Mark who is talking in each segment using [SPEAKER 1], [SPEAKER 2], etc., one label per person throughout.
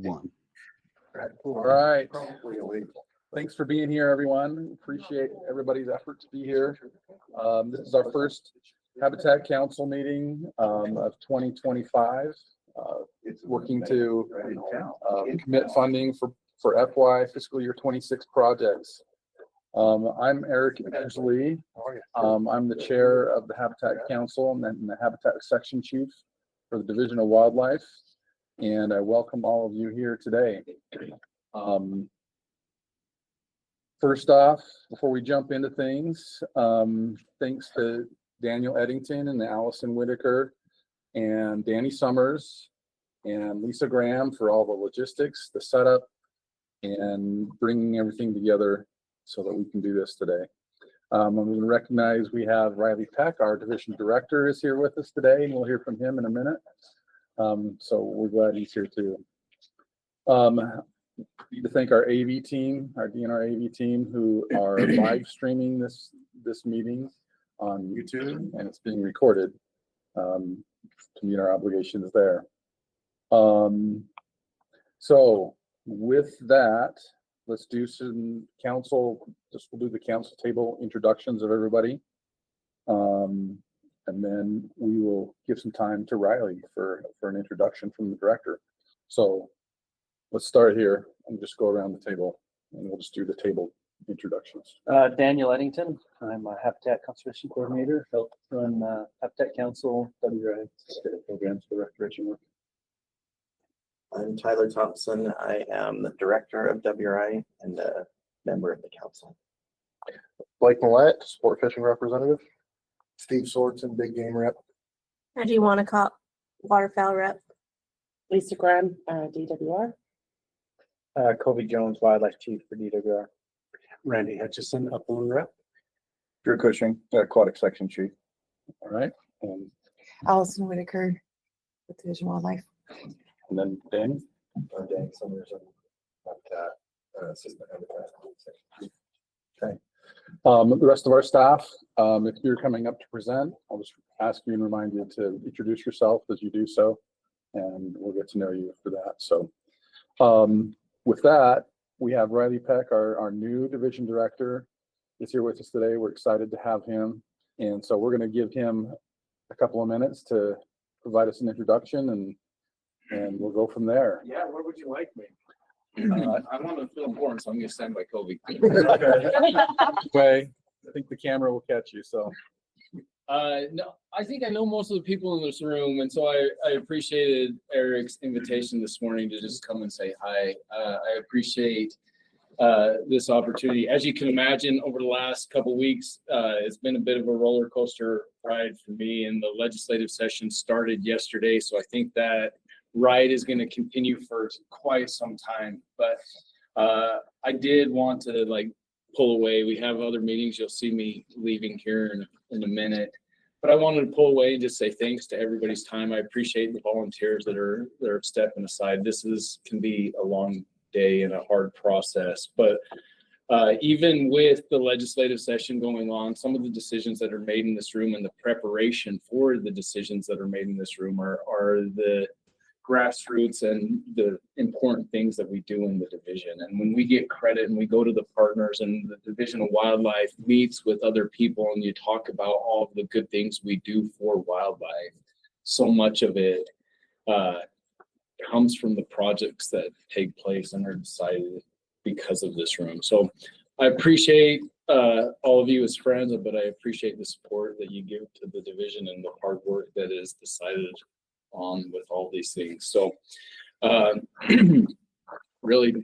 [SPEAKER 1] One.
[SPEAKER 2] All right. Thanks for being here, everyone. Appreciate everybody's effort to be here. This is our first Habitat Council meeting of 2025. It's working to commit funding for FY fiscal year 26 projects. I'm Eric Edgley. I'm the chair of the Habitat Council and the Habitat Section Chief for the Division of Wildlife, and I welcome all of you here today. First off, before we jump into things, thanks to Daniel Eddington and Allison Whitaker and Danny Summers and Lisa Graham for all the logistics, the setup, and bringing everything together so that we can do this today. I'm going to recognize we have Riley Peck, our division director, is here with us today, and we'll hear from him in a minute. So we're glad he's here too. Need to thank our AV team, our DNR AV team, who are live streaming this meeting on YouTube, and it's being recorded to meet our obligations there. So with that, let's do some council. We'll do the council table introductions of everybody, and then we will give some time to Riley for an introduction from the director. So let's start here and just go around the table, and we'll just do the table introductions.
[SPEAKER 3] Daniel Eddington. I'm a Habitat Conservation Coordinator. Help run Habitat Council, WRI programs for restoration work.
[SPEAKER 4] I'm Tyler Thompson. I am the director of WRI and a member of the council.
[SPEAKER 5] Blake Millett, sport fishing representative. Steve Sorensen, big game rep.
[SPEAKER 6] Reggie Wanacott, waterfowl rep.
[SPEAKER 7] Lisa Graham, DWR.
[SPEAKER 3] Kobe Jones, Wildlife Chief for DWR.
[SPEAKER 1] Randy Hutchison, upland rep.
[SPEAKER 2] Drew Cushing, aquatic section chief. All right, and
[SPEAKER 7] Allison Whitaker with Division Wildlife.
[SPEAKER 2] then Danny.
[SPEAKER 5] Danny Summers, assistant habitat section.
[SPEAKER 2] Okay. The rest of our staff, if you're coming up to present, I'll just ask you and remind you to introduce yourself as you do so, and we'll get to know you for that. So with that, we have Riley Peck, our new division director, is here with us today. We're excited to have him. And so we're going to give him a couple of minutes to provide us an introduction, and we'll go from there.
[SPEAKER 8] Yeah, where would you like me? I want to feel important, so I'm going to stand by Kobe.
[SPEAKER 2] Okay. I think the camera will catch you. So,
[SPEAKER 8] no, I think I know most of the people in this room, and so I appreciated Eric's invitation this morning to just come and say hi. I appreciate this opportunity. As you can imagine, over the last couple of weeks, it's been a bit of a roller coaster ride for me, and the legislative session started yesterday, so I think that ride is going to continue for quite some time. But I did want to pull away. We have other meetings. You'll see me leaving here in a minute. But I wanted to pull away and just say thanks to everybody's time. I appreciate the volunteers that are stepping aside. This can be a long day and a hard process. But even with the legislative session going on, some of the decisions that are made in this room and the preparation for the decisions that are made in this room are the grassroots and the important things that we do in the division. And when we get credit and we go to the partners and the Division of Wildlife meets with other people and you talk about all of the good things we do for wildlife, so much of it comes from the projects that take place and are decided because of this room. So I appreciate all of you as friends, but I appreciate the support that you give to the division and the hard work that is decided on with all these things. So really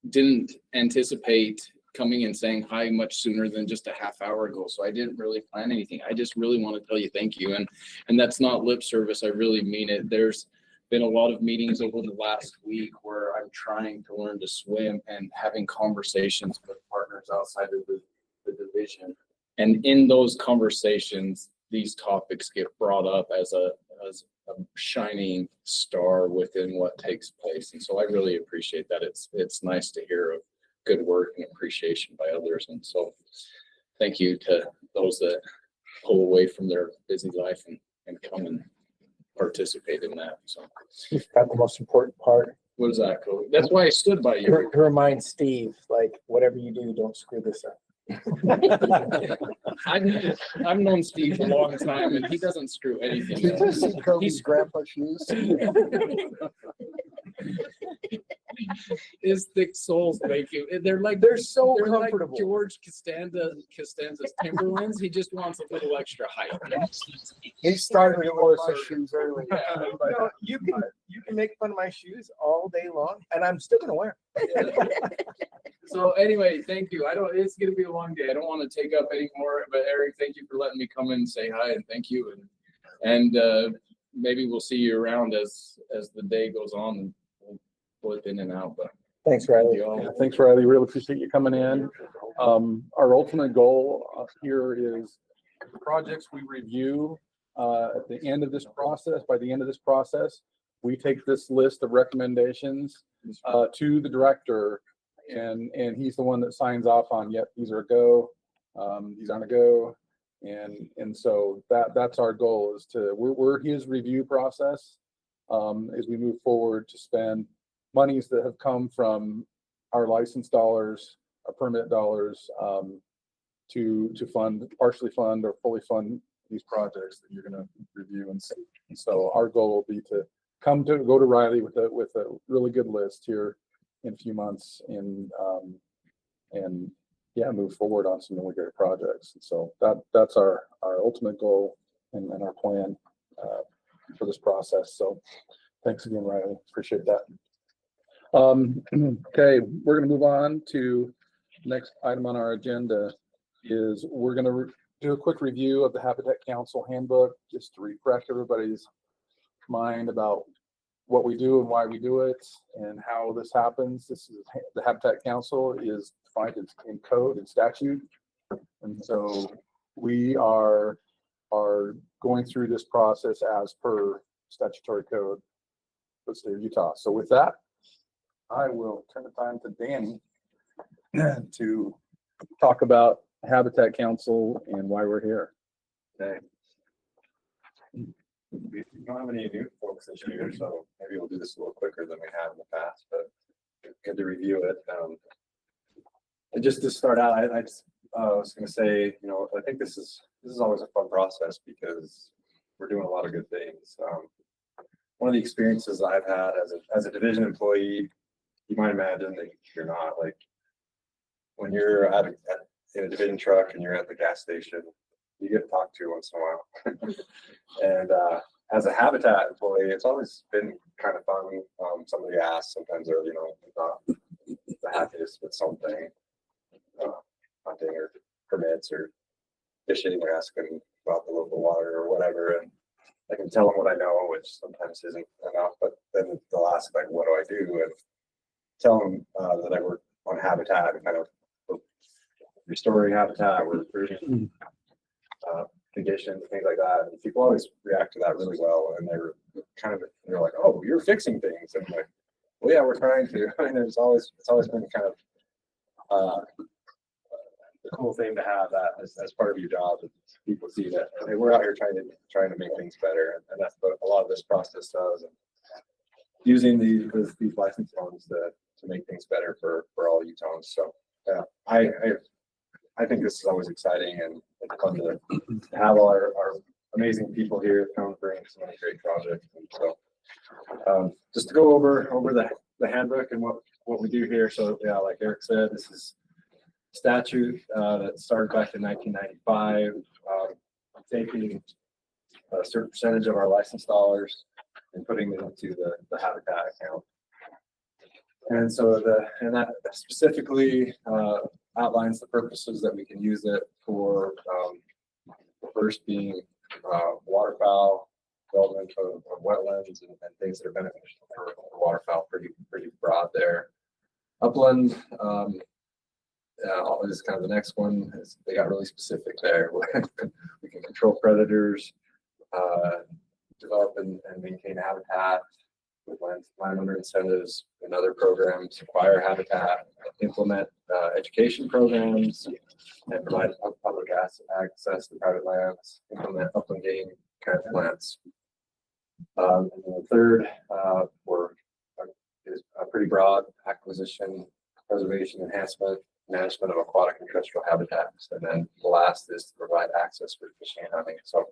[SPEAKER 8] didn't anticipate coming and saying hi much sooner than just a half hour ago. So I didn't really plan anything. I just really want to tell you thank you. And that's not lip service. I really mean it. There's been a lot of meetings over the last week where I'm trying to learn to swim and having conversations with partners outside of the division. And in those conversations, these topics get brought up as a shining star within what takes place. And so I really appreciate that. It's nice to hear of good work and appreciation by others. And so thank you to those that pull away from their busy life and come and participate in that. So
[SPEAKER 3] You've got the most important part.
[SPEAKER 8] What is that code? That's why I stood by you.
[SPEAKER 9] To remind Steve, like, whatever you do, don't screw this up.
[SPEAKER 8] I've known Steve a long time and he doesn't screw anything
[SPEAKER 5] Did you
[SPEAKER 8] up.
[SPEAKER 5] see Kobe's grandpa shoes?
[SPEAKER 8] His thick soles make you,
[SPEAKER 9] They're so
[SPEAKER 8] they're like
[SPEAKER 9] comfortable.
[SPEAKER 8] George Costanza's Timberlands. He just wants a little extra height.
[SPEAKER 5] He started to wear some shoes early.
[SPEAKER 9] No, you can make fun of my shoes all day long, and I'm still gonna wear them.
[SPEAKER 8] So anyway, thank you. It's gonna be a long day. I don't want to take up any more, but Eric, thank you for letting me come in and say hi and thank you. And maybe we'll see you around as the day goes on and we'll flip in and out, but
[SPEAKER 9] Thanks, Riley.
[SPEAKER 2] Yeah, thanks, Riley. Really appreciate you coming in. Our ultimate goal here is the projects we review at the end of this process. By the end of this process, we take this list of recommendations to the director, and he's the one that signs off on, yep, these are a go, these aren't a go. And so that's our goal, is we're his review process as we move forward to spend monies that have come from our license dollars, our permit dollars, to partially fund or fully fund these projects that you're going to review and see. And so our goal will be to go to Riley with a really good list here in a few months and move forward on some really great projects. And so that's our ultimate goal and our plan for this process. So thanks again, Riley. Appreciate that. Okay, we're going to move on to the next item on our agenda. Is we're going to do a quick review of the Habitat Council handbook, just to refresh everybody's mind about what we do and why we do it and how this happens. This is the Habitat Council is defined in code and statute, and so we are going through this process as per statutory code for the state of Utah. So with that, I will turn the time to Danny to talk about Habitat Council and why we're here.
[SPEAKER 10] Okay. We don't have any new folks this year, so maybe we'll do this a little quicker than we have in the past, but good to review it. And just to start out, I was going to say, I think this is always a fun process because we're doing a lot of good things. One of the experiences I've had as a division employee, you might imagine that you're not, like, when you're in a division truck and you're at the gas station, you get talked to once in a while. And as a Habitat employee, it's always been kind of fun. Somebody asks, sometimes they're, not the happiest with something, hunting or permits or fishing, or asking about the local water or whatever. And I can tell them what I know, which sometimes isn't enough, but then they'll ask, like, what do I do? And tell them that I work on Habitat and kind of restoring habitat, we're improving conditions, things like that. And people always react to that really well. And they're like, oh, you're fixing things. And I'm like, well, yeah, we're trying to. And it's always been kind of the cool thing to have that as part of your job. People see that, hey, we're out here trying to make things better. And that's what a lot of this process does. And using these license funds to make things better for all Utahns. So yeah, I think this is always exciting and it's fun to have our amazing people here come bring so many great projects. And so just to go over the handbook and what we do here. So yeah, like Eric said, this is statute that started back in 1995, taking a certain percentage of our license dollars and putting them into the Habitat account. And so that specifically outlines the purposes that we can use it for. The first being waterfowl, development of wetlands and things that are beneficial for waterfowl, pretty broad there. Upland is kind of the next one. They got really specific there. We can control predators, develop and maintain habitat with landowner incentives and other programs, acquire habitat, implement education programs, and provide public access to private lands, implement upland game kind of plants. And then the third is a pretty broad: acquisition, preservation, enhancement, management of aquatic and terrestrial habitats. And then the last is to provide access for fishing and hunting. So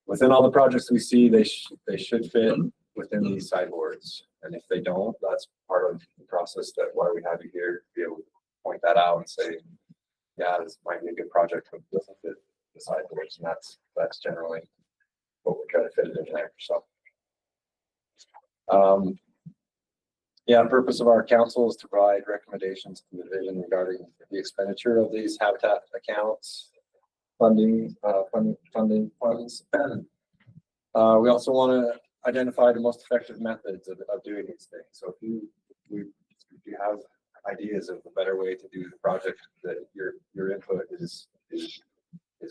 [SPEAKER 10] within all the projects we see, they should fit within these sideboards. And if they don't, that's part of the process, that why we have you here, to be able to point that out and say, yeah, this might be a good project with the sideboards. And that's generally what we try to fit it in there. So yeah, the purpose of our council is to provide recommendations to the division regarding the expenditure of these habitat accounts, funding funds. We also want to identify the most effective methods of doing these things. So if you have ideas of a better way to do the project, that your input is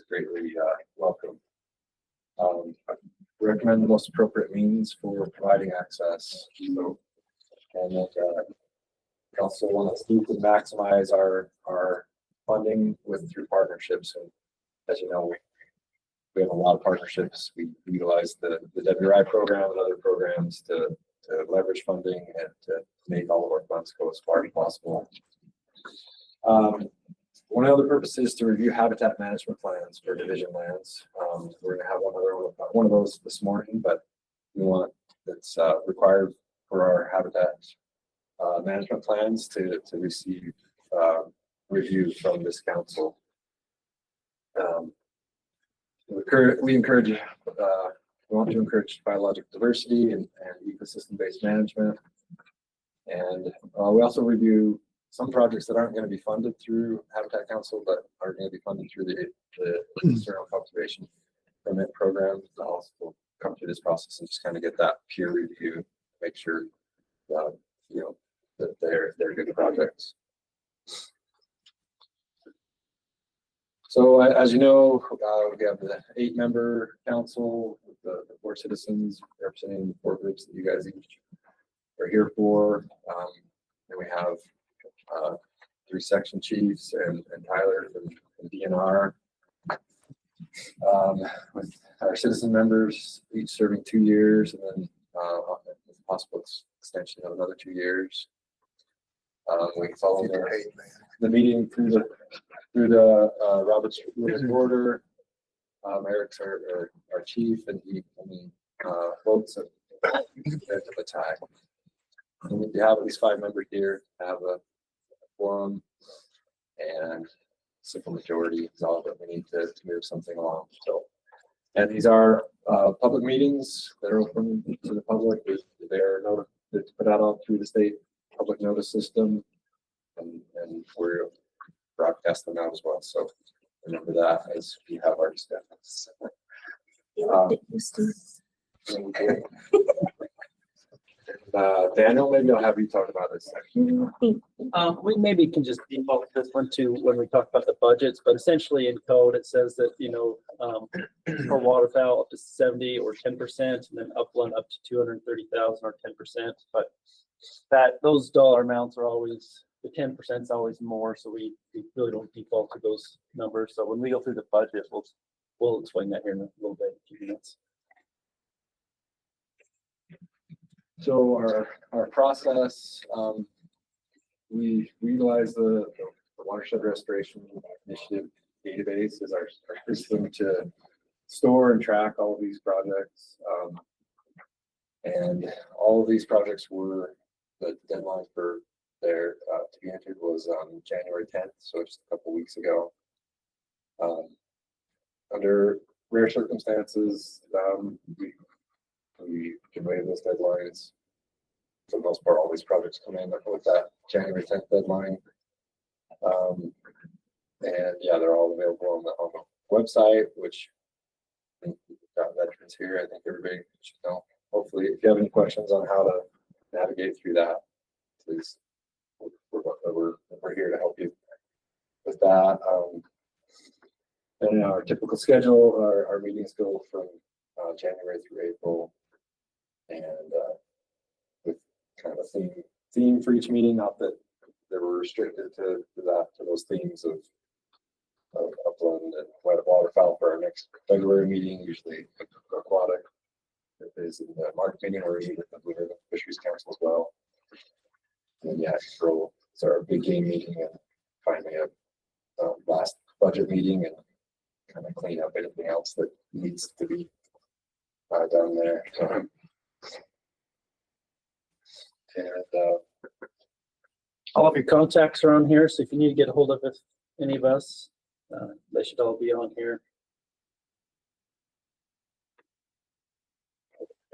[SPEAKER 10] greatly welcome. Recommend the most appropriate means for providing access. So, and that we also want to seek to maximize our funding through partnerships. And as you know, we have a lot of partnerships. We utilize the WRI program and other programs to leverage funding and to make all of our funds go as far as possible. One of the purposes is to review habitat management plans for division lands. We're going to have one of those this morning, but it's required for our habitat management plans to receive review from this council. We want to encourage biological diversity and ecosystem-based management. And we also review some projects that aren't going to be funded through Habitat Council, but are going to be funded through the external conservation permit program. They'll also come through this process and just kind of get that peer review, make sure that they're good projects. So as you know, we have the 8-member council, the 4 citizens representing the 4 groups that you guys each are here for. And we have 3 section chiefs and Tyler from DNR. With our citizen members each serving 2 years, and then with a possible extension of another 2 years. We follow the meeting through the Robert's Rules of Order. Eric's our chief, and he votes at the time. And if you have at least 5 members here, have a quorum, and simple majority is all that we need to move something along. So, and these are public meetings that are open to the public. They are notified to put out all through the state public notice system, and we're broadcast them out as well. So remember that as you have our discussions. Daniel, maybe I'll have you talk about this section.
[SPEAKER 3] We maybe can just default this one to when we talk about the budgets, but essentially in code, it says that, for waterfowl up to 70 or 10%, and then upland up to 230,000 or 10%. But those dollar amounts are always, the 10% is always more. So we really don't default to those numbers. So when we go through the budget, we'll explain that here in a little bit, a few minutes.
[SPEAKER 10] So our process, we utilize the Watershed Restoration Initiative database as our system to store and track all of these projects. And all of these projects were, the deadline for their to be entered was January 10th, so just a couple weeks ago. Under rare circumstances, we can waive those deadlines. For the most part, all these projects come in with that January 10th deadline. And yeah, they're all available on the website, which I think we've got veterans here. I think everybody should know. Hopefully, if you have any questions on how to navigate through that, please, we're here to help you with that. And our typical schedule, our meetings go from January through April, and with kind of a theme for each meeting. Not that they were restricted to those themes of upland and waterfowl for our next February meeting. Usually aquatic is in the March meeting, or we meet with the Fisheries Council as well. then April is our big game meeting and finally a last budget meeting and kind of clean up anything else that needs to be done there. And
[SPEAKER 3] All of your contacts are on here, so if you need to get a hold of any of us, they should all be on here.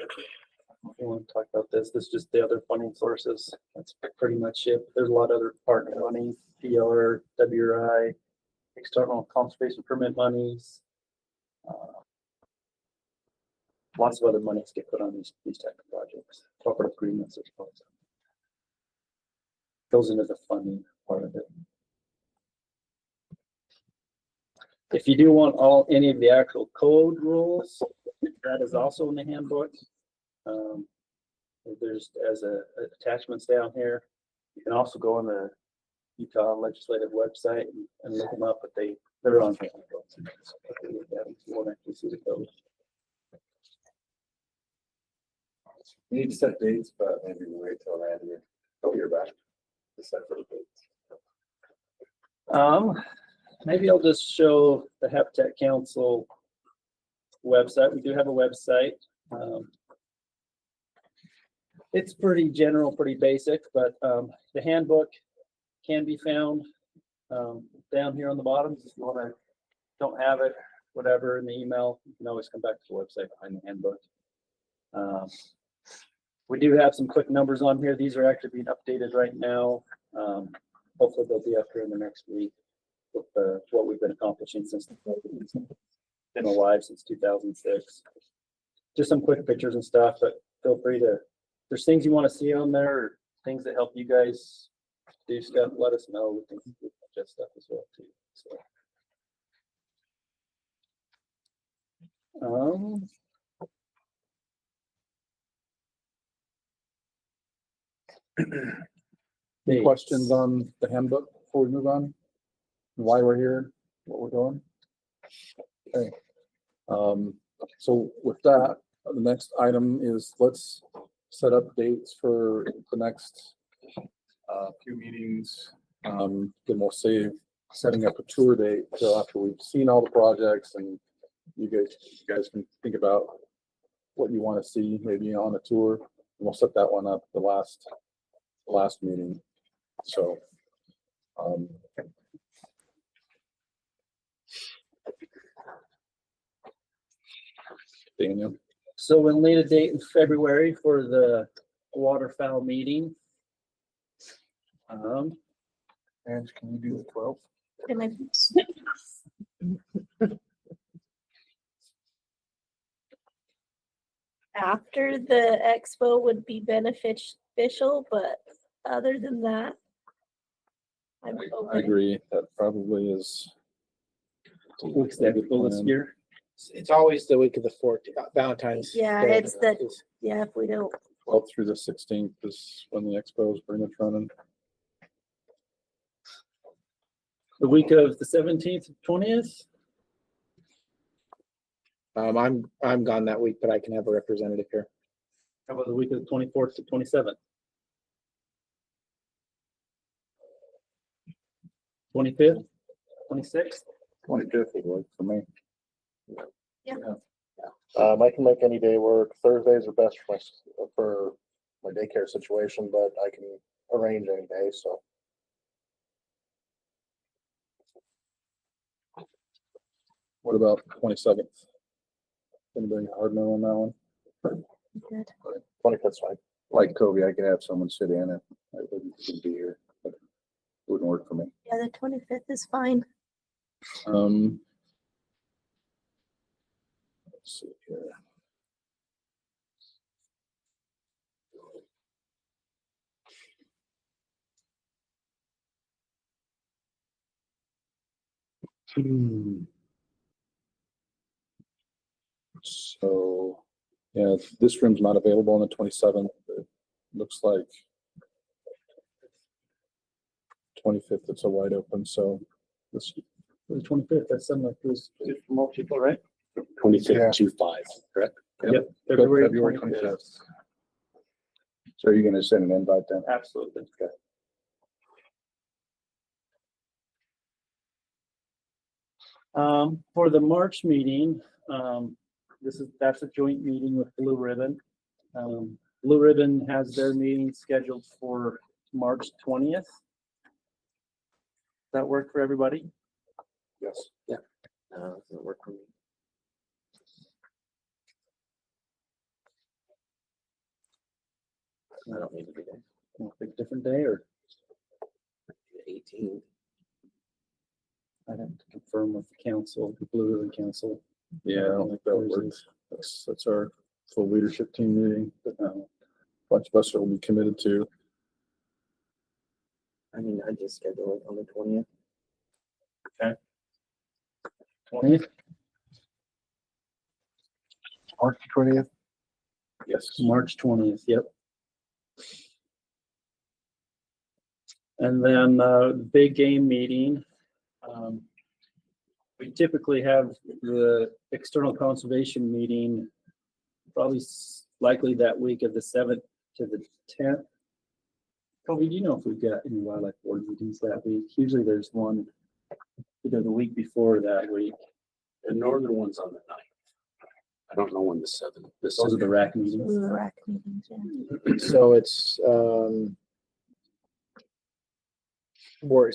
[SPEAKER 3] If you want to talk about this is just the other funding sources. That's pretty much it. There's a lot of other partner money, PR, WRI, external conservation permit monies. Lots of other monies get put on these type of projects. Corporate agreements as well. Goes into the funding part of it. If you do want any of the actual code rules, that is also in the handbook. There's attachments down here. You can also go on the Utah legislative website and look them up, but they're on here. You won't actually see the code.
[SPEAKER 10] we need to set dates, but maybe we wait till Randy and he'll hear back to set those dates.
[SPEAKER 3] Maybe I'll just show the Habitat Council website. We do have a website. It's pretty general, pretty basic, but the handbook can be found down here on the bottom. If you don't have it, whatever, in the email, you can always come back to the website behind the handbook. We do have some quick numbers on here. These are actually being updated right now. Hopefully they'll be up here in the next week with what we've been accomplishing since been alive since 2006. Just some quick pictures and stuff, but feel free to, if there's things you want to see on there or things that help you guys do stuff, let us know. We can adjust stuff as well too. So.
[SPEAKER 2] Any questions on the handbook before we move on? Why we're here, what we're doing? Okay. So with that, the next item is let's set up dates for the next few meetings. Then we'll save setting up a tour date till after we've seen all the projects and you guys can think about what you want to see maybe on a tour. And we'll set that one up the last meeting. So Daniel.
[SPEAKER 3] So we'll need a date in February for the waterfowl meeting.
[SPEAKER 5] And can you do the 12th?
[SPEAKER 6] Can I- After the expo would be beneficial, but other than that, I'm
[SPEAKER 2] I
[SPEAKER 6] open.
[SPEAKER 2] agree. That probably is.
[SPEAKER 3] Weeks that full this year.
[SPEAKER 9] It's always the week of the 14th, Valentine's.
[SPEAKER 6] Yeah,
[SPEAKER 9] Day.
[SPEAKER 6] it's the, yeah, if we don't,
[SPEAKER 2] 12th through the 16th is when the expo is pretty much running.
[SPEAKER 3] The week of the 17th, 20th.
[SPEAKER 9] I'm gone that week, but I can have a representative here.
[SPEAKER 3] How about the week of the 24th to 27th? 25th, 26th?
[SPEAKER 2] 25th would work for me.
[SPEAKER 5] I can make any day work. Thursdays are best for my daycare situation, but I can arrange any day, so.
[SPEAKER 2] What about 27th? Anybody hard no on that one?
[SPEAKER 6] good.
[SPEAKER 5] 25th's fine.
[SPEAKER 2] Like Kobe, I could have someone sit in it. I wouldn't be here, but it wouldn't work for me.
[SPEAKER 6] Yeah, the 25th is fine.
[SPEAKER 2] Let's see here. So, yeah, this room's not available on the 27th. It looks like 25th, it's a wide open, so this,
[SPEAKER 3] The 25th, that's something like this. For most people, right?
[SPEAKER 5] 25th
[SPEAKER 1] to 5, correct?
[SPEAKER 3] Yep.
[SPEAKER 2] February 25th. So are you gonna send an invite then?
[SPEAKER 3] Absolutely.
[SPEAKER 2] Okay.
[SPEAKER 3] For the March meeting, that's a joint meeting with Blue Ribbon. Blue Ribbon has their meeting scheduled for March 20th. That work for everybody?
[SPEAKER 5] Yes.
[SPEAKER 4] Doesn't work for me. I don't need to be there.
[SPEAKER 3] Want to pick a different day, or
[SPEAKER 4] 18.
[SPEAKER 3] I'd have to confirm with the council, the Blue Ribbon Council.
[SPEAKER 2] Yeah, I don't think that works. That's our full leadership team meeting. A bunch of us will be committed to.
[SPEAKER 4] I mean, I just scheduled it on the 20th.
[SPEAKER 3] 20th?
[SPEAKER 5] March 20th.
[SPEAKER 2] Yes.
[SPEAKER 3] March 20th, yep. And then big game meeting. We typically have the external conservation meeting probably likely that week of the 7th to the 10th. Kobe, do you know if we've got any wildlife board meetings that week? Usually there's one either the week before that week.
[SPEAKER 1] The northern one's on the 9th. I don't know when the 7th.
[SPEAKER 3] Those are the RAC meetings.
[SPEAKER 6] The rec meetings, yeah.
[SPEAKER 11] So it's, where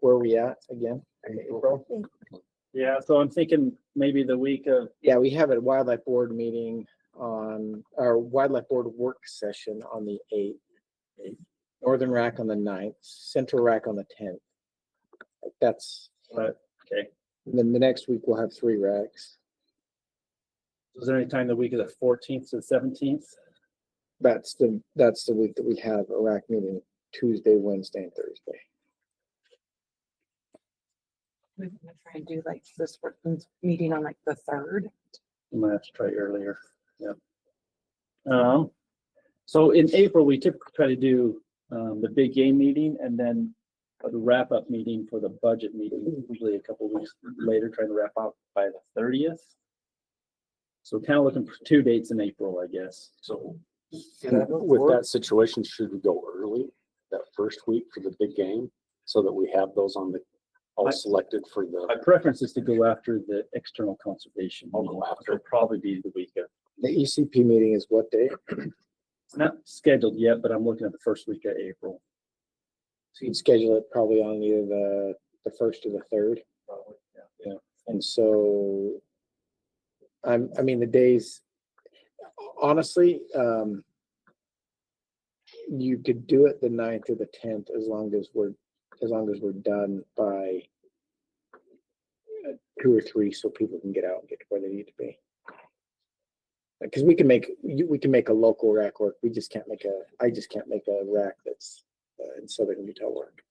[SPEAKER 11] are we at again? In April?
[SPEAKER 3] Yeah, so I'm thinking maybe the week of,
[SPEAKER 11] Yeah, we have a wildlife board meeting on, our wildlife board work session on the 8th. Northern Rack on the 9th, Central Rack on the 10th. That's,
[SPEAKER 3] okay.
[SPEAKER 11] then the next week we'll have 3 racks.
[SPEAKER 3] Is there any time the week of the 14th to the 17th?
[SPEAKER 11] That's the week that we have a rack meeting, Tuesday, Wednesday, and Thursday.
[SPEAKER 7] We're gonna try and do like this workman's meeting on like the 3rd.
[SPEAKER 3] You might have to try earlier. Yeah. So in April, we typically try to do the big game meeting and then the wrap up meeting for the budget meeting, usually a couple of weeks later, trying to wrap up by the 30th. So kind of looking for 2 dates in April, I guess.
[SPEAKER 1] So with that situation, should we go early that first week for the big game so that we have those on the all selected for
[SPEAKER 3] My
[SPEAKER 1] the.
[SPEAKER 3] preference is to go after the external conservation.
[SPEAKER 1] I'll go
[SPEAKER 3] meeting,
[SPEAKER 1] after.
[SPEAKER 3] which will probably be the week of.
[SPEAKER 11] The ECP meeting is what day?
[SPEAKER 3] It's not scheduled yet, but I'm looking at the first week of April.
[SPEAKER 11] So you'd schedule it probably on either the 1st or the 3rd.
[SPEAKER 3] Yeah.
[SPEAKER 11] And so, I mean, the days, honestly, you could do it the 9th or the 10th as long as we're done by 2 or 3, so people can get out and get to where they need to be. Because we can make a local rack work. I just can't make a rack that's in southern Utah work.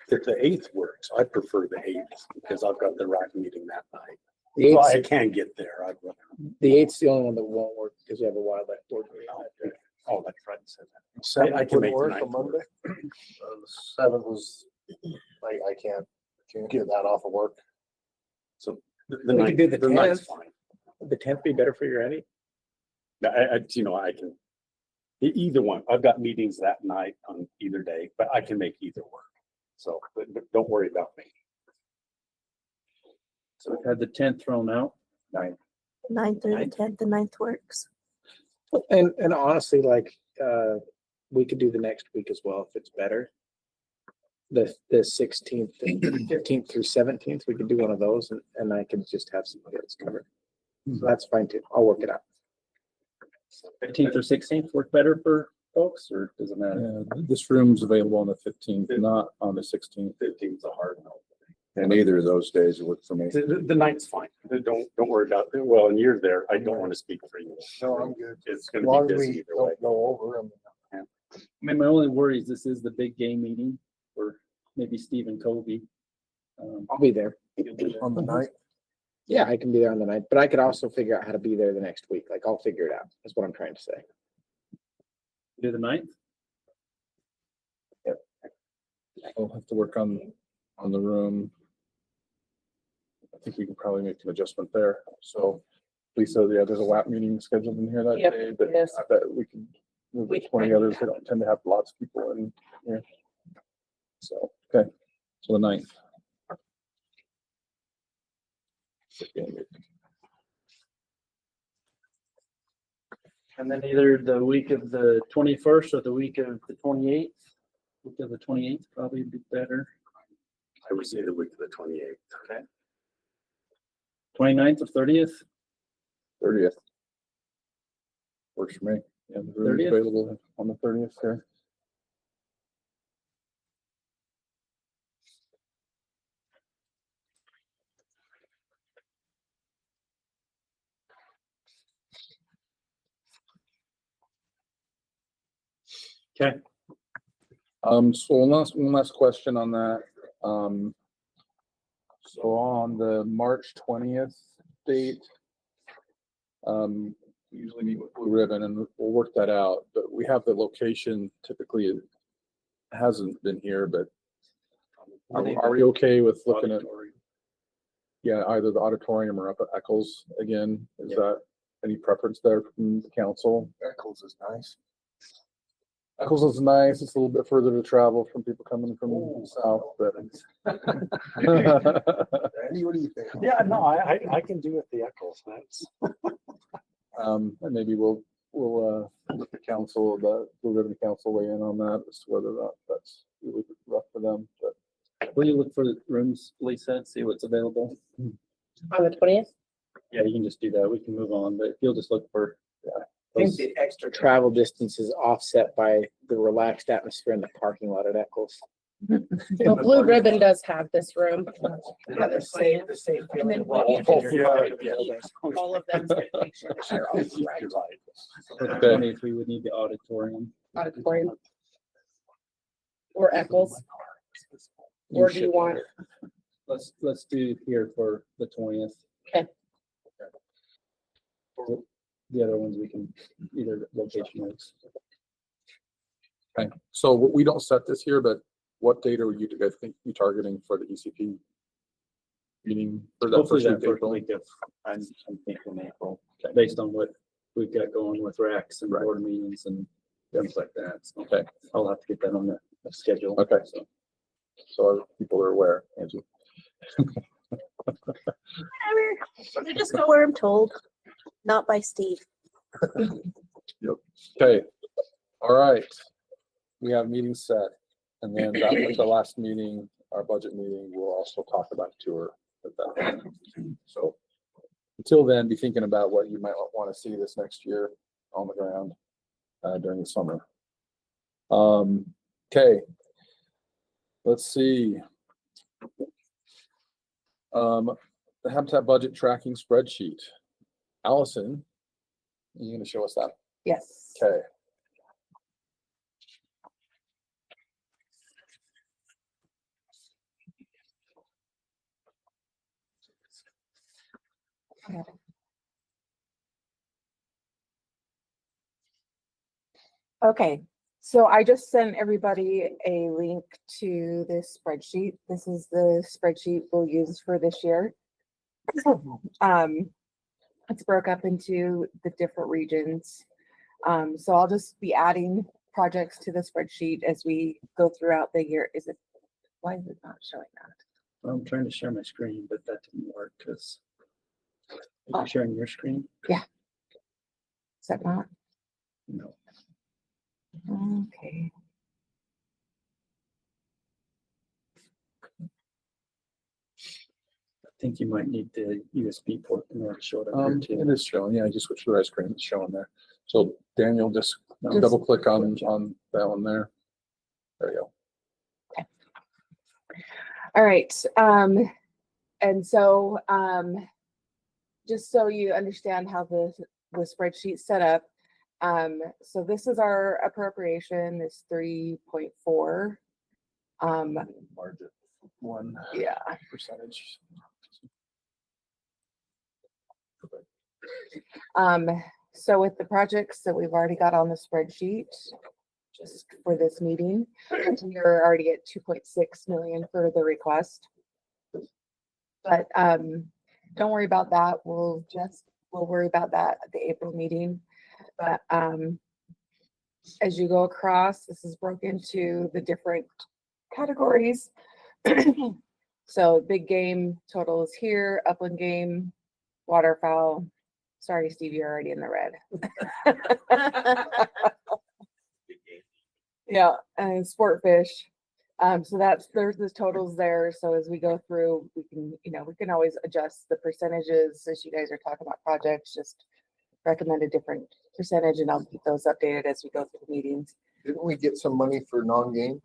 [SPEAKER 1] If the 8th works, I prefer the 8th because I've got the rack meeting that night.
[SPEAKER 11] The
[SPEAKER 1] So I
[SPEAKER 11] 8th,
[SPEAKER 1] can get there.
[SPEAKER 11] the 8th's the only one that won't work because we have a wildlife board meeting that day.
[SPEAKER 1] Oh, that's right. Said that. I can make the
[SPEAKER 5] work
[SPEAKER 1] 9th
[SPEAKER 5] on
[SPEAKER 1] work.
[SPEAKER 5] Monday. The 7th was, I can't get that off of work.
[SPEAKER 1] So the
[SPEAKER 11] We can
[SPEAKER 1] 9th,
[SPEAKER 11] do the
[SPEAKER 1] the 9th's
[SPEAKER 11] 10th.
[SPEAKER 1] fine.
[SPEAKER 11] The 10th be better for you, Randy?
[SPEAKER 1] I can, either one. I've got meetings that night on either day, but I can make either work. So but don't worry about me.
[SPEAKER 3] So we've had the 10th thrown out.
[SPEAKER 6] 9th or the 10th, the 9th works.
[SPEAKER 11] And honestly, like, we could do the next week as well if it's better. The 16th, 15th through 17th, we could do one of those and I can just have somebody else covered. So that's fine too. I'll work it out.
[SPEAKER 3] 15th or 16th work better for folks, or does it matter?
[SPEAKER 2] Yeah, this room's available on the 15th, not on the 16th.
[SPEAKER 1] 15th's a hard no.
[SPEAKER 2] And either of those days work for me.
[SPEAKER 1] The 9th's fine. Don't worry about it. Well, and you're there. I don't want to speak for you.
[SPEAKER 5] No, I'm good.
[SPEAKER 1] It's
[SPEAKER 5] As
[SPEAKER 1] gonna
[SPEAKER 5] long
[SPEAKER 1] be
[SPEAKER 5] as
[SPEAKER 1] busy
[SPEAKER 5] we
[SPEAKER 1] either way.
[SPEAKER 5] don't go over them.
[SPEAKER 3] I mean, my only worry is this is the big game meeting for maybe Steve and Kobe.
[SPEAKER 11] I'll be there.
[SPEAKER 5] On the 9th.
[SPEAKER 11] Yeah, I can be there on the 9th, but I could also figure out how to be there the next week. Like, I'll figure it out, is what I'm trying to say.
[SPEAKER 3] Do the 9th?
[SPEAKER 2] I'll have to work on the room. I think we can probably make an adjustment there. So Lisa, yeah, there's a WAP meeting scheduled in here that
[SPEAKER 7] Yep,
[SPEAKER 2] day, but
[SPEAKER 7] yes.
[SPEAKER 2] I bet we can move the 20 others. They don't tend to have lots of people in here. So, okay. So the 9th.
[SPEAKER 3] And then either the week of the 21st or the week of the 28th. Week of the 28th probably would be better.
[SPEAKER 1] I would say the week of the 28th.
[SPEAKER 3] Okay. 29th or 30th?
[SPEAKER 2] 30th. Works for me. Yeah, the room is
[SPEAKER 3] 30th?
[SPEAKER 2] available on the 30th there.
[SPEAKER 3] Okay.
[SPEAKER 2] So one last question on that. So on the March 20th date, we usually meet with Blue Ribbon and we'll work that out, but we have the location typically it hasn't been here, but are we okay with looking at, yeah, either the auditorium or up at Eccles again? Is that any preference there from the council?
[SPEAKER 5] Eccles is nice.
[SPEAKER 2] Eccles is nice. It's a little bit further to travel from people coming from the south, but.
[SPEAKER 5] Randy, what do you think?
[SPEAKER 1] Yeah, no, I can do it the Eccles. That's.
[SPEAKER 2] And maybe we'll let the council, the Blue Ribbon Council weigh in on that as to whether or not that's really rough for them, but.
[SPEAKER 3] Will you look for the rooms, Lisa, and see what's available?
[SPEAKER 7] On the 20th?
[SPEAKER 3] Yeah, you can just do that. We can move on, but if you'll just look for,
[SPEAKER 11] I think the extra travel distance is offset by the relaxed atmosphere in the parking lot at Eccles.
[SPEAKER 7] Well, Blue Ribbon does have this room.
[SPEAKER 5] The same
[SPEAKER 7] And then
[SPEAKER 5] feeling.
[SPEAKER 7] all of them make sure that they're all right.
[SPEAKER 3] for the 20th, we would need the auditorium.
[SPEAKER 7] Auditorium. Or Eccles, or do you want,
[SPEAKER 3] Let's do here for the 20th.
[SPEAKER 7] Okay.
[SPEAKER 3] The other ones we can either location wise.
[SPEAKER 2] Okay, so we don't set this here, but what date are you guys think you targeting for the ECP meeting? For that
[SPEAKER 3] Hopefully
[SPEAKER 2] first
[SPEAKER 3] that
[SPEAKER 2] week of
[SPEAKER 3] first
[SPEAKER 2] April?
[SPEAKER 3] week of, I'm thinking April, based on what we've got going with Rex and board meetings and things like that. So
[SPEAKER 2] Okay,
[SPEAKER 3] I'll have to get that on the schedule.
[SPEAKER 2] okay,
[SPEAKER 3] So
[SPEAKER 2] so people are aware, Angie.
[SPEAKER 6] Whatever. I just go where I'm told, not by Steve.
[SPEAKER 2] Okay, all right. We have meetings set, and then that was the last meeting, our budget meeting, we'll also talk about tour at that point. So until then, be thinking about what you might want to see this next year on the ground during the summer. Okay, let's see. The Habitat budget tracking spreadsheet. Allison, are you going to show us that?
[SPEAKER 7] yes.
[SPEAKER 2] Okay.
[SPEAKER 7] Okay, so I just sent everybody a link to this spreadsheet. This is the spreadsheet we'll use for this year. It's broke up into the different regions. So I'll just be adding projects to the spreadsheet as we go throughout the year. Why is it not showing that?
[SPEAKER 3] I'm trying to share my screen, but that didn't work because are you sharing your screen?
[SPEAKER 7] Is that not?
[SPEAKER 3] No.
[SPEAKER 7] Okay.
[SPEAKER 3] I think you might need the USB port in order to show it up here too.
[SPEAKER 2] It is showing, yeah, I just switched to the right screen, it's showing there. So Daniel, just
[SPEAKER 7] Just-
[SPEAKER 2] double click on that one there. There you go.
[SPEAKER 7] All right. And so, just so you understand how the spreadsheet set up. So this is our appropriation is 3.4.
[SPEAKER 2] Margin 1%.
[SPEAKER 7] Yeah. So with the projects that we've already got on the spreadsheet, just for this meeting, we're already at 2.6 million for the request. But don't worry about that. We'll worry about that at the April meeting. But as you go across, this is broken into the different categories. So big game total is here, upland game, waterfowl. Sorry, Steve, you're already in the red. Yeah, and sport fish. So there's the totals there. So as we go through, we can always adjust the percentages as you guys are talking about projects, just recommend a different percentage and I'll keep those updated as we go through the meetings.
[SPEAKER 5] Didn't we get some money for non-game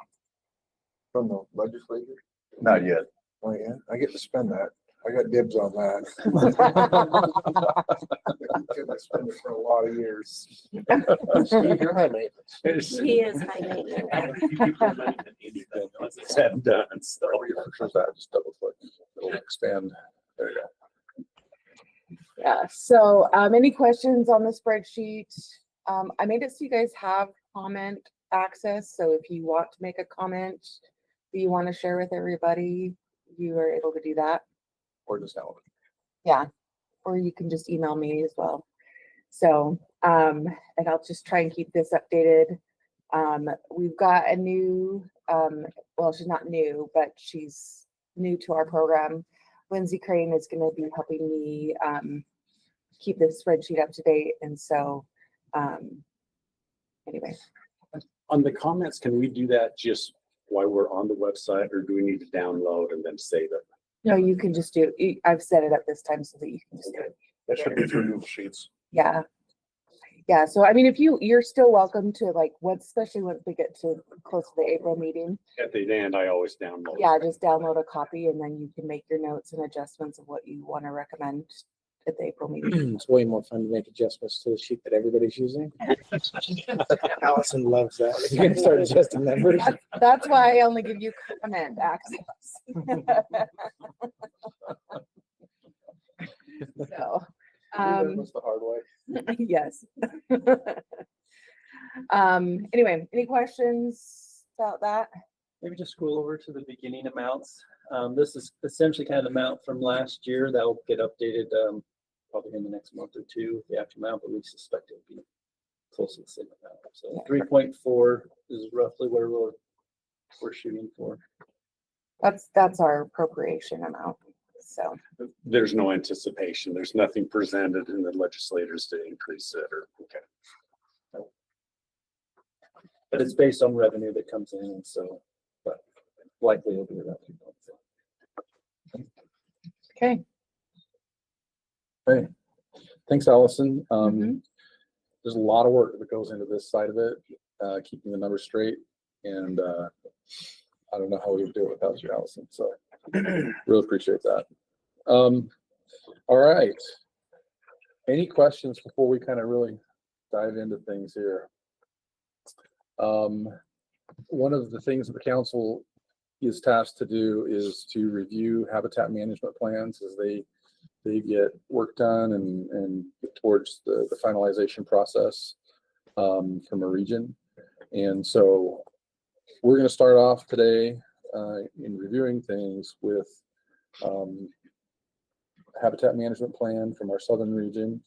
[SPEAKER 5] from the legislature?
[SPEAKER 1] Not yet.
[SPEAKER 5] Oh, yeah, I get to spend that. I got dibs on that. I spent it for a lot of years. Steve, you're high maintenance.
[SPEAKER 6] He is high maintenance.
[SPEAKER 1] Once it's said and done, so.
[SPEAKER 2] Just double click, it'll expand. There you go.
[SPEAKER 7] Yeah, so any questions on the spreadsheet? I made it so you guys have comment access. So if you want to make a comment that you want to share with everybody, you are able to do that.
[SPEAKER 2] Or just download it.
[SPEAKER 7] Yeah, or you can just email me as well. So, and I'll just try and keep this updated. We've got a new, well, she's not new, but she's new to our program. Lindsay Crane is going to be helping me keep this spreadsheet up to date. And so, anyway.
[SPEAKER 1] On the comments, can we do that just while we're on the website, or do we need to download and then save it?
[SPEAKER 7] No, you can just do, I've set it up this time so that you can just do it.
[SPEAKER 5] That should be through Google Sheets.
[SPEAKER 7] Yeah. Yeah, so I mean, if you're still welcome to like, especially once we get to close to the April meeting.
[SPEAKER 1] At the end, I always download.
[SPEAKER 7] Yeah, just download a copy and then you can make your notes and adjustments of what you want to recommend at the April meeting.
[SPEAKER 11] It's way more fun to make adjustments to the sheet that everybody's using. Allison loves that. You're gonna start adjusting numbers.
[SPEAKER 7] That's why I only give you comment access. So,
[SPEAKER 5] That's the hard way.
[SPEAKER 7] yes. Anyway, any questions about that?
[SPEAKER 3] Maybe just scroll over to the beginning amounts. This is essentially kind of the amount from last year that will get updated probably in the next month or two, the actual amount, but we suspect it'll be close to the same amount. So 3.4 is roughly where we're shooting for.
[SPEAKER 7] That's our appropriation amount. So
[SPEAKER 1] There's no anticipation. There's nothing presented in the legislators to increase it or, okay.
[SPEAKER 3] But it's based on revenue that comes in, and so, but likely it'll be around 3.4.
[SPEAKER 7] okay.
[SPEAKER 2] Hey, thanks, Allison.
[SPEAKER 7] Mhm.
[SPEAKER 2] There's a lot of work that goes into this side of it, keeping the numbers straight. And I don't know how we would do it without you, Allison. So really appreciate that. All right. Any questions before we kind of really dive into things here? One of the things that the council is tasked to do is to review habitat management plans as they get work done and get towards the finalization process from a region. And so we're going to start off today in reviewing things with habitat management plan from our southern region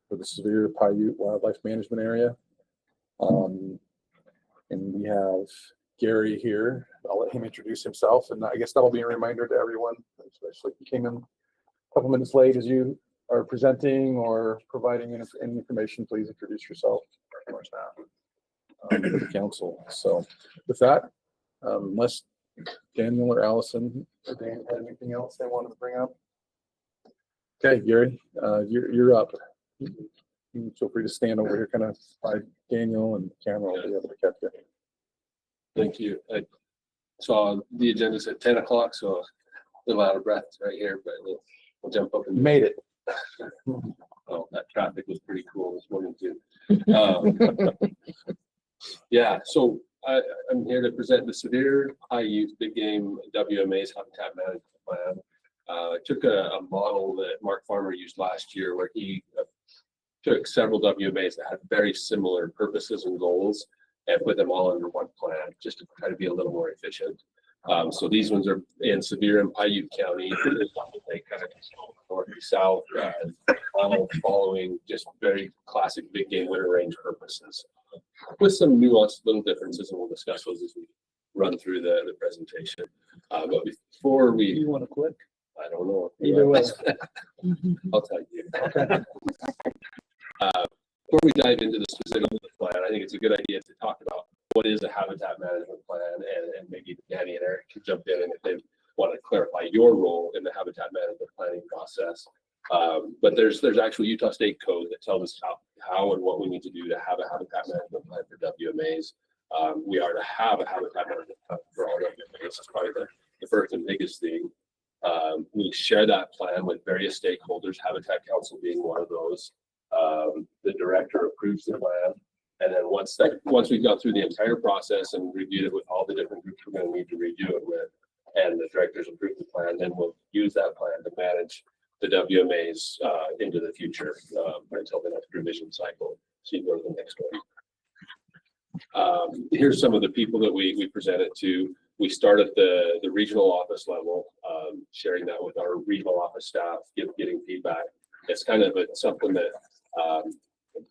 [SPEAKER 2] for the Severe Paiute Wildlife Management Area. And we have Gary here. I'll let him introduce himself, and I guess that'll be a reminder to everyone, especially if you came in a couple minutes late as you are presenting or providing any information. Please introduce yourself to the council. So with that, unless Daniel or Allison or Dan had anything else they wanted to bring up. Okay, Gary, you're up. You feel free to stand over here, kind of by Daniel, and camera will be able to catch you.
[SPEAKER 12] Thank you. I saw the agenda's at 10 o'clock, so a little out of breath right here, but we'll jump up and
[SPEAKER 2] You made it.
[SPEAKER 12] Oh, that traffic was pretty cool this morning too. Yeah, so I'm here to present the Severe Paiute Big Game WMA's Habitat Management Plan. I took a model that Mark Farmer used last year where he took several WMAs that had very similar purposes and goals and put them all under one plan just to try to be a little more efficient. So these ones are in Severe and Paiute County. They kind of north to south, all following just very classic big game winter range purposes with some nuanced little differences, and we'll discuss those as we run through the presentation. But before we,
[SPEAKER 11] You want to quit?
[SPEAKER 12] I don't know.
[SPEAKER 11] Either way.
[SPEAKER 12] I'll tell you. Before we dive into the specifics of the plan, I think it's a good idea to talk about what is a habitat management plan, and maybe Danny and Eric can jump in and if they want to clarify your role in the habitat management planning process. But there's actual Utah State code that tells us how and what we need to do to have a habitat management plan for WMAs. We are to have a habitat management plan for all WMAs. That's probably the first and biggest thing. We share that plan with various stakeholders, Habitat Council being one of those. The director approves the plan. And then once we've gone through the entire process and reviewed it with all the different groups we're going to need to review it with, and the directors approve the plan, then we'll use that plan to manage the WMAs into the future until the next revision cycle. So you go to the next one. Here's some of the people that we presented to. We start at the regional office level, sharing that with our regional office staff, getting feedback. It's kind of something that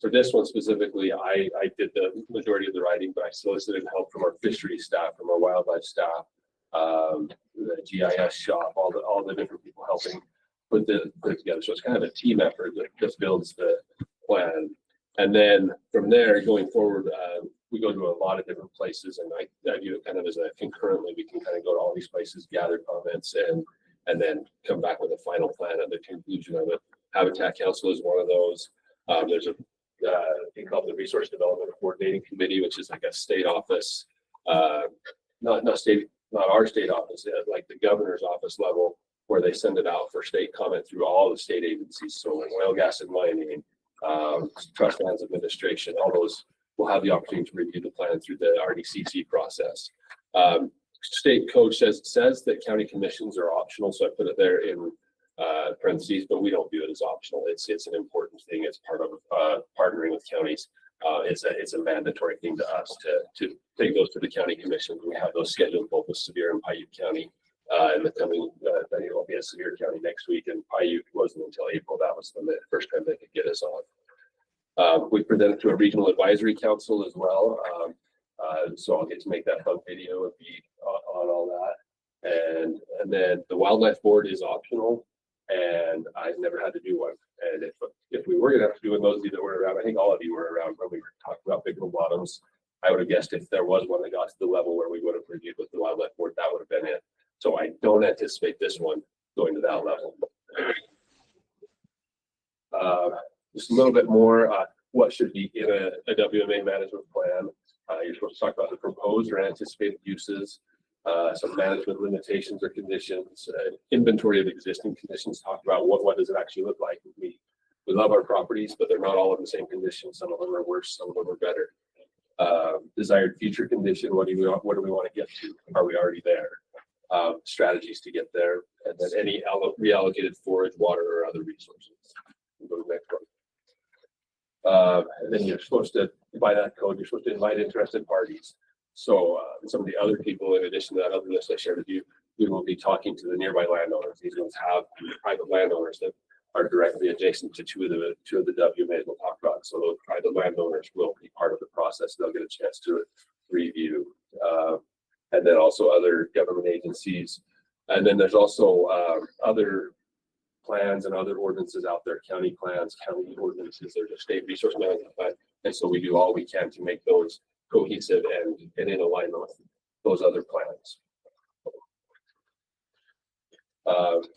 [SPEAKER 12] for this one specifically, I did the majority of the writing, but I solicited help from our fisheries staff, from our wildlife staff, the GIS shop, all the different people helping put it together. So it's kind of a team effort that just builds the plan. And then from there, going forward, we go to a lot of different places, and I view it kind of as a concurrently, we can kind of go to all these places, gather comments, and then come back with a final plan at the conclusion of it. Habitat Council is one of those. There's a thing called the Resource Development Coordinating Committee, which is like a state office, not our state office, like the governor's office level, where they send it out for state comment through all the state agencies. So like oil, gas, and mining, trust lands administration, all those will have the opportunity to review the plan through the RDCC process. State code says that county commissions are optional, so I put it there in parentheses, but we don't view it as optional. It's an important thing. It's part of partnering with counties. It's a mandatory thing to us to take those to the county commission. We have those scheduled both with Sevier and Paiute County in the coming. I think it'll be a Sevier County next week, and Paiute wasn't until April. That was the first time they could get us on. We presented to a regional advisory council as well. So I'll get to make that fun video and be on all that. And then the wildlife board is optional, and I've never had to do one. And if we were gonna have to do one, those of you that were around, I think all of you were around when we were talking about big bottoms. I would have guessed if there was one that got to the level where we would have reviewed with the wildlife board, that would have been it. So I don't anticipate this one going to that level. Just a little bit more, what should be in a WMA management plan. You're supposed to talk about the proposed or anticipated uses, some management limitations or conditions, inventory of existing conditions, talk about what does it actually look like. We love our properties, but they're not all in the same condition. Some of them are worse, some of them are better. Desired future condition, what do we want to get to? Are we already there? Strategies to get there, and then any reallocated forage, water, or other resources. We'll go to the next one. And then you're supposed to, by that code, you're supposed to invite interested parties. So some of the other people, in addition to that other list I shared with you, we will be talking to the nearby landowners. These ones have private landowners that are directly adjacent to two of the WMAs we'll talk about. So those private landowners will be part of the process. They'll get a chance to review. And then also other government agencies. And then there's also other plans and other ordinances out there, county plans, county ordinances. There's a state resource management plan. And so we do all we can to make those cohesive and in alignment with those other plans.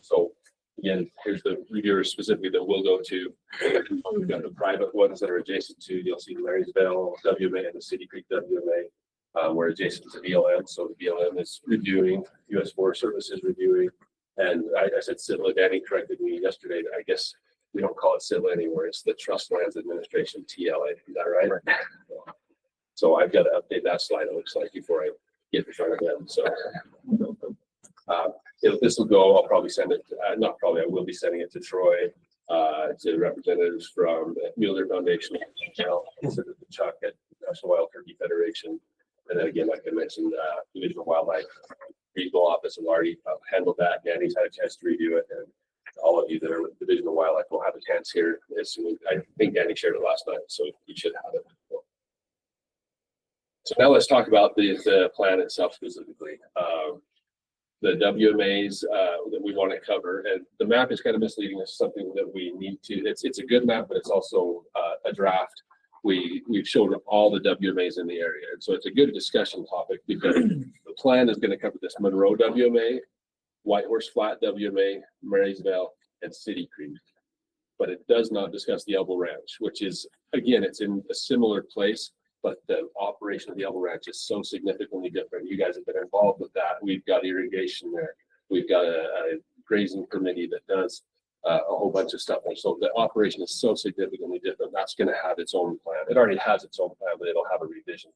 [SPEAKER 12] So again, here's the reviewers specifically that we'll go to. We've got the private ones that are adjacent to, you'll see Marysville WMA and the City Creek WMA. We're adjacent to BLM, so the BLM is reviewing, U.S. Forest Service is reviewing. And I said CITLA, Danny corrected me yesterday that I guess we don't call it CITLA anymore, it's the Trust Lands Administration, TLA, is that right? So I've got to update that slide, it looks like, before I get in front of them. So if this will go, I'll probably send it, not probably, I will be sending it to Troy, to representatives from the Mueller Foundation, to Chuck at National Wild Turkey Federation. And then again, like I mentioned, Division of Wildlife Regional Office have already handled that. Danny's had a chance to review it, and all of you that are with Division of Wildlife will have a chance here as soon as, I think Danny shared it last night, so you should have it. So now let's talk about the plan itself specifically. The WMAs that we want to cover, and the map is kind of misleading. It's something that we need to, it's a good map, but it's also a draft. We've shown all the WMAs in the area. And so it's a good discussion topic because the plan is going to cover this Monroe WMA, Whitehorse Flat WMA, Marysville, and City Creek. But it does not discuss the Elbow Ranch, which is, again, it's in a similar place, but the operation of the Elbow Ranch is so significantly different. You guys have been involved with that. We've got irrigation there. We've got a grazing committee that does a whole bunch of stuff. And so the operation is so significantly different. That's going to have its own plan. It already has its own plan, but it'll have a revision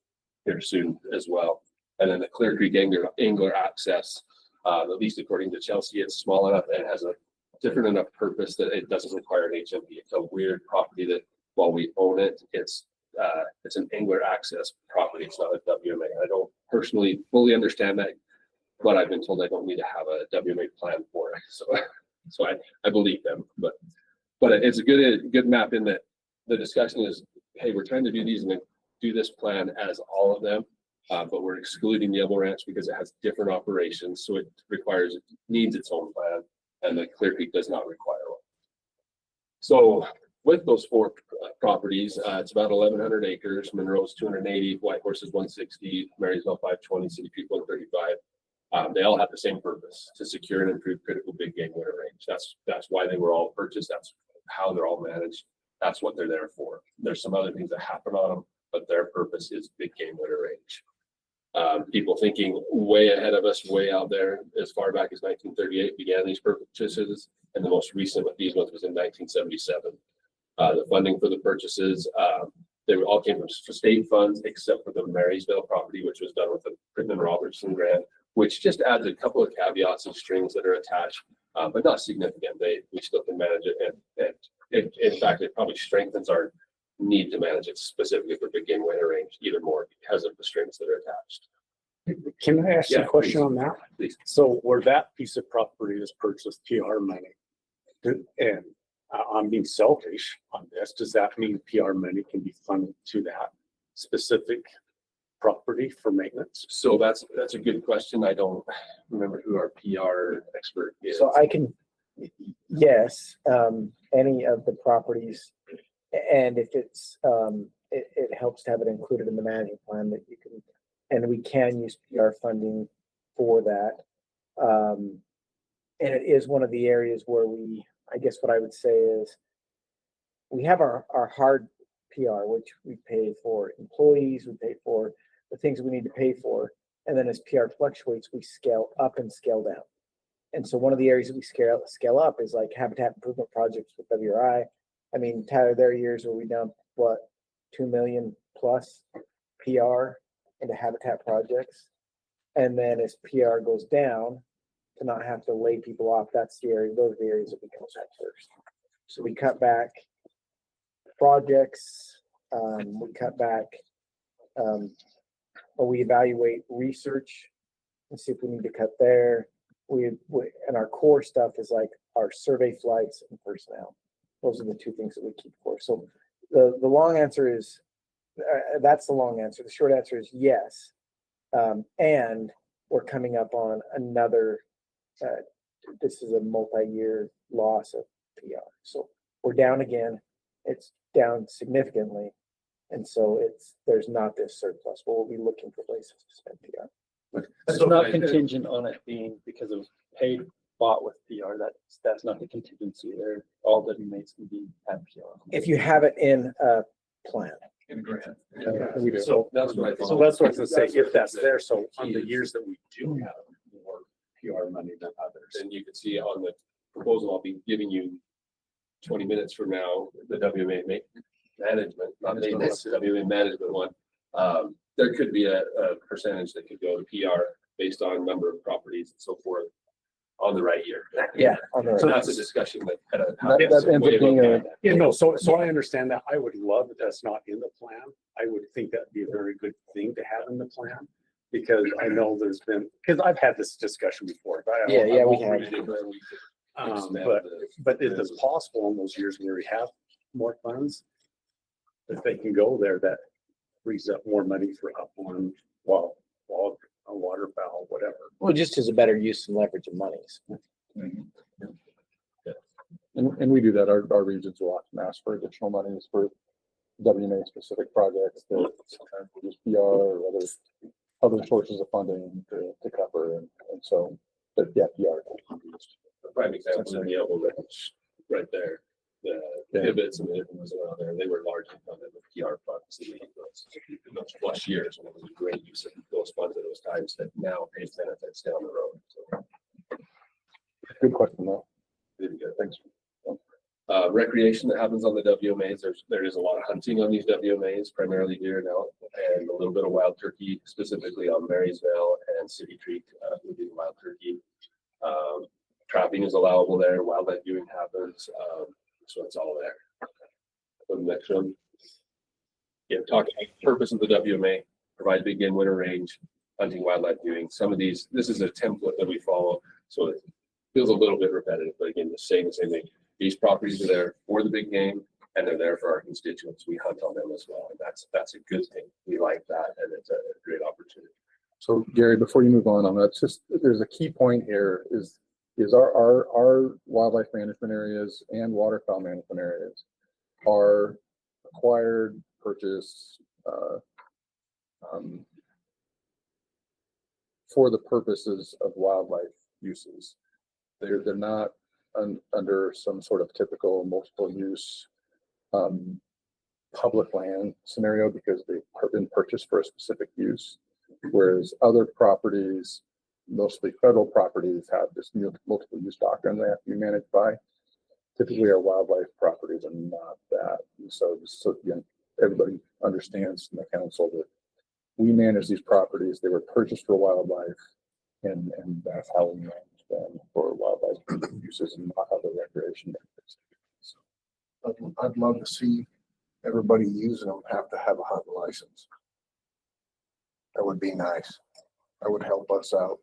[SPEAKER 12] here soon as well. And then the Clear Creek Angler Access, at least according to Chelsea, it's small enough and has a different enough purpose that it doesn't require an HMP. It's a weird property that while we own it, it's an angler access property. It's not a WMA. I don't personally fully understand that, but I've been told I don't need to have a WMA plan for it. So I believe them, but it's a good map in that the discussion is, hey, we're trying to do these and do this plan as all of them, but we're excluding the Elbow Ranch because it has different operations. So it needs its own plan, and the Clear Creek does not require one. So with those four properties, it's about 1,100 acres. Monroe's 280, Whitehorse is 160, Marysville 520, City Creek 135. They all have the same purpose: to secure and improve critical big game winter range. That's why they were all purchased. That's how they're all managed. That's what they're there for. There's some other things that happen on them, but their purpose is big game winter range. People thinking way ahead of us, way out there, as far back as 1938 began these purchases, and the most recent with these ones was in 1977. The funding for the purchases, they all came from state funds, except for the Marysville property, which was done with the Pittman Robertson grant, which just adds a couple of caveats and strings that are attached, but not significant. We still can manage it, and in fact, it probably strengthens our need to manage it specifically for big game winter range even more because of the strings that are attached.
[SPEAKER 1] Can I ask you a question on that?
[SPEAKER 12] Please.
[SPEAKER 1] So where that piece of property is purchased PR money, and I'm being selfish on this, does that mean PR money can be funded to that specific property for maintenance?
[SPEAKER 12] So that's a good question. I don't remember who our PR expert is.
[SPEAKER 11] So I can, yes, any of the properties, and if it's, it helps to have it included in the management plan that you can, and we can use PR funding for that. And it is one of the areas where I guess what I would say is we have our hard PR, which we pay for employees, we pay for the things we need to pay for. And then as PR fluctuates, we scale up and scale down. And so one of the areas that we scale up is like habitat improvement projects with WRI. I mean, Tyler, there are years where we dump, what, 2 million plus PR into habitat projects. And then as PR goes down, to not have to lay people off, those are the areas that we cut back first. So we cut back projects, we cut back, or we evaluate research and see if we need to cut there. And our core stuff is like our survey flights and personnel. Those are the two things that we keep for. So the long answer is, that's the long answer. The short answer is yes. And we're coming up on another, this is a multi-year loss of PR. So we're down again. It's down significantly. And so there's not this surplus. We'll be looking for places to spend PR.
[SPEAKER 3] It's not contingent on it being because it was paid, bought with PR. That's not the contingency there. All WMAs can be had PR.
[SPEAKER 11] If you have it in a plan.
[SPEAKER 12] In a grant.
[SPEAKER 1] We do.
[SPEAKER 12] So that's what I thought.
[SPEAKER 1] So that's what I was gonna say, if that's there, so on the years that we do have more PR money than others.
[SPEAKER 12] And you can see on the proposal, I'll be giving you 20 minutes from now, the WMA management, not maintenance, WMA management one. There could be a percentage that could go to PR based on number of properties and so forth on the right year.
[SPEAKER 11] Yeah. On the
[SPEAKER 12] So
[SPEAKER 11] right.
[SPEAKER 12] that's a discussion that kind of
[SPEAKER 11] That
[SPEAKER 12] happens
[SPEAKER 11] ends
[SPEAKER 12] way
[SPEAKER 11] up being
[SPEAKER 12] above
[SPEAKER 11] a,
[SPEAKER 1] Yeah, no, so I understand that. I would love that that's not in the plan. I would think that'd be a very good thing to have in the plan. Because I know there's been, because I've had this discussion before. But I
[SPEAKER 11] Yeah, we
[SPEAKER 1] won't
[SPEAKER 11] have.
[SPEAKER 1] read it. But it is possible in those years where we have more funds, that they can go there, that frees up more money for upland, waterfowl, whatever.
[SPEAKER 11] Well, just as a better use and leverage of monies.
[SPEAKER 2] And we do that. Our regions will often ask for additional monies for WMA specific projects that sometimes we use PR or other sources of funding to cover. And so, but yeah, PR.
[SPEAKER 12] A prime example in the Elbow Ranch, right there. The pivots and the different ones around there, they were largely funded with PR funds in those plus years, and it was a great use of those funds at those times that now pays benefits down the road. So,
[SPEAKER 2] good question though.
[SPEAKER 12] really good. Thanks. Recreation that happens on the WMAs, there is a lot of hunting on these WMAs, primarily deer and elk, and a little bit of wild turkey, specifically on Marysville and City Creek, we do wild turkey. Trapping is allowable there, wildlife viewing happens, so it's all there. So the next one. Yeah, talking purpose of the WMA, provide big game winter range, hunting, wildlife viewing. Some of these, this is a template that we follow, so it feels a little bit repetitive, but again, the same thing. These properties are there for the big game, and they're there for our constituents. We hunt on them as well, and that's a good thing. We like that, and it's a great opportunity.
[SPEAKER 2] So Gary, before you move on that, just there's a key point here is our wildlife management areas and waterfowl management areas are acquired, purchased for the purposes of wildlife uses. They're not under some sort of typical multiple use public land scenario because they've been purchased for a specific use, whereas other properties, mostly federal properties, have this multiple use doctrine they have to be managed by. Typically, our wildlife properties are not that, and so again, everybody understands in the council that we manage these properties. They were purchased for wildlife, and that's how we manage them for wildlife uses and not other recreation.
[SPEAKER 5] I'd love to see everybody using them have to have a hunting license. That would be nice. That would help us out.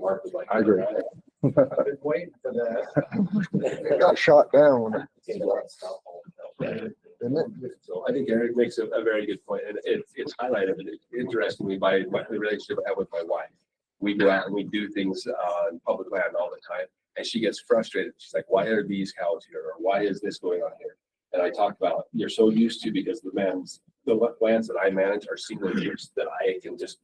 [SPEAKER 12] Mark was like,
[SPEAKER 2] I agree.
[SPEAKER 9] I've been waiting for that.
[SPEAKER 5] It got shot down when it, didn't it?
[SPEAKER 12] So I think Eric makes a very good point, and it's highlighted interestingly by the relationship I have with my wife. We go out and we do things on public land all the time, and she gets frustrated. She's like, why are these cows here? Or why is this going on here? And I talk about, you're so used to, because the lands that I manage are single use that I can just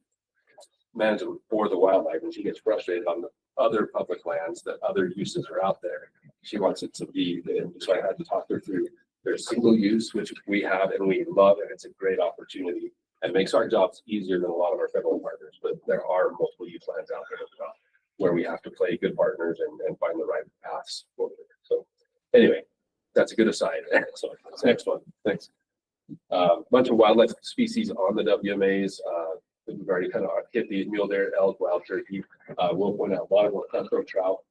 [SPEAKER 12] manage them for the wildlife. And she gets frustrated on the other public lands that other uses are out there. She wants it to be, and so I had to talk her through. There's single use, which we have and we love, and it's a great opportunity. It makes our jobs easier than a lot of our federal partners, but there are multiple use lands out there as well, where we have to play good partners and find the right paths forward. So anyway, that's a good aside. So next one, thanks. Bunch of wildlife species on the WMAs. We've already kind of hit the mule deer, elk, wild turkey. We'll point out a lot of cutthroat trout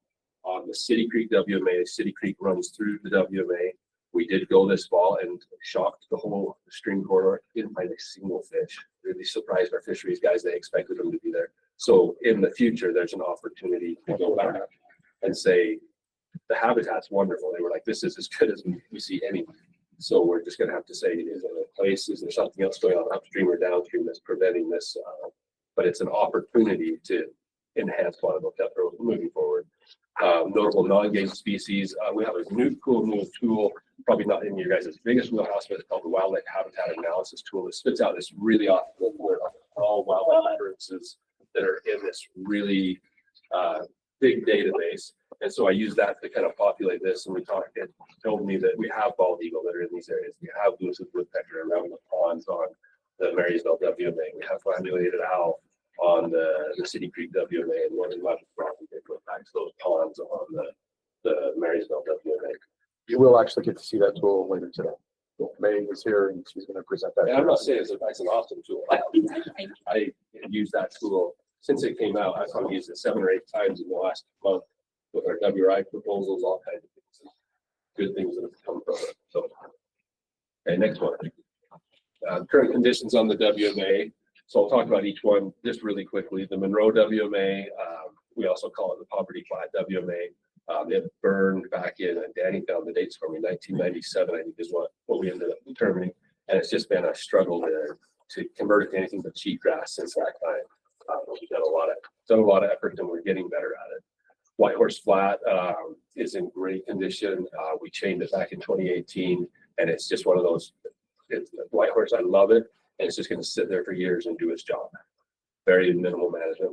[SPEAKER 12] on the City Creek WMA. City Creek runs through the WMA. We did go this fall and shocked the whole stream corridor. Didn't find a single fish. Really surprised our fisheries guys. They expected them to be there. So in the future, there's an opportunity to go back and say, the habitat's wonderful. They were like, this is as good as we see anywhere. So we're just gonna have to say, is it a place? Is there something else going on upstream or downstream that's preventing this? But it's an opportunity to enhance quadruped cutthroat moving forward. Notable non-game species. We have a new tool, probably not in your guys' biggest wheelhouse, but it's called the Wildlife Habitat Analysis Tool. It spits out this really awesome all wildlife occurrences that are in this really big database. And so I use that to kind of populate this, and it told me that we have bald eagle that are in these areas. We have Lewis's woodpecker around the ponds on the Marysville WMA. We have flammulated owl on the City Creek WMA, and northern Lebanon. They put back to those ponds on the Marysville WMA.
[SPEAKER 2] You will actually get to see that tool later today. May is here and she's going to present that.
[SPEAKER 12] And I'm not saying it's an awesome tool. I use that tool since it came out. I've probably used it 7 or 8 times in the last month with our WRI proposals, all kinds of things, good things that have come from it. So, okay, next one. Current conditions on the WMA. So I'll talk about each one just really quickly. The Monroe WMA, we also call it the Poverty Flat WMA. It burned back in, and Danny found the dates for me, 1997, I think is what we ended up determining. And it's just been a struggle to convert it to anything but cheatgrass since that time. We've done a lot of effort and we're getting better at it. White Horse Flat is in great condition. We chained it back in 2018 and it's just one of those, White Horse, I love it. And it's just going to sit there for years and do its job. Very minimal management.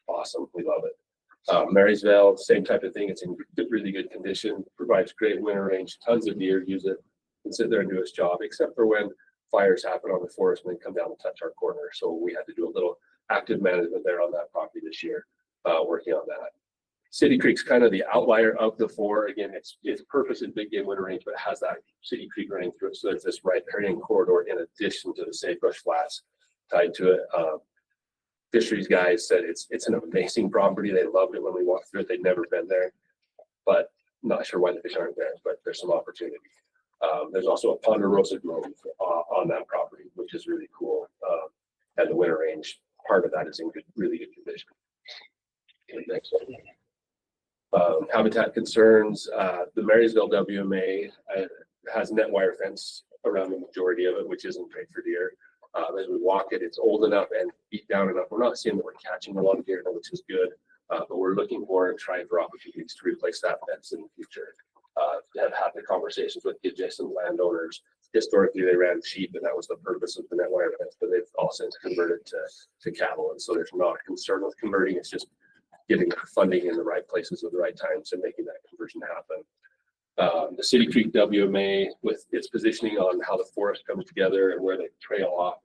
[SPEAKER 12] Awesome. We love it. Marysville, same type of thing. It's in really good condition, provides great winter range, tons of deer use it and sit there and do its job, except for when fires happen on the forest and then come down and touch our corner. So we had to do a little active management there on that property this year, working on that. City Creek's kind of the outlier of the four. Again, its purpose is big game winter range, but it has that City Creek running through it. So there's this riparian corridor in addition to the sagebrush flats tied to it. Fisheries guys said it's an amazing property. They loved it when we walked through it. They'd never been there, but not sure why the fish aren't there, but there's some opportunity. There's also a ponderosa grove on that property, which is really cool. And the winter range, part of that is in really good condition. Okay, next one. Habitat concerns, the Marysville WMA has net wire fence around the majority of it, which isn't great for deer. As we walk it, it's old enough and beat down enough. We're not seeing that we're catching a lot of deer, which is good, but we're looking for and trying for opportunities to replace that fence in the future. Have had the conversations with the adjacent landowners. Historically, they ran sheep, and that was the purpose of the net wire fence, but they've all since converted to cattle, and so there's not a concern with converting. It's just getting funding in the right places at the right times and making that conversion happen. The City Creek WMA, with its positioning on how the forest comes together and where they trail off,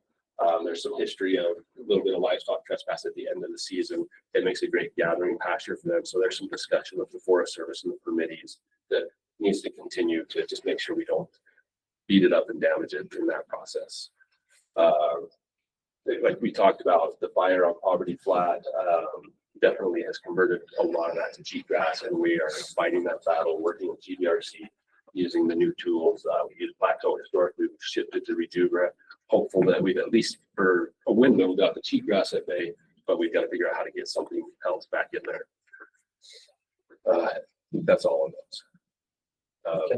[SPEAKER 12] there's some history of a little bit of livestock trespass at the end of the season. It makes a great gathering pasture for them. So there's some discussion with the Forest Service and the permittees that needs to continue to just make sure we don't beat it up and damage it in that process. Like we talked about, the fire on Poverty Flat definitely has converted a lot of that to cheatgrass, and we are fighting that battle, working with GBRC, using the new tools. We use Plateau historically, we've shifted to Rejuvera, hopeful that we've at least for a window got the cheatgrass at bay, but we've got to figure out how to get something else back in there. That's all on those.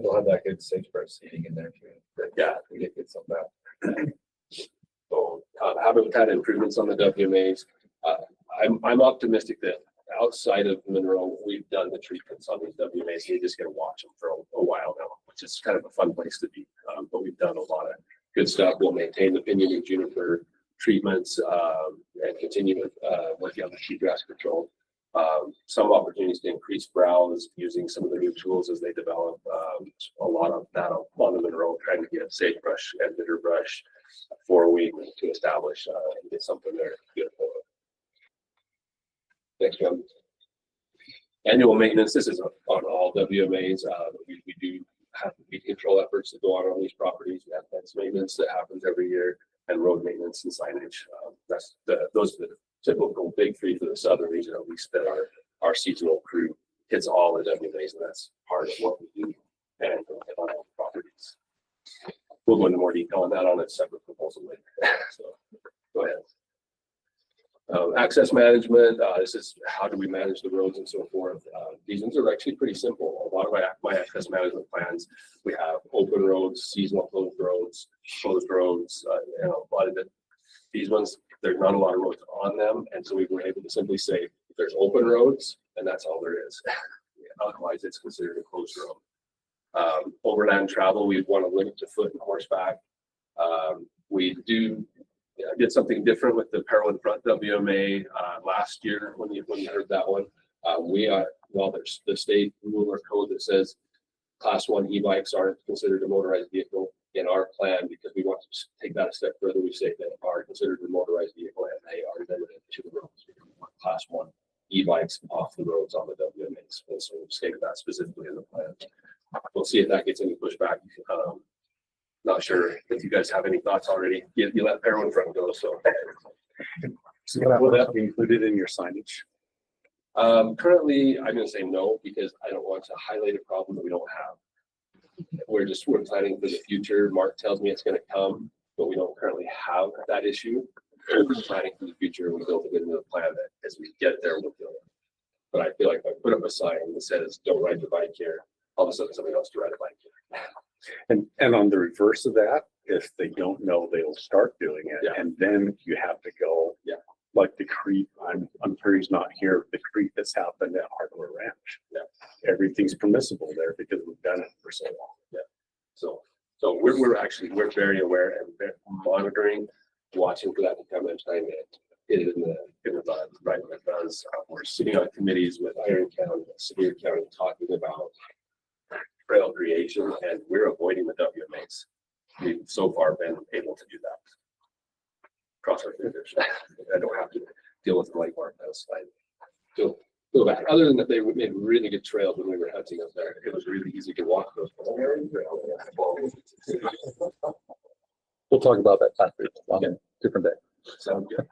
[SPEAKER 10] We'll have that good sagebrush seeding in there too.
[SPEAKER 12] Yeah,
[SPEAKER 10] We get some of that.
[SPEAKER 12] so habitat improvements on the WMAs. I'm optimistic that outside of Monroe, we've done the treatments on these WMAs. You're just going to watch them for a while now, which is kind of a fun place to be. But we've done a lot of good stuff. We'll maintain the pinyon and juniper treatments and continue with working on the cheatgrass control. Some opportunities to increase browse using some of the new tools as they develop. A lot of that on the Monroe, trying to get sagebrush and bitterbrush 4 weeks to establish and get something there good for it. Next one. Annual maintenance. This is on all WMAs. We do have weed control efforts that go on these properties. We have fence maintenance that happens every year, and road maintenance and signage. Those are the typical big three for the southern region, at least that our seasonal crew hits all the WMAs, and that's part of what we do and on all properties. We'll go into more detail on that on a separate proposal later. So go ahead. Access management, this is how do we manage the roads and so forth. These ones are actually pretty simple. A lot of my access management plans, we have open roads, seasonal closed roads, a lot of it. These ones, there's not a lot of roads on them, and so we were able to simply say there's open roads, and that's all there is. Otherwise, it's considered a closed road. Overland travel, we want to limit to foot and horseback. We did something different with the Peril in Front WMA last year when you heard that one. There's the state rule or code that says Class 1 e-bikes aren't considered a motorized vehicle. In our plan, because we want to take that a step further, we say that are considered a motorized vehicle and they are limited to the roads. We want Class 1 e-bikes off the roads on the WMAs. And so we've stated that specifically in the plan. We'll see if that gets any pushback. Not sure if you guys have any thoughts already. You let Peril in Front go, so.
[SPEAKER 1] Will that be included in your signage?
[SPEAKER 12] Currently, I'm going to say no, because I don't want to highlight a problem that we don't have. We're planning for the future. Mark tells me it's going to come, but we don't currently have that issue. We're planning for the future, and we build it into the plan that as we get there, we'll do it. But I feel like if I put up a sign that says, don't ride your bike here, all of a sudden somebody else to ride a bike here.
[SPEAKER 1] And on the reverse of that, if they don't know, they'll start doing it.
[SPEAKER 12] Yeah.
[SPEAKER 1] And then you have to go.
[SPEAKER 12] Yeah.
[SPEAKER 1] Like the creep, I'm sure he's not here, the creep that's happened at Hardware Ranch.
[SPEAKER 12] Yeah.
[SPEAKER 1] Everything's permissible there because we've done it for so long.
[SPEAKER 12] Yeah. So we're very aware and very monitoring, watching for that to come and trying to get it in the right when it does. We're sitting on committees with Iron County, Sevier County, talking about trail creation, and we're avoiding the WMAs. We've so far been able to do that. Cross our fingers. I don't have to deal with the lake mark outside. So go back. Other than that, they made really good trails when we were hunting up there. It was really easy to walk those.
[SPEAKER 2] We'll talk about that topic on a different day.
[SPEAKER 12] Sound good.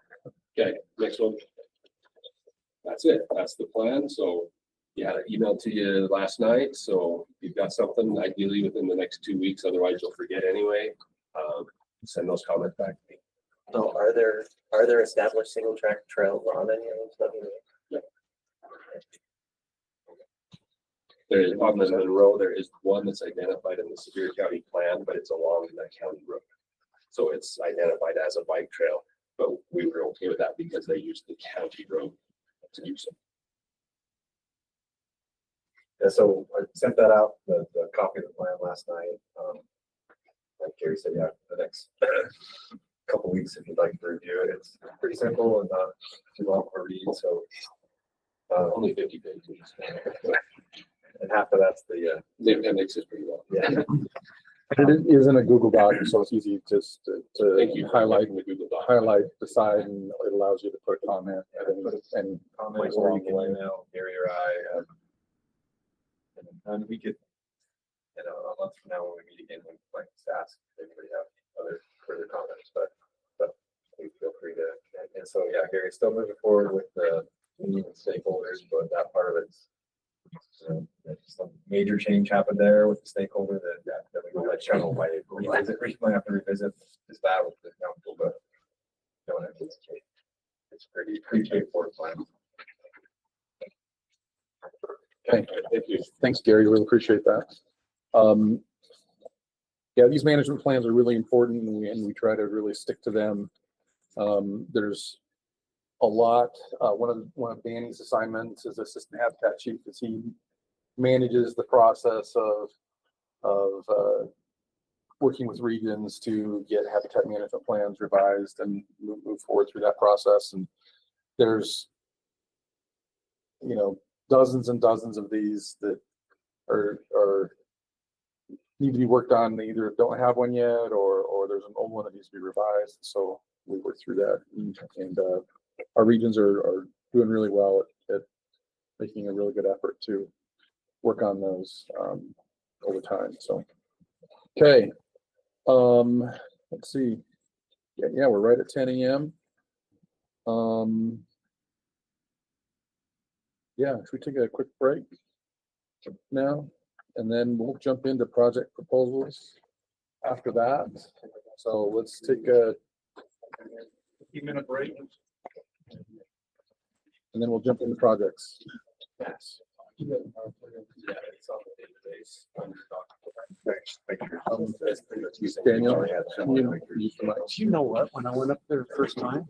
[SPEAKER 12] Okay, next one. That's it. That's the plan. So yeah, I emailed to you last night. So if you've got something, ideally within the next 2 weeks, otherwise you'll forget anyway. Send those comments back to me.
[SPEAKER 4] So are there established single track trails on any of those WMAs?
[SPEAKER 12] There is on the Monroe, there is one that's identified in the Sevier County plan, but it's along the county road. So it's identified as a bike trail, but we were okay with that because they used the county road to do so.
[SPEAKER 10] Yeah, so I sent that out, the copy of the plan last night. Like Gary said, yeah, the next couple weeks, if you'd like to review it, it's pretty simple and not too long for a read, so.
[SPEAKER 12] Only 50 pages.
[SPEAKER 10] And half of that's
[SPEAKER 12] The appendix is pretty long.
[SPEAKER 10] yeah.
[SPEAKER 2] And it is in a Google Doc, so it's easy just
[SPEAKER 12] Thank
[SPEAKER 2] to
[SPEAKER 12] you for
[SPEAKER 2] highlight,
[SPEAKER 12] the Google Doc.
[SPEAKER 2] the side, and it allows you to put a comment at any
[SPEAKER 10] Comments
[SPEAKER 2] place
[SPEAKER 10] or
[SPEAKER 2] along
[SPEAKER 10] you
[SPEAKER 2] the
[SPEAKER 10] can
[SPEAKER 2] way.
[SPEAKER 10] email Gary or I. And we could, a month from now when we meet again, we might just ask if anybody have other further comments, but please feel free to. And so, yeah, Gary's still moving forward with the meeting with stakeholders, but that part of it's some major change happened there with the stakeholder that we will let you know why revisit. We might have to revisit this that with the council, but it's pretty straightforward plan.
[SPEAKER 2] Okay, thank you. Thanks, Gary. Really appreciate that. Yeah, these management plans are really important, and we try to really stick to them. There's a lot. One of Danny's assignments as assistant habitat chief is he manages the process of working with regions to get habitat management plans revised and move forward through that process. And there's, dozens and dozens of these that are need to be worked on. They either don't have one yet, or there's an old one that needs to be revised. So we work through that, and our regions are doing really well at making a really good effort to work on those over time. So, okay, let's see. Yeah, we're right at 10 a.m. Yeah, should we take a quick break now, and then we'll jump into project proposals after that. So let's take a 15-minute break, and then we'll jump into projects. Yes.
[SPEAKER 10] Yeah, it's on the database.
[SPEAKER 2] Daniel,
[SPEAKER 1] You know what? When I went up there the first time,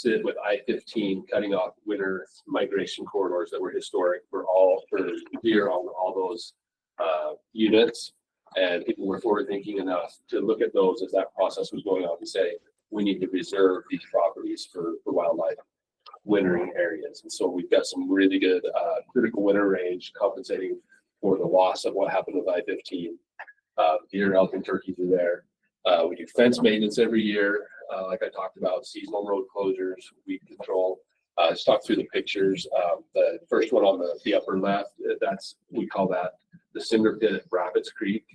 [SPEAKER 12] sit with I-15 cutting off winter migration corridors that were historic for deer on all those units. And people were forward thinking enough to look at those as that process was going on and say, we need to reserve these properties for wildlife wintering areas. And so we've got some really good critical winter range compensating for the loss of what happened with I-15. Deer, elk, and turkeys are there. We do fence maintenance every year, like I talked about, seasonal road closures, weed control. Let's talk through the pictures. The first one on the upper left, we call that the cinder pit at Rapids Creek.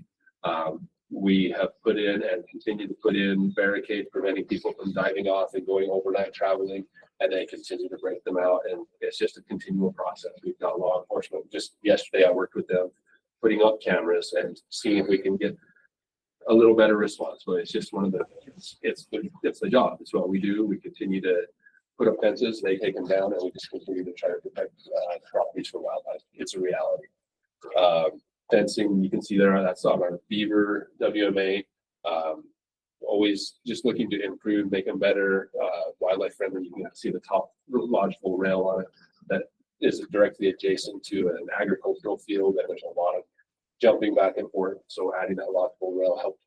[SPEAKER 12] We have put in and continue to put in barricades preventing people from diving off and going overnight traveling, and they continue to break them out. And it's just a continual process. We've got law enforcement. Just yesterday, I worked with them putting up cameras and seeing if we can get a little better response. But it's just one of the, it's the job. It's what we do. We continue to put up fences, they take them down, and we just continue to try to protect properties for wildlife. It's a reality. Fencing, you can see there, that's on our beaver WMA. Always just looking to improve, make them better, wildlife friendly. You can see the top logical rail on it that is directly adjacent to an agricultural field, and there's a lot of jumping back and forth. So adding that logical rail helped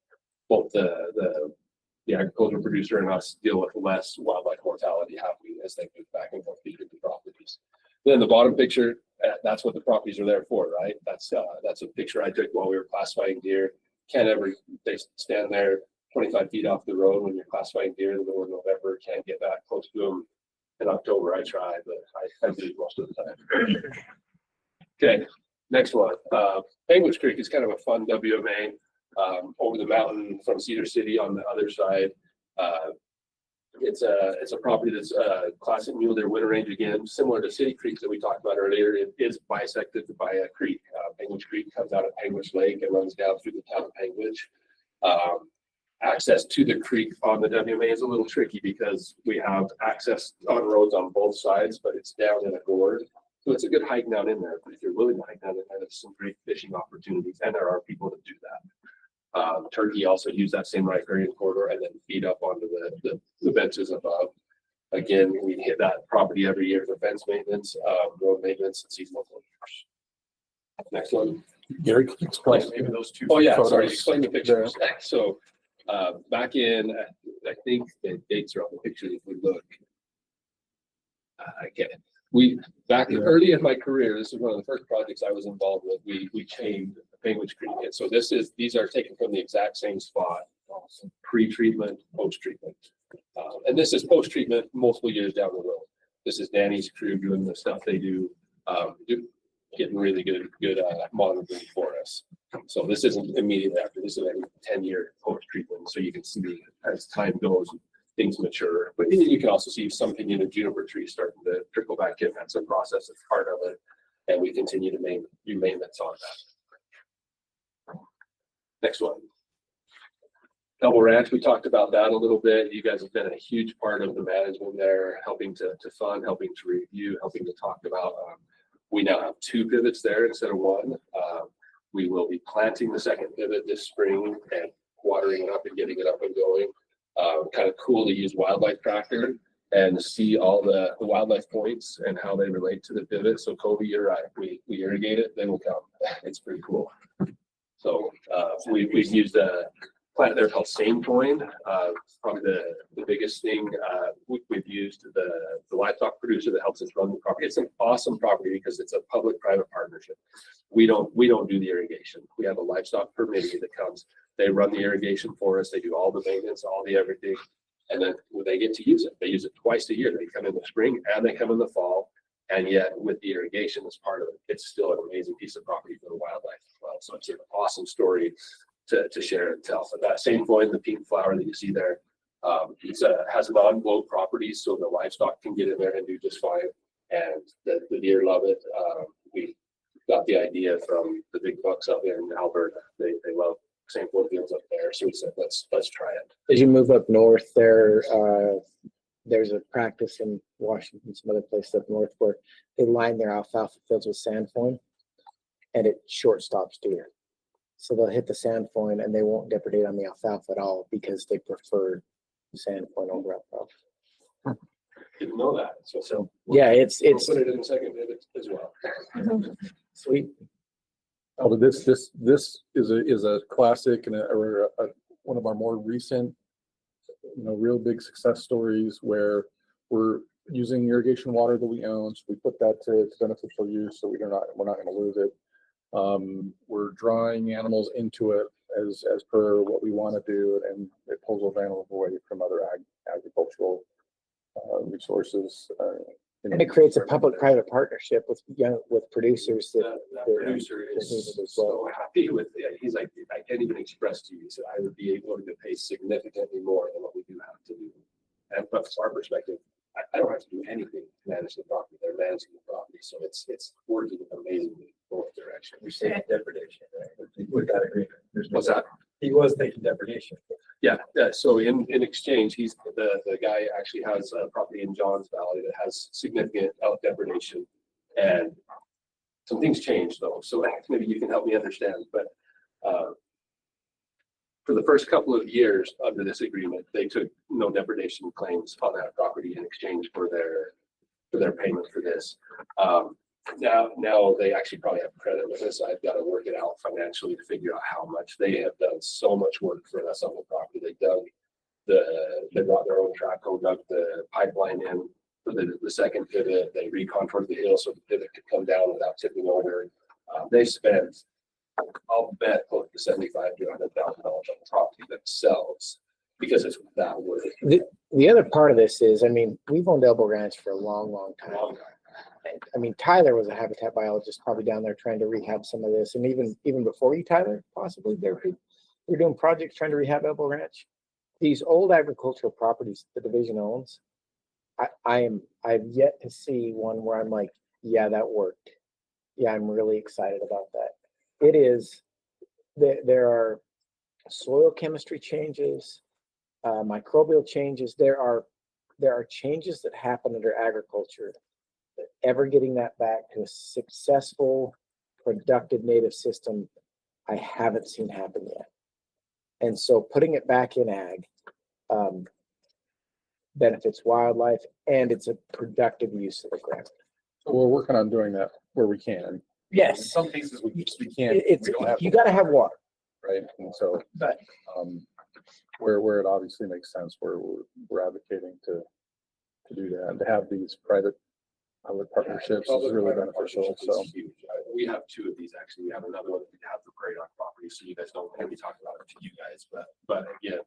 [SPEAKER 12] both the agricultural producer and us deal with less wildlife mortality happening as they move back and forth between the properties. Then the bottom picture, that's what the properties are there for, right? That's a picture I took while we were classifying deer. They stand there 25 feet off the road when you're classifying deer in the middle of November. Can't get that close to them. In October, I try, but I do most of the time. Okay, next one. Penguins Creek is kind of a fun WMA over the mountain from Cedar City on the other side. It's a property that's classic mule deer winter range again, similar to City Creek that we talked about earlier. It is bisected by a creek. Penguins Creek comes out of Penguins Lake and runs down through the town of Penguins. Access to the creek on the WMA is a little tricky because we have access on roads on both sides, but it's down in a gorge. So it's a good hike down in there. But if you're willing to hike down in there, there's some great fishing opportunities, and there are people that do that. Turkey also use that same riparian corridor and then feed up onto the benches above. Again, we hit that property every year for fence maintenance, road maintenance, and seasonal closures. Next one.
[SPEAKER 2] Gary, can you explain
[SPEAKER 12] Maybe those two.
[SPEAKER 2] Oh, yeah,
[SPEAKER 12] Sorry,
[SPEAKER 2] sorry.
[SPEAKER 12] explain the pictures. So back in, I think the dates are on the picture if we look. Back early in my career, this is one of the first projects I was involved with. We chained Penguins Creek. And so these are taken from the exact same spot, pre-treatment, post-treatment. And this is post-treatment multiple years down the road. This is Danny's crew doing the stuff they do, getting really good monitoring for us. So this isn't immediately after, this is a 10-year post-treatment. So you can see as time goes, things mature. But you can also see some pinion and juniper trees starting to trickle back in. That's a process, that's part of it. And we continue to do maintenance on that. Next one. Double Ranch, we talked about that a little bit. You guys have been a huge part of the management there, helping to fund, helping to review, helping to talk about. We now have 2 pivots there instead of 1. We will be planting the second pivot this spring and watering it up and getting it up and going. Kind of cool to use wildlife tracker and see all the wildlife points and how they relate to the pivot. So Kobe, you're right. We irrigate it, they will come. It's pretty cool. So we've used a plant there called Samecoin. Probably the biggest thing we've used the livestock producer that helps us run the property. It's an awesome property because it's a public-private partnership. We don't do the irrigation. We have a livestock permittee that comes. They run the irrigation for us. They do all the maintenance, all the everything, and then they get to use it. They use it twice a year. They come in the spring and they come in the fall. And yet, with the irrigation as part of it, it's still an amazing piece of property for the wildlife as well. So it's an awesome story to share and tell. So that same coin, the pink flower that you see there, has non-blow properties, so the livestock can get in there and do just fine. And the deer love it. We got the idea from the big bucks up in Alberta. They love same fields up there, so we said let's try it.
[SPEAKER 11] As you move up north there, there's a practice in Washington, some other places up north where they line their alfalfa fields with sandfoin, and it short stops deer. So they'll hit the sandfoin and they won't depredate on the alfalfa at all because they prefer sandfoin over alfalfa.
[SPEAKER 12] didn't know that. So
[SPEAKER 11] Yeah, it's,
[SPEAKER 12] we'll put it in the second pivot as well.
[SPEAKER 11] sweet.
[SPEAKER 2] Oh, but this is a classic and one of our more recent, real big success stories where we're using irrigation water that we own. So we put that to beneficial use, so we're not going to lose it. We're drawing animals into it as per what we want to do, and it pulls those animals away from other agricultural resources.
[SPEAKER 11] And it creates a public-private partnership with producers that.
[SPEAKER 12] That producer is so happy with it. He's like, I can't even express to you, he said, I would be able to pay significantly more than what we do have to do. And but from our perspective, I don't have to do anything to manage the property. They're managing the property, so it's working amazingly both directions.
[SPEAKER 3] We say depredation, right? With that agreement.
[SPEAKER 12] What's that?
[SPEAKER 3] He was taking depredation.
[SPEAKER 12] Yeah, so in exchange, he's, the guy actually has a property in Johns Valley that has significant elk depredation. And some things changed though, so maybe you can help me understand, but for the first couple of years under this agreement, they took no depredation claims on that property in exchange for their payment for this. Now they actually probably have credit with us. I've got to work it out financially to figure out how much. They have done so much work for us on the property. They brought their own trackhoe, dug the pipeline in for the second pivot. They recontoured the hill so the pivot could come down without tipping over. They spent, I'll bet, close to $75,000 to $100,000 on the property themselves because it's that worth it.
[SPEAKER 11] The other part of this is, we've owned Elbow Ranch for a long, long time. Tyler was a habitat biologist probably down there trying to rehab some of this. And even before you, Tyler, possibly we're doing projects trying to rehab Elbow Ranch. These old agricultural properties the division owns, I've yet to see one where I'm like, yeah, that worked. Yeah, I'm really excited about that. It is, there are soil chemistry changes, microbial changes. There are changes that happen under agriculture. Ever getting that back to a successful, productive native system, I haven't seen happen yet. And so putting it back in ag benefits wildlife, and it's a productive use of the ground.
[SPEAKER 2] So we're working on doing that where we can.
[SPEAKER 11] Yes.
[SPEAKER 2] In some cases we can't.
[SPEAKER 11] You got to have water,
[SPEAKER 2] right? And so,
[SPEAKER 11] but
[SPEAKER 2] where it obviously makes sense, where we're advocating to do that, and to have these private partnerships is really beneficial. So
[SPEAKER 12] we have two of these actually. We have another one that we have for Prairie Dog property, so you guys don't hear me talk about it to you guys, but again,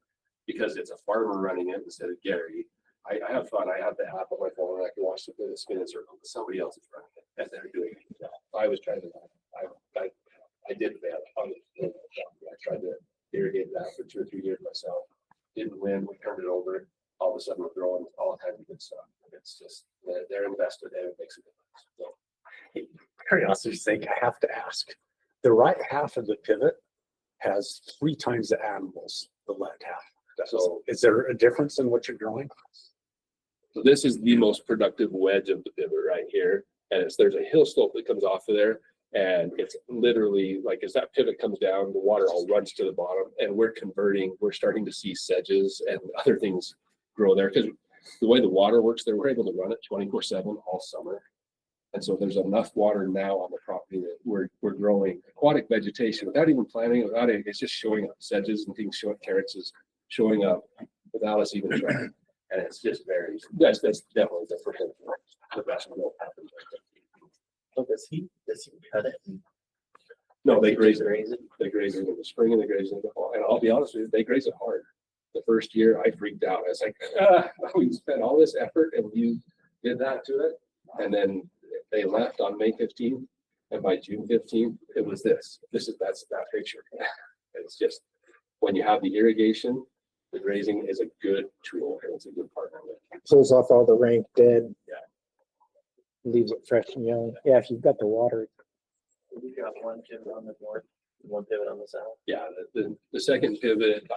[SPEAKER 12] because it's a farmer running it instead of Gary, I have fun. I have the app on my phone and I can watch the spin and circle, but somebody else is running it and they're doing it. I was trying to, I did that on the, I tried to irrigate that for 2 or 3 years myself. Didn't win. We turned it over. All of a sudden we're growing all kinds of good stuff. It's just, they're invested and it makes a difference. So,
[SPEAKER 1] Curiosity's sake, I have to ask. The right half of the pivot has 3 times the animals the left half does.
[SPEAKER 12] So
[SPEAKER 1] is there a difference in what you're growing?
[SPEAKER 12] So this is the most productive wedge of the pivot right here. And there's a hill slope that comes off of there. And it's literally like, as that pivot comes down, the water all runs to the bottom and we're starting to see sedges and other things grow there. Because the way the water works there, we're able to run it 24/7 all summer. And so there's enough water now on the property that we're growing aquatic vegetation without even planting, it's just showing up. Sedges and things, carrots is showing up without us even trying. And it's just very, that's definitely the best one that happens.
[SPEAKER 4] So does he cut it?
[SPEAKER 12] No, they graze it. They graze it in the spring and they graze it in the fall. And I'll be honest with you, they graze it hard. The first year I freaked out. I was like, we spent all this effort and you did that to it. And then they left on May 15th. And by June 15th, it was that's that picture. It's just, when you have the irrigation, the grazing is a good tool and it's a good partner.
[SPEAKER 11] pulls off all the rank dead.
[SPEAKER 12] Yeah.
[SPEAKER 11] Leaves it fresh and young. Yeah, if you've got the water.
[SPEAKER 4] We got one pivot on the north, one pivot on the south.
[SPEAKER 12] Yeah, the second pivot,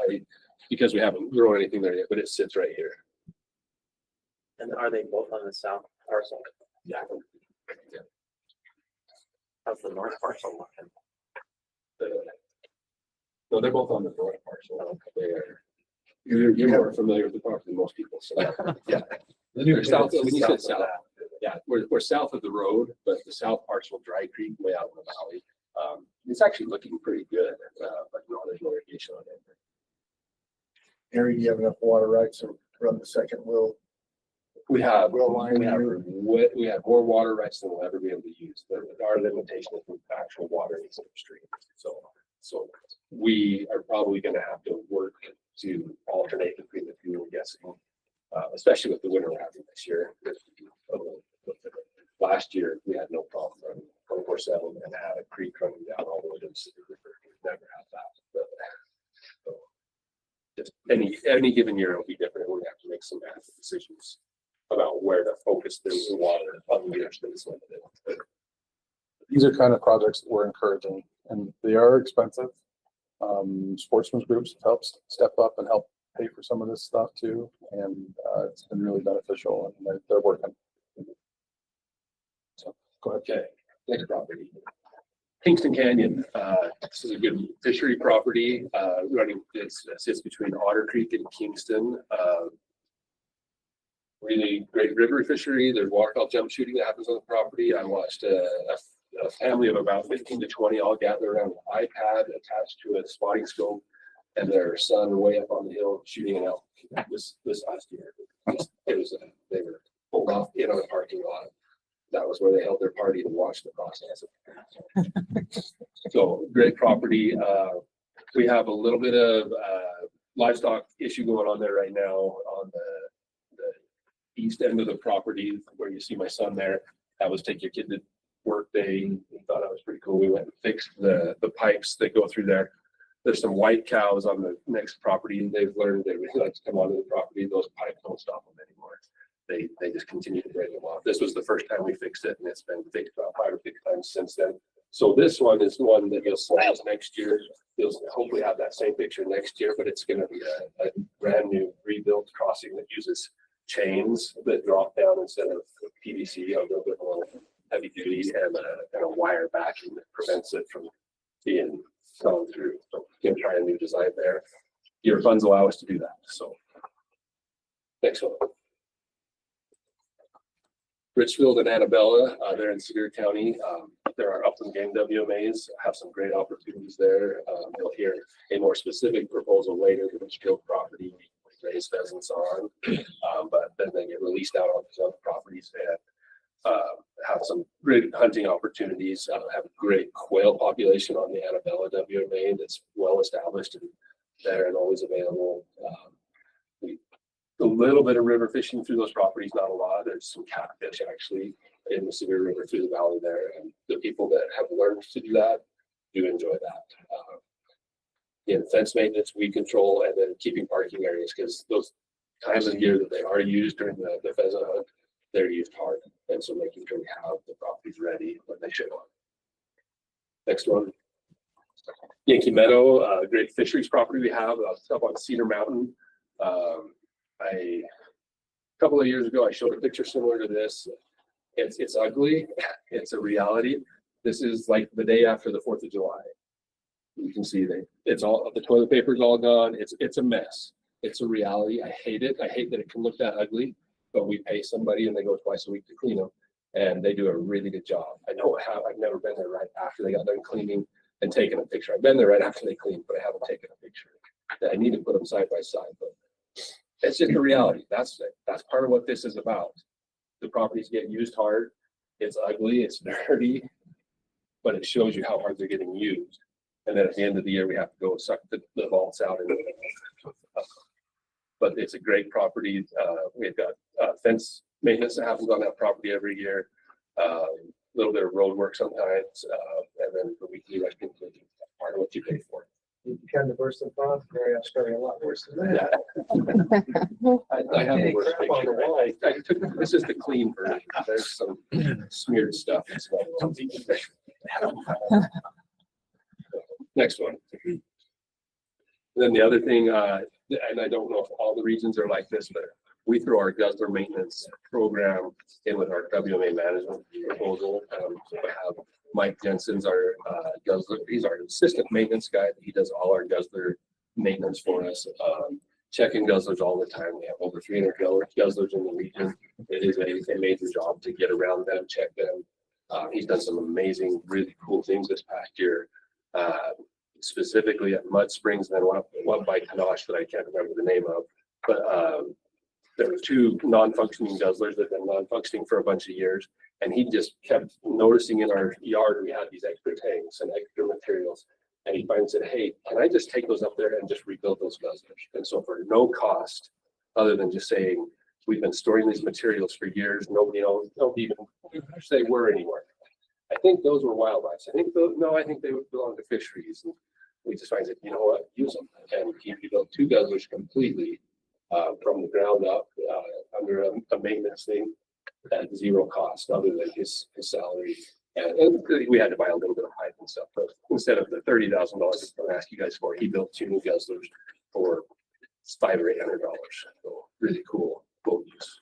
[SPEAKER 12] because we haven't grown anything there yet, but it sits right here.
[SPEAKER 4] And are they both on the south parcel?
[SPEAKER 12] Yeah.
[SPEAKER 4] How's the north parcel looking?
[SPEAKER 12] No, they're both on the north parcel. They're You're more familiar with the property than most people, so. Yeah. We're south of, when you said south, yeah, we're south of the road, but the south part's will Dry Creek way out in the valley. It's actually looking pretty good, but no, there's no irrigation on it.
[SPEAKER 5] Harry, do you have enough water rights to run the second well?
[SPEAKER 12] We have,
[SPEAKER 5] Well, line
[SPEAKER 12] we have,
[SPEAKER 5] here.
[SPEAKER 12] we have more water rights than we'll ever be able to use. Our limitation is with actual water in the stream. So we are probably gonna have to work to alternate between the two, I'm guessing, especially with the winter we're having this year. Last year, we had no problem running 24/7 and had a creek running down all the way to the city river. We've never had that. But, so, just any given year it'll be different. We're gonna have to make some active decisions about where to focus the water on the years that it's limited. But
[SPEAKER 2] These are kind of projects that we're encouraging, and they are expensive. Sportsman's groups have helped step up and help pay for some of this stuff too, and it's been really beneficial, and they're working. So, go ahead.
[SPEAKER 12] Okay, next property. Kingston Canyon, this is a good fishery property, running, it sits between Otter Creek and Kingston. Really great river fishery. There's waterfowl jump shooting that happens on the property. I watched a family of about 15 to 20 all gather around an iPad attached to a spotting scope and their son way up on the hill shooting an elk this last year. It was, they were pulled off in on a parking lot. That was where they held their party to watch the process. So great property. We have a little bit of livestock issue going on there right now on the east end of the property where you see my son there. That was take your kid to work day. We thought that was pretty cool. We went and fixed the pipes that go through there. There's some white cows on the next property, and they've learned they really like to come onto the property. Those pipes don't stop them anymore. They just continue to break them off. This was the first time we fixed it, and it's been fixed about 5 or 6 times since then. So this one is one that you'll see next year. You'll hopefully have that same picture next year, but it's going to be a brand new rebuilt crossing that uses chains that drop down instead of PVC, a little bit more heavy duty, and a wire backing that prevents it from being gone through. So you can try a new design there. Your funds allow us to do that. So next one. Richfield and Annabella, they're in Sevier County. There are upland game WMAs, have some great opportunities there. You'll hear a more specific proposal later. The Richfield property we raise pheasants on, but then they get released out on these other properties and have some great hunting opportunities. Have a great quail population on the Annabella WMA that's well established and there and always available. A little bit of river fishing through those properties, not a lot. There's some catfish actually in the Sevier River through the valley there, and the people that have learned to do that do enjoy that. Fence maintenance, weed control, and then keeping parking areas, because those times of year that they are used during the pheasant hunt, they're used hard, and so making sure we have the properties ready when they show up. Next one. Yankee Meadow, great fisheries property we have up on Cedar Mountain. A couple of years ago, I showed a picture similar to this. It's ugly. It's a reality. This is like the day after the 4th of July. You can see it's all, the toilet paper is all gone. It's a mess. It's a reality. I hate it. I hate that it can look that ugly, but we pay somebody and they go twice a week to clean them, and they do a really good job. I don't have, I've never been there right after they got done cleaning and taken a picture. I've been there right after they cleaned, but I haven't taken a picture. I need to put them side by side, but it's just a reality. That's part of what this is about. The properties get used hard. It's ugly, it's dirty, but it shows you how hard they're getting used. And then at the end of the year, we have to go suck the vaults out. But it's a great property. We've got fence maintenance that happens on that property every year. A little bit of road work sometimes, and then the weekly rest completely part of what you pay for.
[SPEAKER 9] You kind of worse than thought. Very, I'm starting a lot worse than that.
[SPEAKER 12] I have a worse
[SPEAKER 9] Crap on the
[SPEAKER 12] picture.
[SPEAKER 9] wall.
[SPEAKER 12] I took, this is the clean version. There's some smeared stuff. Next one. Then the other thing, and I don't know if all the regions are like this, but we throw our guzzler maintenance program in with our WMA management proposal. So we have Mike Jensen's our guzzler. He's our assistant maintenance guy. He does all our guzzler maintenance for us. checking guzzlers all the time. We have over 300 guzzlers in the region. It is a major job to get around them, check them. He's done some amazing, really cool things this past year. Specifically at Mud Springs, and then one by Kanosh that I can't remember the name of. But there were two non-functioning guzzlers that have been non-functioning for a bunch of years. And he just kept noticing in our yard, we had these extra tanks and extra materials. And he finally said, hey, can I just take those up there and just rebuild those guzzlers? And so for no cost, other than just saying, we've been storing these materials for years, nobody even wish they were anymore. I think those were wildlife. I think they would belong to fisheries. And we just find that, you know what, use them. And he rebuilt two guzzlers completely from the ground up under a maintenance thing at zero cost, other than his salary. And we had to buy a little bit of pipe and stuff, but instead of the $30,000 I'm asking you guys for, he built two new guzzlers for $500 or $800. So really cool use.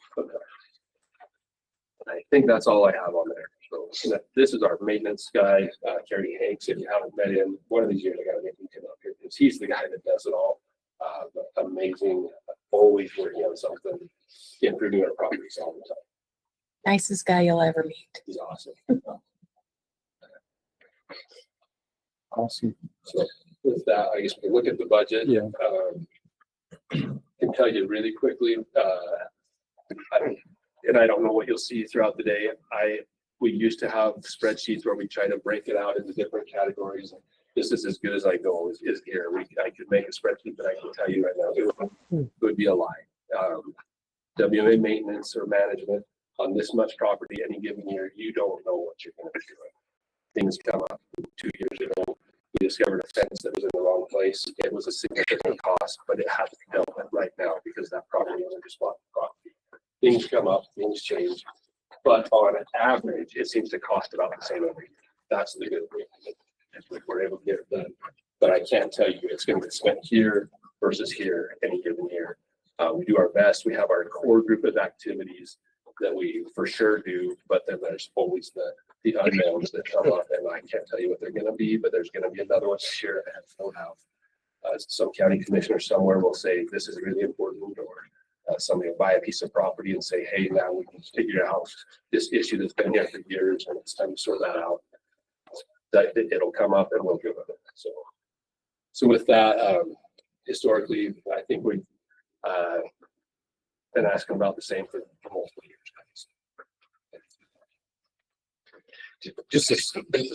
[SPEAKER 12] I think that's all I have on there. So this is our maintenance guy, Kerry Hanks. If you haven't met him, one of these years I gotta get him up here because he's the guy that does it all. Amazing, always working on something, improving our properties all the time.
[SPEAKER 7] Nicest guy you'll ever meet.
[SPEAKER 12] He's awesome.
[SPEAKER 2] Awesome.
[SPEAKER 12] So with that, I guess we look at the budget.
[SPEAKER 2] Yeah.
[SPEAKER 12] Can tell you really quickly, and I don't know what you'll see throughout the day. We used to have spreadsheets where we try to break it out into different categories. This is as good as I go is here. I could make a spreadsheet, but I can tell you right now, it would be a lie. WMA maintenance or management on this much property any given year, you don't know what you're going to be doing. Things come up. 2 years ago, we discovered a fence that was in the wrong place. It was a significant cost, but it has to be dealt with right now because that property was a responsible property. Things come up, things change, but on average, it seems to cost about the same every year. That's the good thing. If we're able to get it done, but I can't tell you it's going to get spent here versus here any given year. We do our best. We have our core group of activities that we for sure do, but then there's always the unknowns that come up, and I can't tell you what they're going to be, but there's going to be another one this year. I have no doubt. Some county commissioner somewhere will say this is really important, or somebody will buy a piece of property and say, hey, now we can figure out this issue that's been here for years, and it's time to sort that out. That it'll come up and we'll deal with it. So with that, historically, I think we've been asking about the same for multiple years.
[SPEAKER 1] Just a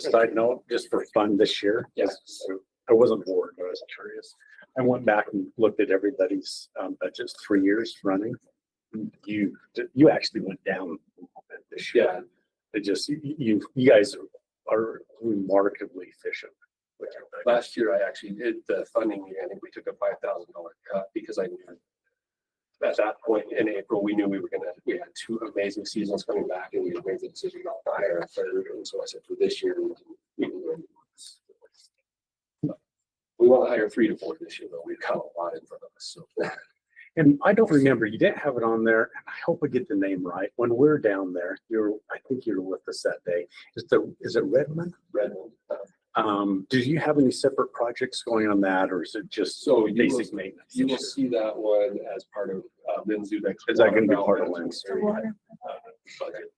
[SPEAKER 1] side note, just for fun this year.
[SPEAKER 12] Yes.
[SPEAKER 1] I wasn't bored, but I was curious. I went back and looked at everybody's budgets 3 years running. You actually went down a little bit this year.
[SPEAKER 12] Yeah.
[SPEAKER 1] It just, you guys are remarkably efficient.
[SPEAKER 12] Last year, I actually did the funding. I think we took a $5,000 cut because I knew at that point in April, we knew we had 2 amazing seasons coming back, and we had made the decision not to hire a third. And so I said, for this year, we want to hire 3 to 4 this year, but we've got a lot in front of us. So.
[SPEAKER 1] And I don't remember, you didn't have it on there. I hope I get the name right. When we're down there, I think you're with us that day. Is it Redmond?
[SPEAKER 12] Redmond.
[SPEAKER 1] Do you have any separate projects going on that, or is it just basic maintenance?
[SPEAKER 12] You will see that one as part of Lynn's next.
[SPEAKER 1] Is that going to be part of Lynn's?
[SPEAKER 12] Budget,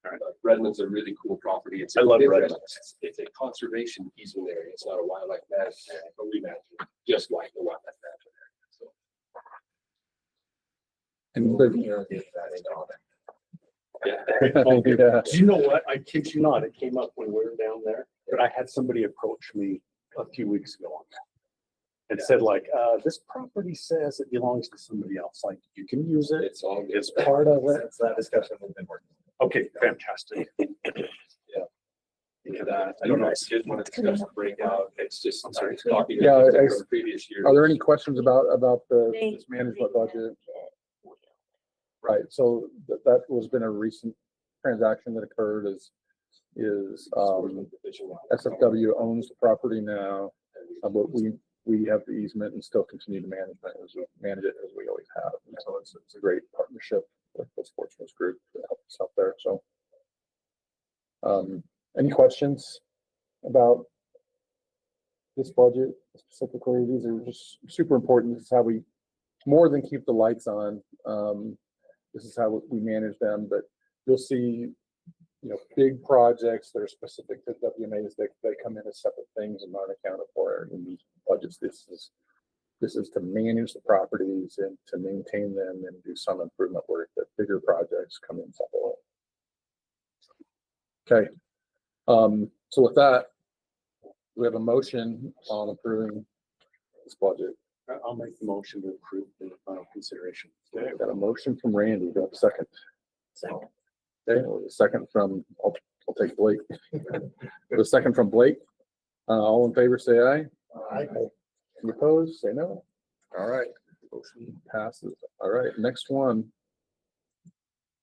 [SPEAKER 12] yeah. Redmond's a really cool property.
[SPEAKER 1] I love Redmond.
[SPEAKER 12] It's a conservation easement area. It's not a wildlife management area, but we manage it just like the wildlife management area.
[SPEAKER 1] Yeah. Do you know what? I kid you not. It came up when we were down there, but I had somebody approach me a few weeks ago on that and said like, this property says it belongs to somebody else. Like, you can use it.
[SPEAKER 12] It's all good.
[SPEAKER 1] It's part of it.
[SPEAKER 10] It's that discussion we've been working.
[SPEAKER 1] Okay, fantastic.
[SPEAKER 12] I don't know if you want to discuss the breakout. It's just, I'm sorry, talking
[SPEAKER 2] Yeah,
[SPEAKER 12] from the previous year.
[SPEAKER 2] Are there any questions about this management budget? Right, so that was been a recent transaction that occurred is SFW owns the property now, but we have the easement and still continue to manage it as we always have. And so it's a great partnership with the Sportsman's Group to help us out there. So any questions about this budget specifically? These are just super important. This is how we more than keep the lights on. This is how we manage them, but you'll see, big projects that are specific to WMAs, they come in as separate things and not accounted for in these budgets. This is to manage the properties and to maintain them and do some improvement work that bigger projects come in separately. Okay. So with that, we have a motion on approving this budget.
[SPEAKER 1] I'll make the motion to approve the final consideration.
[SPEAKER 2] Okay, got a motion from Randy. Do I have a second?
[SPEAKER 4] Second.
[SPEAKER 2] Okay, a second from, I'll take Blake. A second from Blake. All in favor, say aye.
[SPEAKER 5] Aye.
[SPEAKER 2] Any opposed, say no. All right, motion passes. All right, next one.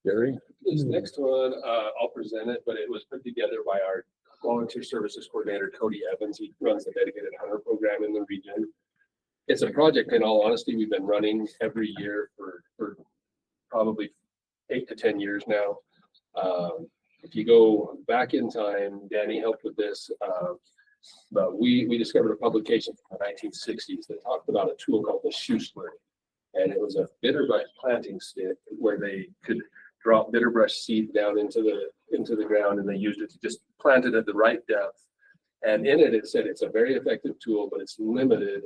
[SPEAKER 2] Gary?
[SPEAKER 12] This next one, I'll present it, but it was put together by our volunteer services coordinator, Cody Evans. He runs the dedicated hunter program in the region. It's a project, in all honesty, we've been running every year for probably 8 to 10 years now. If you go back in time, Danny helped with this, but we discovered a publication from the 1960s that talked about a tool called the shoe slurry. And it was a bitterbrush planting stick where they could drop bitterbrush seed down into the ground, and they used it to just plant it at the right depth. And in it, it said it's a very effective tool, but it's limited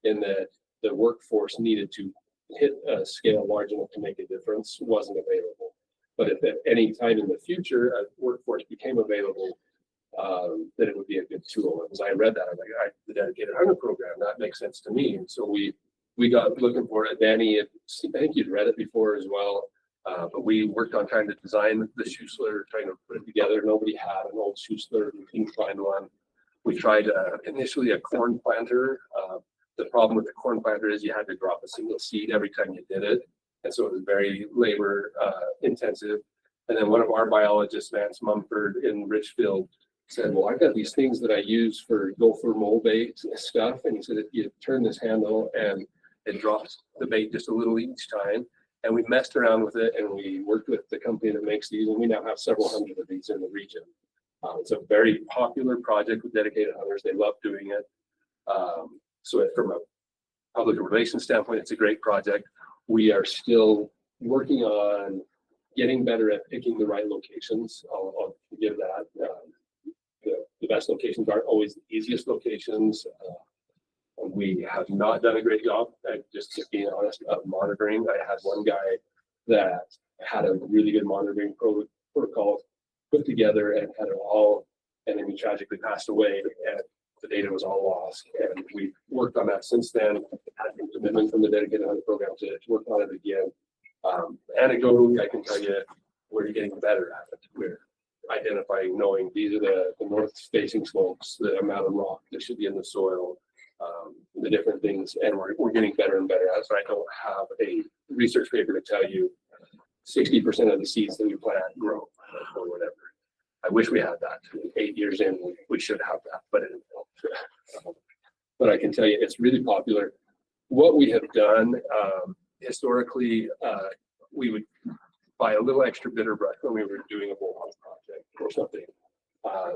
[SPEAKER 12] in that the workforce needed to hit a scale large enough to make a difference wasn't available. But if at any time in the future a workforce became available, then it would be a good tool. And as I read that, I'm like, the dedicated hunter program, that makes sense to me. And so we got looking for it. Danny, I think you'd read it before as well. But we worked on trying to design the shoe slur, trying to put it together. Nobody had an old shoe slur. We couldn't find one. We tried initially a corn planter. The problem with the corn planter is you had to drop a single seed every time you did it. And so it was very labor intensive. And then one of our biologists, Vance Mumford in Richfield, said, well, I've got these things that I use for gopher mole bait stuff. And he said, if you turn this handle and it drops the bait just a little each time. And we messed around with it, and we worked with the company that makes these, and we now have several hundred of these in the region. It's a very popular project with dedicated hunters. They love doing it. So from a public relations standpoint, it's a great project. We are still working on getting better at picking the right locations. I'll give that. The best locations aren't always the easiest locations. We have not done a great job, just being honest, of monitoring. I had one guy that had a really good monitoring protocol put together and had it all, and then he tragically passed away, and the data was all lost. And we've worked on that since then. Had a commitment from the dedicated hunter program to work on it again. Anecdotally, I can tell you we're getting better at it. We're identifying, knowing these are the north-facing slopes, the amount of rock that should be in the soil. The different things, and we're getting better and better at it. So I don't have a research paper to tell you 60% of the seeds that we plant grow or whatever. I wish we had that. 8 years in, we should have that, but it don't. But I can tell you it's really popular. What we have done historically, we would buy a little extra bitterbrush when we were doing a bullhorn project or something.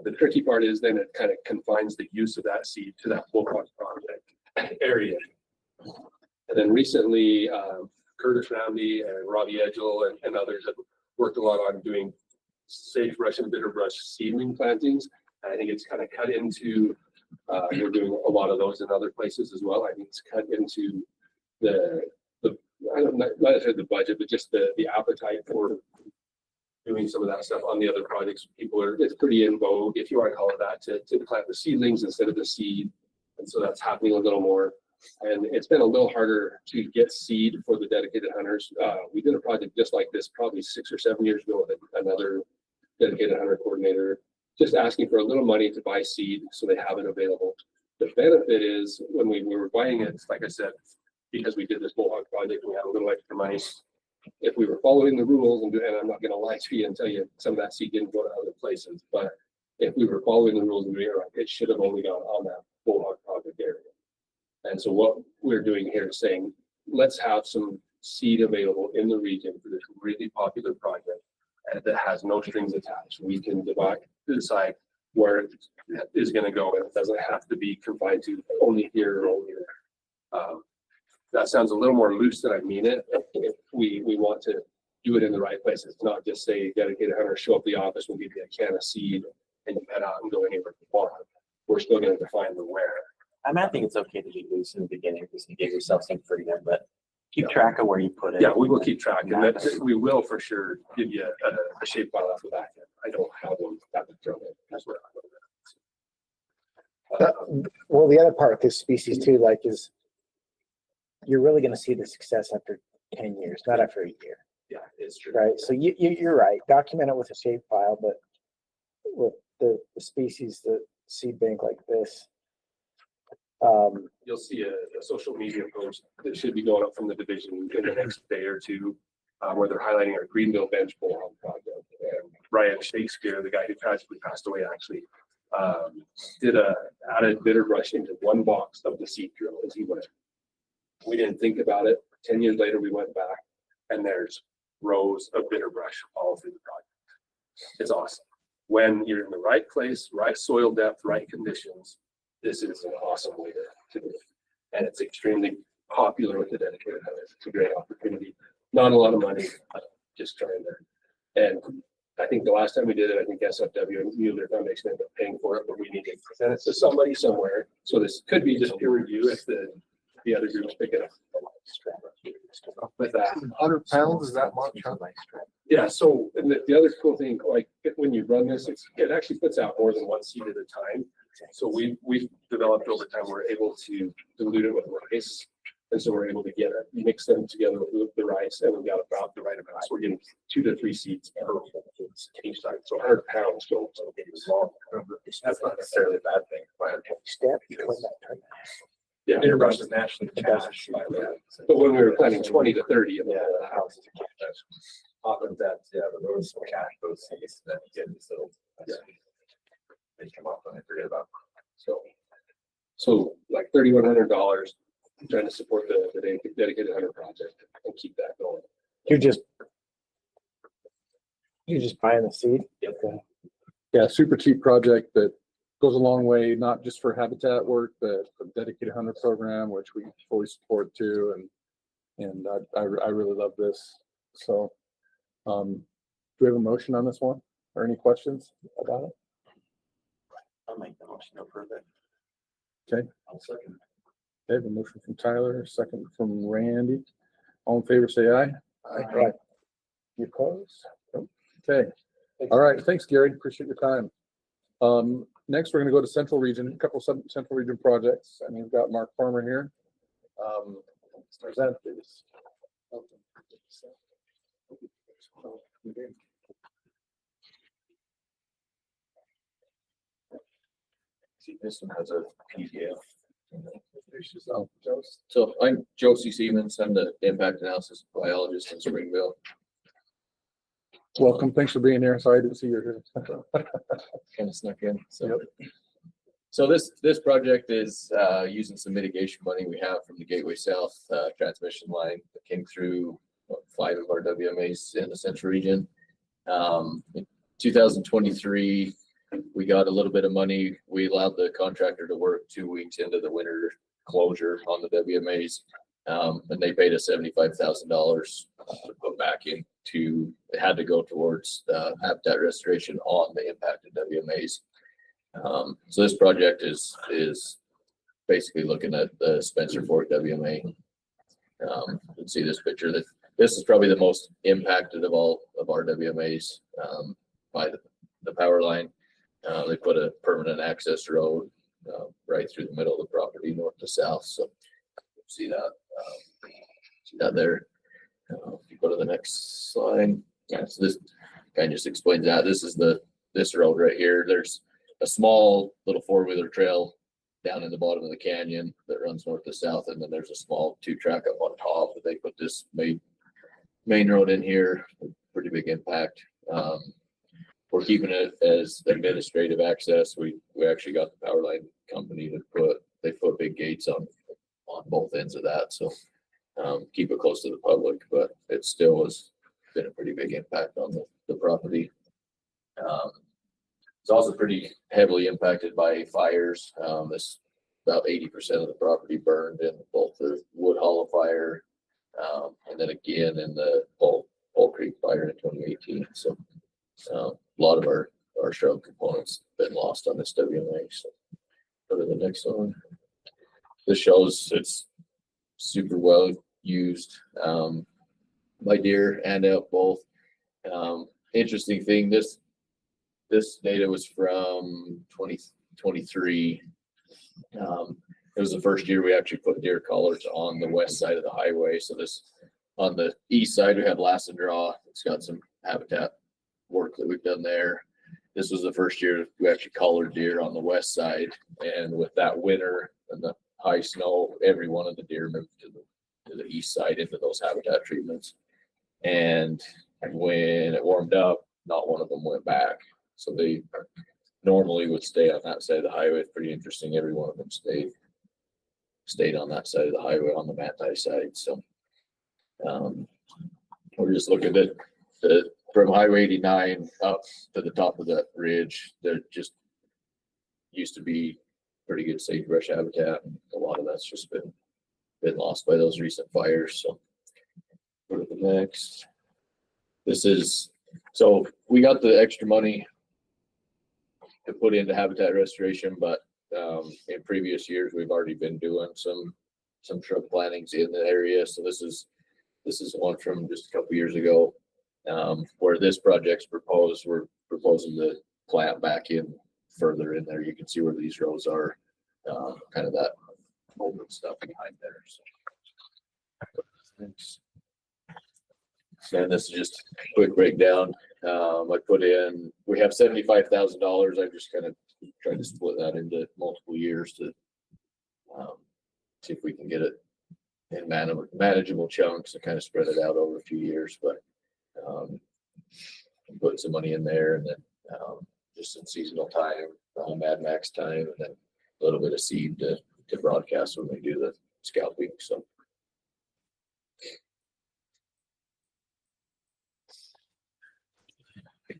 [SPEAKER 12] The tricky part is then it kind of confines the use of that seed to that bullhorn project area. And then recently, Curtis Roundy and Robbie Edgel and others have worked a lot on doing sagebrush and bitterbrush seedling plantings. I think it's kind of cut into, we're doing a lot of those in other places as well. I think it's cut into I don't know, not necessarily the budget, but just the appetite for doing some of that stuff on the other projects. It's pretty in vogue, if you want to call it that, to plant the seedlings instead of the seed. And so that's happening a little more. And it's been a little harder to get seed for the dedicated hunters. We did a project just like this probably 6 or 7 years ago with another dedicated hunter coordinator, just asking for a little money to buy seed so they have it available. The benefit is when we were buying it, like I said, because we did this bullhog project, we had a little extra money. If we were following the rules, and I'm not going to lie to you and tell you some of that seed didn't go to other places, but if we were following the rules and doing it right, it should have only gone on that bullhog project area. And so what we're doing here is saying, let's have some seed available in the region for this really popular project that has no strings attached. We can decide where it is going to go, and it doesn't have to be confined to only here or only there. that sounds a little more loose than I mean it. If we want to do it in the right places, not just say dedicated hunter, show up the office, we'll give you a can of seed and you head out and go anywhere you want. We're still going to define the where.
[SPEAKER 4] I mean, I think it's okay to be loose in the beginning because you give yourself some freedom, but keep track of where you put it.
[SPEAKER 12] Yeah, we will keep track, and that we will for sure give you a shape file off the back end. I don't have one at the front end. That's where
[SPEAKER 11] Well, the other part of this species too, like, is you're really gonna see the success after 10 years, not after a year,
[SPEAKER 12] yeah, it's true.
[SPEAKER 11] right? So you're right, document it with a shape file, but with the species, the seed bank like this,
[SPEAKER 12] You'll see a social media post that should be going up from the division in the next day or two, where they're highlighting our Greenville bench bullhorn project. And Ryan Shakespeare, the guy who tragically passed away, actually added bitter brush into one box of the seed drill as he went. We didn't think about it. 10 years later, we went back and there's rows of bitter brush all through the project. It's awesome. When you're in the right place, right soil depth, right conditions, this is an awesome way to do it. And it's extremely popular with the dedicated hunters. It's a great opportunity. Not a lot of money, just trying to. And I think the last time we did it, I think SFW and Mueller Foundation ended up paying for it, but we need to present it to somebody somewhere. So this could be just peer review if the other groups pick it up. But
[SPEAKER 5] 100 pounds, is that much?
[SPEAKER 12] yeah, so and the other cool thing, like when you run this, it actually puts out more than one seed at a time. So we've developed over time, we're able to dilute it with rice. And so we're able to mix them together with the rice, and we've got about the right amount. So we're getting 2 to 3 seeds per each side. So 100 pounds don't long. That's not necessarily a bad thing. Yeah, bitter brush is naturally cash. But when we were planning 20 to 30 in the house, often that's the roads will cash those seeds that you get so they come up and I forget about. So like $3,100, trying to support the dedicated hunter project and keep that going.
[SPEAKER 11] you're just buying the seed.
[SPEAKER 12] Yep.
[SPEAKER 2] Yeah, super cheap project that goes a long way, not just for habitat work, but for the dedicated hunter program, which we fully support too. And I really love this. So, do we have a motion on this one or any questions about it?
[SPEAKER 4] I'll make the motion to approve it.
[SPEAKER 2] Okay.
[SPEAKER 4] I'll second.
[SPEAKER 2] Okay, a motion from Tyler, second from Randy. All in favor, say aye.
[SPEAKER 11] Aye.
[SPEAKER 2] You opposed? Nope. Okay. All right. Thanks, Gary. Appreciate your time. Next, we're going to go to Central Region, a couple of Central Region projects, and we've got Mark Farmer here. Present, please.
[SPEAKER 10] See, this one has a PDF.
[SPEAKER 13] So I'm Josie Siemens. I'm the impact analysis biologist in Springville.
[SPEAKER 2] Welcome. Thanks for being here. Sorry I didn't see you here.
[SPEAKER 13] Kind of snuck in. So this project is using some mitigation money we have from the Gateway South transmission line that came through 5 of our WMAs in the Central Region. In 2023, we got a little bit of money. We allowed the contractor to work 2 weeks into the winter closure on the WMAs. And they paid us $75,000 to put back into, it had to go towards habitat restoration on the impacted WMAs. So this project is basically looking at the Spencer Fork WMA. You can see this picture. This is probably the most impacted of all of our WMAs by the power line. They put a permanent access road right through the middle of the property, north to south. So see that there. If you go to the next slide, yeah, so this kind of just explains that. This is this road right here. There's a small little 4-wheeler trail down in the bottom of the canyon that runs north to south, and then there's a small 2-track up on top. But they put this main road in here. Pretty big impact. We're keeping it as administrative access. We actually got the power line company to put big gates on both ends of that. So keep it close to the public, but it still has been a pretty big impact on the property. It's also pretty heavily impacted by fires. This about 80% of the property burned in both the Wood Hollow fire, and then again in the Bull Creek fire in 2018. So a lot of our shrub components been lost on this WMA. So go to the next one. This shows it's super well used by deer and elk both. Interesting thing, this data was from 2023. It was the first year we actually put deer collars on the west side of the highway. So this on the east side, we had Lass and Draw. It's got some habitat work that we've done there. This was the first year we actually collared deer on the west side. And with that winter and the high snow, every one of the deer moved to the east side into those habitat treatments. And when it warmed up, not one of them went back. So they normally would stay on that side of the highway. It's pretty interesting. Every one of them stayed on that side of the highway on the Manti side. So we're just looking at from Highway 89 up to the top of that ridge. There just used to be pretty good sagebrush habitat. A lot of that's just been lost by those recent fires. So go to the next. So we got the extra money to put into habitat restoration, but in previous years we've already been doing some shrub plantings in the area. So this is one from just a couple years ago, where this project's proposed. We're proposing to plant back in further in there. You can see where these rows are, kind of that open stuff behind there. So, thanks. And this is just a quick breakdown. I put in, we have $75,000. I just kind of tried to split that into multiple years to see if we can get it in manageable chunks and kind of spread it out over a few years. But put some money in there, and then just some seasonal time, Mad Max time, and then a little bit of seed to broadcast when we do the scalping. So.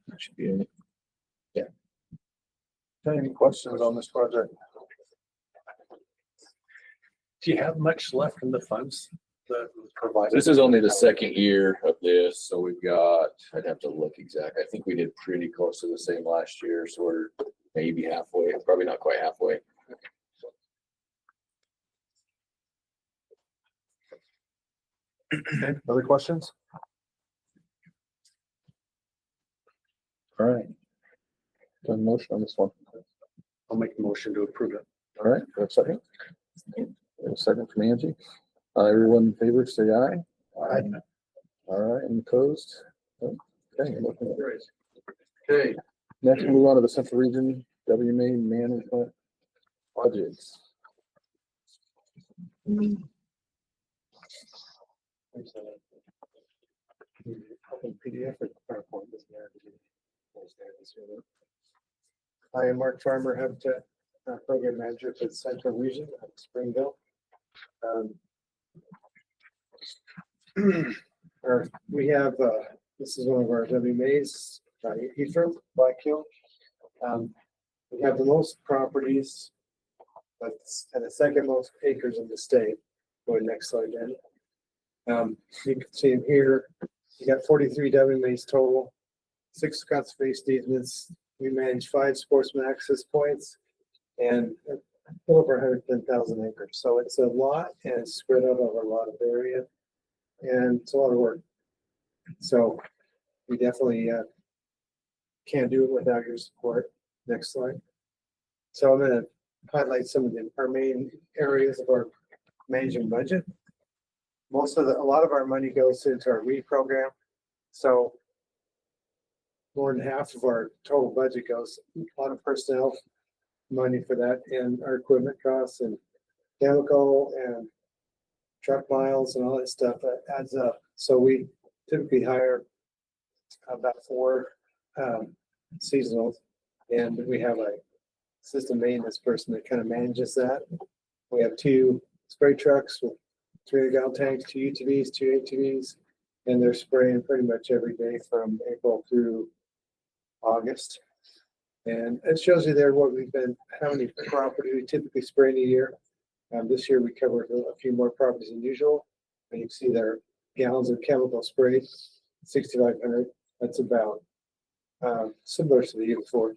[SPEAKER 13] That should be it. Yeah.
[SPEAKER 5] Any questions on this project? Do you have much left in the funds that was provided?
[SPEAKER 13] This is only the second year of this, so we've got, I'd have to look exact. I think we did pretty close to the same last year, so we're maybe halfway, probably not quite halfway.
[SPEAKER 5] Okay, other questions?
[SPEAKER 2] All right. Got a motion on this one.
[SPEAKER 1] I'll make a motion to approve it.
[SPEAKER 2] All right, got a second? Got a second from Angie. Everyone in favor, say aye.
[SPEAKER 5] Aye.
[SPEAKER 2] All right, and opposed? Okay, motion carries.
[SPEAKER 5] Okay.
[SPEAKER 2] Next, we'll move on to the Central Region WMA management budgets.
[SPEAKER 5] PDF or PowerPoint this year. I am Mark Farmer, Habitat Program Manager for the Central Region of Springville. We have, this is one of our WMAs, Ephraim, Black Hill. We have the most properties, and the second most acres in the state. Go ahead, next slide, Dan. You can see in here, you got 43 WMAs total, 6 conservation easements. We manage 5 sportsman access points and over 110,000 acres. So it's a lot, and it's spread out over a lot of area, and it's a lot of work. So we definitely can't do it without your support. Next slide. So I'm going to highlight some of our main areas of our management budget. A lot of our money goes into our weed program. So more than half of our total budget goes, a lot of personnel money for that, and our equipment costs and chemical and truck miles and all that stuff that adds up. So we typically hire about 4 seasonals, and we have a system maintenance person that kind of manages that. We have 2 spray trucks with 300-gallon tanks, 2 UTVs, 2 ATVs, and they're spraying pretty much every day from April through August. And it shows you there what we've been, how many property we typically spray in a year. This year we covered a few more properties than usual. And you can see there gallons of chemical sprayed, 6,500. That's about similar to the year before.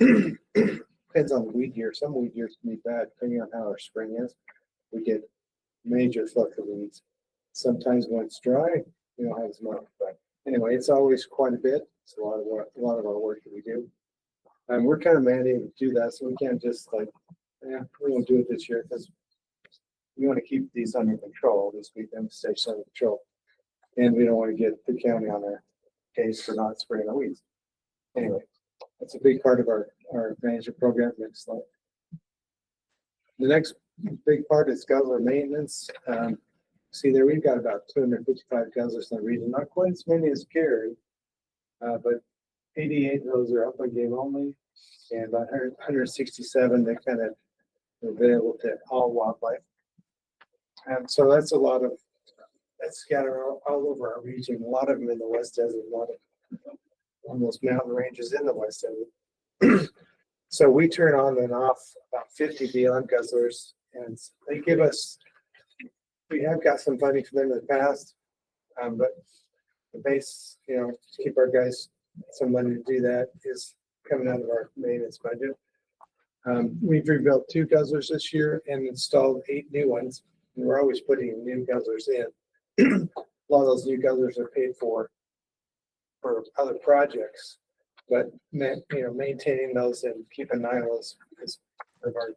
[SPEAKER 5] Depends on the weed year. Some weed years can be bad, depending on how our spring is. We get major flux of weeds. Sometimes when it's dry, we don't have as much. But anyway, it's always quite a bit. It's a lot of our work that we do. And we're kind of mandated to do that, so we can't just like, yeah, we won't do it this year because we want to keep these under control. These weed infestations under control, and we don't want to get the county on our case for not spraying the weeds. Anyway, that's a big part of our management program. Next slide. The next big part is guzzler maintenance. See there, we've got about 255 guzzlers in the region, not quite as many as Gary, but 88 of those are upland game only, and about 167 they kind of available to all wildlife. And so that's a lot of, that's scattered all over our region. A lot of them in the West Desert, a lot of almost mountain ranges in the West Desert. So we turn on and off about 50 BLM guzzlers, and they give us, we have got some funding for them in the past, but the base, you know, to keep our guys some money to do that is coming out of our maintenance budget. We've rebuilt 2 guzzlers this year and installed 8 new ones. And we're always putting new guzzlers in. A lot of those new guzzlers are paid for other projects, but maintaining those and keeping an eye on those is part of our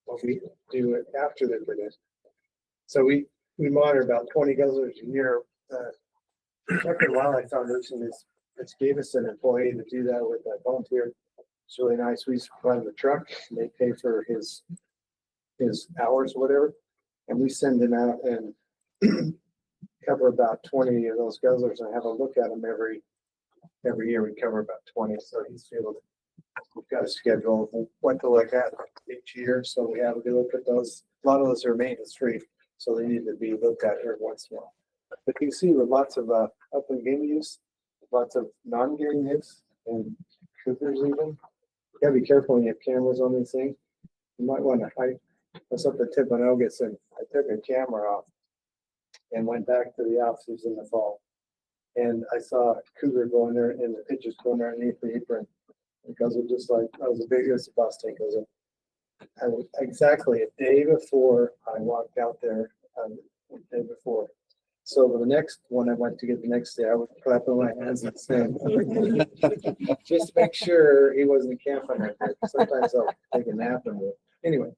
[SPEAKER 5] what we do it after they're put in. So we monitor about 20 guzzlers a year. Chuck and Wildlife Foundation it's gave us an employee to do that with a volunteer. It's really nice. We run the truck and they pay for his hours, whatever. And we send him out and cover about 20 of those guzzlers and have a look at them every year. We cover about 20. So he's able to, we've got a schedule of what to look at each year. So we have a good look at those. A lot of those are maintenance free, so they need to be looked at every once in a while. But you can see with lots of upland game use, lots of non-game use, and cougars even. You gotta be careful when you have cameras on these things. You might want to hide. That's up the tip on Elgis, and I took a camera off and went back to the offices in the fall. And I saw a cougar going there and the pictures going underneath the apron because it just like, that was the biggest bus tank. Exactly a day before I walked out there, the day before. So the next one I went to get the next day, I was clapping my hands and saying, just to make sure he wasn't camping out there. Sometimes I'll take a nap and anyway.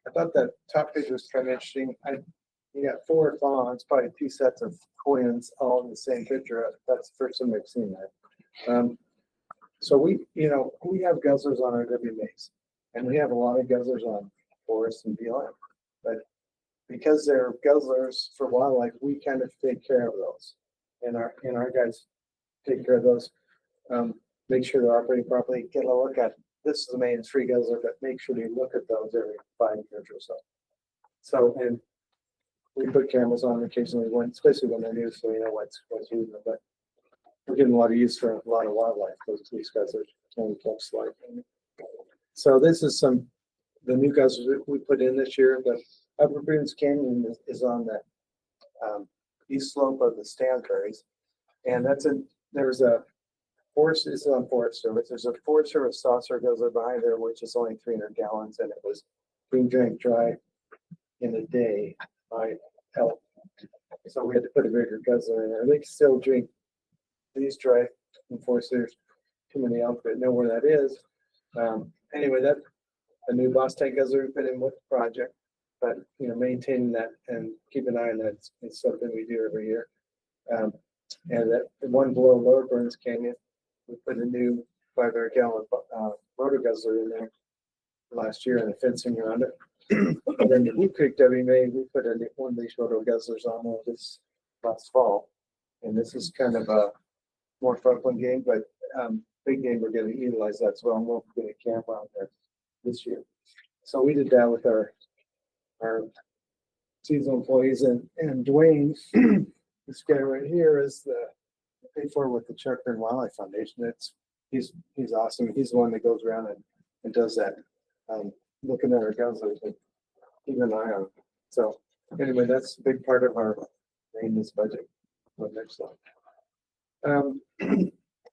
[SPEAKER 5] I thought that top picture was kind of interesting. You got 4 fawns, probably 2 sets of twins, all in the same picture. That's the first time I've seen that. So we have guzzlers on our WMAs, and we have a lot of guzzlers on forest and BLM. But because they're guzzlers for wildlife, we kind of take care of those, and our guys take care of those. Make sure they're operating properly. Get a look at. This is the main free guzzler, but make sure you look at those every 5 years or so. So, and we put cameras on occasionally especially when they're new, so you know what's using them. But we're getting a lot of use for a lot of wildlife. These guzzlers only kept like. So this is the new guzzlers that we put in this year. The Upper Bruins Canyon is on the east slope of the Stanberries, and there's a Forest is on Forest Service. There's a Forest Service saucer guzzler behind there, which is only 300 gallons, and it was being drank dry in a day by elk. So we had to put a bigger guzzler in there. They can still drink these dry. Of course, there's too many elk that know where that is. Anyway, that's a new boss tank guzzler we put in with the project. But maintaining that and keep an eye on that is something we do every year. And that the one below Lower Burns Canyon, we put a new 500 gallon rotor guzzler in there last year and the fencing around it. And then the Blue Creek WMA, we put one of these rotor guzzlers on there this last fall. And this is kind of a more frontline game, but big game, we're going to utilize that as well. And we'll get a camp out there this year. So we did that with our seasonal employees, and Dwayne, this guy right here is paid for with the Chuck and Wildlife Foundation. It's he's awesome. He's the one that goes around and does that. Looking at our guns, I think, keep an eye on. So anyway, that's a big part of our maintenance budget. What next slide?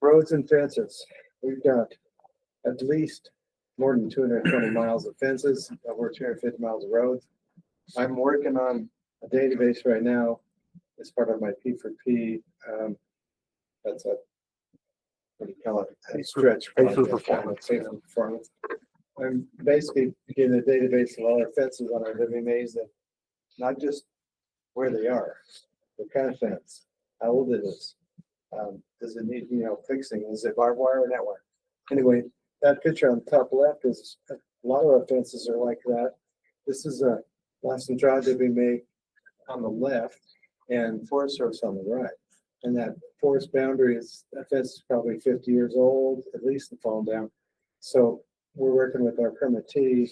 [SPEAKER 5] Roads and fences. We've got at least more than 220 miles of fences, over 250 miles of roads. I'm working on a database right now as part of my P4P. That's a, what do you call it? A stretch.
[SPEAKER 2] Pay for
[SPEAKER 5] project,
[SPEAKER 2] performance.
[SPEAKER 5] Pay for performance. I'm basically getting a database of all our fences on our WMAs, that not just where they are, what kind of fence, how old it is. Does it need, fixing? Is it barbed wire or net wire? Anyway, that picture on the top left is, a lot of our fences are like that. This is a Last and Drive that we made on the left and Forest Service on the right. And that forest boundary is, that fence is probably 50 years old, at least, and fallen down. So we're working with our permittee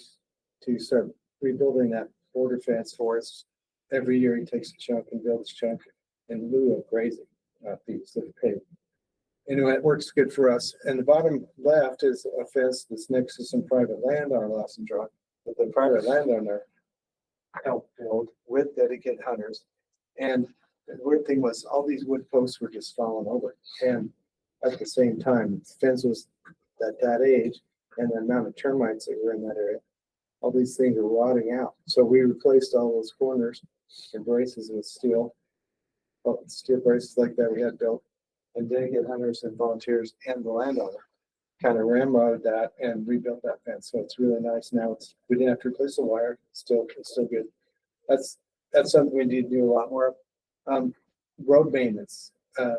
[SPEAKER 5] to start rebuilding that border fence for us. Every year he takes a chunk and builds a chunk in lieu of grazing fees that are paid. Anyway, it works good for us. And the bottom left is a fence that's next to some private land on our Lawson Drive. But the private landowner helped build with dedicated hunters. And the weird thing was, all these wood posts were just falling over. And at the same time, the fence was at that age, and the amount of termites that were in that area, all these things are rotting out. So we replaced all those corners and braces with steel braces like that we had built. And dedicated hunters and volunteers and the landowner kind of ramrodded that and rebuilt that fence. So it's really nice now. We didn't have to replace the wire. It's still good. That's something we need to do a lot more of. Road maintenance. A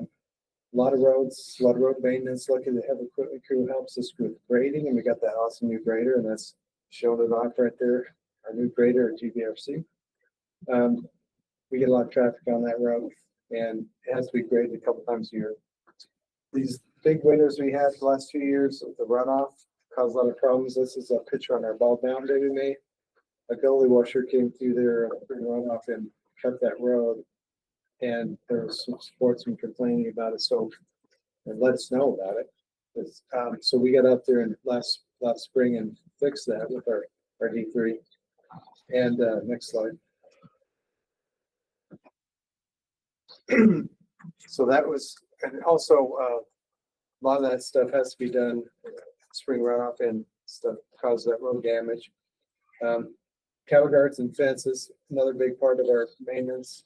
[SPEAKER 5] lot of road maintenance. Lucky the heavy equipment crew helps us with grading, and we got that awesome new grader, and that's showing it off right there. Our new grader at GBRC. We get a lot of traffic on that road, and it has to be graded a couple times a year. These big winters we had the last 2 years, the runoff caused a lot of problems. This is a picture on our ball bound day we made. A gully washer came through there and runoff and cut that road. And there was some sportsmen complaining about it, so and let us know about it. So we got up there in last spring and fixed that with our D3. And next slide. So that was, and also a lot of that stuff has to be done. Spring runoff and stuff causes that road damage. Cattle guards and fences, another big part of our maintenance.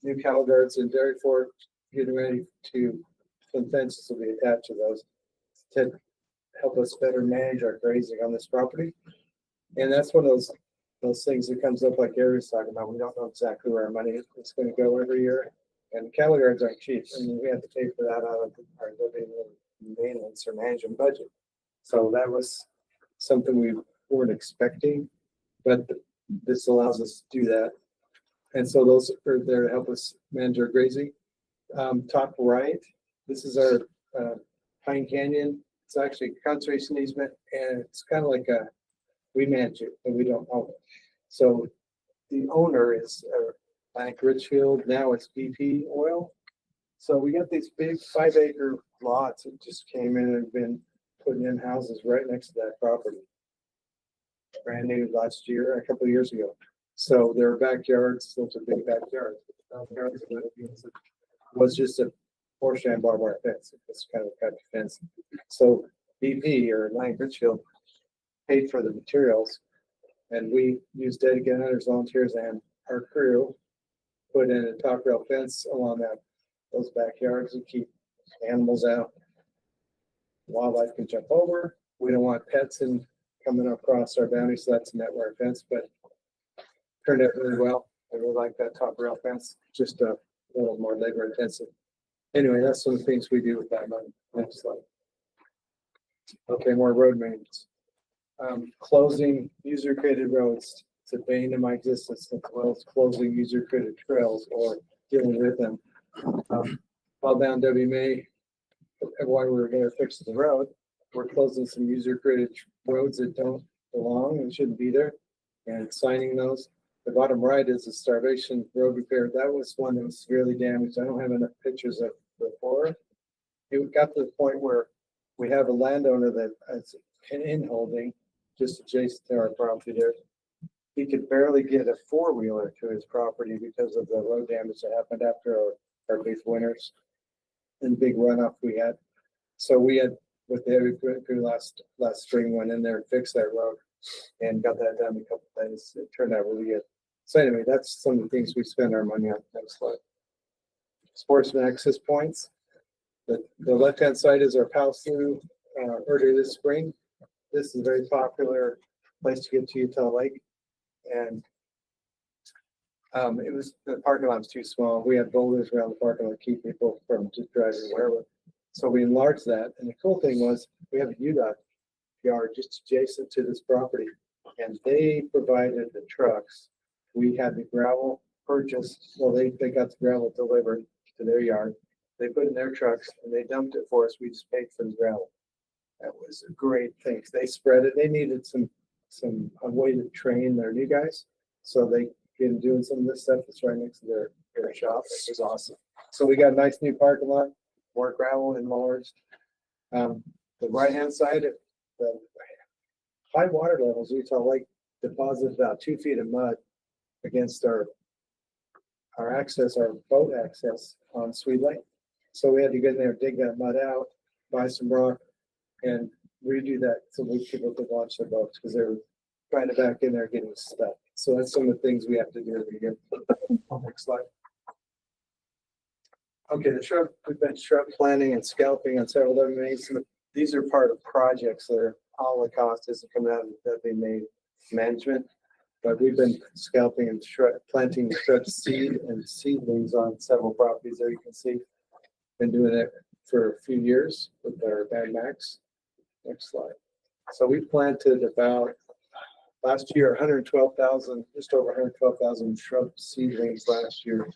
[SPEAKER 5] New cattle guards in Dairy Fork, getting ready to, some fences will be attached to those to help us better manage our grazing on this property. And that's one of those things that comes up like Gary's talking about. We don't know exactly where our money is going to go every year. And cattle guards aren't cheap. I mean, we have to pay for that out of our living maintenance or management budget. So that was something we weren't expecting, but this allows us to do that. And so those are there to help us manage our grazing. Top right, this is our Pine Canyon. It's actually a conservation easement, and it's kind of like we manage it, but we don't own it. So the owner is Bank Richfield. Now it's BP Oil. So we got these big 5-acre lots that just came in and have been putting in houses right next to that property. Brand new last year, a couple of years ago. So their backyards, those are big backyards. Was just a portion and barbed wire fence. It's kind of a cut fence. So BP or Bank Richfield paid for the materials, and we used dedicated hunters, volunteers, and our crew put in a top rail fence along those backyards to keep animals out. Wildlife can jump over. We don't want pets coming across our boundary, so that's a net wire fence, but turned out really well. I really like that top rail fence, just a little more labor intensive. Anyway, that's some of the things we do with that money. Next slide. Okay, more road maintenance. Closing user-created roads. It's a bane of my existence, as well as closing user-created trails or dealing with them. While down WMA, while we were going to fix the road, we're closing some user-created roads that don't belong and shouldn't be there, and signing those. The bottom right is a starvation road repair. That was one that was severely damaged. I don't have enough pictures of before. It got to the point where we have a landowner that is in holding just adjacent to our property there. He could barely get a four-wheeler to his property because of the road damage that happened after our big winters and big runoff we had. So we had, with the heavy crew last spring, went in there and fixed that road and got that done in a couple of days. It turned out really good. So anyway, that's some of the things we spend our money on. Next slide. Sportsman access points. The left-hand side is our pass through earlier this spring. This is a very popular place to get to Utah Lake. And it was, the parking lot was too small. We had boulders around the parking lot to keep people from just driving wherever. So we enlarged that. And the cool thing was we have a UDOT yard just adjacent to this property. And they provided the trucks. We had the gravel purchased. Well, they got the gravel delivered to their yard. They put in their trucks and they dumped it for us. We just paid for the gravel. That was a great thing. They spread it. They needed a way to train their new guys. So they been doing some of this stuff that's right next to their shop. It was awesome. So we got a nice new parking lot, more gravel enlarged. The right-hand side, the high water levels, Utah Lake deposited about 2 feet of mud against our boat access on Sweet Lake. So we had to get in there, dig that mud out, buy some rock, and redo that so people could launch their boats because they were trying to back in there getting stuck. So that's some of the things we have to do every year. Next slide. Okay, we've been shrub planting and scalping on several WMAs. These are part of projects that are all the cost isn't coming out of WMA management. But we've been scalping and planting shrub seed and seedlings on several properties there. You can see, been doing it for a few years with our Bad Max. Next slide. So we planted about last year 112,000, just over 112,000 shrub seedlings last year.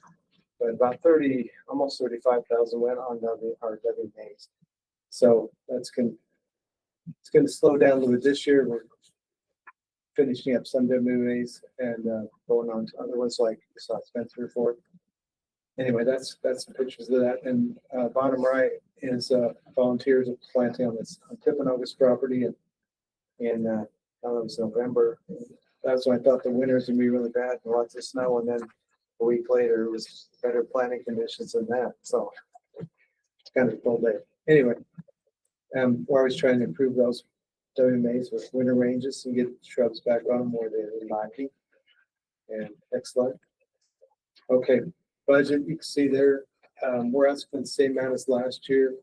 [SPEAKER 5] But about 30, almost 35,000 went on our WMAs. So it's going to slow down a little bit this year. We're finishing up some WMAs and going on to other ones like you saw Spencer for. Anyway, that's some pictures of that. And bottom right is volunteers are planting on Tippinogus property and it was November. That's when I thought the winters would be really bad and lots of snow. And then a week later, it was better planting conditions than that. So it's kind of a cold day. Anyway, we're always trying to improve those WMAs with winter ranges and get shrubs back on them where they're knocking. And next slide. Okay, budget, you can see there, we're asking the same amount as last year.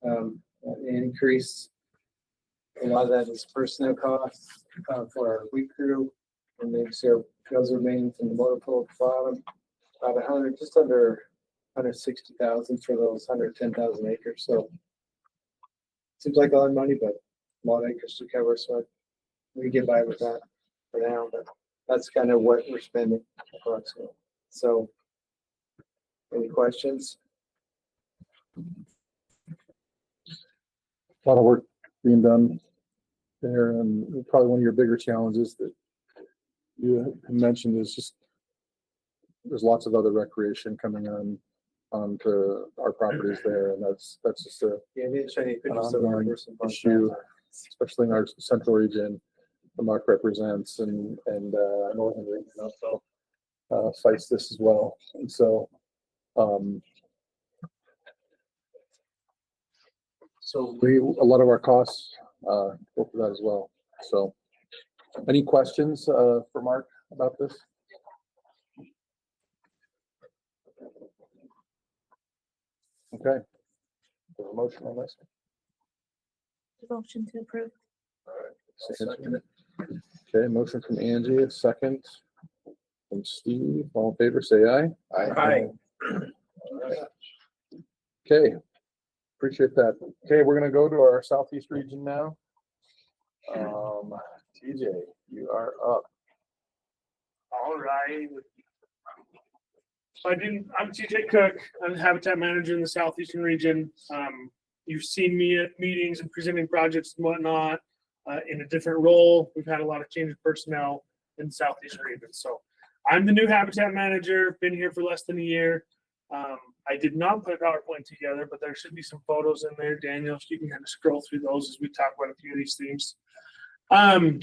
[SPEAKER 5] An increase. A lot of that is personnel costs for our weed crew. And then so those remaining from the motor pool at the bottom, about 100, just under 160,000 for those 110,000 acres. So seems like a lot of money, but a lot of acres to cover. So we get by with that for now, but that's kind of what we're spending approximately. So any questions?
[SPEAKER 2] A lot of work being done there, and probably one of your bigger challenges that you mentioned is just there's lots of other recreation coming onto our properties there, and that's just an ongoing issue, especially in our central region. The MARC represents and northern region also fights this as well, and so. So a lot of our costs go for that as well. So any questions for Mark about this? Okay. There's a motion on this.
[SPEAKER 6] Motion to approve.
[SPEAKER 2] All right. Okay, motion from Angie, a second from Steve. All in favor, say aye.
[SPEAKER 9] Aye.
[SPEAKER 2] All right. Okay. Appreciate that. Okay, we're gonna go to our southeast region now. TJ, you are up.
[SPEAKER 14] All right. I'm TJ Cook. I'm the Habitat Manager in the Southeastern region. You've seen me at meetings and presenting projects and whatnot in a different role. We've had a lot of change of personnel in the Southeastern region. So I'm the new Habitat Manager, been here for less than a year. I did not put a PowerPoint together, but there should be some photos in there. Daniel, if you can kind of scroll through those as we talk about a few of these themes. I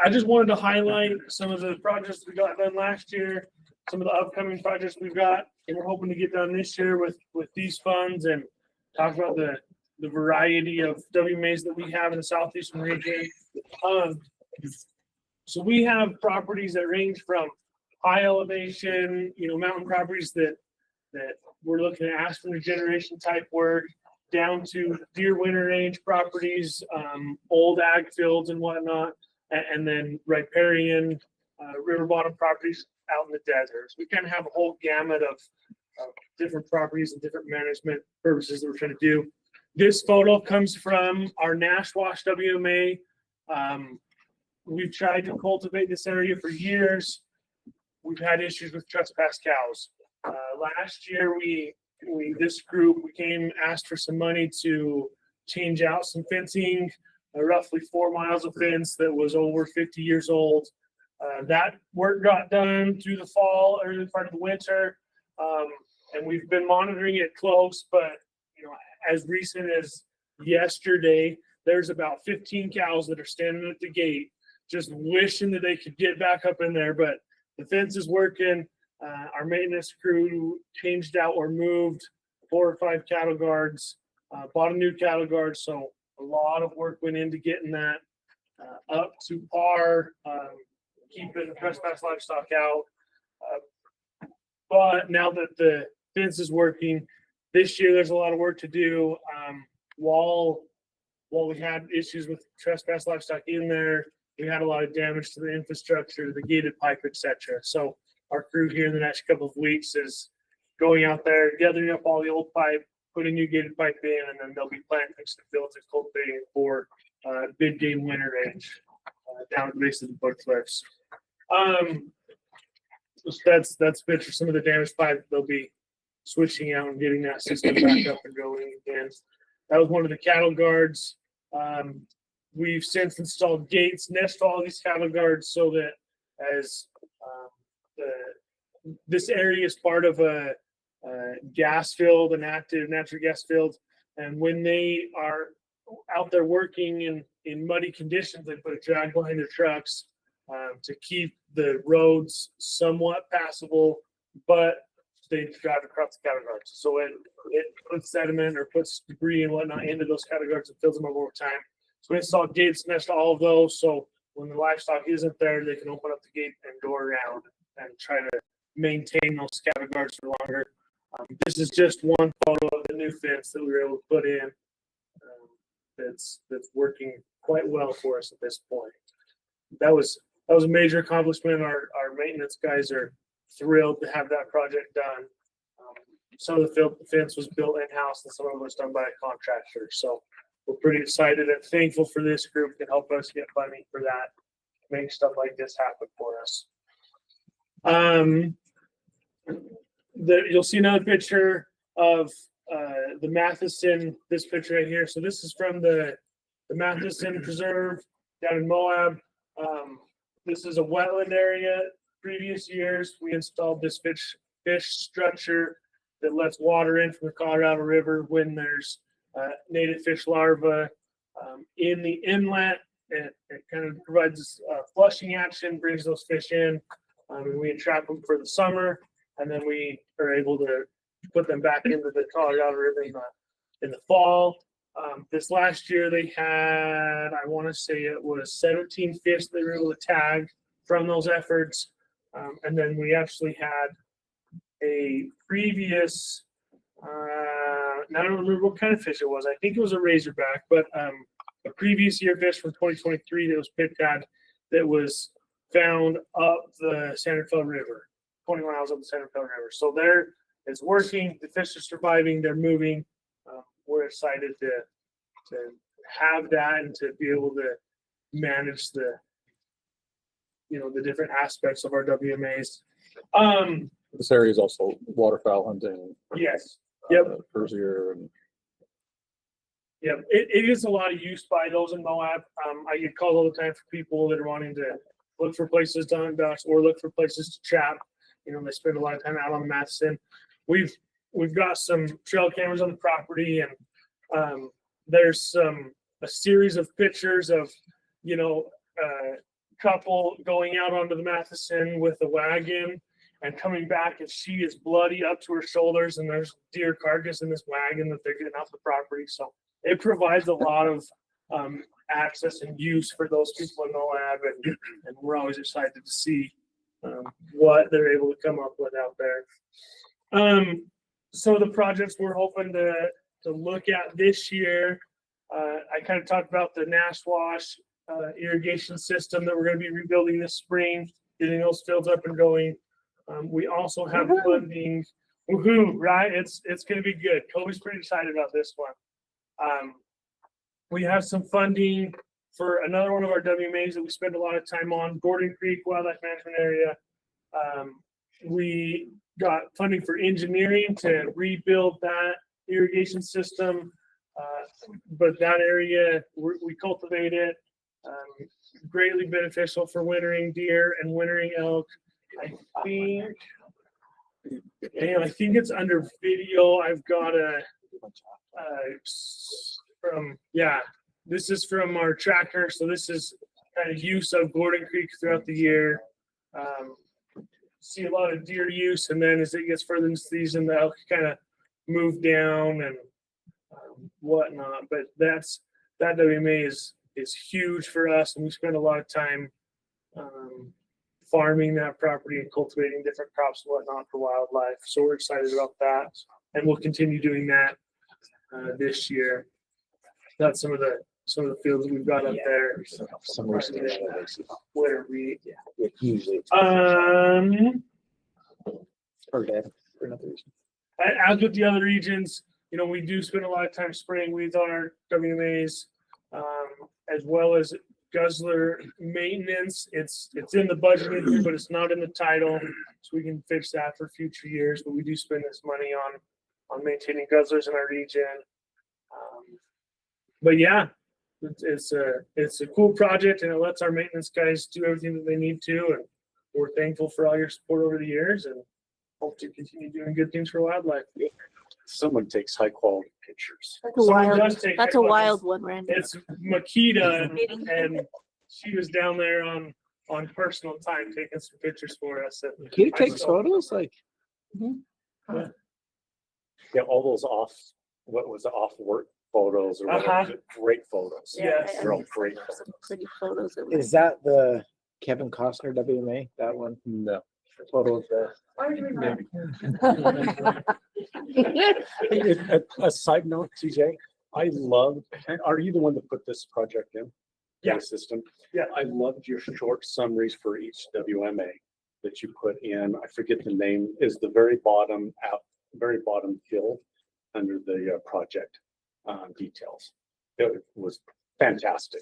[SPEAKER 14] just wanted to highlight some of the projects we got done last year, some of the upcoming projects we've got, and we're hoping to get done this year with these funds, and talk about the variety of WMAs that we have in the southeastern region. So we have properties that range from high elevation, mountain properties that we're looking at aspen regeneration type work, down to deer winter range properties, old ag fields and whatnot, and then riparian, river bottom properties out in the deserts. We kind of have a whole gamut of different properties and different management purposes that we're trying to do. This photo comes from our Nash Wash WMA. We've tried to cultivate this area for years. We've had issues with trespass cows. Last year, this group asked for some money to change out some fencing, roughly 4 miles of fence that was over 50 years old. That work got done through the fall, early part of the winter, and we've been monitoring it close. But as recent as yesterday, there's about 15 cows that are standing at the gate, just wishing that they could get back up in there. But the fence is working. Our maintenance crew changed out or moved 4 or 5 cattle guards, bought a new cattle guard. So a lot of work went into getting that up to par, keeping trespass livestock out. But now that the fence is working, this year there's a lot of work to do. While we had issues with trespass livestock in there, we had a lot of damage to the infrastructure, the gated pipe, etc. So our crew here in the next couple of weeks is going out there, gathering up all the old pipe, putting new gated pipe in, and then they'll be planting the fields and cultivating for big game winter range down at the base of the Book Cliffs. That's a picture of some of the damaged pipe. They'll be switching out and getting that system back up and going again. That was one of the cattle guards. We've since installed gates next to all these cattle guards so that as this area is part of a gas field, an active natural gas field, and when they are out there working in muddy conditions, they put a drag behind their trucks to keep the roads somewhat passable, but they drive across the cattle guards. So it puts sediment or puts debris and whatnot into those cattle guards and fills them up over time. So we installed gates next to all of those. So when the livestock isn't there, they can open up the gate and go around and try to maintain those cattle guards for longer. This is just one photo of the new fence that we were able to put in. That's working quite well for us at this point. That was a major accomplishment. Our maintenance guys are thrilled to have that project done. Some of the fence was built in-house and some of it was done by a contractor. So we're pretty excited and thankful for this group to help us get funding for that, make stuff like this happen for us. You'll see another picture of the Matheson, this picture right here. So this is from the Matheson Preserve down in Moab. This is a wetland area. Previous years, we installed this fish structure that lets water in from the Colorado River when there's native fish larvae in the inlet. It kind of provides flushing action, brings those fish in, and we entrap them for the summer, and then we are able to put them back into the Colorado River in the fall. This last year they had, I want to say it was 17 fish they were able to tag from those efforts. And then we actually had a previous, I don't remember what kind of fish it was. I think it was a razorback, but a previous year fish from 2023 that was picked at that was found up the San Rafael River, 20 miles up the San Rafael River. So it's working. The fish are surviving. They're moving. We're excited to have that and to be able to manage the different aspects of our WMAs.
[SPEAKER 2] This area is also waterfowl hunting.
[SPEAKER 14] Yes. Yep.
[SPEAKER 2] Persier and
[SPEAKER 14] yep. It is a lot of use by those in Moab. I get calls all the time for people that are wanting to look for places to hunt ducks or look for places to trap. They spend a lot of time out on the Matheson. we've got some trail cameras on the property, and there's a series of pictures of, you know, couple going out onto the Matheson with a wagon and coming back, and she is bloody up to her shoulders, and there's deer carcass in this wagon that they're getting off the property. So it provides a lot of access and use for those people in Moab, and we're always excited to see what they're able to come up with out there. Some of the projects we're hoping to look at this year, I kind of talked about the Nash Wash irrigation system that we're going to be rebuilding this spring, getting those fields up and going. We also have funding. Woohoo, right? It's going to be good. Kobe's pretty excited about this one. We have some funding for another one of our WMAs that we spend a lot of time on, Gordon Creek Wildlife Management Area. We got funding for engineering to rebuild that irrigation system. But that area, we cultivate it. Greatly beneficial for wintering deer and wintering elk. I think it's under video. I've got this is from our tracker. So this is kind of use of Gordon Creek throughout the year. See a lot of deer use, and then as it gets further into the season, the elk kind of move down and whatnot. But that WMA is huge for us, and we spend a lot of time farming that property and cultivating different crops and whatnot for wildlife. So we're excited about that, and we'll continue doing that this year. That's some of the fields that we've got up there.
[SPEAKER 11] Some recent.
[SPEAKER 14] Where we
[SPEAKER 11] usually.
[SPEAKER 2] Or dead for another reason.
[SPEAKER 14] As with the other regions, you know, we do spend a lot of time spraying weeds on our WMAs, as well as guzzler maintenance. It's in the budget in here, but it's not in the title, so we can fix that for future years. But we do spend this money on maintaining guzzlers in our region. But yeah, it's a cool project, and it lets our maintenance guys do everything that they need to. And we're thankful for all your support over the years, and hope to continue doing good things for wildlife.
[SPEAKER 1] Someone takes high quality pictures.
[SPEAKER 6] That's a wild one, Randy.
[SPEAKER 14] It's Makita, and she was down there on personal time taking some pictures for us.
[SPEAKER 11] He takes photos like.
[SPEAKER 1] Yeah, all those off work photos or whatever, great photos.
[SPEAKER 14] Yes.
[SPEAKER 1] They're all great.
[SPEAKER 6] Some pretty photos.
[SPEAKER 11] Is that the Kevin Costner WMA? That one?
[SPEAKER 2] No.
[SPEAKER 11] Photo of the.
[SPEAKER 1] A side note, TJ, I loved, are you the one that put this project in?
[SPEAKER 14] Yeah.
[SPEAKER 1] The system?
[SPEAKER 14] Yeah.
[SPEAKER 1] I loved your short summaries for each WMA that you put in. I forget the name, is the very bottom field under the project details. It was fantastic.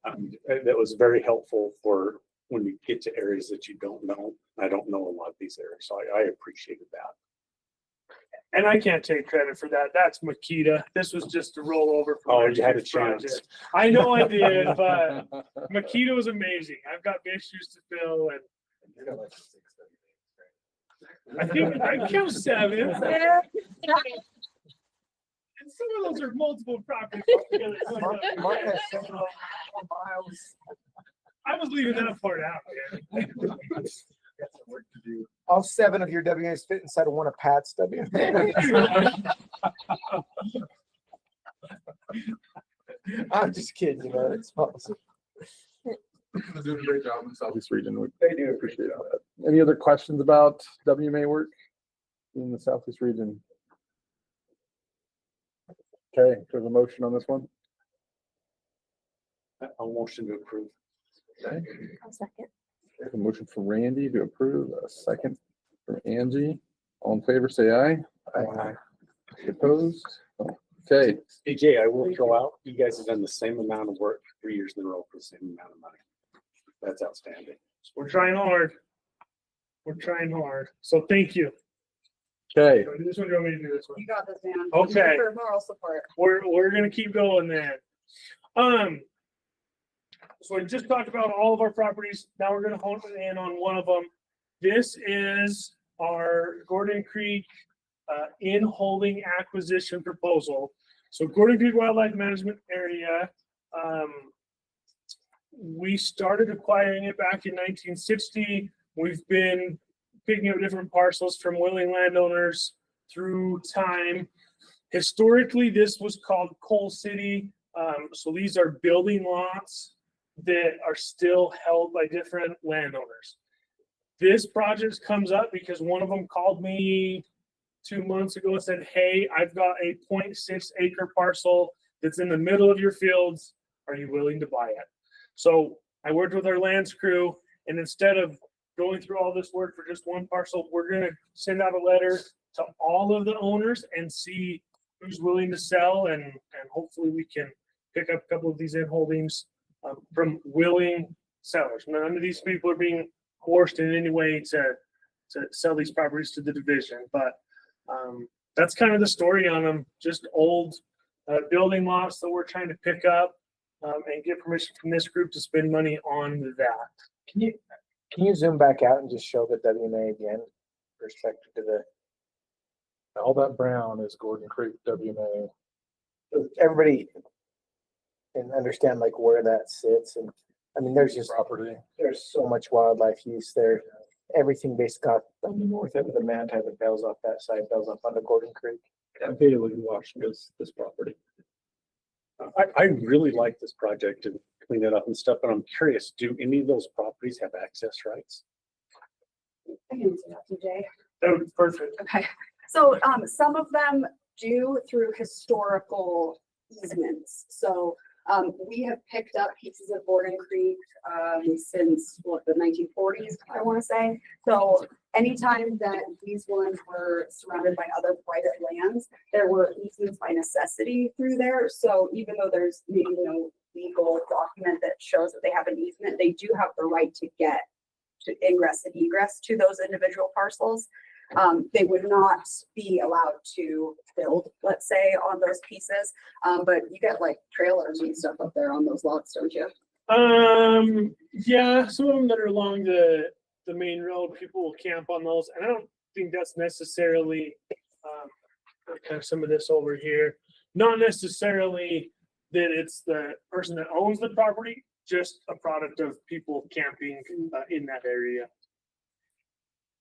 [SPEAKER 1] That was very helpful for when we get to areas that you don't know. I don't know a lot of these areas, so I appreciated that.
[SPEAKER 14] And I can't take credit for that. That's Makita. This was just a rollover from
[SPEAKER 1] you had a
[SPEAKER 14] project.
[SPEAKER 1] chance.
[SPEAKER 14] I know I did, but Makita was amazing. I've got big shoes to fill, and I think I count 7. And some of those are multiple properties together. I was leaving that part out, man.
[SPEAKER 9] All 7 of your WMAs fit inside of one of Pat's WMAs. I'm just kidding, you know, it's awesome.
[SPEAKER 2] They're doing a great job in the Southeast region.
[SPEAKER 9] They do
[SPEAKER 2] Appreciate that. Any other questions about WMA work in the Southeast region? Okay, there's a motion on this one.
[SPEAKER 1] A motion to approve.
[SPEAKER 2] Okay.
[SPEAKER 6] I'll second.
[SPEAKER 2] There's a motion from Randy to approve, a second from Angie. All in favor, say aye. Aye. Opposed? Okay.
[SPEAKER 1] AJ, I will throw out, you guys have done the same amount of work 3 years in a row for the same amount of money. That's outstanding.
[SPEAKER 14] We're trying hard. So thank you.
[SPEAKER 2] Okay.
[SPEAKER 14] Do this one, or do you want me to do this one?
[SPEAKER 7] You got this, man.
[SPEAKER 14] Okay.
[SPEAKER 7] For moral support.
[SPEAKER 14] We're gonna keep going then. So I just talked about all of our properties. Now we're gonna hone in on one of them. This is our Gordon Creek in holding acquisition proposal. So Gordon Creek Wildlife Management Area, we started acquiring it back in 1960. We've been picking up different parcels from willing landowners through time. Historically, this was called Coal City. So these are building lots that are still held by different landowners. This project comes up because one of them called me 2 months ago and said, hey, I've got a 0.6 acre parcel that's in the middle of your fields. Are you willing to buy it? So I worked with our lands crew, and instead of going through all this work for just one parcel, we're going to send out a letter to all of the owners and see who's willing to sell, and hopefully we can pick up a couple of these in holdings from willing sellers. None of these people are being forced in any way to sell these properties to the division, but that's kind of the story on them. Just old building lots that we're trying to pick up and get permission from this group to spend money on that.
[SPEAKER 11] Can you zoom back out and just show the WMA again? Perspective to the,
[SPEAKER 2] All that brown is Gordon Creek WMA.
[SPEAKER 11] everybody can understand like where that sits. And I mean, there's just
[SPEAKER 2] Property.
[SPEAKER 11] there's so much wildlife use there. Everything basically on the north end of the Manti that bells off that side, bells up onto Gordon Creek.
[SPEAKER 2] I'm immediately watched this property.
[SPEAKER 1] I really like this project and clean it up and stuff, but I'm curious, do any of those properties have access rights?
[SPEAKER 15] I can answer that, TJ.
[SPEAKER 14] That would be perfect.
[SPEAKER 15] Okay, so some of them do through historical easements. So we have picked up pieces of Gordon Creek since the 1940s, I want to say. So anytime that these ones were surrounded by other private lands, there were easements by necessity through there. So even though there's maybe no legal document that shows that they have an easement, they do have the right to get to ingress and egress to those individual parcels. They would not be allowed to build, let's say, on those pieces. But you get like trailers and stuff up there on those lots, don't you?
[SPEAKER 14] Yeah, some of them that are along the main road, people will camp on those, and I don't think that's necessarily kind of some of this over here. Not necessarily that it's the person that owns the property, just a product of people camping in that area.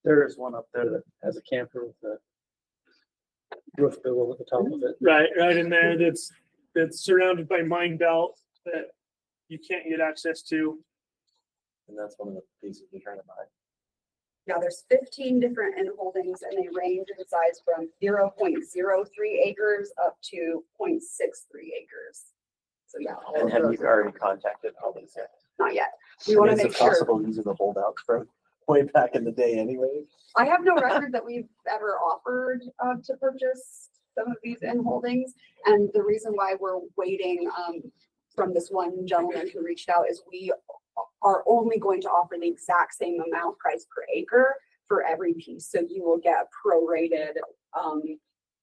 [SPEAKER 3] There is one up there that has a camper with a roof bill over the top of it.
[SPEAKER 14] Right in there. That's surrounded by mine belt that you can't get access to.
[SPEAKER 4] And that's one of the pieces you're trying to buy.
[SPEAKER 15] Yeah, there's 15 different in holdings, and they range in size from 0.03 acres up to 0.63 acres. So yeah.
[SPEAKER 4] And have you already contacted all these yet?
[SPEAKER 15] Not yet. We want to
[SPEAKER 4] Is
[SPEAKER 15] make
[SPEAKER 4] it
[SPEAKER 15] sure.
[SPEAKER 4] possible these are the holdouts from way back in the day anyway?
[SPEAKER 15] I have no record that we've ever offered to purchase some of these in holdings. And the reason why we're waiting from this one gentleman who reached out is we are only going to offer the exact same amount price per acre for every piece. So you will get a prorated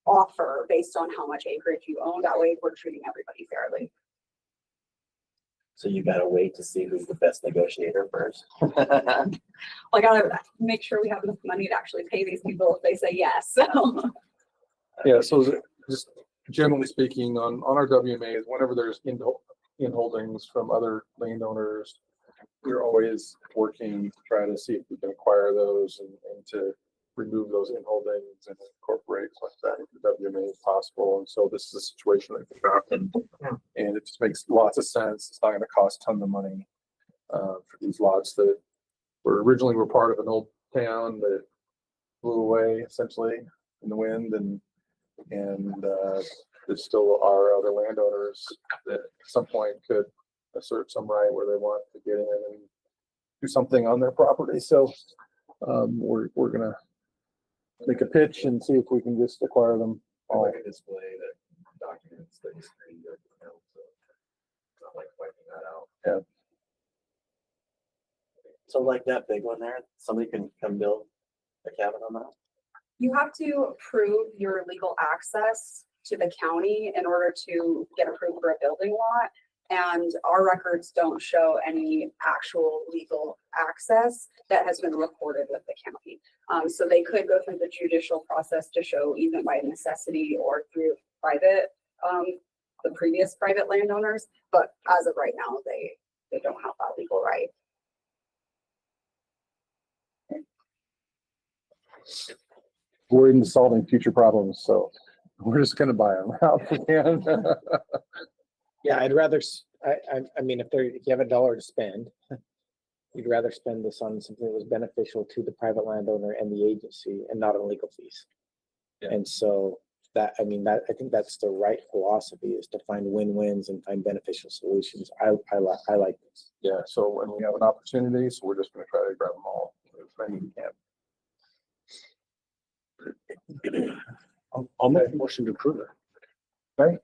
[SPEAKER 15] offer based on how much acreage you own. That way we're treating everybody fairly.
[SPEAKER 4] So you gotta wait to see who's the best negotiator first.
[SPEAKER 15] I gotta make sure we have enough money to actually pay these people if they say yes. So
[SPEAKER 2] Yeah, so just generally speaking, on our WMAs, whenever there's in holdings from other landowners, we're always working to try to see if we can acquire those and to remove those in holdings and incorporate like that into WMA if possible. And so this is a situation that could happen, and it just makes lots of sense. It's not going to cost a ton of money for these lots that originally were part of an old town that blew away essentially in the wind, and there still are other landowners that at some point could assert some right where they want to get in and do something on their property. So we're gonna make a pitch and see if we can just acquire them all.
[SPEAKER 10] Like a display that documents the history of the town, so it's not like wiping that out.
[SPEAKER 2] Yeah.
[SPEAKER 4] So like that big one there, somebody can come build a cabin on that?
[SPEAKER 15] you have to prove your legal access to the county in order to get approved for a building lot. And our records don't show any actual legal access that has been recorded with the county. So they could go through the judicial process to show easement by necessity or through private, the previous private landowners. But as of right now, they don't have that legal right.
[SPEAKER 2] Worried and solving future problems, so we're just gonna buy them out.
[SPEAKER 11] Yeah, I'd rather, I mean, if you have $1 to spend, you'd rather spend this on something that was beneficial to the private landowner and the agency and not on legal fees.
[SPEAKER 2] Yeah.
[SPEAKER 11] And so I think that's the right philosophy, is to find win-wins and find beneficial solutions. I like this.
[SPEAKER 2] Yeah, so when we have an opportunity, so we're just gonna try to grab them all as many as we can.
[SPEAKER 1] I'll make a motion to approve it.
[SPEAKER 2] Okay.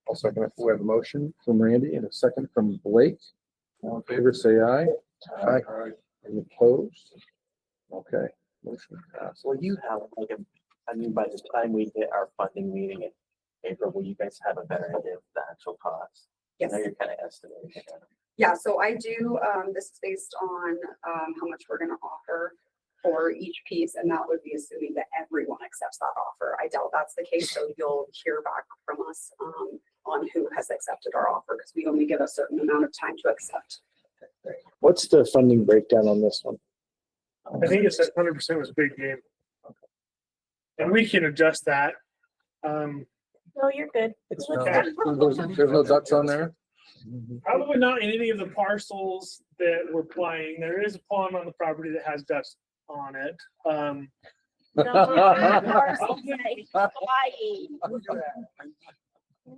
[SPEAKER 2] I'll second it. We have a motion from Randy and a second from Blake. All in favor, say aye. Aye. Any opposed? Okay, motion passed.
[SPEAKER 4] Will you have like I mean, by the time we hit our funding meeting in April, will you guys have a better idea of the actual cost?
[SPEAKER 15] Yes.
[SPEAKER 4] I know you're kind of estimating it.
[SPEAKER 15] Yeah, so I do, this is based on, how much we're gonna offer for each piece, and that would be assuming that everyone accepts that offer. I doubt that's the case, so you'll hear back from us, on who has accepted our offer, because we only get a certain amount of time to accept.
[SPEAKER 11] What's the funding breakdown on this one?
[SPEAKER 14] I think it said 100% was big game. And we can adjust that.
[SPEAKER 6] No, you're good.
[SPEAKER 2] It's
[SPEAKER 14] Okay.
[SPEAKER 2] There's no ducks on there?
[SPEAKER 14] Probably not in any of the parcels that we're playing. There is a pond on the property that has ducks on it.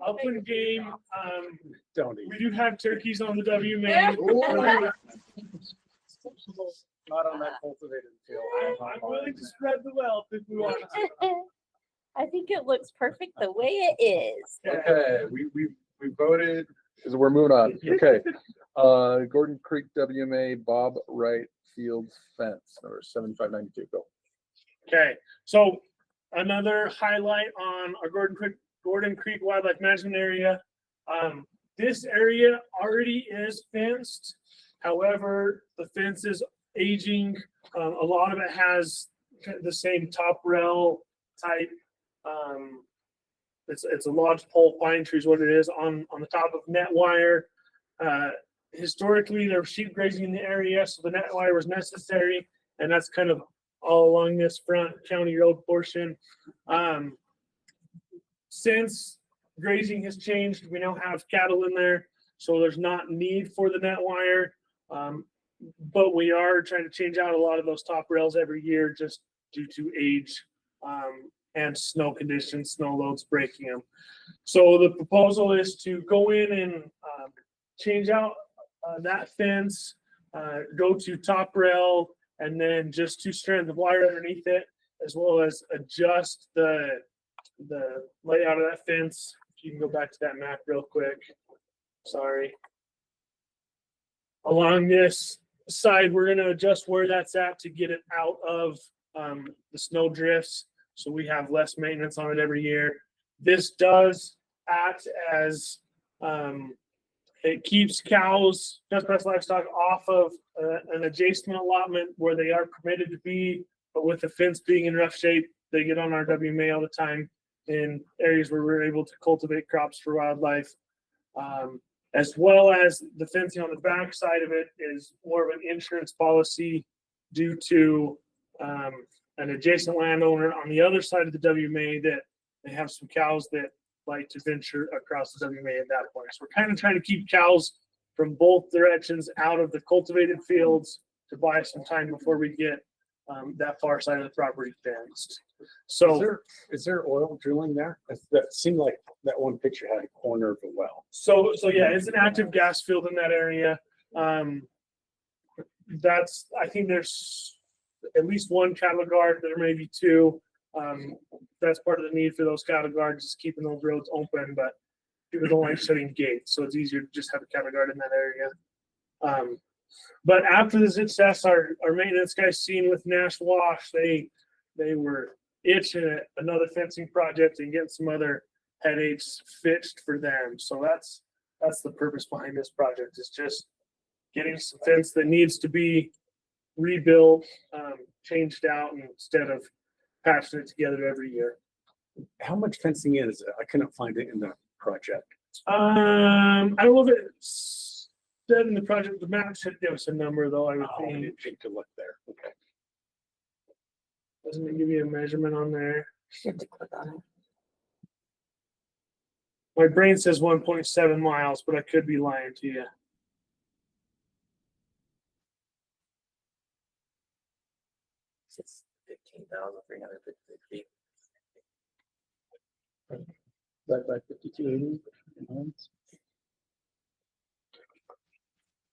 [SPEAKER 14] Upland game, we do have turkeys on the WMA.
[SPEAKER 2] Not on that cultivated field.
[SPEAKER 14] I'm willing to spread the wealth if we want to.
[SPEAKER 6] I think it looks perfect the way it is.
[SPEAKER 2] Okay, we voted, because we're moving on. Okay. Gordon Creek WMA Bob Wright Field Fence, number 7592. Go.
[SPEAKER 14] Okay, so another highlight on our Gordon Creek Wildlife Management Area. This area already is fenced. However, the fence is aging. A lot of it has the same top rail type. It's a lodgepole pine tree is what it is on the top of net wire. Historically, there was sheep grazing in the area, so the net wire was necessary, and that's kind of all along this front county road portion. Since grazing has changed, we now have cattle in there, so there's not need for the net wire. But we are trying to change out a lot of those top rails every year just due to age and snow conditions, snow loads breaking them. So the proposal is to go in and change out that fence, go to top rail, and then just 2 strands of wire underneath it, as well as adjust the layout of that fence. If you can go back to that map real quick. Sorry. Along this side, we're going to adjust where that's at to get it out of the snow drifts, so we have less maintenance on it every year. This does act as it keeps cows, just livestock, off of an adjacent allotment where they are permitted to be, but with the fence being in rough shape, they get on our WMA all the time in areas where we're able to cultivate crops for wildlife. As well as the fencing on the back side of it is more of an insurance policy due to an adjacent landowner on the other side of the WMA that they have some cows that like to venture across the WMA at that point. So we're kind of trying to keep cows from both directions out of the cultivated fields to buy some time before we get that far side of the property fenced. So
[SPEAKER 1] is there oil drilling there? That seemed like that one picture had a corner of a well.
[SPEAKER 14] So yeah, it's an active gas field in that area. I think there's at least 1 cattle guard. There may be 2. That's part of the need for those cattle guards, is keeping those roads open, but people don't like shutting gates, so it's easier to just have a cattle guard in that area. But after the success, our maintenance guys seen with Nash Wash, they were itching at another fencing project and getting some other headaches fixed for them. So that's the purpose behind this project, is just getting some fence that needs to be rebuilt, changed out instead of patching it together every year.
[SPEAKER 1] How much fencing is it? I couldn't find it in the project.
[SPEAKER 14] I don't know if it's said in the project, the map should give us a number though, I would
[SPEAKER 1] Oh, I
[SPEAKER 14] think.
[SPEAKER 1] didn't think to look there. Okay.
[SPEAKER 14] Doesn't it give you a measurement on there?
[SPEAKER 7] You have to click on it.
[SPEAKER 14] My brain says 1.7 miles, but I could be lying to you.
[SPEAKER 4] It's 15,356 feet.
[SPEAKER 2] That by 52.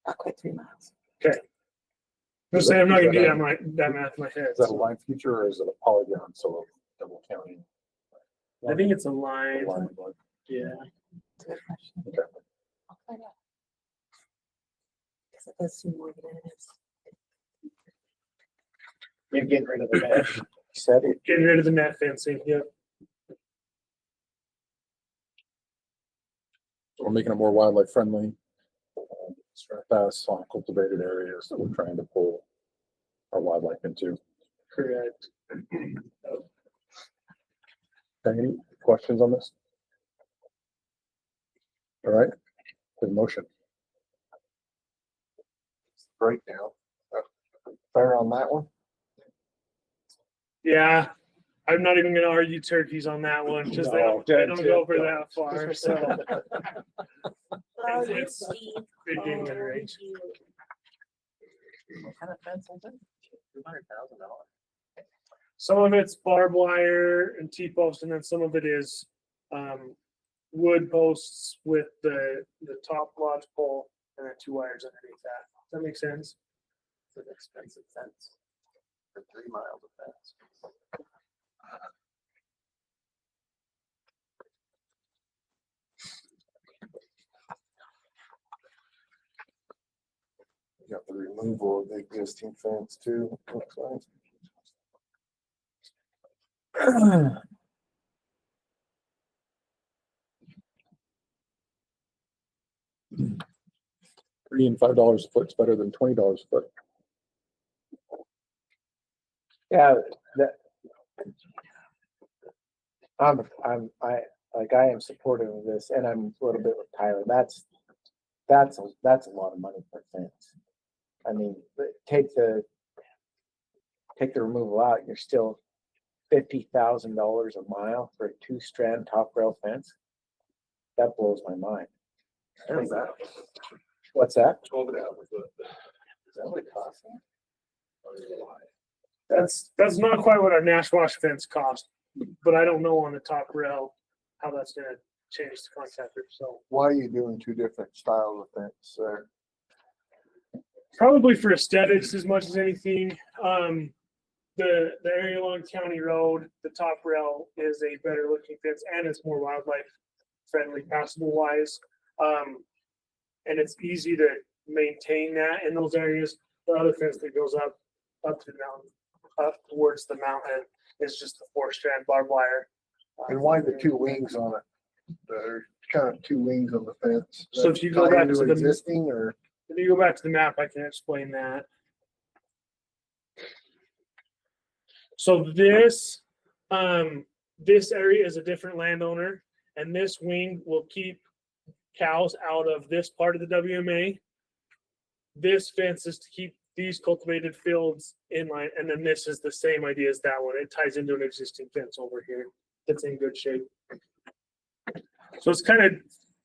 [SPEAKER 7] Not quite 3 miles.
[SPEAKER 14] Okay. I'm saying I'm not gonna do that math in my head.
[SPEAKER 2] Is that a line feature or is it a polygon? So double counting?
[SPEAKER 14] I think it's a line.
[SPEAKER 2] Line.
[SPEAKER 14] Yeah.
[SPEAKER 7] That's a good question.
[SPEAKER 2] Okay.
[SPEAKER 7] I'll find out. Because it does seem more than it is.
[SPEAKER 11] You're getting rid of the mesh. Said it.
[SPEAKER 14] Getting rid of the net fencing, yep.
[SPEAKER 2] We're making it more wildlife friendly. Fast on cultivated areas that we're trying to pull our wildlife into.
[SPEAKER 14] Correct.
[SPEAKER 2] Any questions on this? All right, good motion.
[SPEAKER 9] Breakdown. Fair on that one.
[SPEAKER 14] Yeah, I'm not even gonna argue turkeys on that one, because they don't go for that far, so.
[SPEAKER 6] Oh,
[SPEAKER 14] It's
[SPEAKER 6] Steve.
[SPEAKER 14] big game
[SPEAKER 6] Oh,
[SPEAKER 14] range.
[SPEAKER 6] you-
[SPEAKER 4] What kind of fence is it? $200,000.
[SPEAKER 14] Some of it's barbed wire and T-post, and then some of it is wood posts with the top lodge pole and then 2 wires underneath that. Does that make sense?
[SPEAKER 4] It's an expensive fence for 3 miles of fence.
[SPEAKER 9] You got the removal of the existing fence too. Looks like.
[SPEAKER 2] 3 and $5 a foot is better than $20 a foot.
[SPEAKER 11] Yeah, that. I am supportive of this and I'm a little bit with Tyler. That's a lot of money for a fence. I mean, take the removal out, you're still $50,000 a mile for a 2-strand top rail fence. That blows my mind.
[SPEAKER 9] How's that?
[SPEAKER 11] What's that?
[SPEAKER 10] Is that what it costs?
[SPEAKER 14] That's not quite what our Nash wash fence cost, but I don't know on the top rail how that's gonna change the contractor, so.
[SPEAKER 9] Why are you doing 2 different styles of fence there?
[SPEAKER 14] Probably for aesthetics as much as anything. The area along County Road, the top rail is a better looking fence and it's more wildlife friendly, passable wise. And it's easy to maintain that in those areas. The other fence that goes up to the mountain, up towards the mountain is just the 4-strand barbed wire.
[SPEAKER 9] And why the 2 wings on it? There's kind of 2 wings on the fence.
[SPEAKER 14] So if you go
[SPEAKER 9] Tie
[SPEAKER 14] back
[SPEAKER 9] into
[SPEAKER 14] to the
[SPEAKER 9] existing or
[SPEAKER 14] If you go back to the map, I can explain that. So this area is a different landowner, and this wing will keep cows out of this part of the WMA. This fence is to keep these cultivated fields in line, and then this is the same idea as that one. It ties into an existing fence over here that's in good shape. So it's kind of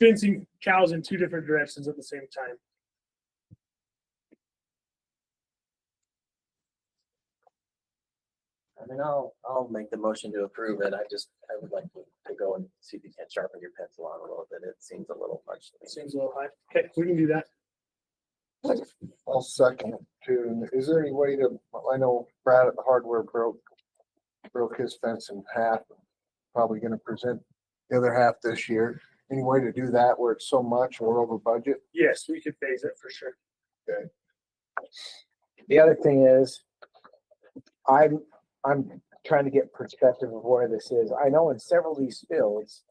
[SPEAKER 14] fencing cows in 2 different directions at the same time.
[SPEAKER 4] I mean, I'll make the motion to approve it. I would like to go and see if you can sharpen your pencil on a little bit. It seems a little much to me.
[SPEAKER 14] Seems a little high. Okay, we can do that.
[SPEAKER 9] I'll second it too. And is there any way to, I know Brad at the hardware broke his fence in half. Probably gonna present the other half this year. Any way to do that where it's so much and we're over budget?
[SPEAKER 14] Yes, we could phase it for sure.
[SPEAKER 9] Okay.
[SPEAKER 11] The other thing is, I'm trying to get perspective of where this is. I know in several of these fields,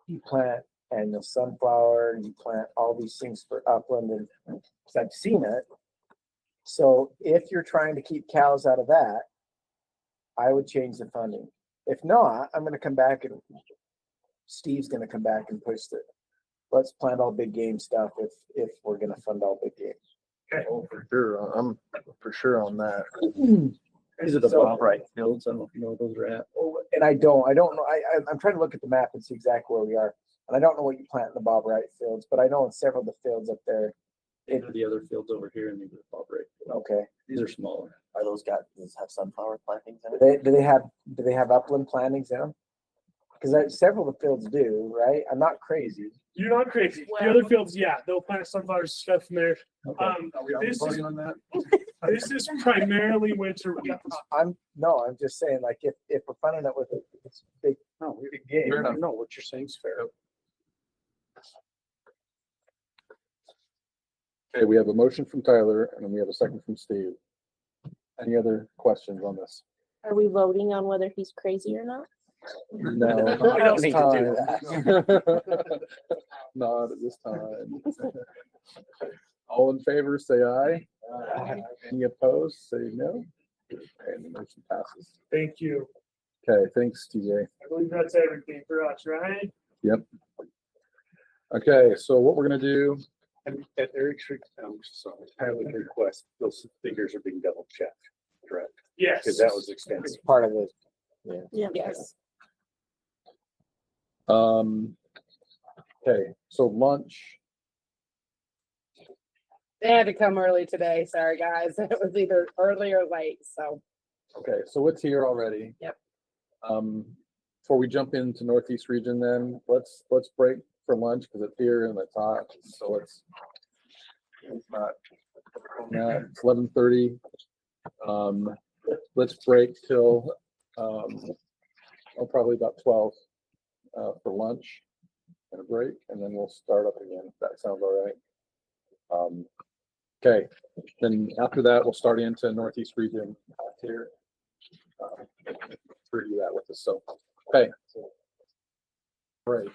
[SPEAKER 11] you plant annual sunflower, you plant all these things for upland and, 'cause I've seen it. So if you're trying to keep cows out of that, I would change the funding. If not, I'm gonna come back and Steve's gonna come back and push the, let's plant all big game stuff if we're gonna fund all big game.
[SPEAKER 9] Oh, for sure. I'm for sure on that.
[SPEAKER 3] These are the
[SPEAKER 11] So-
[SPEAKER 3] Bob Wright fields. I don't know if you know where those are at.
[SPEAKER 11] And I don't know, I'm trying to look at the map and see exactly where we are. And I don't know what you plant in the Bob Wright fields, but I know in several of the fields up there,
[SPEAKER 3] These are the other fields over here and these are Bob Wright. fields.
[SPEAKER 11] okay.
[SPEAKER 3] These are smaller.
[SPEAKER 4] Are those does have sunflower plantings in it?
[SPEAKER 11] Do they have upland plantings in them? Because several of the fields do, right? I'm not crazy.
[SPEAKER 14] You're not crazy. The other fields, yeah, they'll plant sunflower stuff in there.
[SPEAKER 2] Are we
[SPEAKER 14] This is,
[SPEAKER 2] voting on that?
[SPEAKER 14] this is primarily winter wheat.
[SPEAKER 11] I'm just saying, like, if we're funding it with it's big,
[SPEAKER 1] No,
[SPEAKER 11] big game.
[SPEAKER 2] Fair enough.
[SPEAKER 1] no, what you're saying is fair.
[SPEAKER 2] Okay, we have a motion from Tyler and then we have a second from Steve. Any other questions on this?
[SPEAKER 6] Are we voting on whether he's crazy or not?
[SPEAKER 2] No.
[SPEAKER 11] We don't need to do that.
[SPEAKER 2] Not at this time. All in favor, say aye. Any opposed, say no. And the motion passes.
[SPEAKER 14] Thank you.
[SPEAKER 2] Okay, thanks, TJ.
[SPEAKER 14] I believe that's everything for us, right?
[SPEAKER 2] Yep. Okay, so what we're gonna do,
[SPEAKER 1] And at Eric's, sorry, Tyler's request, those figures are being double checked, correct?
[SPEAKER 14] Yes.
[SPEAKER 1] Because that was
[SPEAKER 11] It's
[SPEAKER 1] expensive.
[SPEAKER 11] part of it.
[SPEAKER 6] Yeah.
[SPEAKER 7] Yes.
[SPEAKER 2] okay, so lunch,
[SPEAKER 7] They had to come early today. Sorry, guys. It was either early or late, so.
[SPEAKER 2] okay, so it's here already.
[SPEAKER 7] Yep.
[SPEAKER 2] Before we jump into Northeast region then, let's break for lunch because it's here and it's hot, so it's not, it's 11:30. Let's break till, probably about 12, for lunch and a break, and then we'll start up again, if that sounds all right. Okay, then after that, we'll start into Northeast region here. Review that with us, so, okay. Break.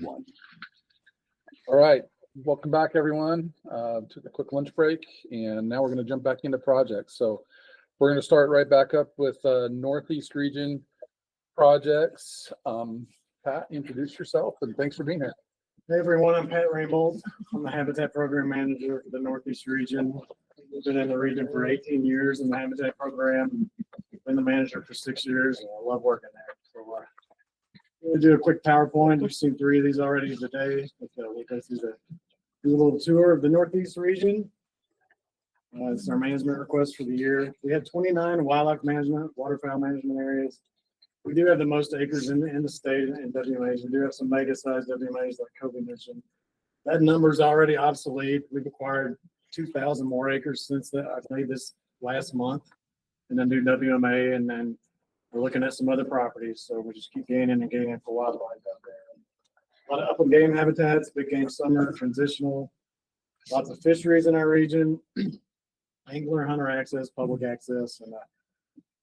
[SPEAKER 1] one.
[SPEAKER 2] All right, welcome back, everyone. Took a quick lunch break, and now we're gonna jump back into projects. So we're gonna start right back up with Northeast Region projects. Pat, introduce yourself, and thanks for being here.
[SPEAKER 5] Hey everyone, I'm Pat Rambold. I'm the Habitat Program Manager for the Northeast Region. I've been in the region for 18 years in the Habitat Program. Been the manager for 6 years, and I love working there. So we'll do a quick PowerPoint. You've seen 3 of these already today. We'll go through do a little tour of the Northeast Region. It's our management request for the year. We have 29 wildlife management, waterfowl management areas. We do have the most acres in the state in WMAs. We do have some mega-sized WMAs like Kobe mentioned. That number's already obsolete. We've acquired 2,000 more acres since that. I've made this last month in a new WMA, and then we're looking at some other properties. So we just keep gaining and gaining for wildlife out there. A lot of upland game habitats, big game summer, transitional, lots of fisheries in our region, angler, hunter access, public access, and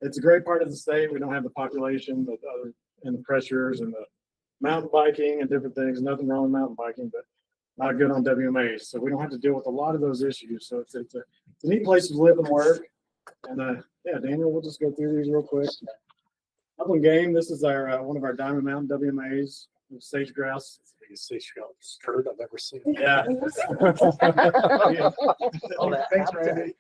[SPEAKER 5] it's a great part of the state. We don't have the population, but and the pressures and the mountain biking and different things. Nothing wrong with mountain biking, but not good on WMAs. So we don't have to deal with a lot of those issues. So it's a neat place to live and work. And yeah, Daniel, we'll just go through these real quick. Upland game. This is our one of our Diamond Mountain WMAs. Sage grouse. It's the biggest sage grouse turd I've ever seen. Yeah. Thanks, Randy.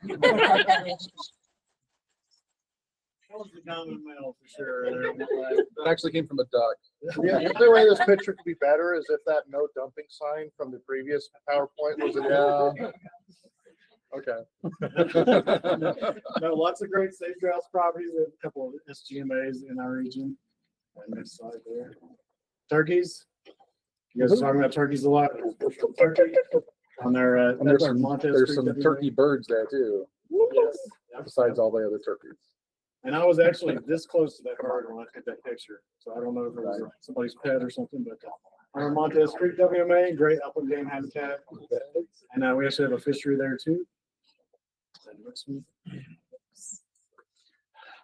[SPEAKER 5] That was the common male for sure.
[SPEAKER 2] That actually came from a duck.
[SPEAKER 9] Yeah, the only way this picture could be better is if that no dumping sign from the previous PowerPoint was in there.
[SPEAKER 2] Okay.
[SPEAKER 5] No, lots of great sage grouse properties. We have a couple of SGMAs in our region. And next slide there. Turkeys. You guys are talking about turkeys a lot. Turkey on their
[SPEAKER 2] And there's some turkey birds there too,
[SPEAKER 5] Yes.
[SPEAKER 2] besides all the other turkeys.
[SPEAKER 5] And I was actually this close to that bird when I took that picture. So I don't know if it was somebody's pet or something, but our Montez Creek WMA, great upland game habitat. And we actually have a fishery there too.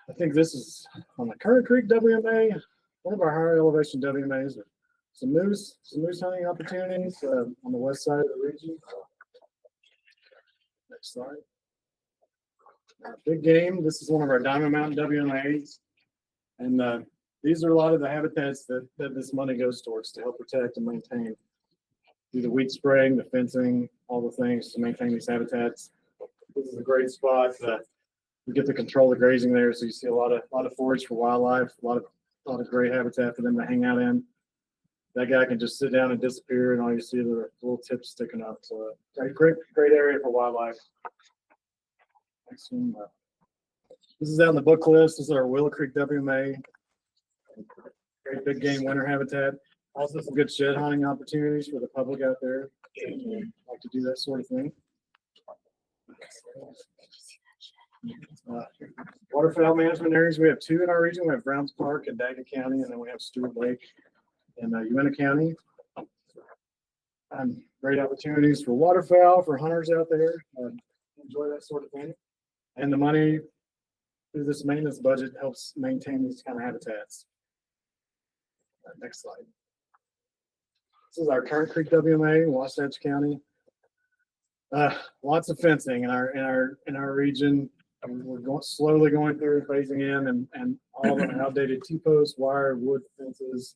[SPEAKER 5] I think this is on the Current Creek WMA, one of our higher elevation WMAs. Some moose hunting opportunities on the west side of the region. Next slide. Big game. This is one of our Diamond Mountain WMAs. And these are a lot of the habitats that this money goes towards to help protect and maintain. Do the weed spraying, the fencing, all the things to maintain these habitats. This is a great spot. We get to control the grazing there, so you see a lot of forage for wildlife, a lot of great habitat for them to hang out in. That guy can just sit down and disappear, and all you see are the little tips sticking up. So great area for wildlife. Next one. This is out in the book list. This is our Willow Creek WMA. Great big game winter habitat. Also some good shed hunting opportunities for the public out there. Like to do that sort of thing. Waterfowl management areas. We have 2 in our region. We have Browns Park in Daggett County, and then we have Stewart Lake in Uinta County. Great opportunities for waterfowl, for hunters out there. Enjoy that sort of thing. And the money through this maintenance budget helps maintain these kind of habitats. Next slide. This is our Current Creek WMA, Wasatch County. Lots of fencing in our region. We're slowly going through phasing in and all the outdated T-post, wire, wood fences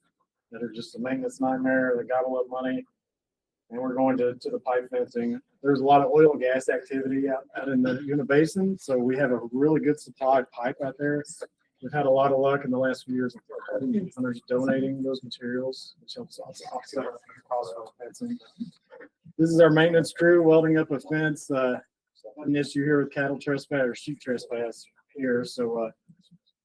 [SPEAKER 5] that are just a maintenance nightmare. They got a lot of money. And we're going to the pipe fencing. There's a lot of oil and gas activity out in the Uinta Basin, so we have a really good supply of pipe out there. We've had a lot of luck in the last few years of hunters donating those materials, which helps offset the cost of fencing. This is our maintenance crew welding up a fence. An issue here with cattle trespass or sheep trespass here, so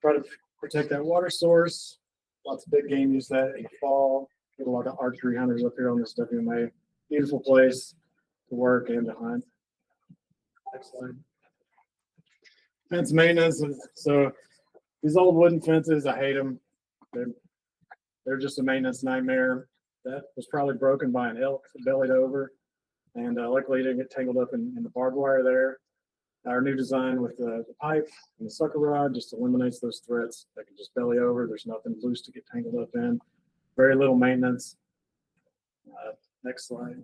[SPEAKER 5] try to protect that water source. Lots of big game use that in the fall. Get a lot of archery hunters up here on this WMA. Beautiful place to work and to hunt. Next slide. Fence maintenance. So these old wooden fences, I hate them. They're just a maintenance nightmare. That was probably broken by an elk bellied over. And luckily it didn't get tangled up in the barbed wire there. Our new design with the pipe and the sucker rod just eliminates those threats. They can just belly over. There's nothing loose to get tangled up in. Very little maintenance.
[SPEAKER 14] Next slide.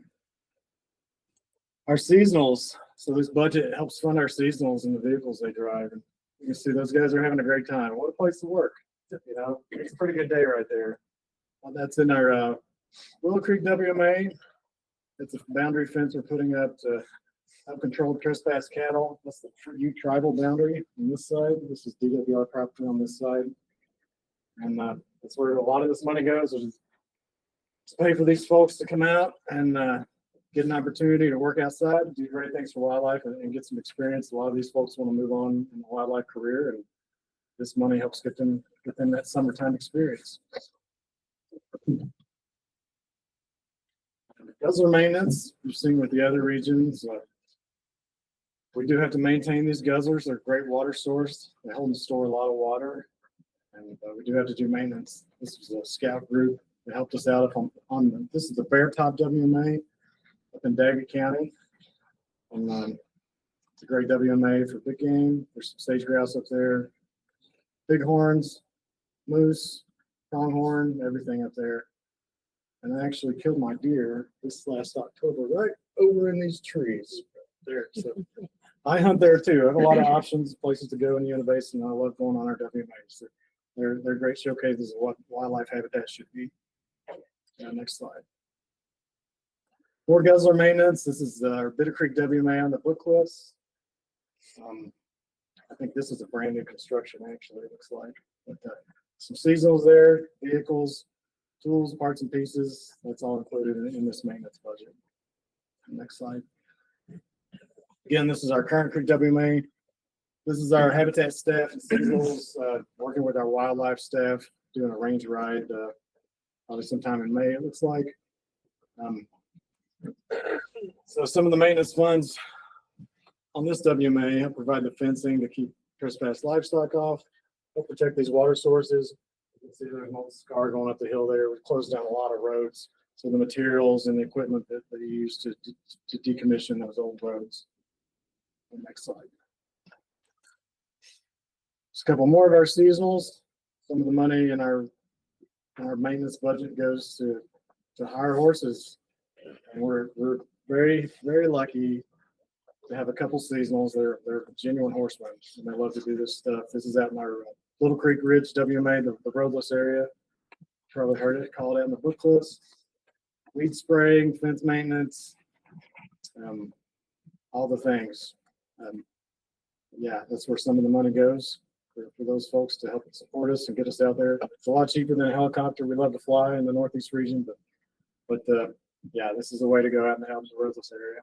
[SPEAKER 14] Our seasonals. So this budget helps fund our seasonals and the vehicles they drive. And you can see those guys are having a great time. What a place to work. You know, it's a pretty good day right there. Well, that's in our Willow Creek WMA. It's a boundary fence we're putting up to help control trespass cattle. That's the Ute tribal boundary on this side. This is DWR property on this side. And that's where a lot of this money goes, is to pay for these folks to come out and get an opportunity to work outside, do great things for wildlife, and get some experience. A lot of these folks want to move on in the wildlife career, and this money helps get them that summertime experience. Guzzler maintenance, you've seen with the other regions. We do have to maintain these guzzlers. They're a great water source. They hold and store a lot of water, and we do have to do maintenance. This is a scout group that helped us out on this is the Bear Top WMA up in Daggett County. And it's a great WMA for big game. There's some sage grouse up there, bighorns, moose, pronghorn, everything up there. And I actually killed my deer this last October right over in these trees there. So I hunt there too. I have a lot of options, places to go in the Uinta Basin. I love going on our WMAs. They're great showcases of what wildlife habitat should be. Next slide. For guzzler maintenance, this is our Bitter Creek WMA on the book list. I think this is a brand new construction, actually, it looks like. But, some seasonals there, vehicles, tools, parts and pieces. That's all included in this maintenance budget. Next slide. Again, this is our current Creek WMA. This is our habitat staff and seasonals, working with our wildlife staff, doing a range ride, probably sometime in May, it looks like. So some of the maintenance funds on this WMA help provide the fencing to keep trespass livestock off, help protect these water sources. You can see there's an old scar going up the hill there. We've closed down a lot of roads. So the materials and the equipment that they use to decommission those old roads. Next slide. Just a couple more of our seasonals. Some of the money in our maintenance budget goes to hire horses. And we're very, very lucky to have a couple seasonals. They're genuine horsemen, and they love to do this stuff. This is out in our Little Creek Ridge WMA, the roadless area. Probably heard it called out in the book list. Weed spraying, fence maintenance, all the things. Yeah, that's where some of the money goes for those folks to help support us and get us out there. It's a lot cheaper than a helicopter. We love to fly in the Northeast region, but yeah, this is a way to go out in the roadless area.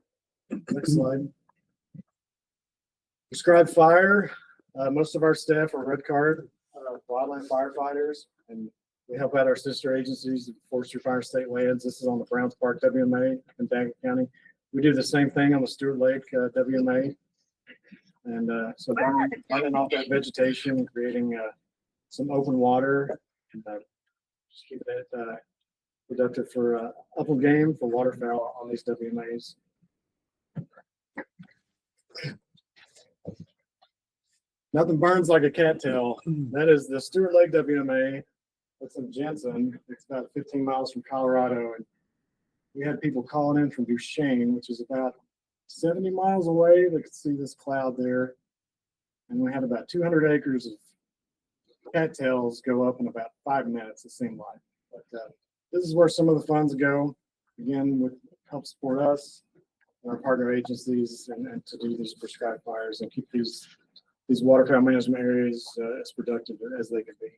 [SPEAKER 14] Next slide. Prescribed fire. Most of our staff are red card wildland firefighters, and we help out our sister agencies, Forestry Fire State Lands. This is on the Browns Park WMA in Daggett County. We do the same thing on the Stewart Lake WMA. And so burning off that vegetation, creating some open water, and just keeping it productive for upland game, for waterfowl on these WMAs. Nothing burns like a cattail. That is the Stewart Lake WMA. That's in Jensen. It's about 15 miles from Colorado. And we had people calling in from Duchesne, which is about 70 miles away. They could see this cloud there. And we had about 200 acres of cattails go up in about 5 minutes, it seemed like. But this is where some of the funds go. Again, with help support us and our partner agencies and to do these prescribed fires and keep these waterfowl management areas as productive as they can be.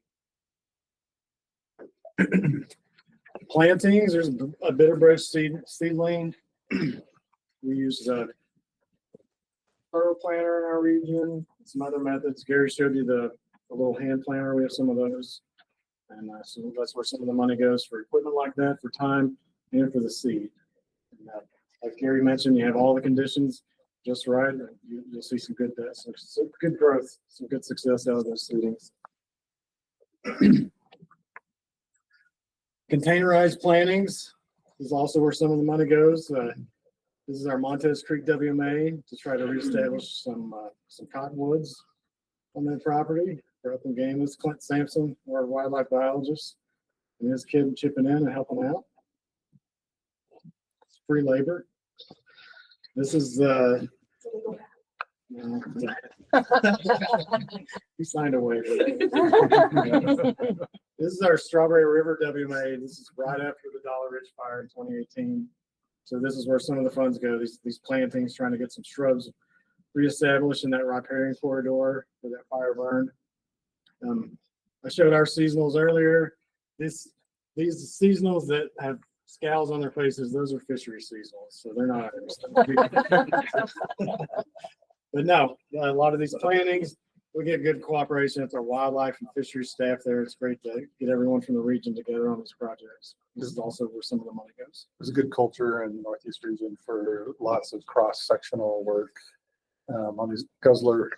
[SPEAKER 14] Plantings, there's a bitterbrush seedling. We use furrow planter in our region, some other methods. Gary showed you the little hand planter. We have some of those. And so that's where some of the money goes for equipment like that, for time, and for the seed. And, like Gary mentioned, you have all the conditions just right. You'll see some good growth, some good success out of those seedings. Containerized plantings is also where some of the money goes. This is our Montez Creek WMA to try to reestablish some cottonwoods on that property for upland game. This is Clint Sampson, our wildlife biologist, and his kid chipping in and helping out.
[SPEAKER 5] free labor. This is, he signed a waiver. This is our Strawberry River WMA. This is right after the Dollar Ridge fire in 2018. So this is where some of the funds go. These plantings, trying to get some shrubs reestablished in that riparian corridor where that fire burned. I showed our seasonals earlier. These seasonals that have scowls on their faces, those are fishery seasonals, so they're not. But no, a lot of these plantings, we get good cooperation with our wildlife and fishery staff there. It's great to get everyone from the region together on these projects. This is also where some of the money goes.
[SPEAKER 2] There's a good culture in the Northeast region for lots of cross-sectional work. On these guzzler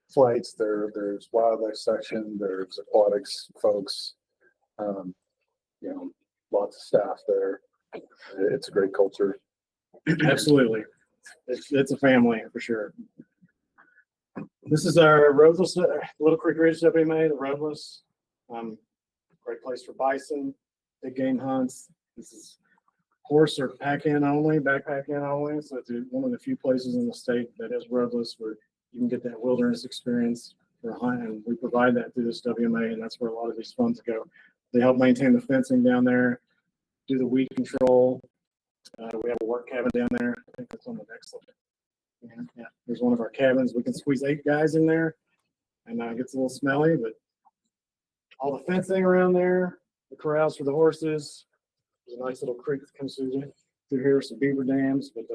[SPEAKER 2] flights, there's wildlife section, there's aquatics folks, lots of staff there. It's a great culture.
[SPEAKER 5] Absolutely. It's a family for sure. This is our roadless, Little Creek Ridge WMA, the roadless. Great place for bison, big game hunts. This is horse or pack-in only, backpack-in only. So it's one of the few places in the state that is roadless where you can get that wilderness experience for a hunt. And we provide that through this WMA, and that's where a lot of these funds go. They help maintain the fencing down there, do the weed control. We have a work cabin down there. I think that's on the next slide. Yeah, there's one of our cabins. We can squeeze 8 guys in there, and it gets a little smelly, but all the fencing around there, the corrals for the horses. There's a nice little creek that comes through here, some beaver dams, but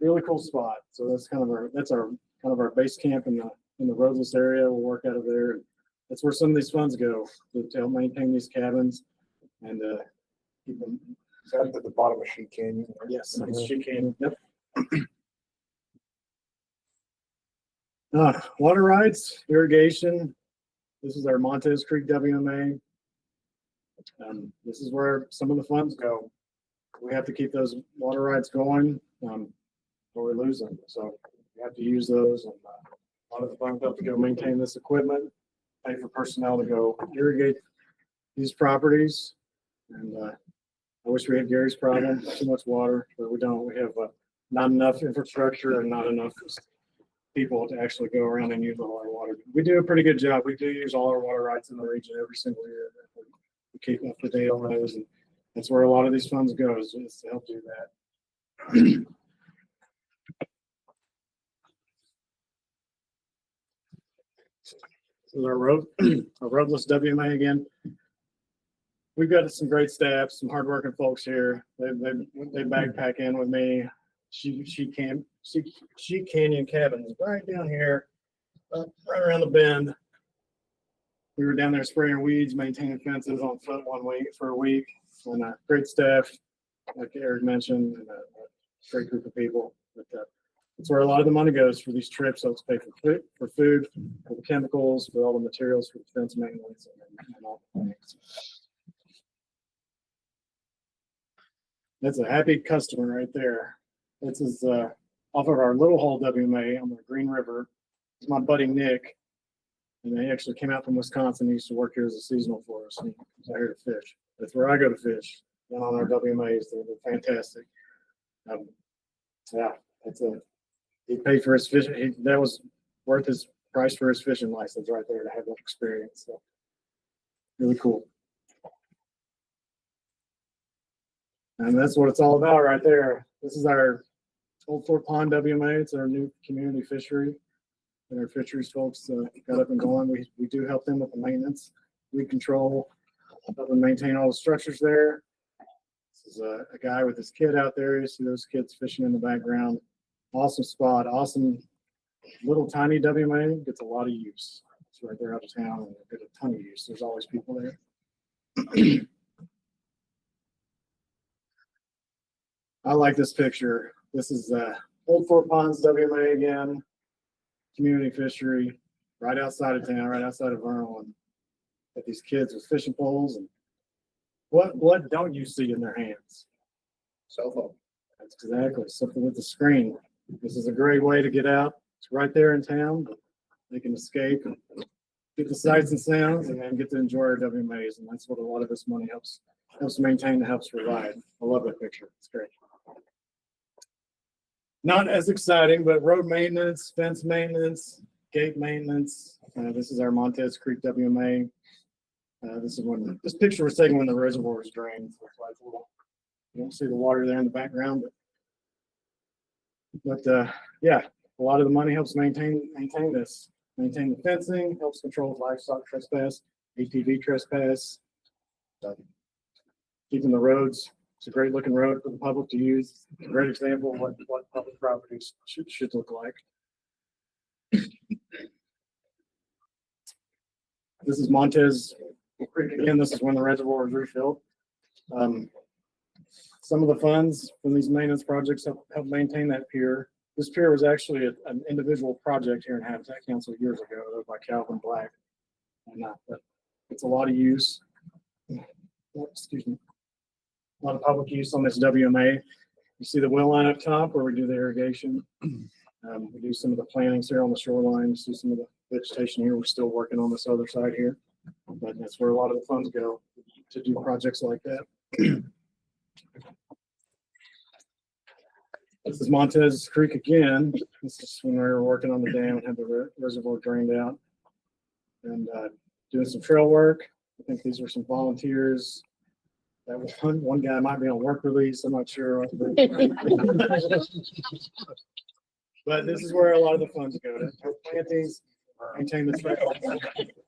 [SPEAKER 5] really cool spot. So that's our base camp in the roadless area. We'll work out of there. That's where some of these funds go to help maintain these cabins and keep them.
[SPEAKER 9] Is that at the bottom of Sheet Canyon?
[SPEAKER 5] Yes, it's Sheet Canyon. Yep. Water rights, irrigation. This is our Montez Creek WMA. This is where some of the funds go. We have to keep those water rights going, or we lose them. So we have to use those. And a lot of the funds have to go maintain this equipment, pay for personnel to go irrigate these properties. And I wish we had Gary's problem, too much water, but we don't. We have not enough infrastructure and not enough people to actually go around and use all our water. We do a pretty good job. We do use all our water rights in the region every single year. We keep up to date on those, and that's where a lot of these funds go, is to help do that. This is our roadless WMA again. We've got some great staff, some hardworking folks here. They backpack in with me. Sheet Canyon cabins right down here, right around the bend. We were down there spraying weeds, maintaining fences on foot for a week, and great staff, like Eric mentioned, and a great group of people. But that's where a lot of the money goes for these trips. So it's paid for food, for the chemicals, for all the materials, for the fence maintenance, and all the things. That's a happy customer right there. This is off of our Little Hole WMA on the Green River. It's my buddy Nick, and they actually came out from Wisconsin. He used to work here as a seasonal for us. And he's out here to fish. That's where I go to fish. Down on our WMAs, they're fantastic. He paid for his fishing. That was worth his price for his fishing license right there to have that experience. So really cool. And that's what it's all about right there. This is our Old Fort Pond WMA. It's our new community fishery. And our fisheries folks got up and going. We do help them with the maintenance, weed control, help them maintain all the structures there. This is a guy with his kid out there. You see those kids fishing in the background. Awesome spot. Awesome little tiny WMA. Gets a lot of use. It's right there out of town and they get a ton of use. There's always people there. I like this picture. This is Old Fort Ponds WMA again, community fishery, right outside of town, right outside of Vernal. And got these kids with fishing poles, and what don't you see in their hands? Cell phone. That's exactly something with the screen. This is a great way to get out. It's right there in town, but they can escape and get the sights and sounds, and then get to enjoy our WMAs. And that's what a lot of this money helps maintain and helps provide. I love that picture. It's great. Not as exciting, but road maintenance, fence maintenance, gate maintenance. This is our Montez Creek WMA. This is this picture was taken when the reservoir was drained. So it's like, well, you don't see the water there in the background, but yeah, a lot of the money helps maintain this. Maintain the fencing, helps control livestock trespass, ATV trespass. Keeping the roads. It's a great looking road for the public to use. A great example of what public properties should look like. This is Montez Creek again. This is when the reservoir was refilled. Some of the funds from these maintenance projects help maintain that pier. This pier was actually an individual project here in Habitat Council years ago by Calvin Black. And but it's a lot of use. Excuse me. A lot of public use on this WMA. You see the well line up top where we do the irrigation. We do some of the plantings here on the shoreline. You see some of the vegetation here. We're still working on this other side here, but that's where a lot of the funds go to do projects like that. This is Montez Creek again. This is when we were working on the dam and had the reservoir drained out and doing some trail work. I think these were some volunteers. That was one guy might be on work release. I'm not sure. But this is where a lot of the funds go to plantings, maintain the trail,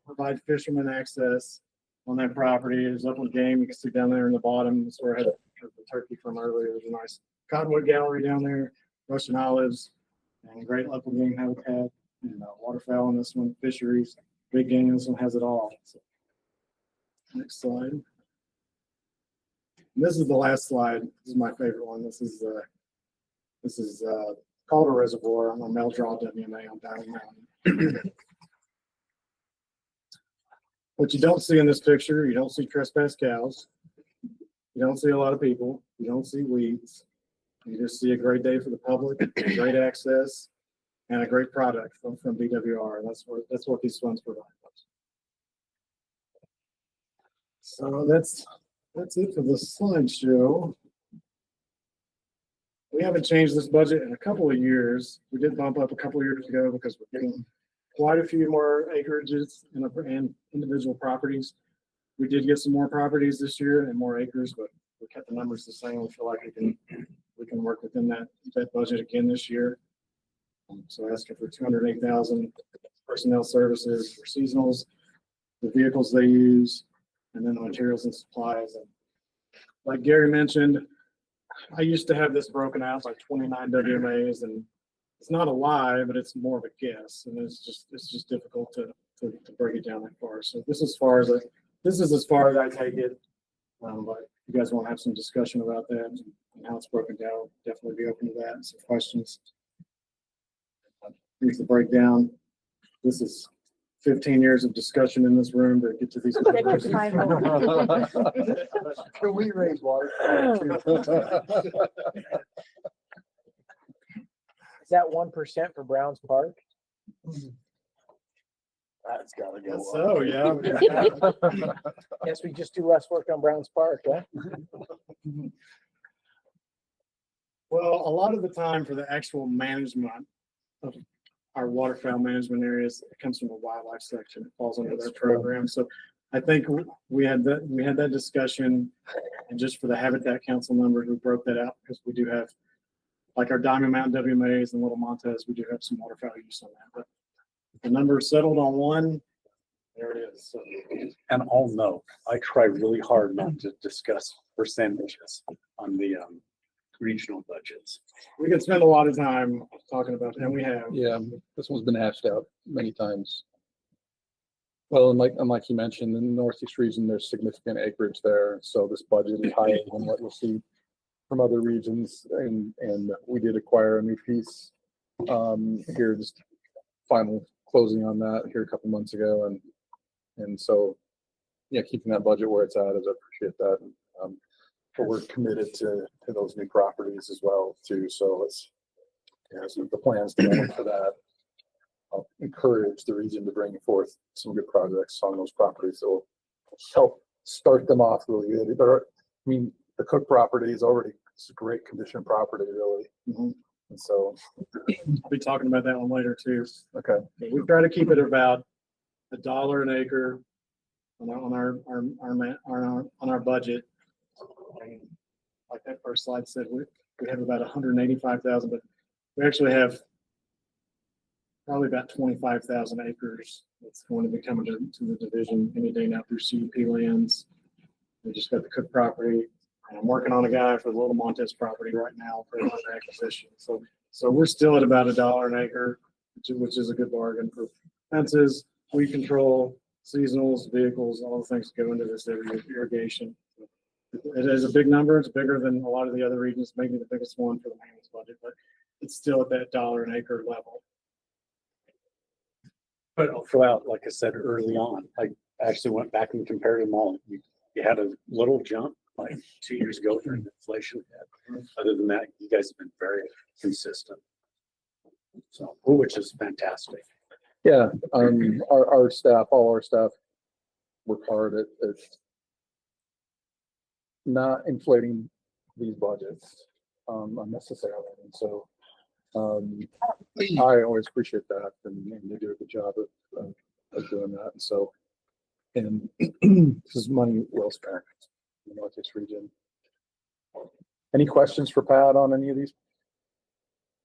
[SPEAKER 5] provide fishermen access on that property. There's upland game. You can see down there in the bottom. That's where I had the turkey from earlier. There's a nice cottonwood gallery down there, Russian olives, and great upland game habitat, and waterfowl in this one, fisheries, big game. This one has it all. So, next slide. And this is the last slide. This is my favorite one. This is Calder Reservoir on the Meldraw WMA on Diamond Mountain. What you don't see in this picture, you don't see trespass cows. You don't see a lot of people. You don't see weeds. You just see a great day for the public, great access, and a great product from BWR. And that's what these funds provide. So that's it for the slideshow. We haven't changed this budget in a couple of years. We did bump up a couple of years ago because we're getting quite a few more acreages and individual properties. We did get some more properties this year and more acres, but we kept the numbers the same. We feel like we can work within that budget again this year. So asking for 208,000 personnel services for seasonals, the vehicles they use, and then the materials and supplies. And like Gary mentioned, I used to have this broken out by 29 WMAs, and it's not a lie, but it's more of a guess, and it's just difficult to break it down that far. So this is as far as I take it. But if you guys want to have some discussion about that and how it's broken down, I'll definitely be open to that and some questions. Here's the breakdown. This is 15 years of discussion in this room to get to these numbers.
[SPEAKER 9] Can we raise water?
[SPEAKER 11] Is that 1% for Browns Park?
[SPEAKER 9] That's gotta go.
[SPEAKER 5] So, yeah.
[SPEAKER 11] Guess we just do less work on Browns Park, huh?
[SPEAKER 5] Well, a lot of the time for the actual management of our waterfowl management areas, it comes from the wildlife section. It falls under their program. So I think we had that discussion, and just for the Habitat Council members, we broke that out because we do have, like our Diamond Mountain WMAs and Little Montez, we do have some waterfowl use on that. But the number is settled on one. There it is. So,
[SPEAKER 1] And I'll note, I try really hard not to discuss percentages on the regional budgets.
[SPEAKER 5] we can spend a lot of time talking about that, and we have.
[SPEAKER 2] Yeah, this one's been hashed out many times. Well, and like you mentioned, in the Northeast region, there's significant acreage there, so this budget is higher than what you'll see from other regions, and we did acquire a new piece here, just final closing on that here a couple months ago, and so yeah, keeping that budget where it's at is I appreciate that. But we're committed to those new properties as well too. So it's so the plans developed for that. I'll encourage the region to bring forth some good projects on those properties that will help start them off really good. But I mean, the Cook property is already, it's a great condition property, really. And so,
[SPEAKER 14] I'll be talking about that one later too.
[SPEAKER 2] okay,
[SPEAKER 14] We try to keep it about $1 an acre on our budget. And like that first slide said, we have about 185,000, but we actually have probably about 25,000 acres that's going to be coming to the division any day now through CUP lands. We just got the Cook property, and I'm working on a guy for the Little Montez property right now for another acquisition. So we're still at about $1 an acre, which is a good bargain for fences, weed control, seasonals, vehicles, all the things that go into this every irrigation. It is a big number. It's bigger than a lot of the other regions, maybe the biggest one for the maintenance budget, but it's still at that $1 an acre level.
[SPEAKER 1] But I'll throw out, like I said early on, I actually went back and compared them all. You had a little jump like 2 years ago during the inflation hit. Other than that, you guys have been very consistent. So, which is fantastic.
[SPEAKER 2] yeah, our staff, all our staff work hard at not inflating these budgets unnecessarily. And so I always appreciate that, and they do a good job of doing that. And so, and this is money well spent in the Northeast region. Any questions for Pat on any of these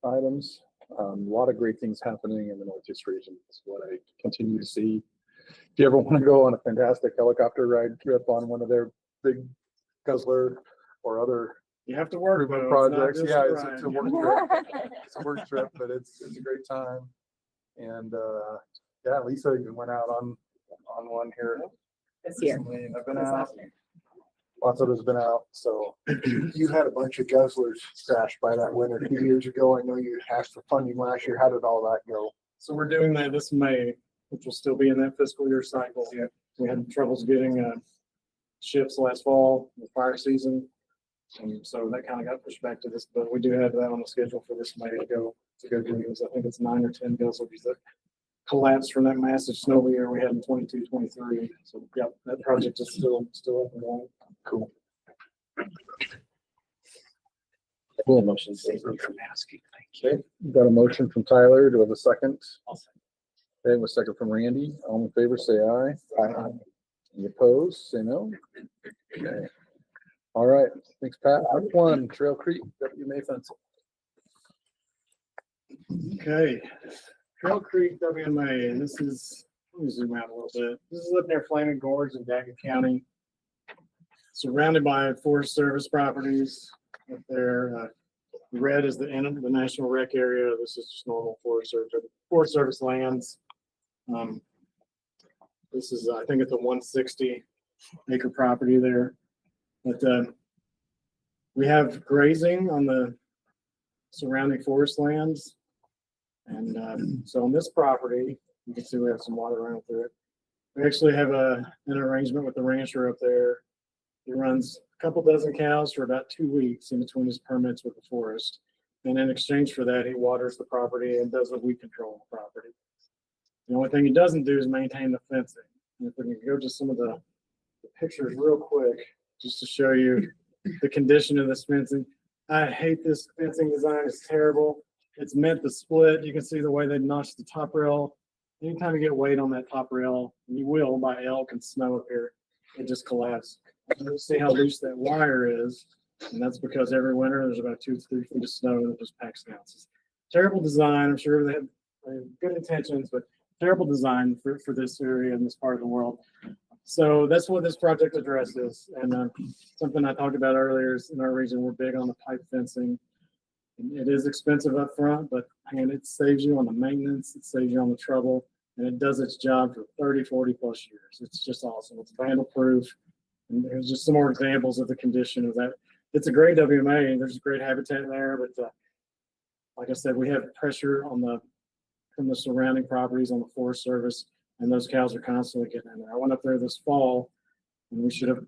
[SPEAKER 2] items? A lot of great things happening in the Northeast region. That's what I continue to see. If you ever want to go on a fantastic helicopter ride trip on one of their big Guzzler or other
[SPEAKER 14] You have to work
[SPEAKER 2] improvement
[SPEAKER 14] though. It's not
[SPEAKER 2] projects,
[SPEAKER 14] just
[SPEAKER 2] yeah,
[SPEAKER 14] a
[SPEAKER 2] it's
[SPEAKER 14] ride.
[SPEAKER 2] a work trip. It's a work trip, but it's a great time. And yeah, Lisa even went out on one here
[SPEAKER 7] This year.
[SPEAKER 2] recently, and I've been out. Lots of us been out, so.
[SPEAKER 9] You had a bunch of guzzlers crashed by that winter 2 years ago. I know you asked for funding last year. How did all that go?
[SPEAKER 14] So we're doing that this May, which will still be in that fiscal year cycle.
[SPEAKER 9] Yeah.
[SPEAKER 14] We had troubles getting ships last fall, the fire season. And so that kind of got pushed back to this, but we do have that on the schedule for this May to go do these. I think it's 9 or 10 guzzlers that collapsed from that massive snow year we had in 22, 23. So yeah, that project is still up and going.
[SPEAKER 2] Cool.
[SPEAKER 1] Cool motion save me from asking. Thank you.
[SPEAKER 2] Okay, got a motion from Tyler. Do we have a second?
[SPEAKER 1] I'll second.
[SPEAKER 2] Okay, with a second from Randy. All in favor, say aye. Aye. Any opposed, say no. Okay. All right, thanks, Pat. Next one, Trail Creek, WMA fencing.
[SPEAKER 14] Okay, Trail Creek WMA, and this is, let me zoom out a little bit. This is up near Flaming Gorge in Daggett County. Surrounded by Forest Service properties up there. Red is the national rec area. This is just normal Forest Service lands. This is, I think it's a 160 acre property there. But we have grazing on the surrounding forest lands. And so on this property, you can see we have some water running through it. We actually have an arrangement with the rancher up there. He runs a couple dozen cows for about 2 weeks in between his permits with the forest. And in exchange for that, he waters the property and does the weed control on the property. The only thing he doesn't do is maintain the fencing. And if we can go to some of the pictures real quick, just to show you the condition of this fencing. I hate this fencing design. It's terrible. It's meant to split. You can see the way they notched the top rail. Anytime you get weight on that top rail, and you will by elk and snow up here, it just collapses. See how loose that wire is, and that's because every winter there's about 2 to 3 feet of snow that just packs down. It's terrible design. I'm sure they have good intentions, but terrible design for this area in this part of the world. So that's what this project addresses. And something I talked about earlier is in our region, we're big on the pipe fencing. And it is expensive up front, but man, it saves you on the maintenance, it saves you on the trouble, and it does its job for 30, 40 plus years. It's just awesome. It's vandal proof. And there's just some more examples of the condition of that. It's a great WMA, and there's great habitat there, but like I said, we have pressure from the surrounding properties on the Forest Service, and those cows are constantly getting in there. I went up there this fall, and we should have,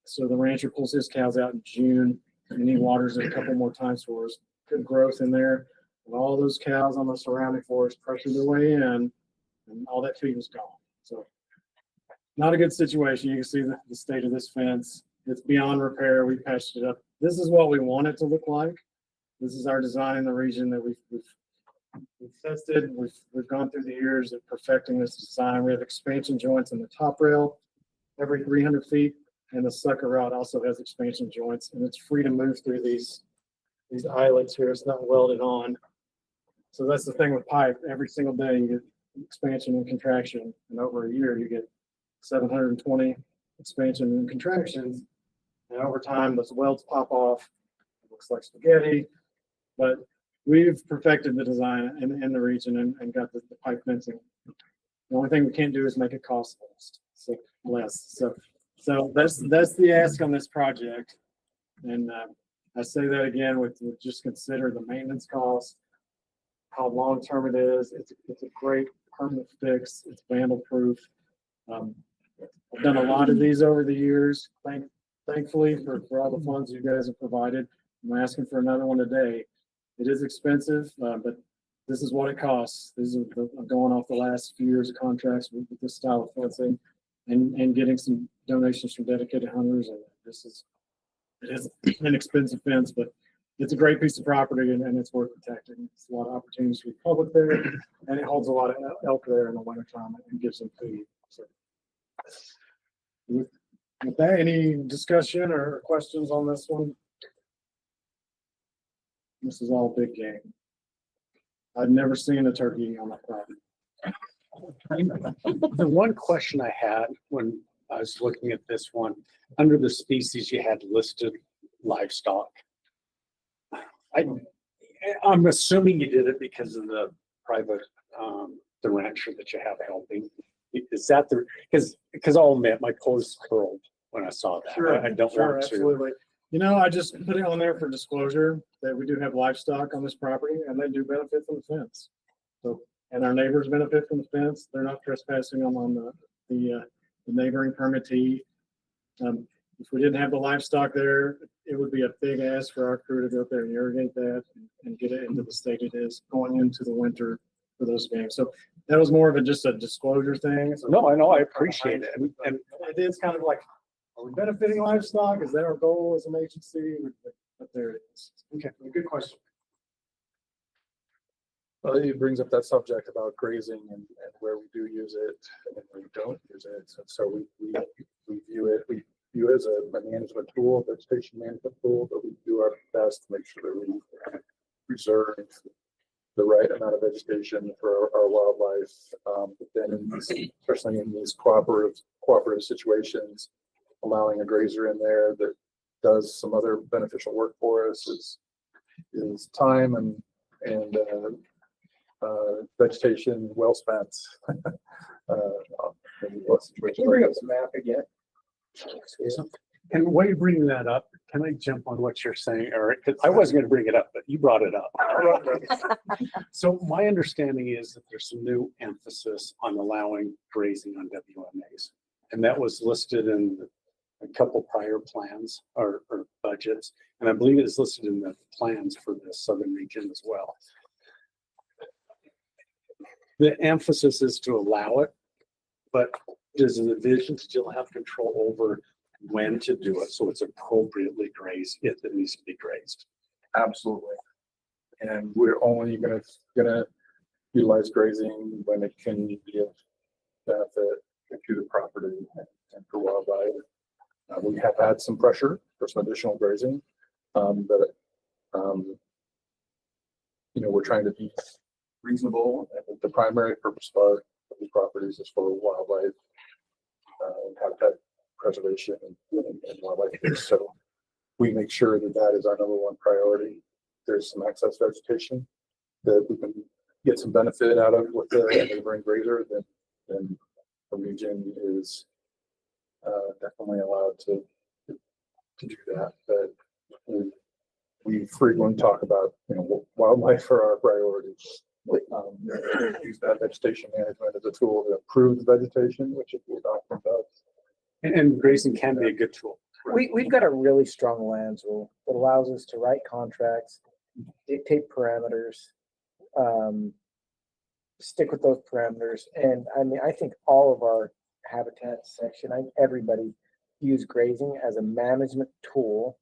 [SPEAKER 14] so the rancher pulls his cows out in June, and he waters it a couple more times for us. Good growth in there, and all those cows on the surrounding forest pressured their way in, and all that feed was gone. So not a good situation. You can see the state of this fence. It's beyond repair. We patched it up. This is what we want it to look like.
[SPEAKER 5] This is our design in the region that we've tested. We've gone through the years of perfecting this design. We have expansion joints in the top rail every 300 feet, and the sucker rod also has expansion joints, and it's free to move through these eyelets here. It's not welded on. So that's the thing with pipe. Every single day you get expansion and contraction, and over a year you get 720 expansion and contractions. And over time, those welds pop off. It looks like spaghetti, but we've perfected the design in the region and got the pipe fencing. The only thing we can't do is make it cost less. So that's the ask on this project. And I say that again with just consider the maintenance costs, how long term it is. It's a great permanent fix. It's vandal proof. I've done a lot of these over the years. Thankfully for all the funds you guys have provided. I'm asking for another one today. It is expensive, but this is what it costs. This is going off the last few years of contracts with this style of fencing and getting some donations from dedicated hunters. And it is an expensive fence, but it's a great piece of property and it's worth protecting. It's a lot of opportunities for the public there, and it holds a lot of elk there in the wintertime and gives them food. So with that, any discussion or questions on this one? This is all big game. I've never seen a turkey on my property.
[SPEAKER 1] The one question I had when I was looking at this one, under the species you had listed livestock. I'm assuming you did it because of the private, the rancher that you have helping. Is that because I'll admit my pose curled when I saw that.
[SPEAKER 5] Sure,
[SPEAKER 1] I don't want to.
[SPEAKER 5] absolutely. You know, I just put it on there for disclosure that we do have livestock on this property and they do benefit from the fence. So, and our neighbors benefit from the fence. They're not trespassing on the neighboring permittee. If we didn't have the livestock there, it would be a big ask for our crew to go up there and irrigate that and get it into the state it is going into the winter for those games. So that was more of just a disclosure thing. So
[SPEAKER 1] no, I know, I appreciate it. And
[SPEAKER 5] it is kind of like, are we benefiting livestock? Is that our goal as an agency? But there it is. Okay, good question.
[SPEAKER 2] Well, it brings up that subject about grazing and where we do use it and where we don't use it. So we view it as a management tool, vegetation management tool, but we do our best to make sure that we preserve the right amount of vegetation for our wildlife. But then especially in these cooperative situations, allowing a grazer in there that does some other beneficial work for us is time and vegetation well spent.
[SPEAKER 5] Can you bring up some map again?
[SPEAKER 1] And while you're bringing that up, can I jump on what you're saying, Eric? Because I wasn't going to bring it up, but you brought it up. So my understanding is that there's some new emphasis on allowing grazing on WMAs. And that was listed in a couple prior plans or budgets. And I believe it's listed in the plans for the southern region as well. The emphasis is to allow it, but does the division still have control over when to do it so it's appropriately grazed if it needs to be grazed?
[SPEAKER 2] Absolutely. And we're only gonna utilize grazing when it can be of benefit to the property and for wildlife. We have had some pressure for some additional grazing, but we're trying to be reasonable. And the primary purpose of these properties is for wildlife, habitat preservation and wildlife use. So we make sure that is our number one priority. There's some excess vegetation that we can get some benefit out of with the neighboring grazer, then the region is definitely allowed to do that. But we frequently talk about wildlife are our priority. Use that vegetation management as a tool to improve the vegetation, which it often does.
[SPEAKER 1] And grazing can be a good tool.
[SPEAKER 11] We've got a really strong lands rule that allows us to write contracts, dictate parameters, stick with those parameters. And I mean, I think all of our habitat section, everybody views grazing as a management tool,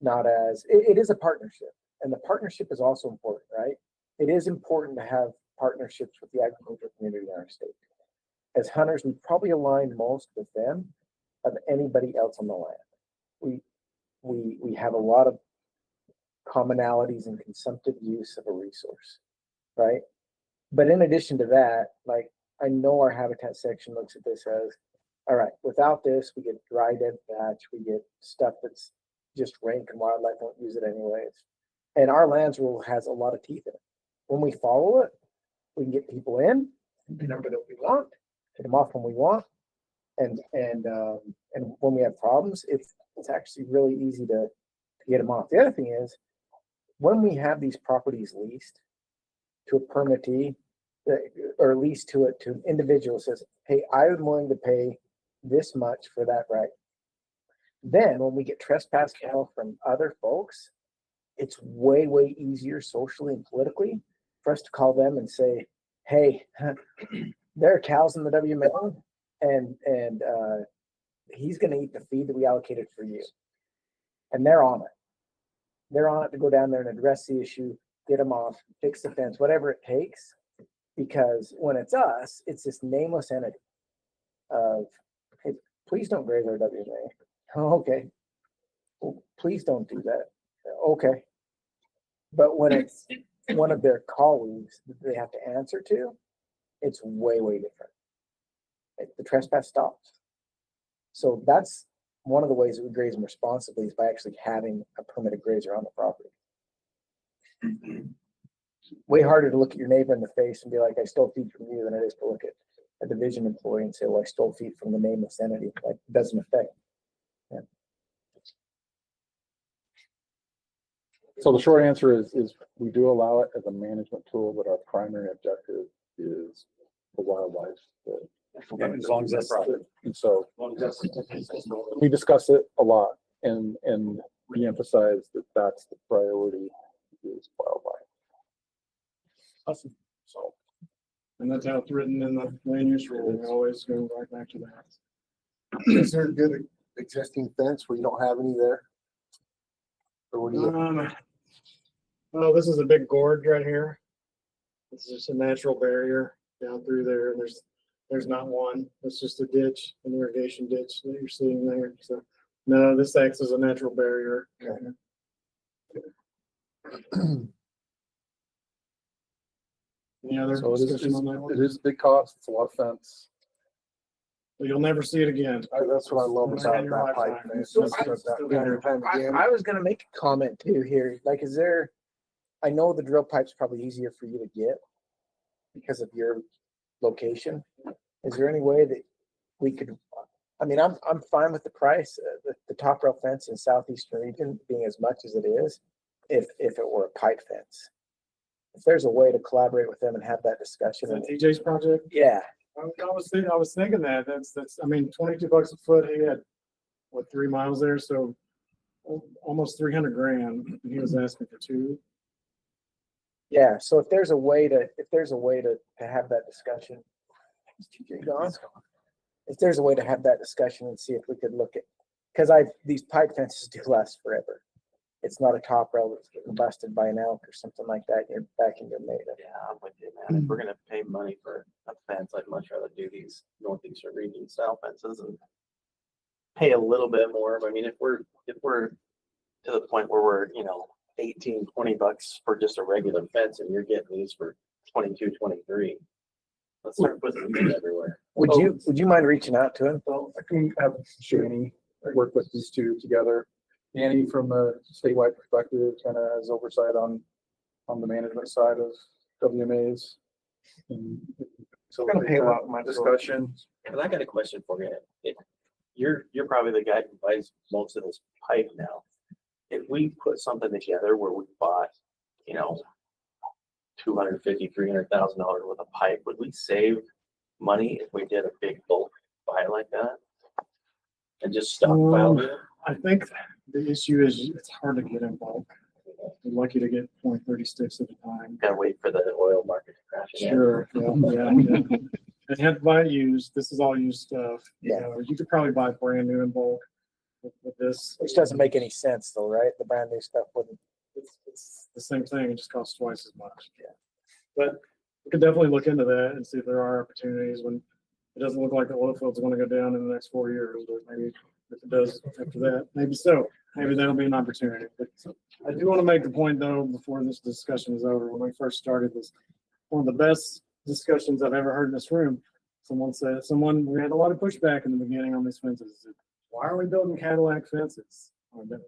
[SPEAKER 11] not as, it is a partnership. And the partnership is also important, right? It is important to have partnerships with the agricultural community in our state. As hunters, we probably align most with them of anybody else on the land. We have a lot of commonalities in consumptive use of a resource, right? But in addition to that, like, I know our habitat section looks at this as, all right, without this, we get dry dead thatch, we get stuff that's just rank and wildlife don't use it anyways. And our lands rule has a lot of teeth in it. When we follow it, we can get people in, the number that we want, get them off when we want. And when we have problems, it's actually really easy to get them off. The other thing is, when we have these properties leased to a permittee, or leased to an individual says, hey, I'm willing to pay this much for that right. Then when we get trespass call from other folks, it's way, way easier socially and politically for us to call them and say, hey, there are cows in the WMA, and he's going to eat the feed that we allocated for you. And they're on it. They're on it to go down there and address the issue, get them off, fix the fence, whatever it takes. Because when it's us, it's this nameless entity of, hey, please don't graze our WMA. Oh, okay. Well, please don't do that. Okay. But when it's one of their colleagues that they have to answer to, it's way, way different. The trespass stops. So that's one of the ways that we graze them responsibly, is by actually having a permitted grazer on the property. Way harder to look at your neighbor in the face and be like, I stole feed from you, than it is to look at a division employee and say, well, I stole feed from the nameless entity. Like, it doesn't affect. Yeah.
[SPEAKER 2] So the short answer is we do allow it as a management tool, but our primary objective is the wildlife.
[SPEAKER 1] As long as that's proper.
[SPEAKER 2] And so we discuss it a lot and reemphasize that that's the priority, is wildlife.
[SPEAKER 14] Awesome. So, and that's how it's written in the land use rule. We always go right back to that.
[SPEAKER 9] Is there a good existing fence where you don't have any there? Or what do you?
[SPEAKER 5] Well, this is a big gorge right here. It's just a natural barrier down through there. There's not one. It's just a ditch, an irrigation ditch that you're seeing there. So no, this acts as a natural barrier. Any other
[SPEAKER 2] So
[SPEAKER 5] discussion on that one?
[SPEAKER 2] it is a big cost. It's a lot of fence.
[SPEAKER 5] But you'll never see it again.
[SPEAKER 9] That's what I love
[SPEAKER 5] Never
[SPEAKER 9] about
[SPEAKER 5] in your
[SPEAKER 9] that pipe.
[SPEAKER 5] lifetime.
[SPEAKER 9] fence.
[SPEAKER 11] So
[SPEAKER 9] Just
[SPEAKER 11] I-
[SPEAKER 9] that every time again.
[SPEAKER 11] I was gonna make a comment too here. Like, is there, I know the drill pipe's probably easier for you to get because of your location. Is there any way that we could, I mean, I'm fine with the price, the top rail fence in southeastern region being as much as it is, if it were a pipe fence. If there's a way to collaborate with them and have that discussion.
[SPEAKER 5] Is that TJ's project?
[SPEAKER 11] Yeah,
[SPEAKER 5] I was thinking that that's, I mean, $22 a foot. He had, what, 3 miles there? So almost 300 grand. And he was asking for 2.
[SPEAKER 11] yeah. So if there's a way to have that discussion. Is TJ gone? If there's a way to have that discussion and see if we could look at, because these pipe fences do last forever. It's not a top rail that's getting busted by an elk or something like that. You're back in your maiden.
[SPEAKER 4] Yeah, I'm with you, man. If we're gonna pay money for a fence, I'd much rather do these northeastern region style fences and pay a little bit more. I mean, if we're to the point where we're, $18-20 for just a regular fence and you're getting these for 22, 23, let's start putting them everywhere.
[SPEAKER 11] Would you mind reaching out to him?
[SPEAKER 2] Well, I can have Shani work with these two together. Annie, from a statewide perspective, kind of has oversight on the management side of WMAs. So
[SPEAKER 11] Gonna pay a lot of money.
[SPEAKER 2] discussion.
[SPEAKER 4] And I got a question for you. You're probably the guy who buys most of this pipe now. If we put something together where we bought, $250,000, $300,000 worth of pipe, would we save money if we did a big bulk buy like that? And just stockpile it?
[SPEAKER 5] I think the issue is it's hard to get in bulk. We're lucky to get 0.30 sticks at a time.
[SPEAKER 4] Gotta wait for the oil market to crash again.
[SPEAKER 5] Sure. Yeah. And have to buy used. This is all used stuff.
[SPEAKER 11] Yeah.
[SPEAKER 5] You could probably buy brand new in bulk with this.
[SPEAKER 11] Which doesn't make any sense though, right? The brand new stuff wouldn't.
[SPEAKER 5] it's the same thing, it just costs twice as much. Yeah. But we could definitely look into that and see if there are opportunities when it doesn't look like the oil field's gonna go down in the next 4 years, but maybe if it does after that, maybe so. Maybe that'll be an opportunity. But I do want to make the point though, before this discussion is over, when we first started this, one of the best discussions I've ever heard in this room. We had a lot of pushback in the beginning on these fences. Why are we building Cadillac fences?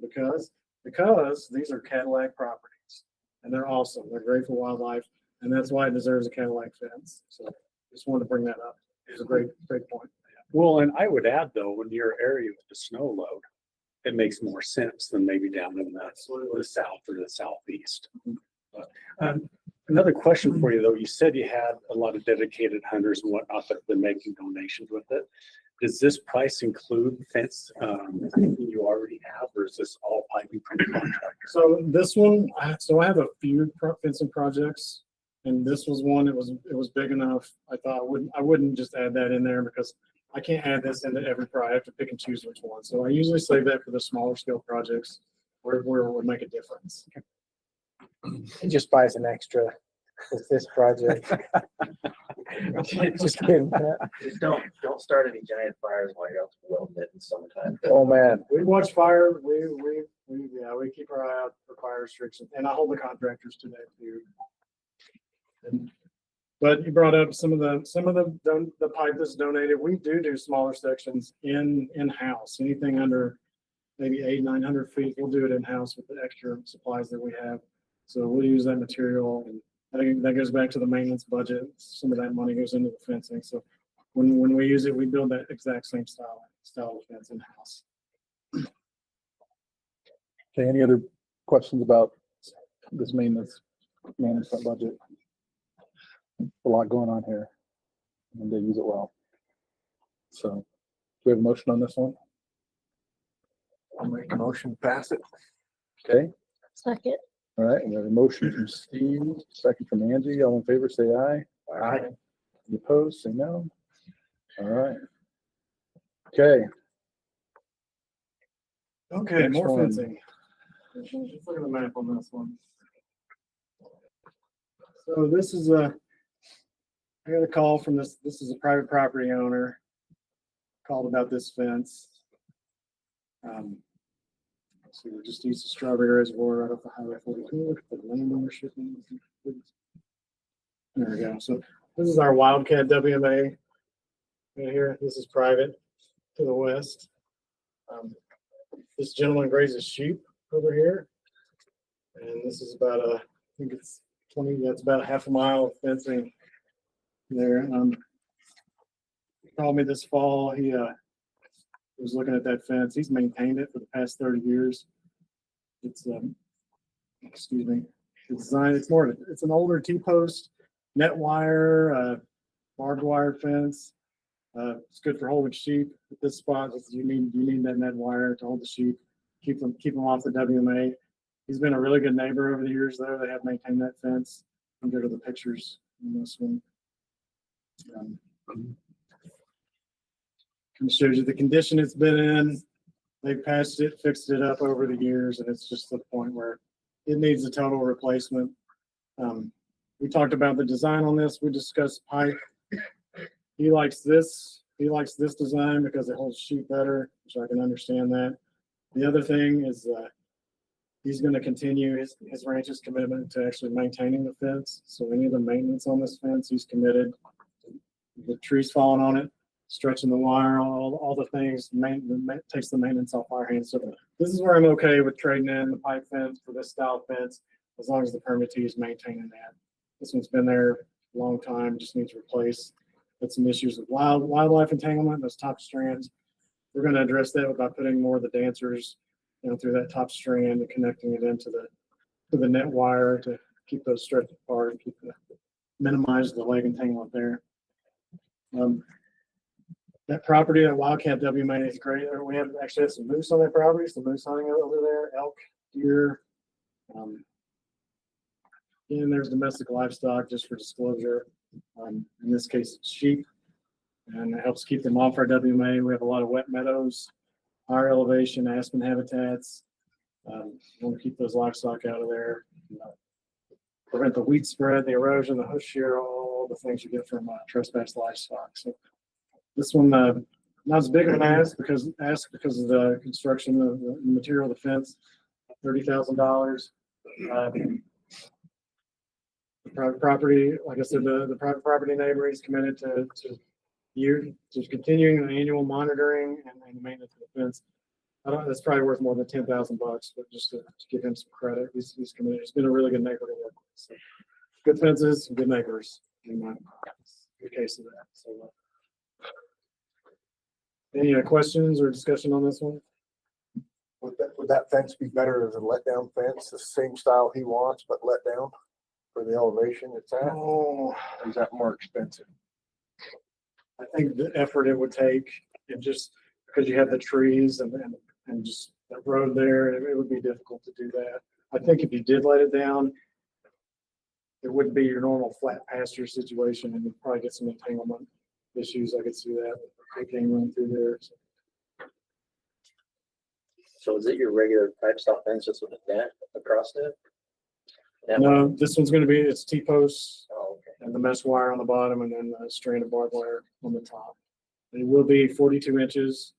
[SPEAKER 5] Because these are Cadillac properties and they're awesome. They're great for wildlife and that's why it deserves a Cadillac fence. So just wanted to bring that up. It's a great point.
[SPEAKER 1] Well, and I would add though, in your area with the snow load, it makes more sense than maybe down in the south or the southeast. Another question for you though, you said you had a lot of dedicated hunters and whatnot that have been making donations with it. Does this price include fence you already have, or is this all piping from the contractor?
[SPEAKER 5] So this one, I have a few fencing projects, and this was one. It was big enough. I thought I wouldn't just add that in there because I can't add this into every project. I have to pick and choose which one. So I usually save that for the smaller scale projects where it would make a difference.
[SPEAKER 11] He just buys an extra with this project. Just kidding.
[SPEAKER 4] Just don't start any giant fires while you're out welding it in summertime.
[SPEAKER 11] Oh, man.
[SPEAKER 5] We watch fire. We keep our eye out for fire restrictions, and I hold the contractors to that too. But you brought up some of the pipe that's donated. We do smaller sections in-house. Anything under maybe 800-900 feet, we'll do it in-house with the extra supplies that we have. So we'll use that material, and I think that goes back to the maintenance budget. Some of that money goes into the fencing. So when we use it, we build that exact same style of fence in-house.
[SPEAKER 2] Okay, any other questions about this maintenance management budget? A lot going on here, and they use it well. So, do we have a motion on this one?
[SPEAKER 9] I'll make a motion to pass it.
[SPEAKER 2] Okay,
[SPEAKER 6] Second.
[SPEAKER 2] all right, we have a motion from Steve, second from Angie. All in favor, say aye.
[SPEAKER 9] Aye.
[SPEAKER 2] Any opposed, say no. All right. Okay.
[SPEAKER 5] Okay,
[SPEAKER 2] Next
[SPEAKER 5] more
[SPEAKER 2] one.
[SPEAKER 5] fencing. Let's look at the map on this one. So this is I got a call from this is a private property owner, called about this fence. So we're just east of Strawberry Reservoir, right off the Highway 42. Look at the land ownership. There we go. So this is our Wildcat WMA right here. This is private to the west. This gentleman grazes sheep over here. And this is about I think it's 20, that's about a half a mile of fencing there. He called me this fall. He was looking at that fence. He's maintained it for the past 30 years. It's excuse me. The design, it's an older T-post, net wire, barbed wire fence. It's good for holding sheep at this spot. You need that net wire to hold the sheep, keep them off the WMA. He's been a really good neighbor over the years though. They have maintained that fence. I'll go to the pictures in this one. Kind of shows you the condition it's been in. They patched it, fixed it up over the years, and it's just the point where it needs a total replacement. We talked about the design on this. We discussed pipe. He likes this design because it holds sheep better, which I can understand that. The other thing is he's going to continue his ranch's commitment to actually maintaining the fence. So any of the maintenance on this fence, he's committed. The trees falling on it, stretching the wire, all the things, takes the maintenance off our hands. So this is where I'm okay with trading in the pipe fence for this style fence, as long as the permittee is maintaining that. This one's been there a long time, just needs replaced. Had some issues with wildlife entanglement, those top strands. We're going to address that by putting more of the dancers, through that top strand and connecting it into the net wire to keep those stretched apart, minimize the leg entanglement there. That property at Wildcat WMA is great. We actually have some moose on that property, some moose hunting over there, elk, deer. And there's domestic livestock just for disclosure. In this case, it's sheep, and it helps keep them off our WMA. We have a lot of wet meadows, higher elevation, aspen habitats. Want to keep those livestock out of there. Prevent the weed spread, the erosion, the hoof shear, all the things you get from trespass livestock. So this one, not as big of an ask because of the construction of the material of the fence, $30,000. The private property, like I said, the private property neighbor is committed to continuing the annual monitoring and maintenance of the fence. That's probably worth more than $10,000, but just to give him some credit, he's committed. He's been a really good neighbor to work with. So, good fences, and good neighbors. In my good case of that. So, any questions or discussion on this one?
[SPEAKER 9] Would that fence be better as a let down fence, the same style he wants, but let down for the elevation it's at?
[SPEAKER 5] Oh,
[SPEAKER 9] Or is that more expensive?
[SPEAKER 5] I think the effort it would take, and just because you have the trees and just the road there, it would be difficult to do that. I think if you did let it down, it wouldn't be your normal flat pasture situation, and you'd probably get some entanglement issues. I could see that. Quick-game run through there.
[SPEAKER 3] So is it your regular pipe style fence just with a net across it?
[SPEAKER 5] No, this one's going to be, it's T-posts
[SPEAKER 3] Oh, okay.
[SPEAKER 5] and the mesh wire on the bottom and then a strand of barbed wire on the top. It will be 42 inches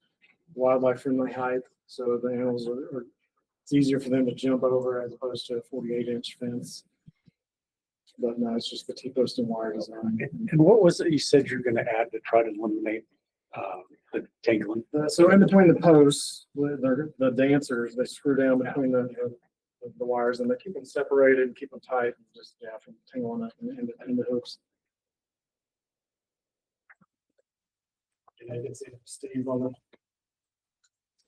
[SPEAKER 5] wildlife friendly height. So the animals it's easier for them to jump over as opposed to a 48-inch fence. But no, it's just the T-post and wire design.
[SPEAKER 1] And what was it you said you're gonna add to try to eliminate the tangling?
[SPEAKER 5] So in between the posts, the dancers, they screw down between the wires and they keep them separated and keep them tight and just, from tangling up in the hooks. And I can see Steve on the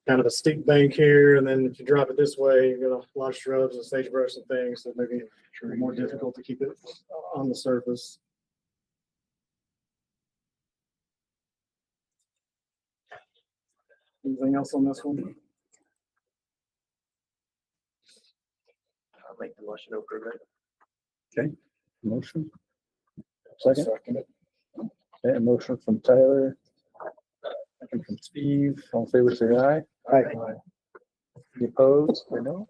[SPEAKER 5] kind of a steep bank here, and then if you drop it this way, you got a lot of shrubs and sagebrush and things, so maybe more difficult to keep it on the surface. Anything else on this one?
[SPEAKER 3] I'll make the motion to approve it.
[SPEAKER 11] Okay, motion. Second. Okay, a motion from Tyler. Second from Steve. All in favor, say aye. Aye. Any opposed? Say no.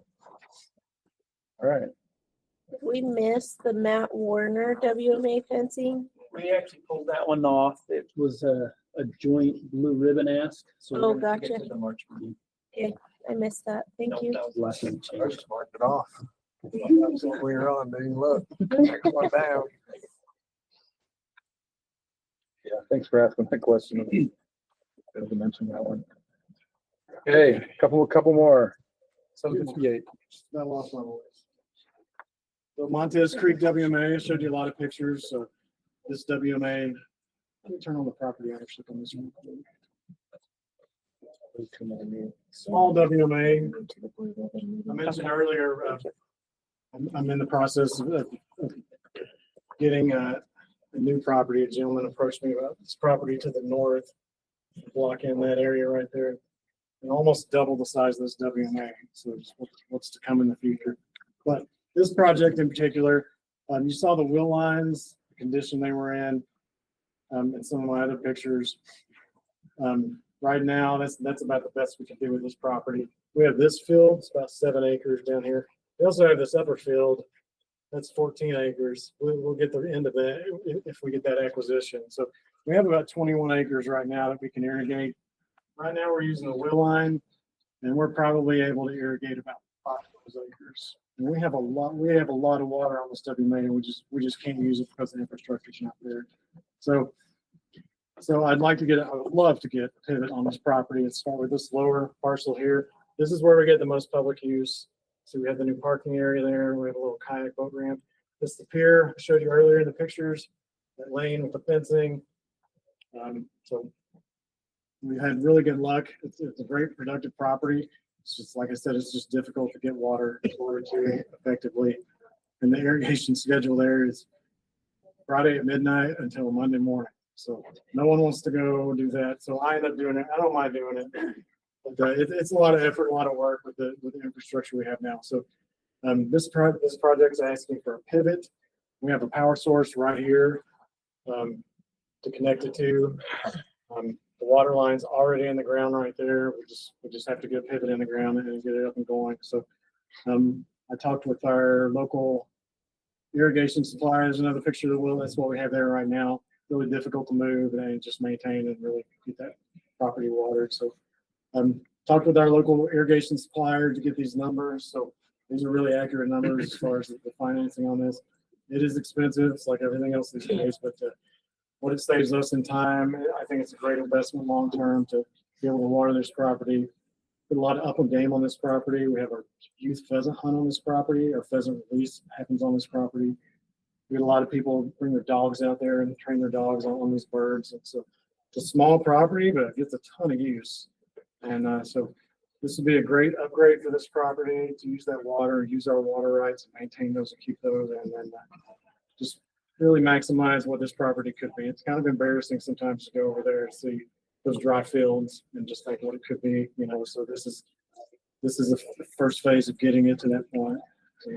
[SPEAKER 11] All right.
[SPEAKER 6] We missed the Matt Warner WMA fencing.
[SPEAKER 3] We actually pulled that one off. It was a joint blue ribbon ask. So
[SPEAKER 6] Oh,
[SPEAKER 3] we're gonna take it
[SPEAKER 6] gotcha.
[SPEAKER 3] to the March meeting.
[SPEAKER 6] Okay, I missed that. Thank
[SPEAKER 3] Nope,
[SPEAKER 6] you.
[SPEAKER 3] that was the last one
[SPEAKER 9] I
[SPEAKER 3] changed.
[SPEAKER 9] just marked it off. That's what we were on, didn't look. One down.
[SPEAKER 2] Yeah, thanks for asking that question. Failed to mention that one. Okay, couple more. 758.
[SPEAKER 5] That lost my voice. So Montez Creek WMA, I showed you a lot of pictures. So this WMA, let me turn on the property ownership on this one. Small WMA. I mentioned earlier, I'm in the process of getting a new property. A gentleman approached me about this property to the north, block in that area right there, and almost double the size of this WMA. So just what's to come in the future. But this project in particular, you saw the wheel lines, the condition they were in, and some of my other pictures. Right now, that's about the best we can do with this property. We have this field, it's about 7 acres down here. We also have this upper field, that's 14 acres. We'll get the end of that if we get that acquisition. So we have about 21 acres right now that we can irrigate. Right now, we're using the wheel line, and we're probably able to irrigate about 5 of those acres. And we have a lot of water on this WMA, and we just can't use it because the infrastructure's not there. So I would love to get a pivot on this property and start with this lower parcel here. This is where we get the most public use. So we have the new parking area there. We have a little kayak boat ramp. This is the pier I showed you earlier in the pictures, that lane with the fencing. So we had really good luck. It's a great productive property. It's just, like I said, it's just difficult to get water to it effectively. And the irrigation schedule there is Friday at midnight until Monday morning. So no one wants to go do that. So I end up doing it. I don't mind doing it. But it's a lot of effort, a lot of work with the infrastructure we have now. So this project is asking for a pivot. We have a power source right here to connect it to. The water line's already in the ground right there. We just have to get a pivot in the ground and get it up and going. So, I talked with our local irrigation suppliers. Another picture of the well, that's what we have there right now. Really difficult to move and just maintain and really get that property watered. So, talked with our local irrigation supplier to get these numbers. So these are really accurate numbers as far as the financing on this. It is expensive. It's like everything else these days, but what it saves us in time, I think it's a great investment long term to be able to water this property. Put a lot of upland game on this property. We have our youth pheasant hunt on this property. Our pheasant release happens on this property. We get a lot of people bring their dogs out there and train their dogs on these birds. It's a small property, but it gets a ton of use. And so this would be a great upgrade for this property to use that water, use our water rights, and maintain those and keep those, and then just really maximize what this property could be. It's kind of embarrassing sometimes to go over there and see those dry fields and just think what it could be, you know. So this is the first phase of getting it to that point. So,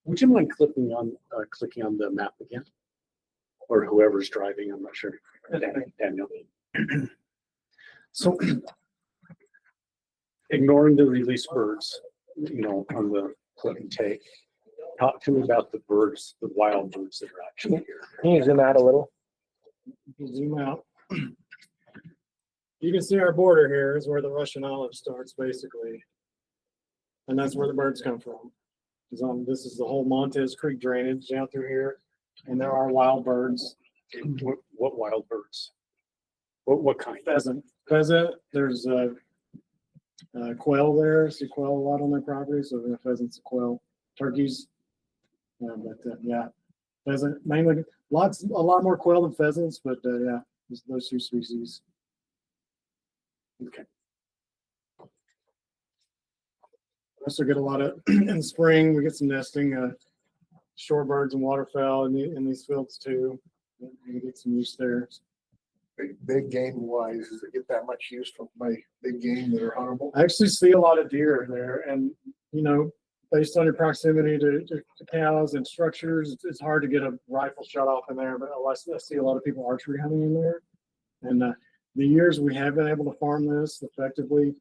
[SPEAKER 1] would you mind clicking on the map again? Or whoever's driving, I'm not sure. Daniel. So ignoring the release birds, you know, on the click and take, talk to me about the birds, the wild birds that are actually here.
[SPEAKER 11] Can you zoom out a little?
[SPEAKER 5] Zoom out. You can see our border here is where the Russian olive starts, basically. And that's where the birds come from. This is the whole Montez Creek drainage down through here. And there are wild birds.
[SPEAKER 1] What wild birds? What kind?
[SPEAKER 5] Pheasant. There's quail there. See quail a lot on their property. So the pheasant's a quail. Turkeys. Yeah, pheasant. Mainly a lot more quail than pheasants, but yeah, those two species. Okay. We also get a lot of in the spring. We get some nesting, shorebirds and waterfowl in these fields too. We get some use there.
[SPEAKER 9] Big game wise, does it get that much use from my big game that are huntable?
[SPEAKER 5] I actually see a lot of deer there, and you know, based on your proximity to cows and structures, it's hard to get a rifle shot off in there. But I see a lot of people archery hunting in there, and the years we have been able to farm this effectively,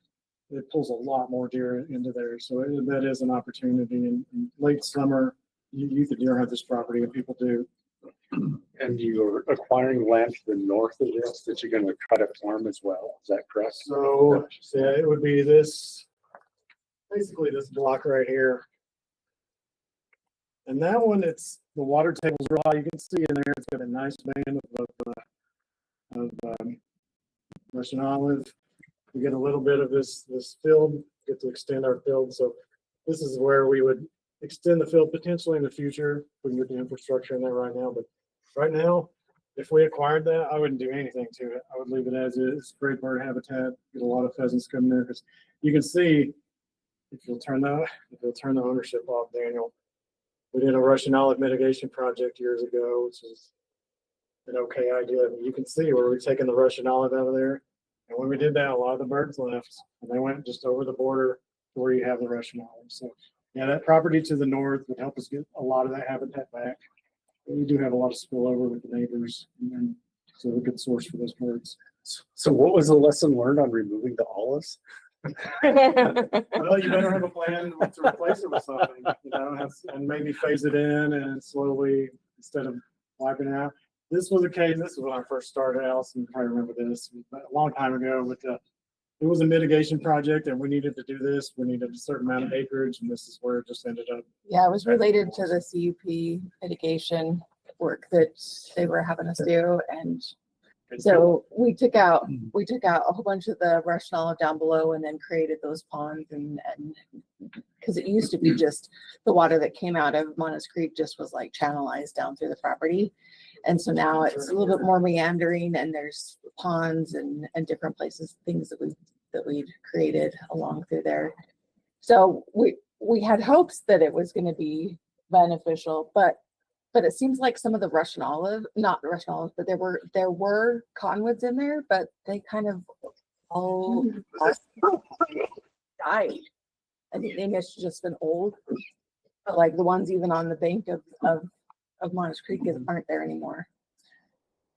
[SPEAKER 5] it pulls a lot more deer into there. So that is an opportunity. In late summer, you could deer hunt this property, and people do.
[SPEAKER 1] And you're acquiring land to the north of this that you're going to try to farm as well. Is that correct?
[SPEAKER 5] So yeah, it would be this, basically this block right here. And that one, it's the water table's real high. You can see in there, it's got a nice band of Russian olive. We get a little bit of this field, get to extend our field. So this is where we would extend the field potentially in the future. We can get the infrastructure in there right now, but right now, if we acquired that, I wouldn't do anything to it. I would leave it as is. Great bird habitat. Get a lot of pheasants coming there because you can see if you'll turn the ownership off, Daniel. We did a Russian olive mitigation project years ago, which is an okay idea. But you can see where we're taking the Russian olive out of there. And when we did that, a lot of the birds left and they went just over the border to where you have the Russian olive. So yeah, that property to the north would help us get a lot of that habitat back. But we do have a lot of spillover with the neighbors, and so a good source for those birds.
[SPEAKER 1] So what was the lesson learned on removing the olives?
[SPEAKER 5] Well, you better have a plan to replace it with something, you know, and maybe phase it in and slowly, instead of wiping it out. This was a case, this was when I first started, Allison, you probably remember this, a long time ago, but it was a mitigation project and we needed to do this. We needed a certain amount of acreage, and this is where it just ended up.
[SPEAKER 7] Yeah, it was related to the CUP mitigation work that they were having us do. And so we took out a whole bunch of the Russian olive down below and then created those ponds, and because it used to be just the water that came out of Montez Creek just was like channelized down through the property. And so now it's a little bit more meandering, and there's ponds and different places, things that we'd created along through there. So we had hopes that it was going to be beneficial, but it seems like some of the Russian olive, not the Russian olive, but there were cottonwoods in there, but they kind of all died. I think they must have just been old. But like the ones even on the bank of Montez Creek aren't there anymore.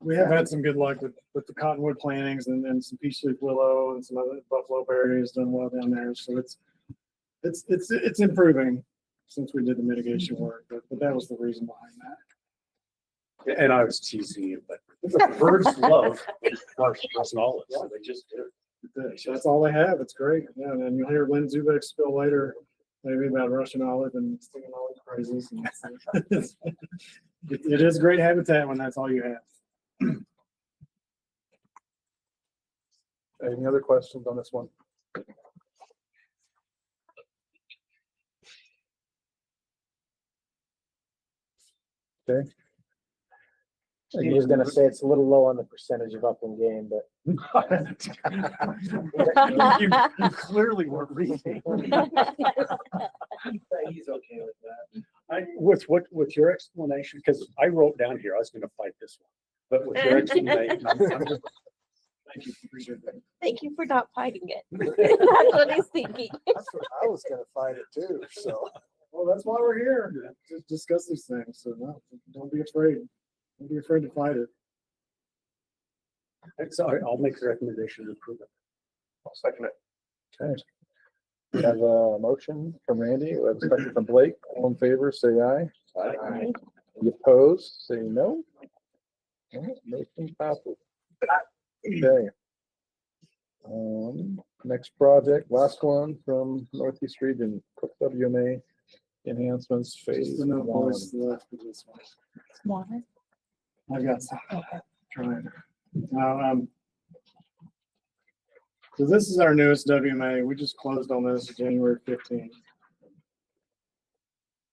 [SPEAKER 14] We have had some good luck with the cottonwood plantings and some peach leaf willow and some other buffalo berries done well down there. So it's improving since we did the mitigation work, but that was the reason behind that.
[SPEAKER 1] And I was teasing you, but birds love Russian olives. Yeah, they just do.
[SPEAKER 14] That's all they have. It's great. Yeah, and then you'll hear Lynn Zubek spill later, maybe about Russian olive and singing all these praises. It is great habitat when that's all you have.
[SPEAKER 2] Any other questions on this one? Okay.
[SPEAKER 11] I was gonna say it's a little low on the percentage of upland game, but.
[SPEAKER 1] You clearly weren't reading.
[SPEAKER 5] He's okay with that.
[SPEAKER 1] With your explanation, because I wrote down here, I was gonna fight this one, but with your explanation, I'm just. Thank you, appreciate that.
[SPEAKER 6] Thank you for not fighting it. That's what he's thinking.
[SPEAKER 9] That's what I was gonna fight it too, so.
[SPEAKER 14] Well, that's why we're here, to discuss these things. So no, don't be afraid. Don't be afraid to fight it.
[SPEAKER 1] Sorry, I'll make the recommendation to approve it.
[SPEAKER 2] I'll second it. Okay. We have a motion from Randy, we have a second from Blake. All in favor, say aye.
[SPEAKER 6] Aye.
[SPEAKER 2] Any opposed, say no. All right, motion passes. Okay. Next project, last one from Northeast Region, Cook WMA enhancements phase
[SPEAKER 14] Just enough
[SPEAKER 2] one.
[SPEAKER 14] voice left for this one.
[SPEAKER 6] Water.
[SPEAKER 14] I've got some. Trying. So this is our newest WMA. We just closed on this January 15th.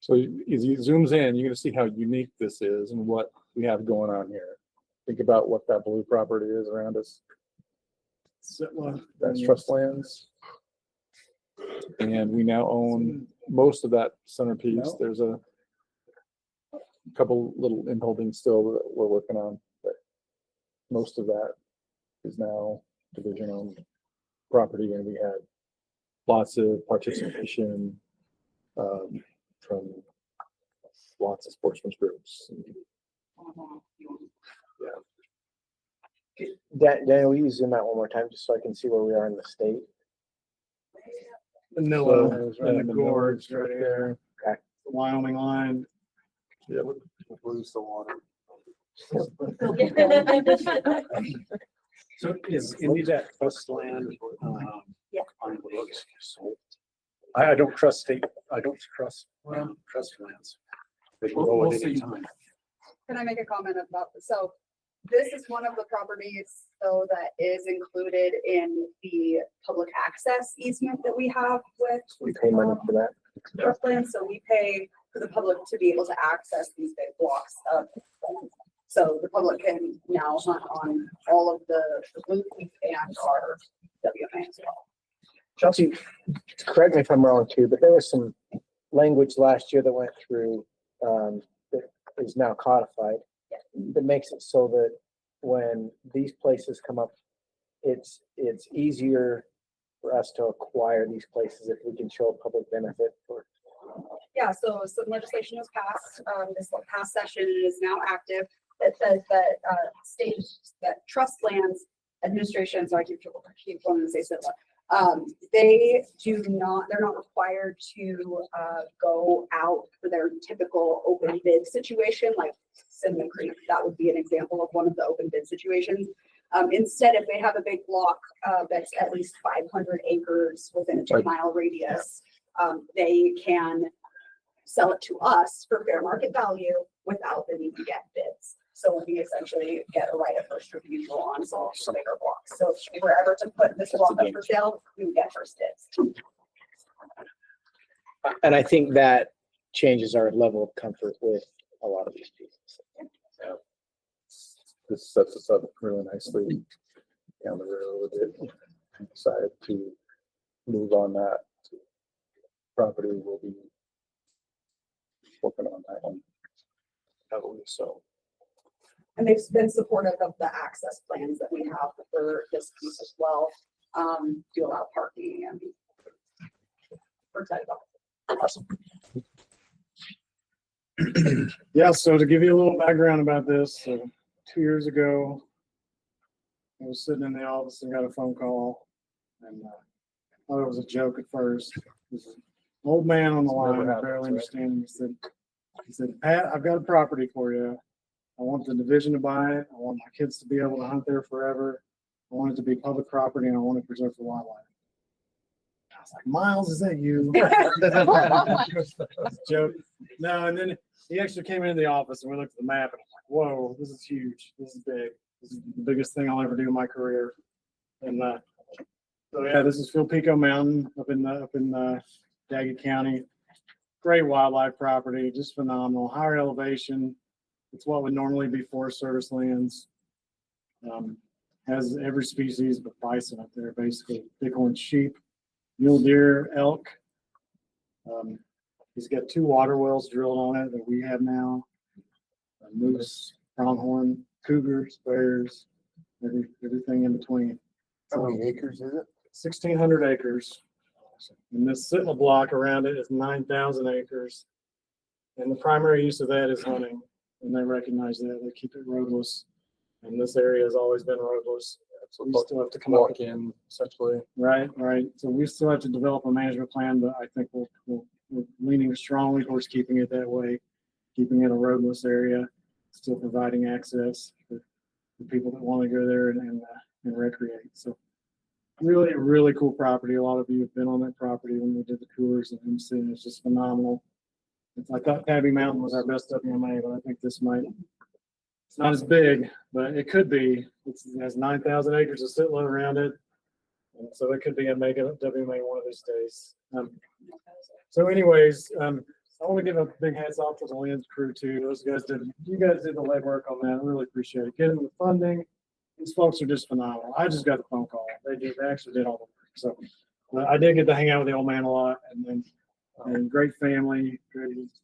[SPEAKER 2] So as you zooms in, you're gonna see how unique this is and what we have going on here. Think about what that blue property is around us. That's trust lands. And we now own most of that centerpiece. There's a couple little inholdings still that we're working on, but most of that is now division owned property, and we had lots of participation from lots of sportsmen's groups.
[SPEAKER 11] Daniel, will you zoom out one more time just so I can see where we are in the state?
[SPEAKER 14] Manila
[SPEAKER 2] So,
[SPEAKER 14] and the gorge
[SPEAKER 2] right
[SPEAKER 14] right here.
[SPEAKER 11] Okay.
[SPEAKER 14] The Wyoming line.
[SPEAKER 2] Yeah.
[SPEAKER 9] Lose the water.
[SPEAKER 1] So is any of that trust land,
[SPEAKER 6] Yeah.
[SPEAKER 1] on the books sold? I don't trust trust lands. They can go at any time.
[SPEAKER 15] Can I make a comment about this? So this is one of the properties, so that is included in the public access easement that we have with
[SPEAKER 11] We pay money for that.
[SPEAKER 15] trust land. So we pay for the public to be able to access these big blocks of land. So the public can now hunt on all of the blue creek and our WMA as well.
[SPEAKER 11] Chelsea, correct me if I'm wrong too, but there was some language last year that went through, that is now codified. That makes it so that when these places come up, it's easier for us to acquire these places if we can show a public benefit for.
[SPEAKER 15] Yeah, so some legislation was passed, this past session is now active, that says that, state, that trust lands administration, so I keep wanting to say similar. They're not required to, go out for their typical open bid situation, like Cinnamon Creek, that would be an example of one of the open bid situations. Instead, if they have a big block, that's at least 500 acres within a 2-mile radius, they can sell it to us for fair market value without the need to get bids. So we essentially get a right of first refusal on some bigger blocks. So if we were ever to put this block up for sale, we would get first dibs.
[SPEAKER 11] And I think that changes our level of comfort with a lot of these people.
[SPEAKER 2] Yeah. This sets us up really nicely down the road. We decided to move on that property. We'll be working on that one heavily, so.
[SPEAKER 15] And they've been supportive of the access plans that we have for this piece as well, to allow parking and. We're excited about it.
[SPEAKER 11] Awesome.
[SPEAKER 14] Yeah, so to give you a little background about this,
[SPEAKER 5] 2 years ago, I was sitting in the office and got a phone call, and thought it was a joke at first. It was an old man on the
[SPEAKER 9] Never
[SPEAKER 5] line,
[SPEAKER 9] happens,
[SPEAKER 5] barely
[SPEAKER 9] right?
[SPEAKER 5] understanding. He said, Pat, I've got a property for you. I want the division to buy it. I want my kids to be able to hunt there forever. I want it to be public property, and I want it preserved for wildlife. I was like, Miles, is that you? Joke. No, and then he actually came into the office and we looked at the map and I was like, whoa, this is huge. This is big. This is the biggest thing I'll ever do in my career. And so yeah, this is Phil Pico Mountain up in Daggett County. Great wildlife property, just phenomenal. Higher elevation. It's what would normally be Forest Service lands. Has every species but bison up there, basically. Bighorn sheep, mule deer, elk. He's got 2 water wells drilled on it that we have now. Moose, pronghorn, cougars, bears, everything in between.
[SPEAKER 9] How many acres is it?
[SPEAKER 5] 1,600 acres. And this sitting block around it is 9,000 acres. And the primary use of that is hunting. And they recognize that. They keep it roadless. And this area has always been roadless. So we still have to come up
[SPEAKER 2] Walk in essentially.
[SPEAKER 5] Right. So we still have to develop a management plan, but I think we're leaning strongly towards keeping it that way, keeping it a roadless area, still providing access for the people that want to go there and recreate. So really, really cool property. A lot of you have been on that property when we did the tours, and I'm seeing it's just phenomenal. I thought Tabby Mountain was our best WMA, but I think this might. It's not as big, but it could be. It has 9,000 acres of sitting around it. And so it could be a mega WMA one of these days. So anyways, I want to give a big hats off to the Lands crew too. You guys did the legwork on that. I really appreciate it. Getting the funding. These folks are just phenomenal. I just got the phone call. They actually did all the work. So I did get to hang out with the old man a lot, and great family.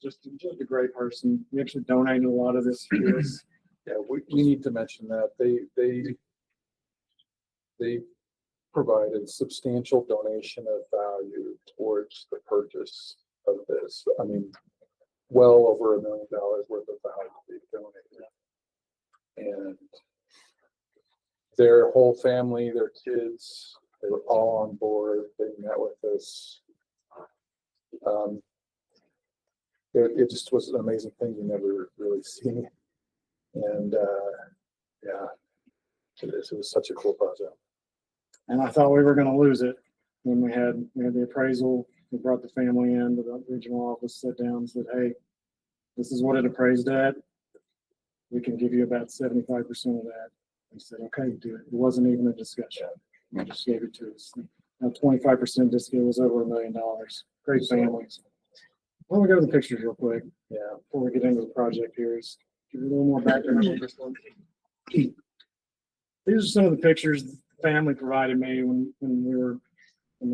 [SPEAKER 5] Just a great person. He actually donated a lot of this to us.
[SPEAKER 2] Yeah, we need to mention that they provided substantial donation of value towards the purchase of this. I mean, well over $1 million worth of value they donated. And their whole family, their kids, they were all on board. They met with us. It just was an amazing thing you never really see. And yeah, it was such a cool project.
[SPEAKER 5] And I thought we were going to lose it when we had the appraisal. We brought the family in to the regional office, sat down and said, hey, this is what it appraised at. We can give you about 75% of that. They said, okay, do it. It wasn't even a discussion. They just gave it to us. Now 25% discount was over $1 million. Great families. Why don't we go to the pictures real quick? Yeah, before we get into the project here, is give you a little more background on this one. These are some of the pictures the family provided me when the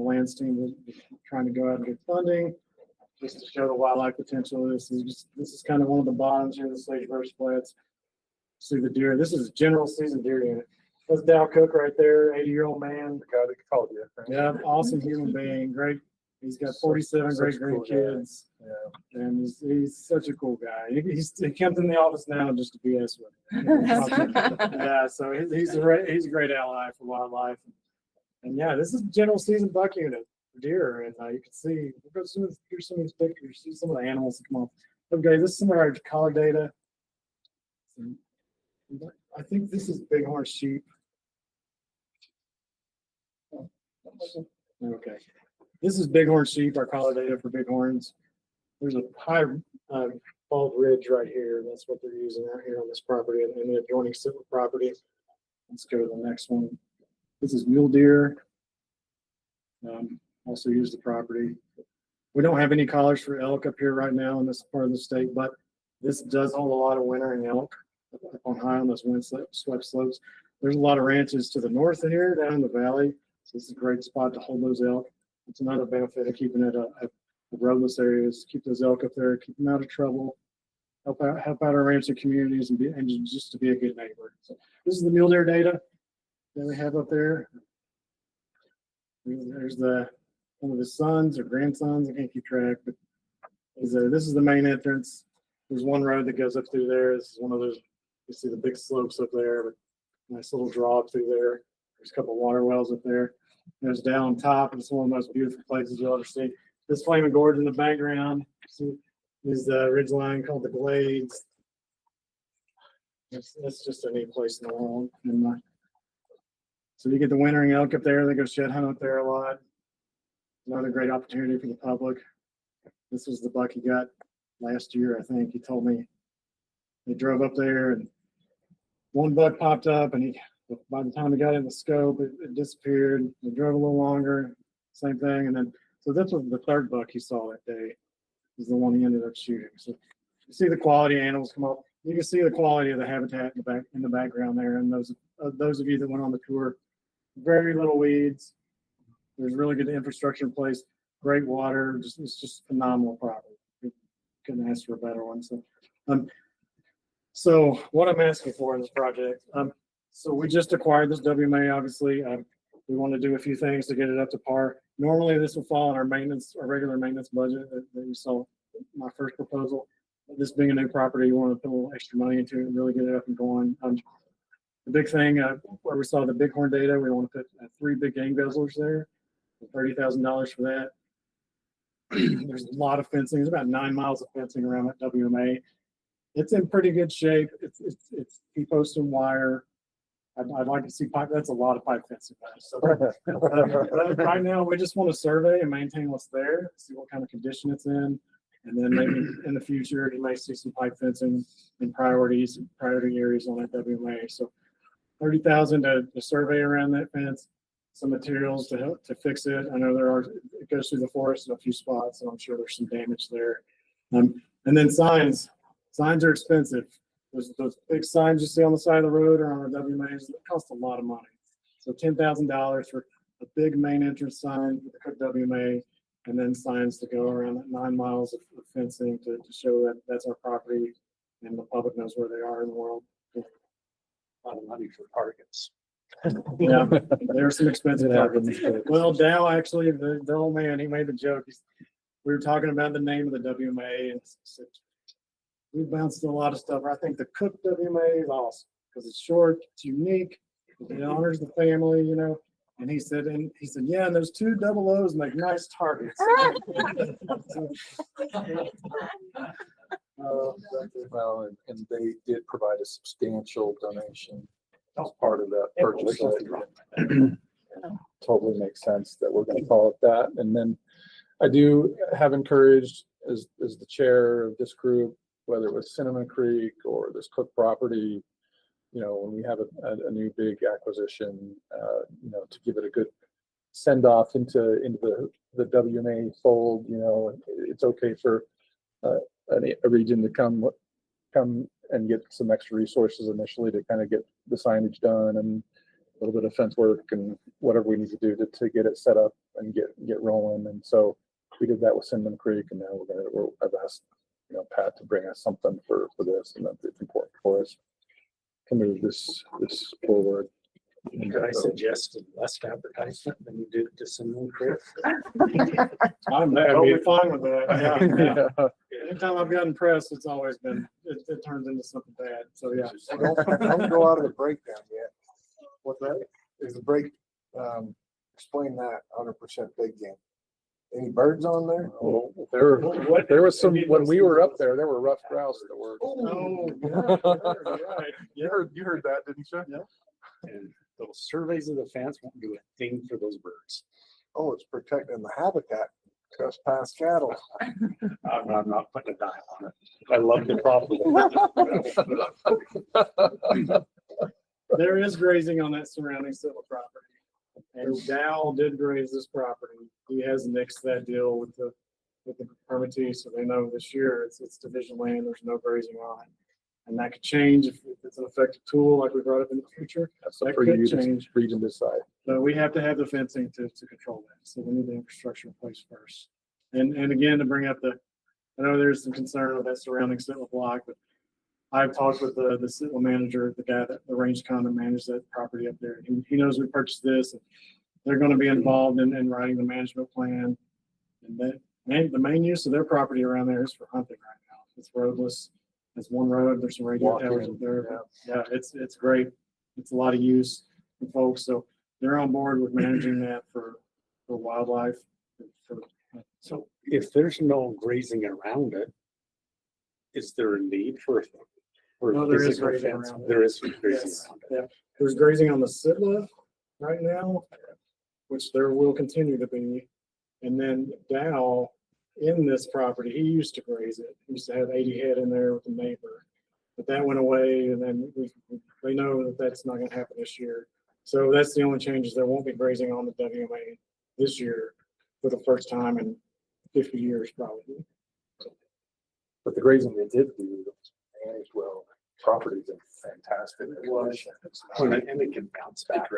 [SPEAKER 5] lands team was trying to go out and get funding, just to show the wildlife potential of this. This is kind of one of the bottoms here, the sagebrush flats. See the deer. This is a general season deer unit. That's Dow Cook right there, 80-year-old man.
[SPEAKER 2] The guy that called you.
[SPEAKER 5] Yeah, awesome human being. Great. He's got 47 great grandkids. Yeah, and he's such a cool guy. He comes in the office now just to BS with him. Yeah, so he's a great ally for wildlife. And yeah, this is general season buck unit for deer, and you can see. Here's some of these pictures. See some of the animals that come off. Okay, this is some of our color data. I think this is bighorn sheep. Okay. This is bighorn sheep, our color data for bighorns. There's a high bald ridge right here. That's what they're using out here on this property and the adjoining civil property. Let's go to the next one. This is mule deer. Also use the property. We don't have any collars for elk up here right now in this part of the state, but this does hold a lot of wintering elk up on high on those windswept slopes. There's a lot of ranches to the north of here, down in the valley. So this is a great spot to hold those elk. It's another benefit of keeping it a roadless area is keep those elk up there, keep them out of trouble, help out our rancher communities and just to be a good neighbor. So this is the mule deer data that we have up there. There's one of his sons or grandsons. I can't keep track, but this is the main entrance. There's one road that goes up through there. This is one of those You see the big slopes up there, but nice little draw through there. There's a couple water wells up there. There's down on top, and it's one of the most beautiful places you'll ever see. This flaming gorge in the background is the ridge line called the Glades. It's just a neat place in the world. And so you get the wintering elk up there. They go shed hunt up there a lot. Another great opportunity for the public. This was the buck he got last year, I think. He told me they drove up there and one buck popped up, and by the time he got in the scope, it disappeared. They drove a little longer, same thing. And then, so this was the third buck he saw that day, is the one he ended up shooting. So you see the quality animals come up. You can see the quality of the habitat in the background there. And those of you that went on the tour, very little weeds. There's really good infrastructure in place, great water. It's just phenomenal property. Couldn't ask for a better one. So what I'm asking for in this project, so we just acquired this WMA, obviously. We want to do a few things to get it up to par. Normally this will fall in our regular maintenance budget that you saw my first proposal. This being a new property, we want to put a little extra money into it and really get it up and going. The big thing where we saw the bighorn data, we want to put 3 big game guzzlers there, $30,000 for that. There's a lot of fencing. There's about 9 miles of fencing around that WMA. It's in pretty good shape. It's T-post and wire. I'd like to see pipe. That's a lot of pipe fencing. So right now, we just want to survey and maintain what's there, see what kind of condition it's in, and then maybe in the future you may see some pipe fencing in priority areas on that WMA. So $30,000 to survey around that fence, some materials to help to fix it. I know it goes through the forest in a few spots, and I'm sure there's some damage there. And then signs. Signs are expensive. Those big signs you see on the side of the road or on the WMAs, it costs a lot of money. So $10,000 for a big main entrance sign with the Cook WMA, and then signs to go around that 9 miles of fencing to show that that's our property and the public knows where they are in the world. A lot of money for targets. Yeah, there's some expensive targets. Well, Dow actually, the old man, he made the joke. We were talking about the name of the WMA, and said, we bounced a lot of stuff. I think the Cook WMA is awesome because it's short, it's unique, it honors the family, you know. And he said, yeah, and those 2 double O's make nice targets.
[SPEAKER 2] Well, and they did provide a substantial donation as part of that purchase. Totally makes sense that we're going to call it that. And then I do have encouraged as the chair of this group, whether it was Cinnamon Creek or this Cook property, you know, when we have a new big acquisition, you know, to give it a good send off into the WMA fold. You know, it's okay for a region to come and get some extra resources initially to kind of get the signage done and a little bit of fence work and whatever we need to do to get it set up and get rolling. And so we did that with Cinnamon Creek, and now I've asked, you know, Pat to bring us something for this, and it's important for us to move this forward.
[SPEAKER 1] Could I suggest less advertisement than you did to Cinnamon Creek?
[SPEAKER 5] I'm totally fine with that. Yeah. Anytime I've gotten press, it's always been, it turns into something bad. So yeah.
[SPEAKER 9] Don't go out of the breakdown yet. What's that? Is the break, explain that 100% big game. Any birds on there?
[SPEAKER 2] Oh, there was some, when we were up there were rough grouse that were.
[SPEAKER 5] Oh, yeah, right.
[SPEAKER 2] You heard that, didn't you?
[SPEAKER 5] Yeah.
[SPEAKER 1] And those surveys of the fence won't do a thing for those birds.
[SPEAKER 9] Oh, it's protecting the habitat. Trespass cattle.
[SPEAKER 1] I'm not putting a dime on it. I love the property.
[SPEAKER 5] There is grazing on that surrounding civil property. And Dow did graze this property. He has nixed that deal with the permittee, so they know this year it's division land. There's no grazing on it, and that could change if it's an effective tool like we brought up in the future.
[SPEAKER 2] That's up for you to region decide.
[SPEAKER 5] But we have to have the fencing to control that. So we need the infrastructure in place first. And again, to bring up I know there's some concern with that surrounding Sitla block, but I've talked with the Sitla manager, the guy that the range condo managed that property up there. He knows we purchased this, and they're going to be involved in writing the management plan. And the main use of their property around there is for hunting right now. It's roadless. It's one road, there's some radio
[SPEAKER 9] Walk
[SPEAKER 5] towers
[SPEAKER 9] in,
[SPEAKER 5] up there. Yeah, it's great. It's a lot of use for folks, so they're on board with managing that for wildlife.
[SPEAKER 1] So if there's no grazing around it, is there a need for?
[SPEAKER 5] No, there is
[SPEAKER 1] physical
[SPEAKER 5] grazing
[SPEAKER 1] fence?
[SPEAKER 5] around it.
[SPEAKER 1] There is grazing
[SPEAKER 5] Yes,
[SPEAKER 1] around it.
[SPEAKER 5] yeah. There's grazing on the sit-left right now, which there will continue to be. And then Dow, in this property, he used to graze it. He used to have 80 head in there with a neighbor. But that went away, and then we know that that's not gonna happen this year. So that's the only change, is there won't be grazing on the WMA this year for the first time in 50 years probably.
[SPEAKER 2] But the grazing they did do, managed well, properties in fantastic condition.
[SPEAKER 1] And it can bounce back.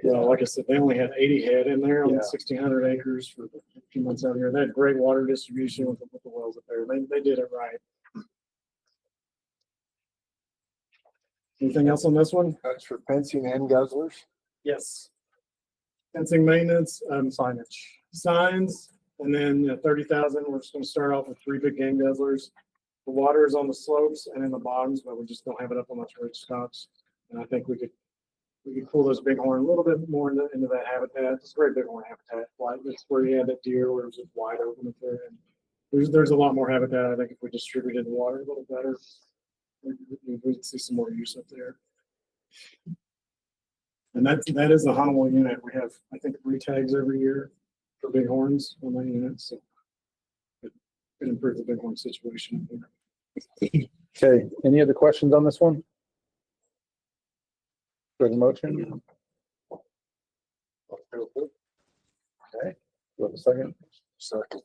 [SPEAKER 5] Well, like I said, they only had 80 head in there on
[SPEAKER 2] Yeah.
[SPEAKER 5] 1,600 acres for a few months out here. They had great water distribution with the wells up there. They did it right. Anything else on this one?
[SPEAKER 9] That's for fencing and guzzlers.
[SPEAKER 5] Yes. Fencing maintenance, signs, and then 30,000. We're just gonna start off with 3 big game guzzlers. The water is on the slopes and in the bottoms, but we just don't have it up on those ridge tops. And I think we could pull those bighorn a little bit more into that habitat. It's a great bighorn habitat. That's where you had that deer where it was just wide open up there. And there's a lot more habitat. I think if we distributed the water a little better, we'd see some more use up there. And that is the Honeywell unit. We have, I think, 3 tags every year for bighorns on that unit. So it improves the bighorn situation.
[SPEAKER 2] Okay, any other questions on this one? For the motion? Okay, do you have a second?
[SPEAKER 9] Second.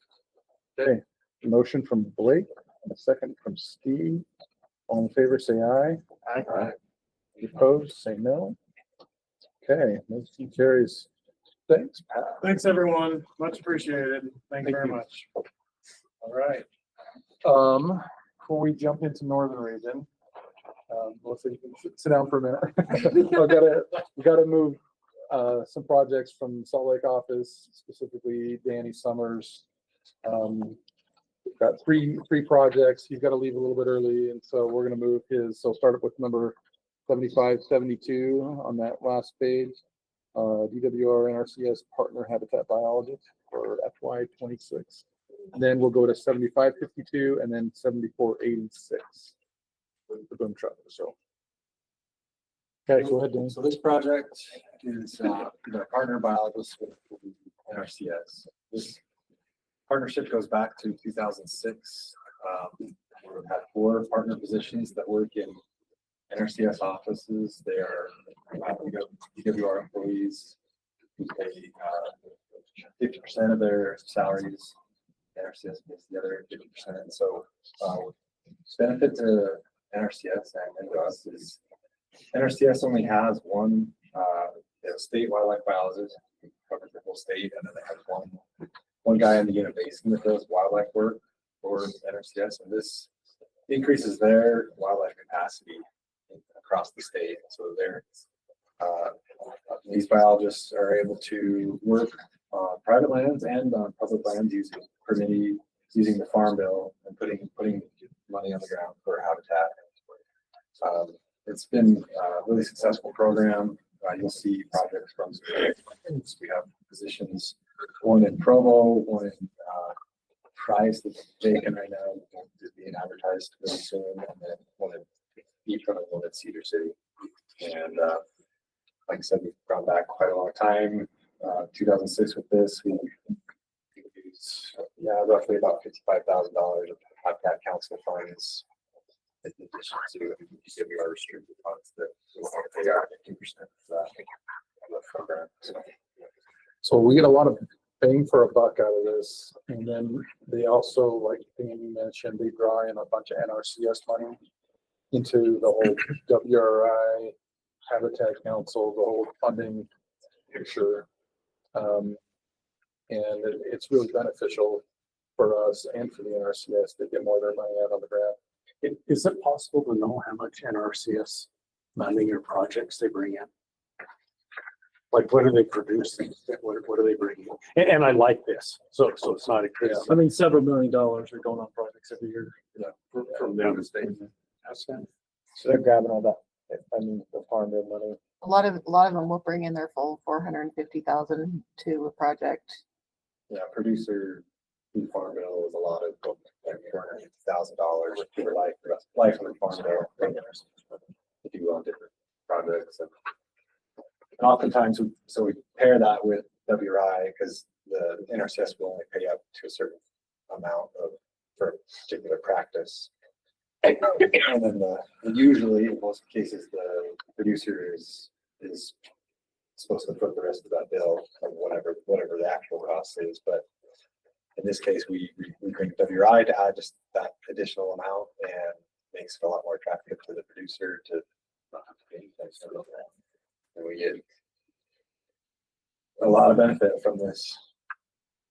[SPEAKER 2] Okay, motion from Blake, a second from Steve. All in favor, say aye. Aye. Any opposed, say no. Okay, motion carries. Thanks, Pat.
[SPEAKER 5] Thanks, everyone. Much appreciated. Thank you very much.
[SPEAKER 2] All right. Before we jump into Northern Region, Melissa, you can sit down for a minute. We gotta move some projects from Salt Lake office, specifically Danny Summers. We've got three projects. He's got to leave a little bit early, and so we're gonna move his. So start up with number 7572 on that last page. DWR NRCS partner habitat biologist for FY26. Then we'll go to 7552 and then 7486 with the boom truck. So, okay, go ahead, Dan.
[SPEAKER 10] So this project is our partner biologist with NRCS. This partnership goes back to 2006. We've had 4 partner positions that work in NRCS offices. They are DWR employees who pay 50% of their salaries. NRCS pays the other 50%. And so benefit to NRCS and to us is NRCS only has one state wildlife biologist who covers the whole state, and then they have one guy in the unit basin that does wildlife work for NRCS, and this increases their wildlife capacity across the state. So these biologists are able to work on private lands and on public lands using the farm bill and putting money on the ground for habitat. It's been a really successful program. You'll see projects from we have positions, one in Provo, one in Price that's vacant right now, is being advertised really soon, and then one in Eastern and one in Cedar City. And like I said, we've gone back quite a long time. 2006 with this, we used roughly about $55,000 of Habitat Council funds in addition to DWR restricted funds that they are 15% of the program.
[SPEAKER 2] So we get a lot of bang for a buck out of this. And then they also, like Danny mentioned, they draw in a bunch of NRCS money into the whole WRI, Habitat Council, the whole funding picture. And it's really beneficial for us and for the NRCS to get more of their money out on the ground.
[SPEAKER 1] Is it possible to know how much NRCS money or projects they bring in? Like, what are they producing? What are they bringing in? And I like this. So it's not a criticism.
[SPEAKER 3] I mean, several $1 million are going on projects every year.
[SPEAKER 1] From them.
[SPEAKER 11] So they're grabbing all that, I mean, the farm bill money.
[SPEAKER 7] A lot of them will bring in their full 450,000 to a project.
[SPEAKER 10] Yeah, producer fee farm bill is a lot of like $450,000 for life of the farm bill. If you go on different projects and oftentimes we pair that with WRI because the NRCS will only pay up to a certain amount for a particular practice. And then usually in most cases, the producer is supposed to foot the rest of that bill of whatever the actual cost is. But in this case, we bring WRI to add just that additional amount and makes it a lot more attractive to the producer to not have to pay anything. And we get a lot of benefit from this.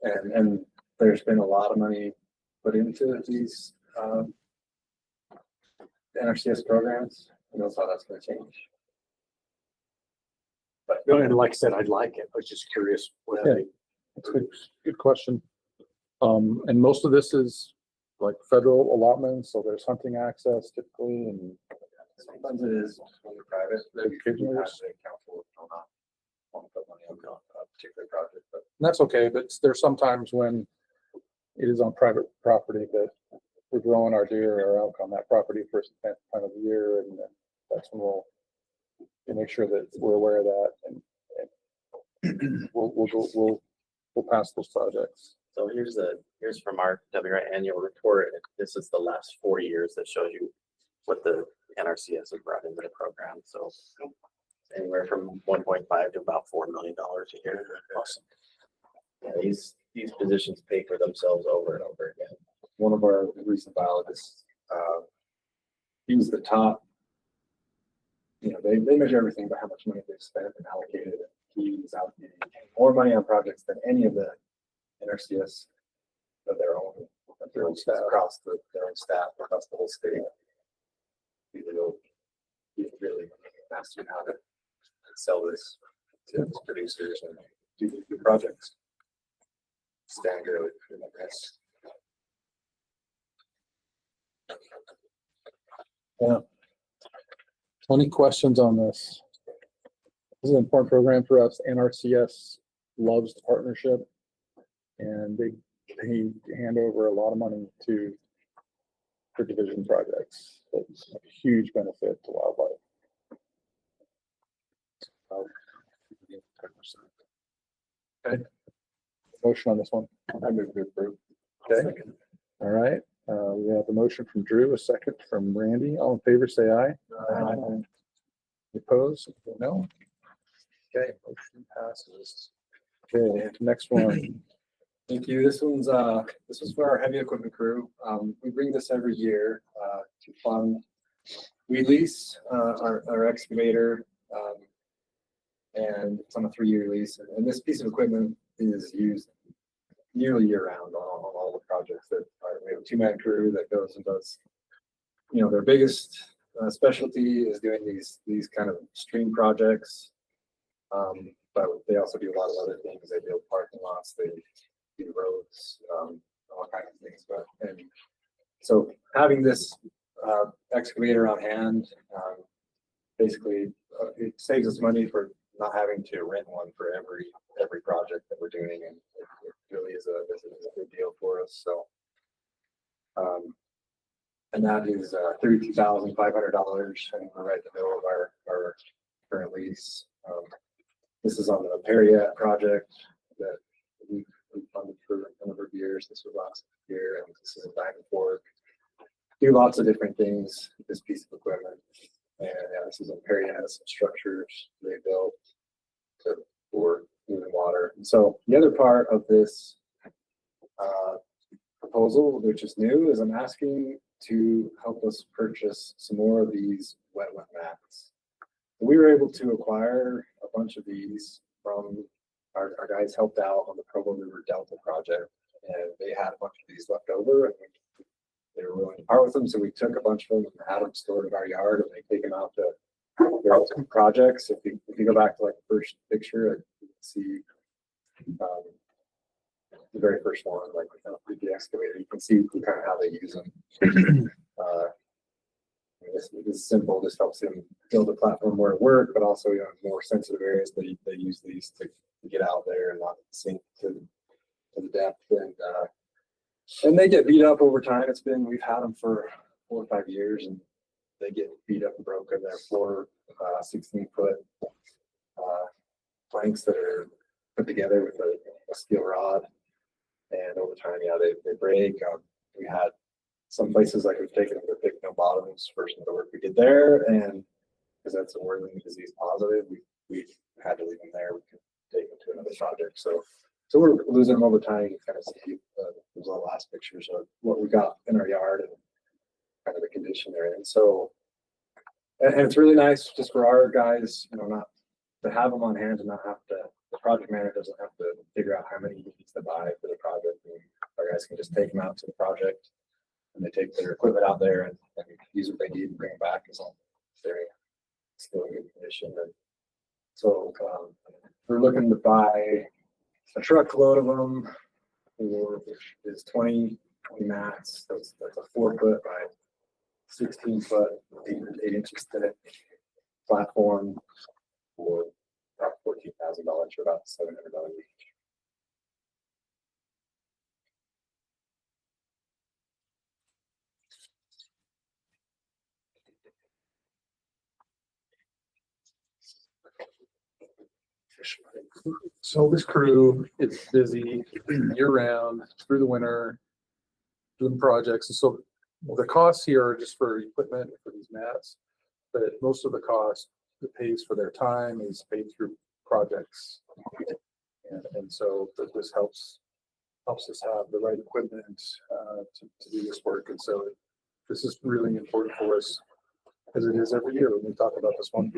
[SPEAKER 10] And there's been a lot of money put into these NRCS programs. Who knows how that's going to change?
[SPEAKER 1] But no, and like I said, I'd like it. I was just curious.
[SPEAKER 2] Yeah. That's a good question. And most of this is like federal allotments, so there's hunting access typically, and
[SPEAKER 10] sometimes it is when you're private.
[SPEAKER 2] Education
[SPEAKER 10] You have
[SPEAKER 2] is.
[SPEAKER 10] the council will not want to put money on a particular project, but
[SPEAKER 2] that's okay, but there's sometimes when it is on private property that we're growing our deer or elk on that property for a time of the year, and that's when we'll make sure that we're aware of that, and we'll pass those projects.
[SPEAKER 4] So here's from our WRI annual report. This is the last 4 years that shows you what the NRCS has brought into the program. So anywhere from 1.5 to about $4 million a year. Awesome. Yeah, these positions pay for themselves over and over again.
[SPEAKER 10] one of our recent biologists, he was the top. They measure everything by how much money they've spent and allocated. He was allocating more money on projects than any of the NRCS of their own staff across their own staff across the whole state. He really mastered how to sell this to his producers and do projects. Stand really in the rest.
[SPEAKER 2] Yeah. Any questions on this? This is an important program for us. NRCS loves the partnership, and they hand over a lot of money for division projects. It's a huge benefit to wildlife. Okay. Motion on this one.
[SPEAKER 10] I move to approve.
[SPEAKER 2] Okay. All right. We have a motion from Drew, a second from Randy. All in favor, say aye. Aye. Opposed? No. Okay, motion passes. Okay, next one.
[SPEAKER 10] Thank you. This was for our heavy equipment crew. We bring this every year to fund. We lease our excavator, and it's on a 3-year lease. And this piece of equipment is used nearly year round on all the projects that we have a 2-man crew that goes and does. Their biggest specialty is doing these kind of stream projects. But they also do a lot of other things. They build parking lots, they do roads, all kinds of things. And so having this excavator on hand, basically it saves us money for not having to rent one for every project that we're doing, and it really is a good deal for us. So, and that is $32,500, and we're right in the middle of our current lease. This is on the Perriette project that we funded for a number of years. This was last year, and this is a back and forth. Do lots of different things with this piece of equipment. And this is on Perriette, has some structures they built for moving water. And so the other part of this proposal, which is new, is I'm asking to help us purchase some more of these wet mats. We were able to acquire a bunch of these from our guys helped out on the Provo River Delta project, and they had a bunch of these left over, and they were willing to part with them. So we took a bunch of them and had them stored in our yard, and they take them out to their own projects. If you go back to like the first picture, you can see the very first one, like with the excavator. You can see kind of how they use them. It's simple, just helps him build a platform where it work, but also, more sensitive areas they use these to get out there and not sink to the depth. And they get beat up over time. We've had them for 4 or 5 years, and they get beat up and broken. They're 16-foot planks that are put together with a steel rod. And over time, they break. We had some places like we've taken them to pick no bottoms for some of the work we did there, and because that's a whirling disease positive, we had to leave them there. We could take them to another project. So we're losing them over time. You kind of see those are the last pictures of what we got in our yard and kind of the condition they're in. So, and it's really nice just for our guys, not to have them on hand and not have to. The project manager doesn't have to figure out how many he needs to buy for the project. And our guys can just take them out to the project, and they take their equipment out there and use what they need and bring them back as long as they're still in good condition. And so we're looking to buy a truckload of them, which is 20 mats. That's a 4-foot by 16-foot, 8 inches thick platform for about $14,000 for about $700 each.
[SPEAKER 2] So this crew is busy year round through the winter doing projects. And so the costs here are just for equipment for these mats, but most of the cost that pays for their time is paid through projects. And so this helps us have the right equipment to do this work. And so this is really important for us, as it is every year when we talk about this one.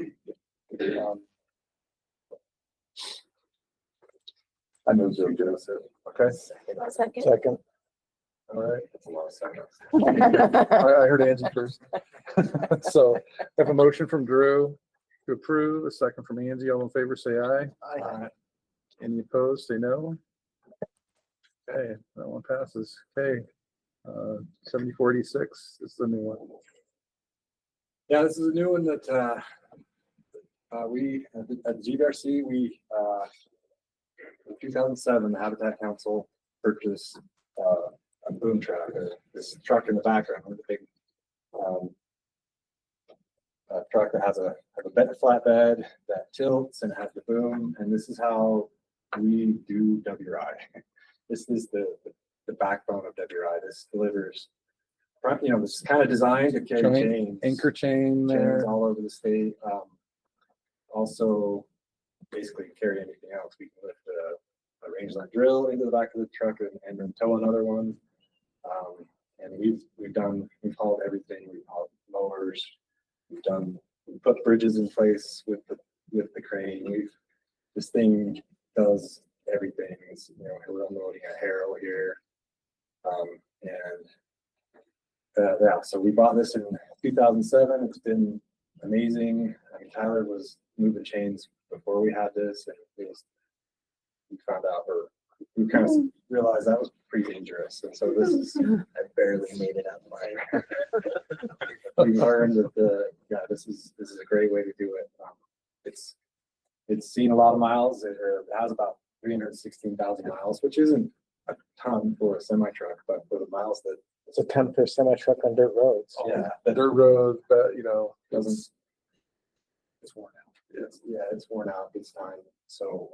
[SPEAKER 2] I know Joe Joseph. Okay.
[SPEAKER 6] Second.
[SPEAKER 2] All right.
[SPEAKER 10] That's a lot of seconds.
[SPEAKER 2] I heard Angie first. So I have a motion from Drew to approve, a second from Angie. All in favor, say aye.
[SPEAKER 5] Aye.
[SPEAKER 2] Any opposed, say no. Okay, that one passes. Okay. 7046 is the new one.
[SPEAKER 10] Yeah, this is a new one that we at GBRC in 2007 the Habitat Council purchased a boom truck, this truck in the background with a big truck that has a bent flatbed that tilts and has the boom, and this is how we do WRI. This is the backbone of WRI. This delivers, this is kind of designed to carry chains,
[SPEAKER 2] anchor chain
[SPEAKER 10] chains
[SPEAKER 2] there.
[SPEAKER 10] all over the state. Also, basically carry anything else. We can lift a rangeline drill into the back of the truck and then tow another one. And we've hauled everything. We've hauled mowers. We put bridges in place with the crane. This thing does everything. It's, we're unloading a harrow here. So we bought this in 2007. It's been amazing. I mean, Tyler was moving chains before we had this, and we found out, or we kind of realized that was pretty dangerous. And so I barely made it out of we learned that this is a great way to do it. It's seen a lot of miles. It has about 316,000 miles, which isn't a ton for a semi truck, but for the miles that
[SPEAKER 11] It's a ton for a semi truck on dirt roads.
[SPEAKER 10] yeah,
[SPEAKER 2] The dirt road, but
[SPEAKER 10] doesn't.
[SPEAKER 2] it's worn out.
[SPEAKER 10] It's worn out. It's time. So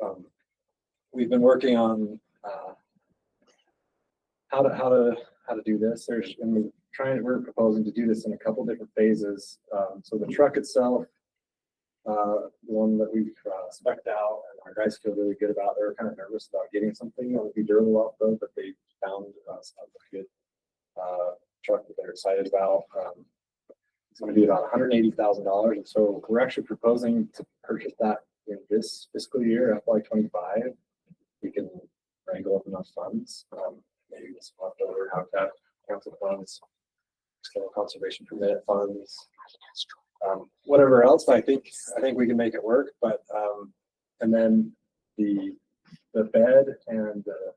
[SPEAKER 10] we've been working on how to do this. We're proposing to do this in a couple different phases. So the truck itself, the one that we've spec'd out and our guys feel really good about. They were kind of nervous about getting something that would be durable off road, but they found a good truck that they're excited about. It's going to be about $180,000, and so we're actually proposing to purchase that in this fiscal year, FY25. We can wrangle up enough funds, maybe some leftover Habitat Council funds, still conservation permit funds, whatever else. I think we can make it work. But and then the bed and the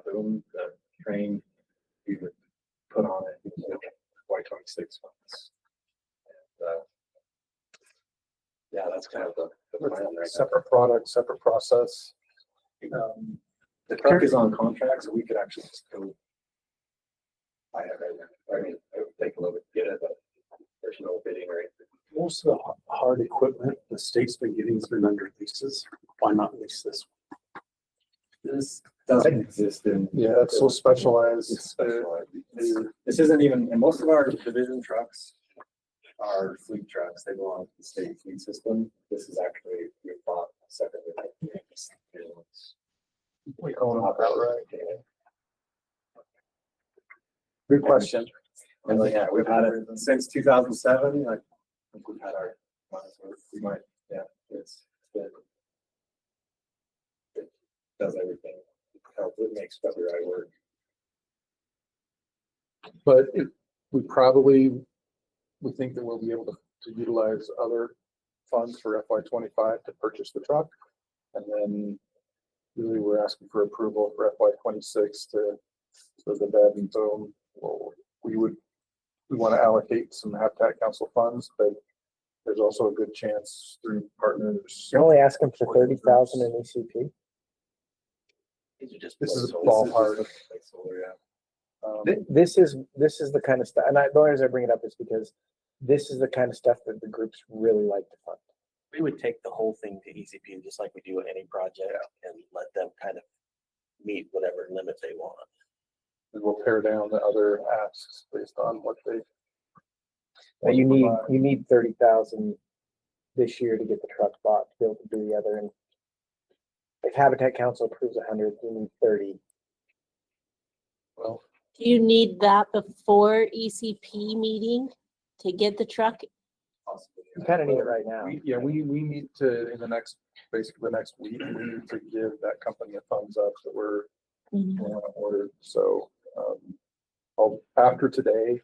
[SPEAKER 10] boom, the train we would put on it in FY26 funds. Yeah, that's kind of the plan right now.
[SPEAKER 2] Separate product, separate process.
[SPEAKER 10] The truck is on contract, so we could actually just go buy it right now. I mean, it would take a little bit to get it, but there's no bidding or anything.
[SPEAKER 1] Most of the hard equipment the state's been getting has been under leases. Why not lease this?
[SPEAKER 10] This doesn't exist in.
[SPEAKER 2] Yeah, it's so specialized.
[SPEAKER 10] It's specialized. This isn't even, and most of our division trucks are fleet trucks. They belong to the state fleet system. This is actually, we bought separately.
[SPEAKER 2] We own it outright. Good question.
[SPEAKER 10] And like, yeah, we've had it since 2007. Like, I think we've had our, we might, yeah, it's been. It does everything. It makes WRI work.
[SPEAKER 2] But we think that we'll be able to utilize other funds for FY 25 to purchase the truck. And then really we're asking for approval for FY 26 for the bed and boom. Well, we want to allocate some Habitat Council funds, but there's also a good chance through partners.
[SPEAKER 11] You're only asking for 30,000 in ECP?
[SPEAKER 2] This is ballpark.
[SPEAKER 11] This is the kind of stuff, and the only reason I bring it up is because this is the kind of stuff that the groups really like to fund.
[SPEAKER 16] We would take the whole thing to ECP, just like we do any project, and let them kind of meet whatever limit they want.
[SPEAKER 2] And we'll pare down the other asks based on what they.
[SPEAKER 11] But you need 30,000 this year to get the truck bought to be able to do the other. And if Habitat Council approves 100, we need 30.
[SPEAKER 2] Well,
[SPEAKER 6] Do you need that before ECP meeting to get the truck?
[SPEAKER 11] You kind of need it right now.
[SPEAKER 2] We need to, in the next week, we need to give that company a thumbs up that we're ordered. So after today,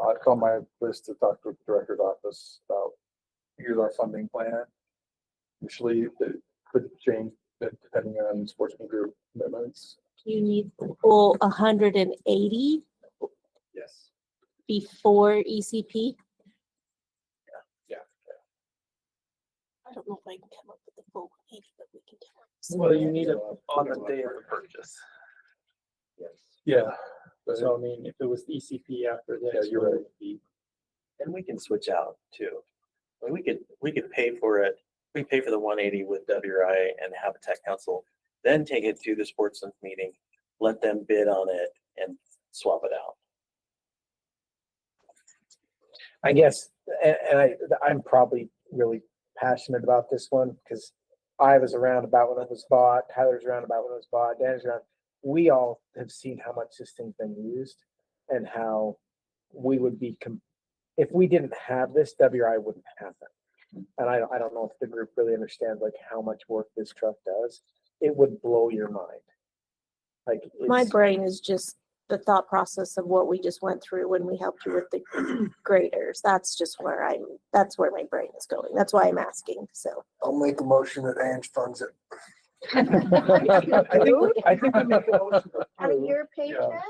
[SPEAKER 2] it's on my list to talk to the director's office about here's our funding plan. Usually it could change depending on sportsman group commitments.
[SPEAKER 6] You need full 180
[SPEAKER 10] Yes.
[SPEAKER 6] before ECP?
[SPEAKER 10] Yeah.
[SPEAKER 6] I don't know if I can come up with the full 180, but we can come up with
[SPEAKER 3] Well, you need it on the day of the purchase.
[SPEAKER 10] Yes.
[SPEAKER 2] Yeah.
[SPEAKER 3] So I mean, if it was ECP after this.
[SPEAKER 2] You're right.
[SPEAKER 16] And we can switch out too. I mean, we could pay for it. We pay for the 180 with WRI and Habitat Council, then take it to the sportsman's meeting, let them bid on it and swap it out.
[SPEAKER 11] I guess, and I'm probably really passionate about this one because I was around about when it was bought, Tyler's around about when it was bought, Dan's around. We all have seen how much this thing's been used and how we would be, if we didn't have this, WRI wouldn't have it. And I don't know if the group really understands like how much work this truck does. It would blow your mind. Like
[SPEAKER 6] my brain is just the thought process of what we just went through when we helped you with the graders. That's just where that's where my brain is going. That's why I'm asking. So
[SPEAKER 9] I'll make a motion that Ange funds it.
[SPEAKER 11] I think we make a motion.
[SPEAKER 6] out of your paycheck?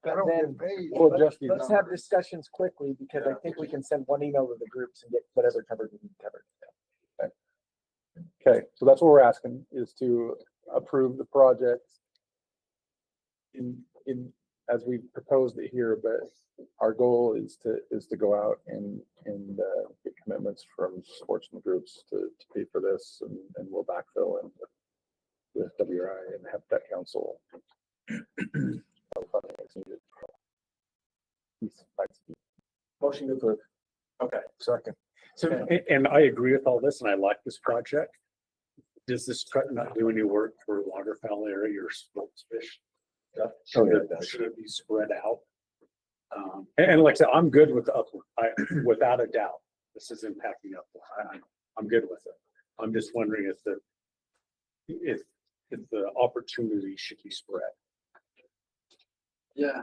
[SPEAKER 9] I don't get paid.
[SPEAKER 2] We'll adjust these
[SPEAKER 11] Let's
[SPEAKER 2] numbers.
[SPEAKER 11] have discussions quickly because I think we can send one email to the groups and get whatever covered we need covered.
[SPEAKER 2] Okay, so that's what we're asking is to approve the project in as we proposed it here, but our goal is to go out and get commitments from sportsman groups to pay for this and we'll backfill in with WRI and Habitat Council.
[SPEAKER 3] Motion to approve.
[SPEAKER 10] Okay.
[SPEAKER 2] Second.
[SPEAKER 1] So, and I agree with all this and I like this project. Does this truck not do any work for waterfowl area or sports fish? So should it be spread out? And like I said, I'm good with the upland. Without a doubt, this is impacting upland. I'm good with it. I'm just wondering if the opportunity should be spread.
[SPEAKER 10] Yeah.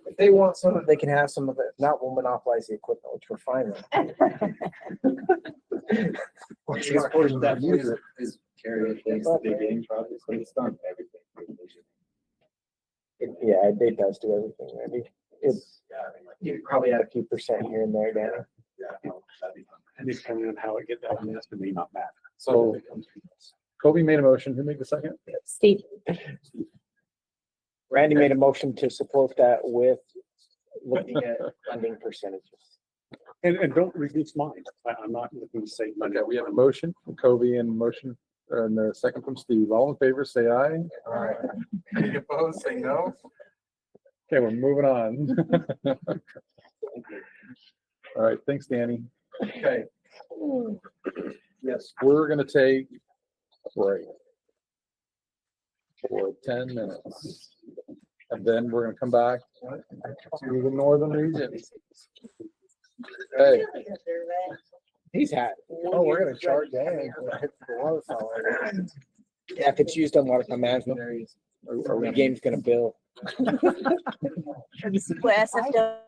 [SPEAKER 11] If they want some of it, they can have some of it. Not we'll monopolize the equipment, which we're fine with.
[SPEAKER 10] That is carrying things to big game projects, but it's done everything.
[SPEAKER 11] Yeah, it does do everything. Maybe it's you could probably add a few percent here and there, Danny.
[SPEAKER 10] Yeah, no, that'd be fun.
[SPEAKER 1] depending on how it gets done, that's to me not matter.
[SPEAKER 2] So Kobe made a motion. Who made the second?
[SPEAKER 6] Steve,
[SPEAKER 11] Randy made a motion to support that with looking at funding percentages.
[SPEAKER 1] And don't reduce mine. I'm not looking to save money.
[SPEAKER 2] Okay, we have a motion from Kobe and motion, and the second from Steve. All in favor, say aye.
[SPEAKER 9] All right. Any opposed, say no.
[SPEAKER 2] Okay, we're moving on. All right, thanks, Danny. Okay. Yes, we're gonna take a break for 10 minutes. And then we're gonna come back to the northern region. Hey,
[SPEAKER 11] He's had.
[SPEAKER 9] Oh, we're gonna charge Dan.
[SPEAKER 11] Yeah, if it's used on waterfront management areas, or the game's gonna bill.
[SPEAKER 6] Wes, I don't.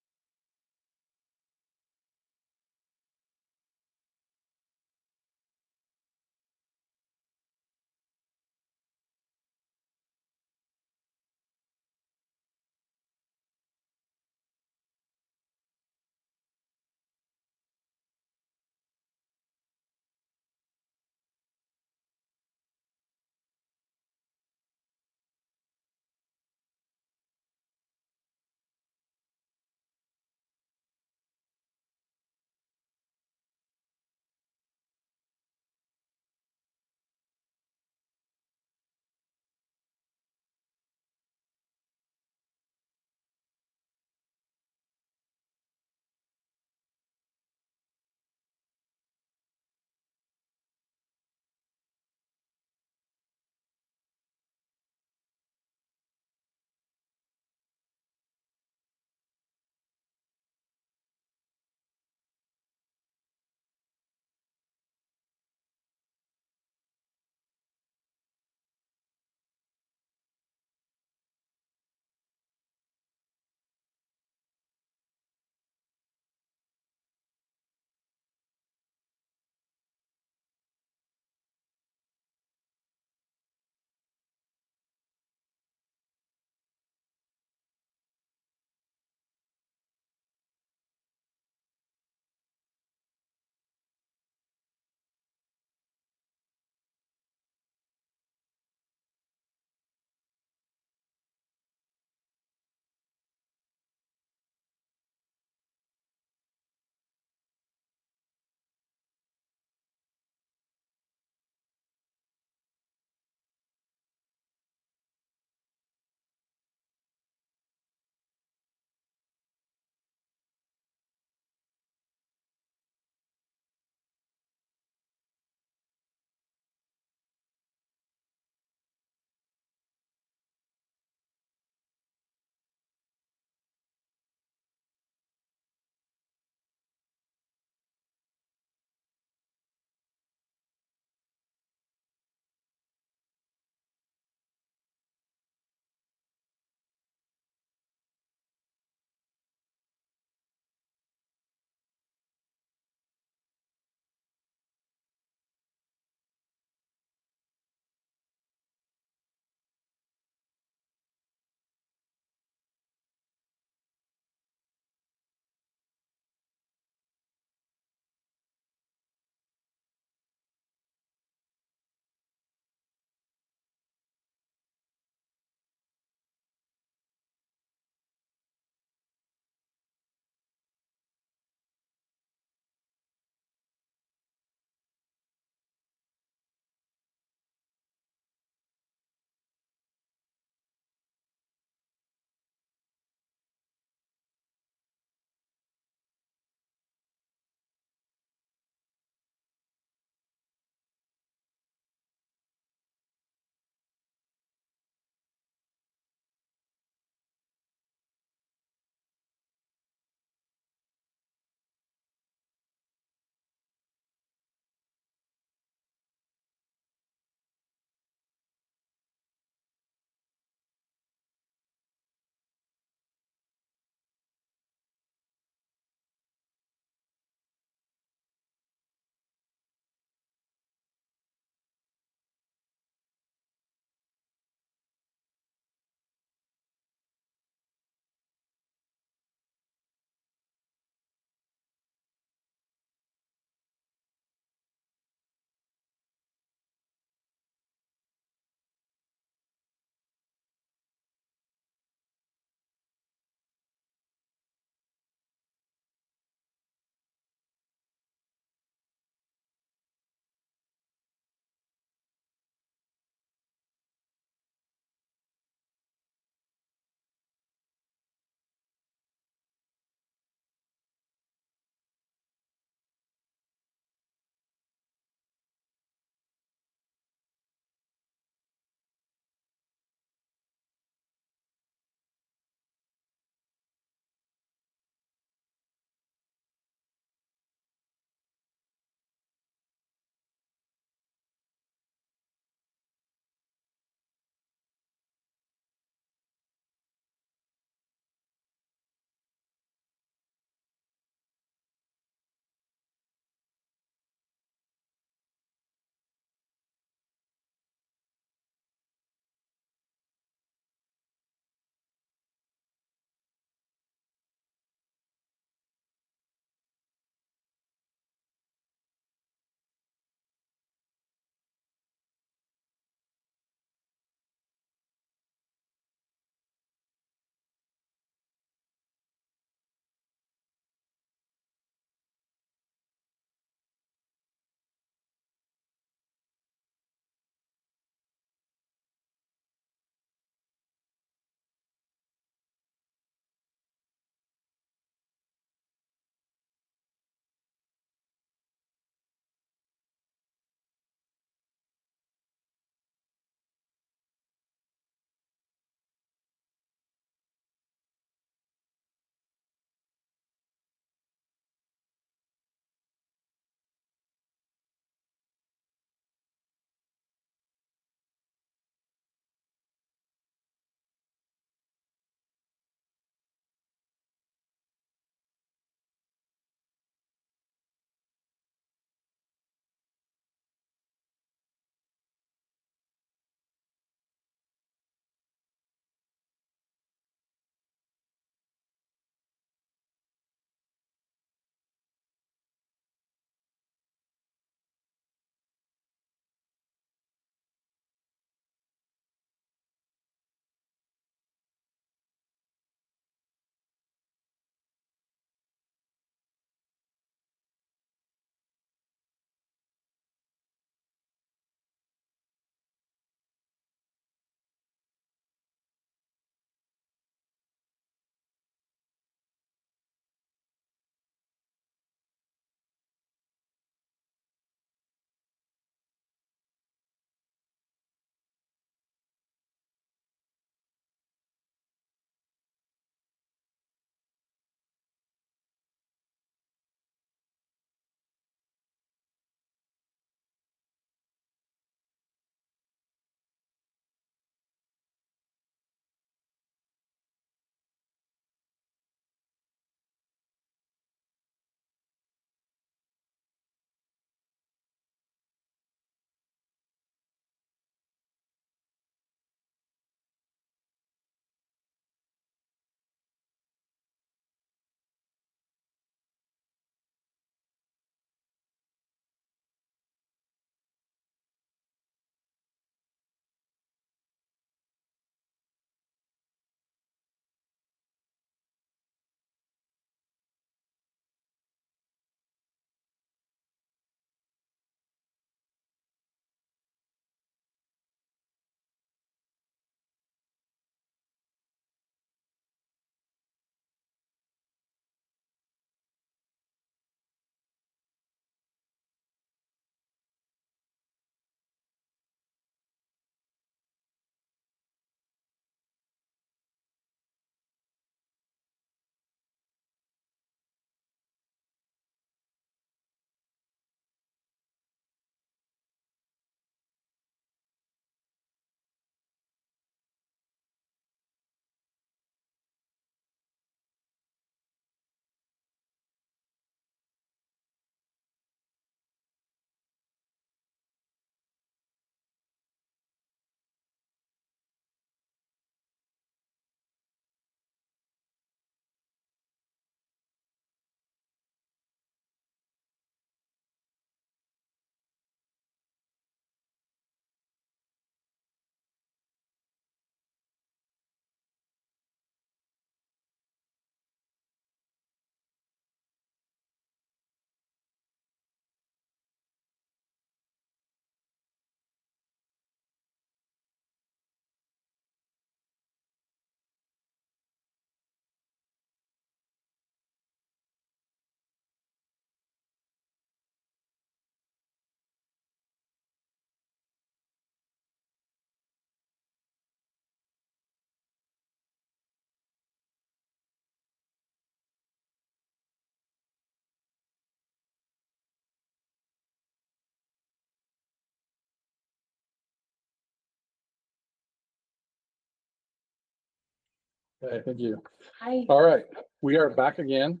[SPEAKER 2] Okay, thank you.
[SPEAKER 6] Hi.
[SPEAKER 2] All right, we are back again.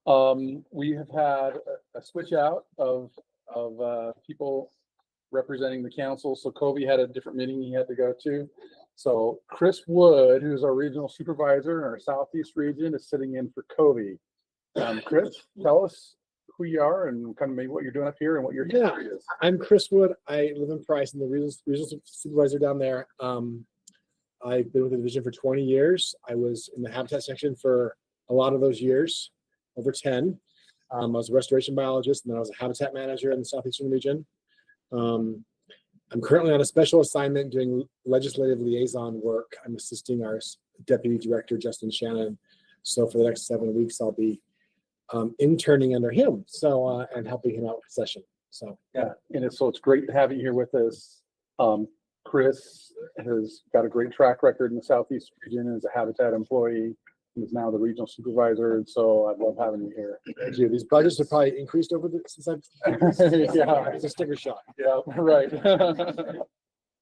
[SPEAKER 2] We have had a switch out of people representing the council. So Kobe had a different meeting he had to go to. So Chris Wood, who's our regional supervisor in our Southeast region, is sitting in for Kobe. Chris, tell us who you are and kind of maybe what you're doing up here and what your history is.
[SPEAKER 17] I'm Chris Wood. I live in Price. I'm the regional supervisor down there. I've been with the division for 20 years. I was in the habitat section for a lot of those years, over 10. I was a restoration biologist, and then I was a habitat manager in the Southeastern region. I'm currently on a special assignment doing legislative liaison work. I'm assisting our deputy director, Justin Shannon. So for the next 7 weeks, I'll be interning under him, so and helping him out with the session. So
[SPEAKER 2] yeah, and it's great to have you here with us. Chris has got a great track record in the Southeast region as a habitat employee. He's now the regional supervisor, and so I love having you here.
[SPEAKER 17] Thank you. These budgets have probably increased over since I've
[SPEAKER 2] yeah,
[SPEAKER 17] it's a sticker shot.
[SPEAKER 2] Yeah, right.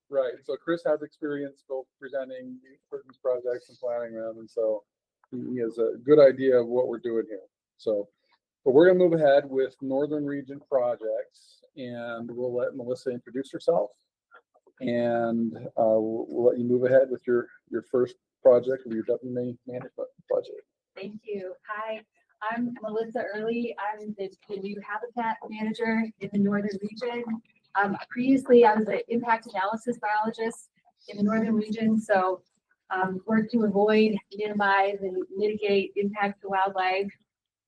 [SPEAKER 2] Right. So Chris has experience both presenting these projects and planning them, and so he has a good idea of what we're doing here. So, but we're gonna move ahead with Northern Region projects, and we'll let Melissa introduce herself, and we'll let you move ahead with your first project of your WMA management budget.
[SPEAKER 18] Thank you. Hi, I'm Melissa Early. I'm the new habitat manager in the Northern Region. Previously, I was an impact analysis biologist in the Northern Region, so work to avoid, minimize, and mitigate impact to wildlife,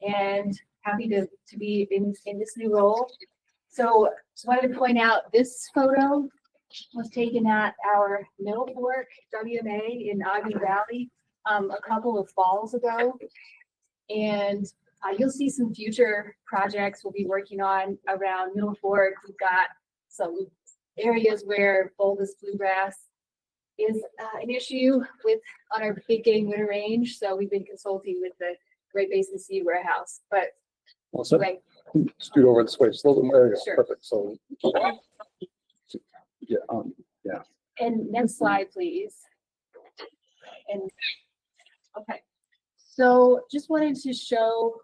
[SPEAKER 18] and happy to be in this new role. So just wanted to point out this photo was taken at our Middle Fork WMA in Ogden Valley a couple of falls ago. And you'll see some future projects we'll be working on around Middle Fork. We've got some areas where bulbous bluegrass is an issue on our big game winter range. So we've been consulting with the Great Basin Sea Warehouse. But
[SPEAKER 2] well, so scoot over this way, just a little bit more. There you go.
[SPEAKER 18] Sure.
[SPEAKER 2] Perfect. So yeah, yeah.
[SPEAKER 18] And next slide, please. And okay, so just wanted to show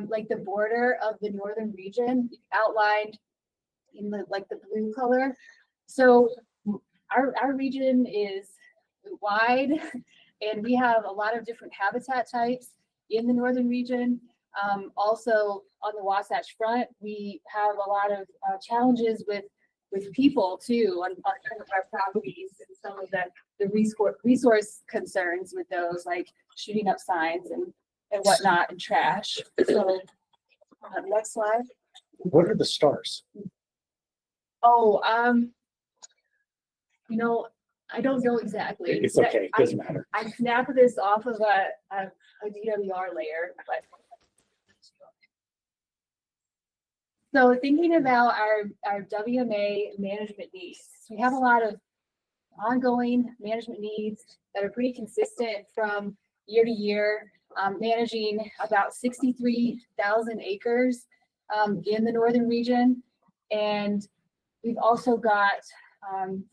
[SPEAKER 18] like the border of the Northern Region outlined in the blue color. So our region is wide, and we have a lot of different habitat types in the Northern Region. Also on the Wasatch Front, we have a lot of challenges with people too on some of our properties, and some of the resource concerns with those, like shooting up signs and whatnot, and trash. So next slide.
[SPEAKER 11] What are the stars?
[SPEAKER 18] Oh, I don't know exactly.
[SPEAKER 11] It's okay, it doesn't matter.
[SPEAKER 18] I snapped this off of a DWR layer, but so thinking about our WMA management needs, we have a lot of ongoing management needs that are pretty consistent from year to year, managing about 63,000 acres in the Northern Region. And we've also got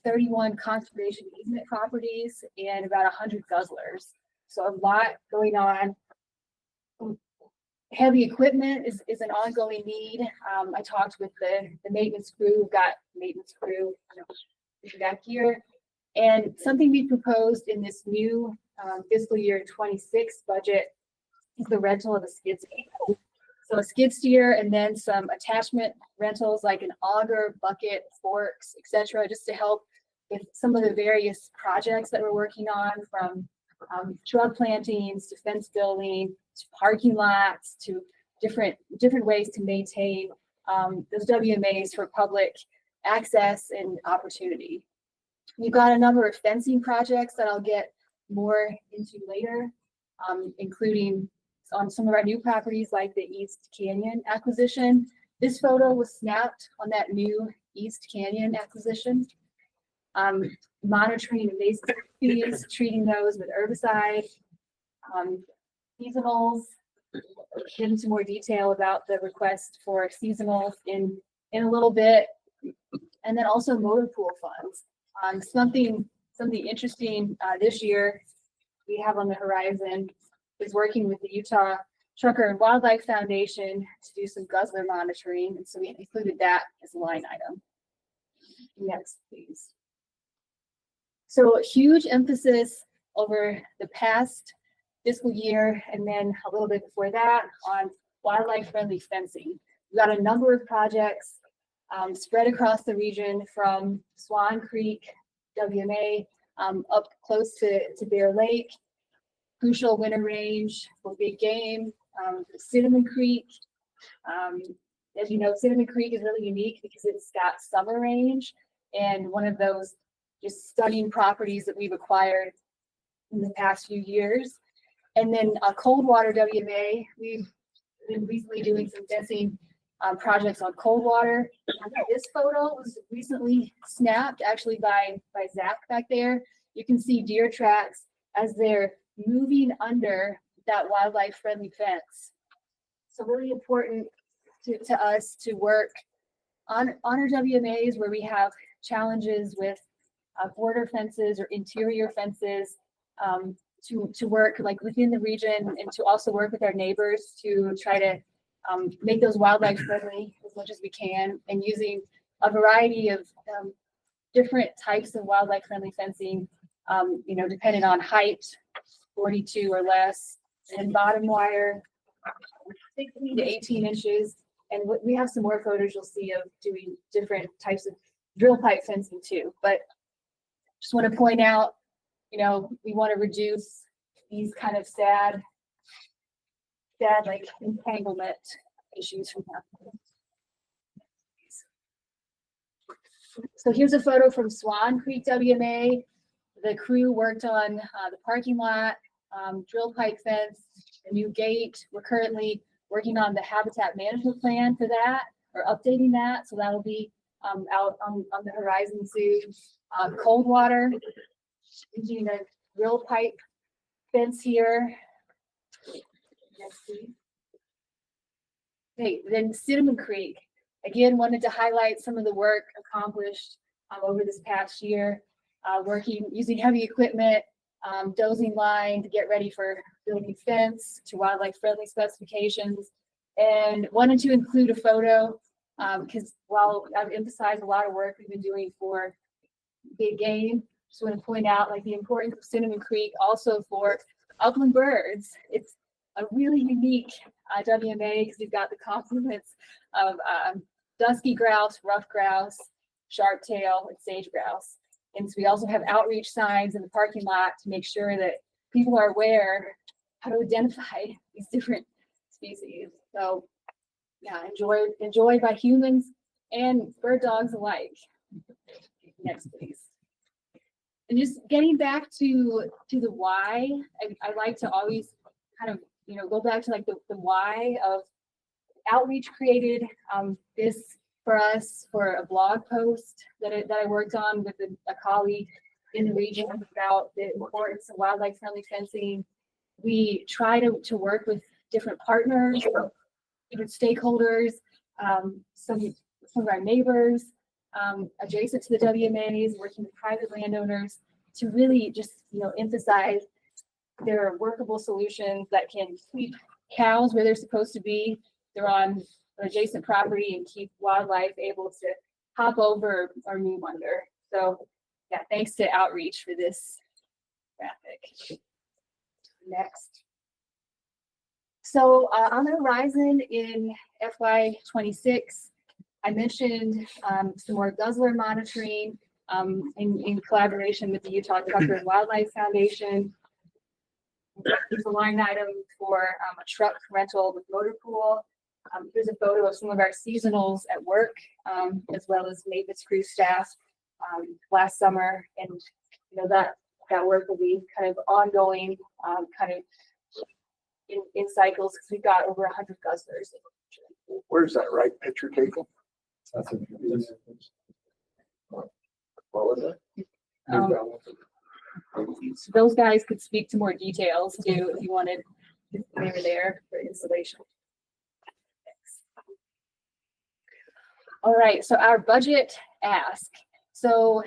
[SPEAKER 18] 31 conservation easement properties and about 100 guzzlers. So a lot going on. Heavy equipment is an ongoing need. I talked with the maintenance crew. We've got maintenance crew back here. And something we proposed in this new fiscal year 26 budget is the rental of a skid steer. So a skid steer, and then some attachment rentals like an auger, bucket, forks, etc., just to help with some of the various projects that we're working on, from shrub plantings to fence building to parking lots to different ways to maintain those WMAs for public access and opportunity. We've got a number of fencing projects that I'll get more into later, including on some of our new properties like the East Canyon acquisition. This photo was snapped on that new East Canyon acquisition. Monitoring invasive species, treating those with herbicide, seasonals. Get into more detail about the request for seasonals in a little bit, and then also motor pool funds. Something interesting this year we have on the horizon is working with the Utah Trucker and Wildlife Foundation to do some guzzler monitoring. And so we included that as a line item. Next, please. So huge emphasis over the past fiscal year and then a little bit before that on wildlife friendly fencing. We've got a number of projects spread across the region from Swan Creek, WMA, up close to Bear Lake, Crucial Winter Range for big game, Cinnamon Creek. As you know, Cinnamon Creek is really unique because it's got summer range and one of those just stunning properties that we've acquired in the past few years. And then Coldwater WMA, we've been recently doing some fencing projects on Coldwater. This photo was recently snapped actually by Zach back there. You can see deer tracks as they're moving under that wildlife friendly fence. So really important to us to work on our WMAs where we have challenges with border fences or interior fences, to work like within the region and to also work with our neighbors to try to make those wildlife friendly as much as we can, and using a variety of different types of wildlife friendly fencing, you know, depending on height, 42 or less, and bottom wire, 16 to 18 inches. And we have some more photos you'll see of doing different types of drill pipe fencing too. But just want to point out, you know, we want to reduce these kind of sad like entanglement issues from happening. So here's a photo from Swan Creek WMA. The crew worked on the parking lot, drill pipe fence, a new gate. We're currently working on the habitat management plan for that, or updating that. So that'll be out on the horizon soon. Coldwater, using a drill pipe fence here. Next, please. Okay, then Cinnamon Creek. Again, wanted to highlight some of the work accomplished over this past year, working using heavy equipment, dozing line to get ready for building fence to wildlife friendly specifications, and wanted to include a photo because while I've emphasized a lot of work we've been doing for big game, just want to point out like the importance of Cinnamon Creek also for upland birds. It's a really unique WMA because you've got the complements of dusky grouse, rough grouse, sharp tail, and sage grouse. And so we also have outreach signs in the parking lot to make sure that people are aware how to identify these different species. So yeah, enjoyed by humans and bird dogs alike. Next, please. And just getting back to the why, I like to always kind of, you know, go back to like the why of outreach created this for us for a blog post that I worked on with a colleague in the region about the importance of wildlife friendly fencing. We try to work with different partners, different stakeholders, some of our neighbors, adjacent to the WMAs, working with private landowners to really just, you know, emphasize there are workable solutions that can keep cows where they're supposed to be. They're on an adjacent property and keep wildlife able to hop over or move under. So yeah, thanks to outreach for this graphic. Next. So on the horizon in FY26, I mentioned some more guzzler monitoring in collaboration with the Utah Trucker and Wildlife Foundation. There's a line item for a truck rental with motor pool. Here's a photo of some of our seasonals at work, as well as maintenance crew staff last summer. And you know that work will be kind of ongoing, kind of in cycles because we've got over 100 guzzlers.
[SPEAKER 9] Where's that right picture taken? What was it?
[SPEAKER 18] So those guys could speak to more details too if you wanted. They were there for installation. All right, so our budget ask. So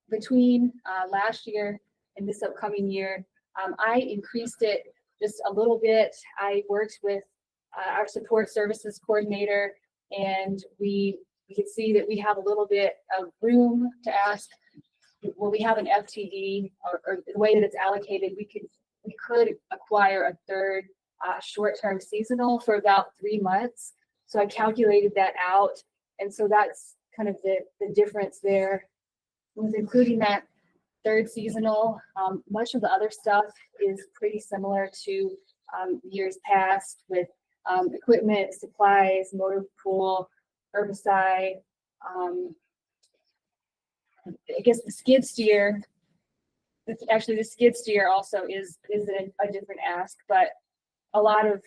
[SPEAKER 18] between last year and this upcoming year, I increased it just a little bit. I worked with our support services coordinator, and we could see that we have a little bit of room to ask. Will we have an FTD, or the way that it's allocated, we could acquire a third short-term seasonal for about 3 months. So I calculated that out. And so that's kind of the difference there. With including that third seasonal, much of the other stuff is pretty similar to years past, with equipment, supplies, motor pool, herbicide. I guess the skid steer, actually the skid steer also is a different ask, but a lot of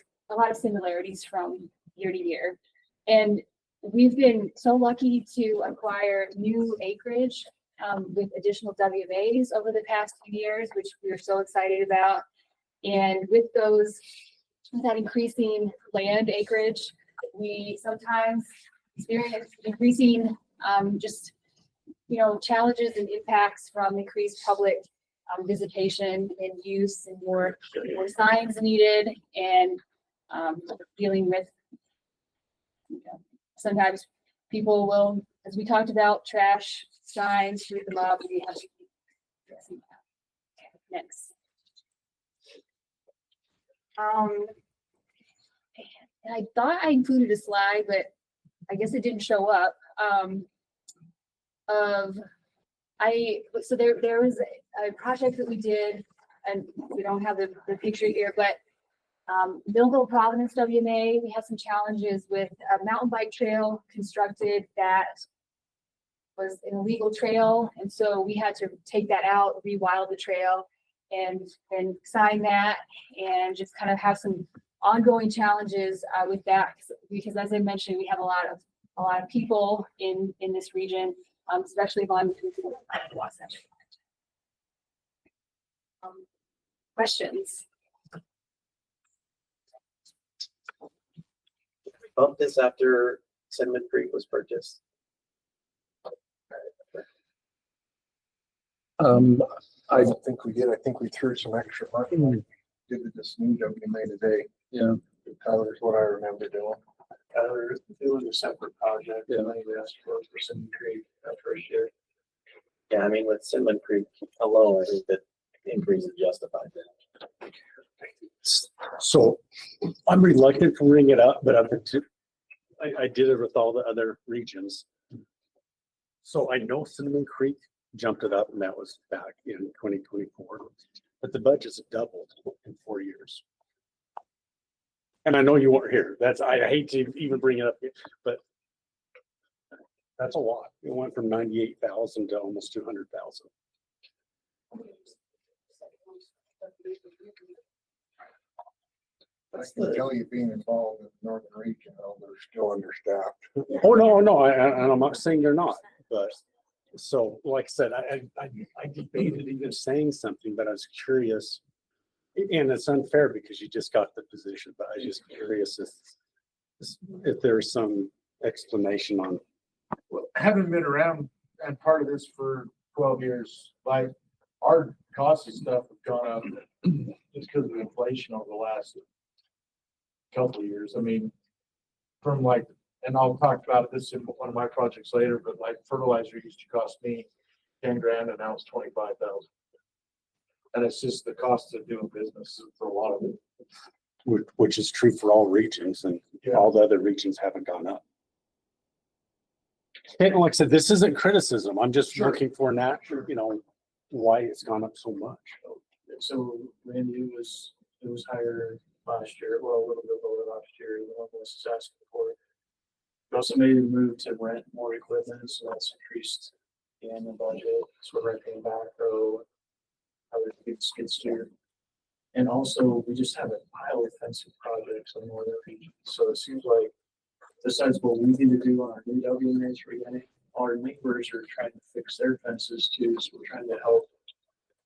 [SPEAKER 18] similarities from year to year. And we've been so lucky to acquire new acreage with additional WMAs over the past few years, which we are so excited about. And with that increasing land acreage, we sometimes experience increasing challenges and impacts from increased public visitation and use, and more signs needed, and dealing with sometimes people will, as we talked about, trash signs, shoot them up. We have to keep addressing that. Okay, next. And I thought I included a slide, but I guess it didn't show up. So there was a project that we did, and we don't have the picture here, but Millville Providence WMA, we had some challenges with a mountain bike trail constructed that was an illegal trail, and so we had to take that out, rewild the trail, and sign that, and just kind of have some ongoing challenges with that, because as I mentioned, we have a lot of people in this region, especially on questions.
[SPEAKER 16] Bump this after Cinnamon Creek was purchased.
[SPEAKER 9] I don't think we did. I think we threw some extra money. We did this new WMA today.
[SPEAKER 2] Yeah.
[SPEAKER 9] Tyler's what I remember doing.
[SPEAKER 5] It was a separate project.
[SPEAKER 2] Yeah.
[SPEAKER 5] Money we asked for Cinnamon Creek that first year.
[SPEAKER 16] Yeah, I mean, with Cinnamon Creek alone, I think that the increase is justified then.
[SPEAKER 1] So I'm reluctant to bring it up, but I did it with all the other regions. So I know Cinnamon Creek jumped it up, and that was back in 2024, but the budgets have doubled in 4 years. And I know you weren't here. I hate to even bring it up, but that's a lot. It went from 98,000 to almost 200,000.
[SPEAKER 9] I can tell you, being involved in the northern region, they're still understaffed.
[SPEAKER 1] Oh, no, and I'm not saying they're not, but so like I said, I debated even saying something, but I was curious, and it's unfair because you just got the position, but I was just curious if there's some explanation on.
[SPEAKER 17] Well, having been around and part of this for 12 years, like our costs and stuff have gone up just because of inflation over the last couple of years. I mean, from like, and I'll talk about this in one of my projects later, but like fertilizer used to cost me 10 grand and now it's 25,000. And it's just the cost of doing business for a lot of it.
[SPEAKER 1] Which is true for all regions, and all the other regions haven't gone up. And like I said, this isn't criticism. I'm just looking for why it's gone up so much.
[SPEAKER 5] So Randy was hired last year, well, a little bit lower last year, the one was asking for it. We also made a move to rent more equipment, so that's increased the annual budget. So we're renting a backhoe, other big skid steer. And also, we just have a pile of fencing projects in the northern region. So it seems like, besides what we need to do on our new WMAs regetting, our neighbors are trying to fix their fences too. So we're trying to help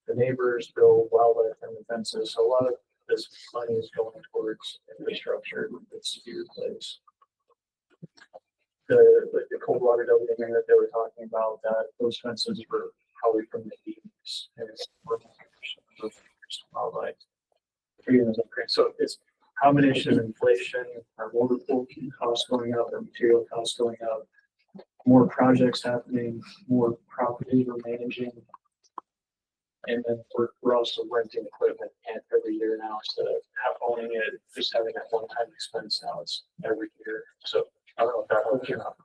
[SPEAKER 5] the neighbors build wildlife friendly fences. So a lot of this money is going towards infrastructure that's to be replaced. The cold water WMA that they were talking about, that those fences were probably from the 80s. And years. Like 3 years upgrade. So it's a combination of inflation, our water pool costs going up, our material costs going up, more projects happening, more property we're managing. And then we're also renting equipment every year now instead of owning it, just having that one-time expense now. It's every year. So I don't know if that helps you out.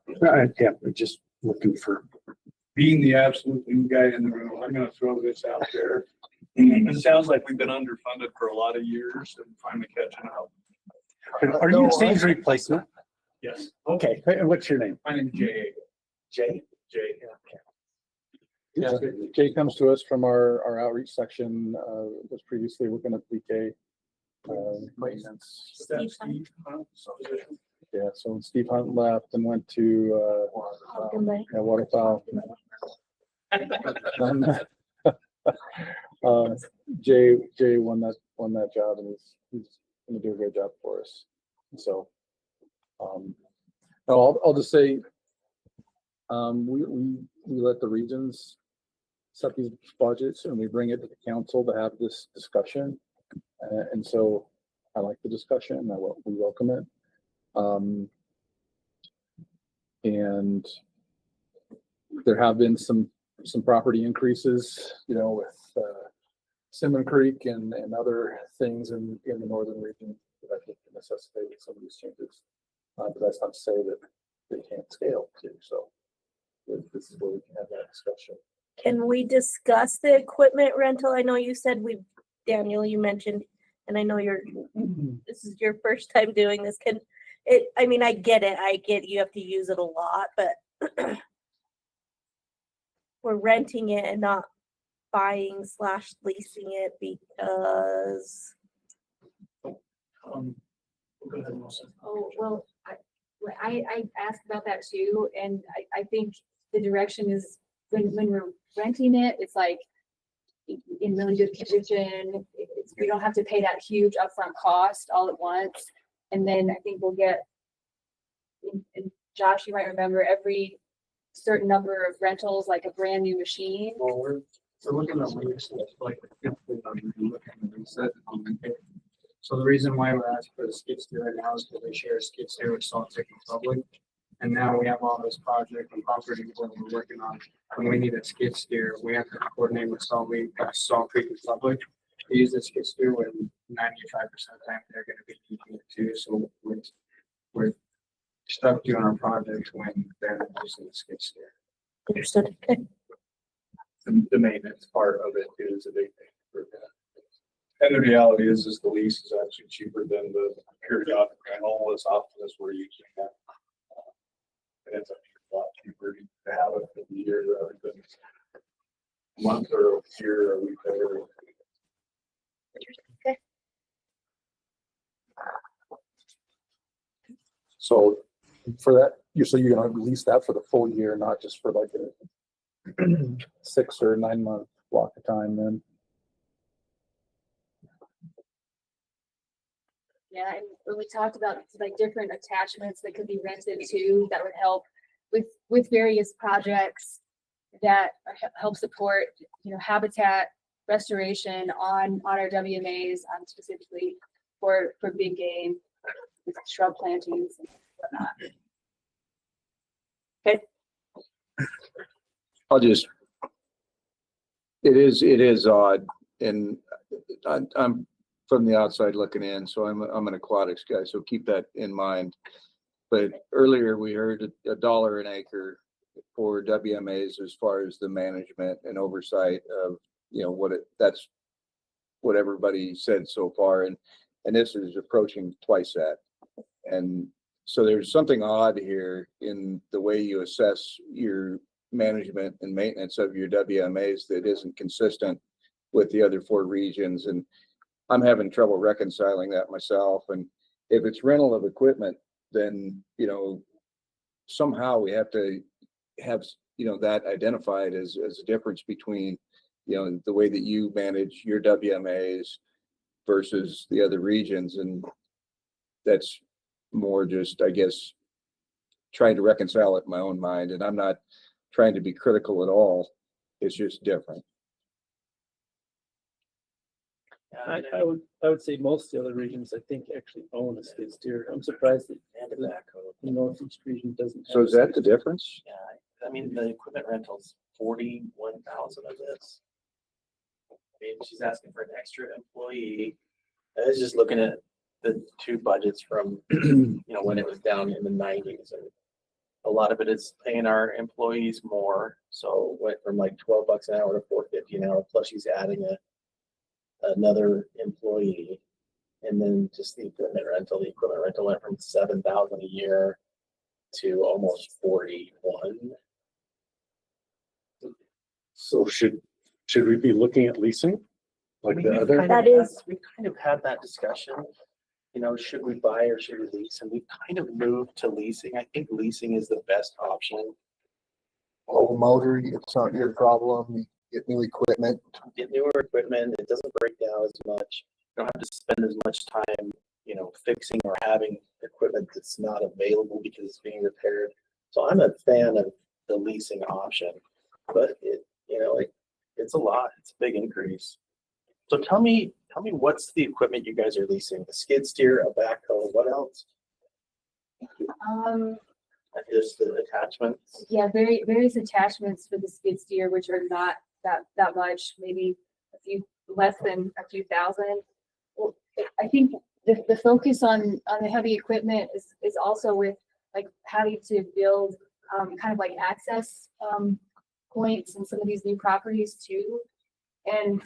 [SPEAKER 1] Yeah, we're just looking for.
[SPEAKER 19] Being the absolute new guy in the room, I'm gonna throw this out there. It sounds like we've been underfunded for a lot of years and finally catching up.
[SPEAKER 1] Are you a stage replacement?
[SPEAKER 19] Yes.
[SPEAKER 1] Okay, and what's your name?
[SPEAKER 19] My name's Jay.
[SPEAKER 1] Jay?
[SPEAKER 19] Jay.
[SPEAKER 2] Yeah, Jay comes to us from our outreach section, was previously working at BK. Maintenance.
[SPEAKER 6] Steve
[SPEAKER 2] Yeah, so when Steve Hunt left and went to, waterfowl. Jay won that job and he's gonna do a great job for us. So, I'll just say, we let the regions set these budgets and we bring it to the council to have this discussion. And so I like the discussion. We welcome it. And there have been some property increases, with Cinnamon Creek and other things in the northern region that I think necessitated some of these changes. But that's not to say that they can't scale too. So this is where we can have that discussion.
[SPEAKER 6] Can we discuss the equipment rental? I know you said Daniel, you mentioned, and I know this is your first time doing this. I get it. I get you have to use it a lot, but we're renting it and not buying / leasing it because.
[SPEAKER 18] Oh, well, I asked about that too, and I think the direction is when we're renting it, it's like in really good condition. We don't have to pay that huge upfront cost all at once. And then I think we'll get, and Josh, you might remember, every certain number of rentals, like a brand new machine.
[SPEAKER 5] Well, we're looking at lease, like so the reason why we're asking for the skid steer right now is because we share a skid steer with Salt Creek Public. And now we have all this project and property that we're working on. When we need a skid steer, we have to coordinate with Salt Creek Public to use the skid steer when 95% of the time they're going to be using it too. So we're stuck doing our project when they're not using the skid steer.
[SPEAKER 6] Understood. Okay.
[SPEAKER 19] The maintenance part of it is a big thing for that. And the reality is the lease is actually cheaper than the periodic rental as often as we're using that. And it's a lot cheaper to have it for the year rather than a month or a year or a week later.
[SPEAKER 6] Okay.
[SPEAKER 2] So for that, you're gonna release that for the full year, not just for like a 6 or 9 month block of time then.
[SPEAKER 18] Yeah, and when we talked about like different attachments that could be rented too, that would help with various projects that help support, habitat restoration on our WMAs, specifically for big game, with shrub plantings and whatnot.
[SPEAKER 2] Okay.
[SPEAKER 20] It is odd, and I'm from the outside looking in, so I'm an aquatics guy, so keep that in mind. But earlier we heard $1 an acre for WMAs as far as the management and oversight of, that's what everybody said so far. And this is approaching twice that. And so there's something odd here in the way you assess your management and maintenance of your WMAs that isn't consistent with the other 4 regions. And I'm having trouble reconciling that myself. And if it's rental of equipment, then, somehow we have to have, that identified as a difference between, the way that you manage your WMAs versus the other regions. And that's more just, I guess, trying to reconcile it in my own mind. And I'm not trying to be critical at all. It's just different.
[SPEAKER 3] I would say most of the other regions, I think, actually own a skid steer. I'm surprised that the northeast region doesn't.
[SPEAKER 20] So
[SPEAKER 3] have
[SPEAKER 20] is
[SPEAKER 3] a
[SPEAKER 20] that
[SPEAKER 3] skid
[SPEAKER 20] the
[SPEAKER 3] steer.
[SPEAKER 20] difference?
[SPEAKER 4] Yeah, I mean, the equipment rentals, 41,000 of this. I mean, she's asking for an extra employee. I was just looking at the two budgets from, when it was down in the 90s, and a lot of it is paying our employees more. So went from like $12 an hour to $4.50 an hour, plus she's adding another employee. And then just the equipment rental went from 7,000 a year to almost 41.
[SPEAKER 1] So should we be looking at leasing? Like the other?
[SPEAKER 4] We kind of had that discussion, should we buy or should we lease? And we kind of moved to leasing. I think leasing is the best option.
[SPEAKER 9] Old motor, it's not your problem. You get new equipment.
[SPEAKER 4] Get newer equipment. It doesn't break down as much. You don't have to spend as much time, fixing or having equipment that's not available because it's being repaired. So I'm a fan of the leasing option, but it's a lot. It's a big increase. So tell me what's the equipment you guys are leasing? A skid steer, a backhoe, what else? Just the attachments.
[SPEAKER 18] Yeah, various attachments for the skid steer, which are not that much, maybe less than a few thousand. Well, I think the focus on the heavy equipment is also with like having to build kind of like access points in some of these new properties too. And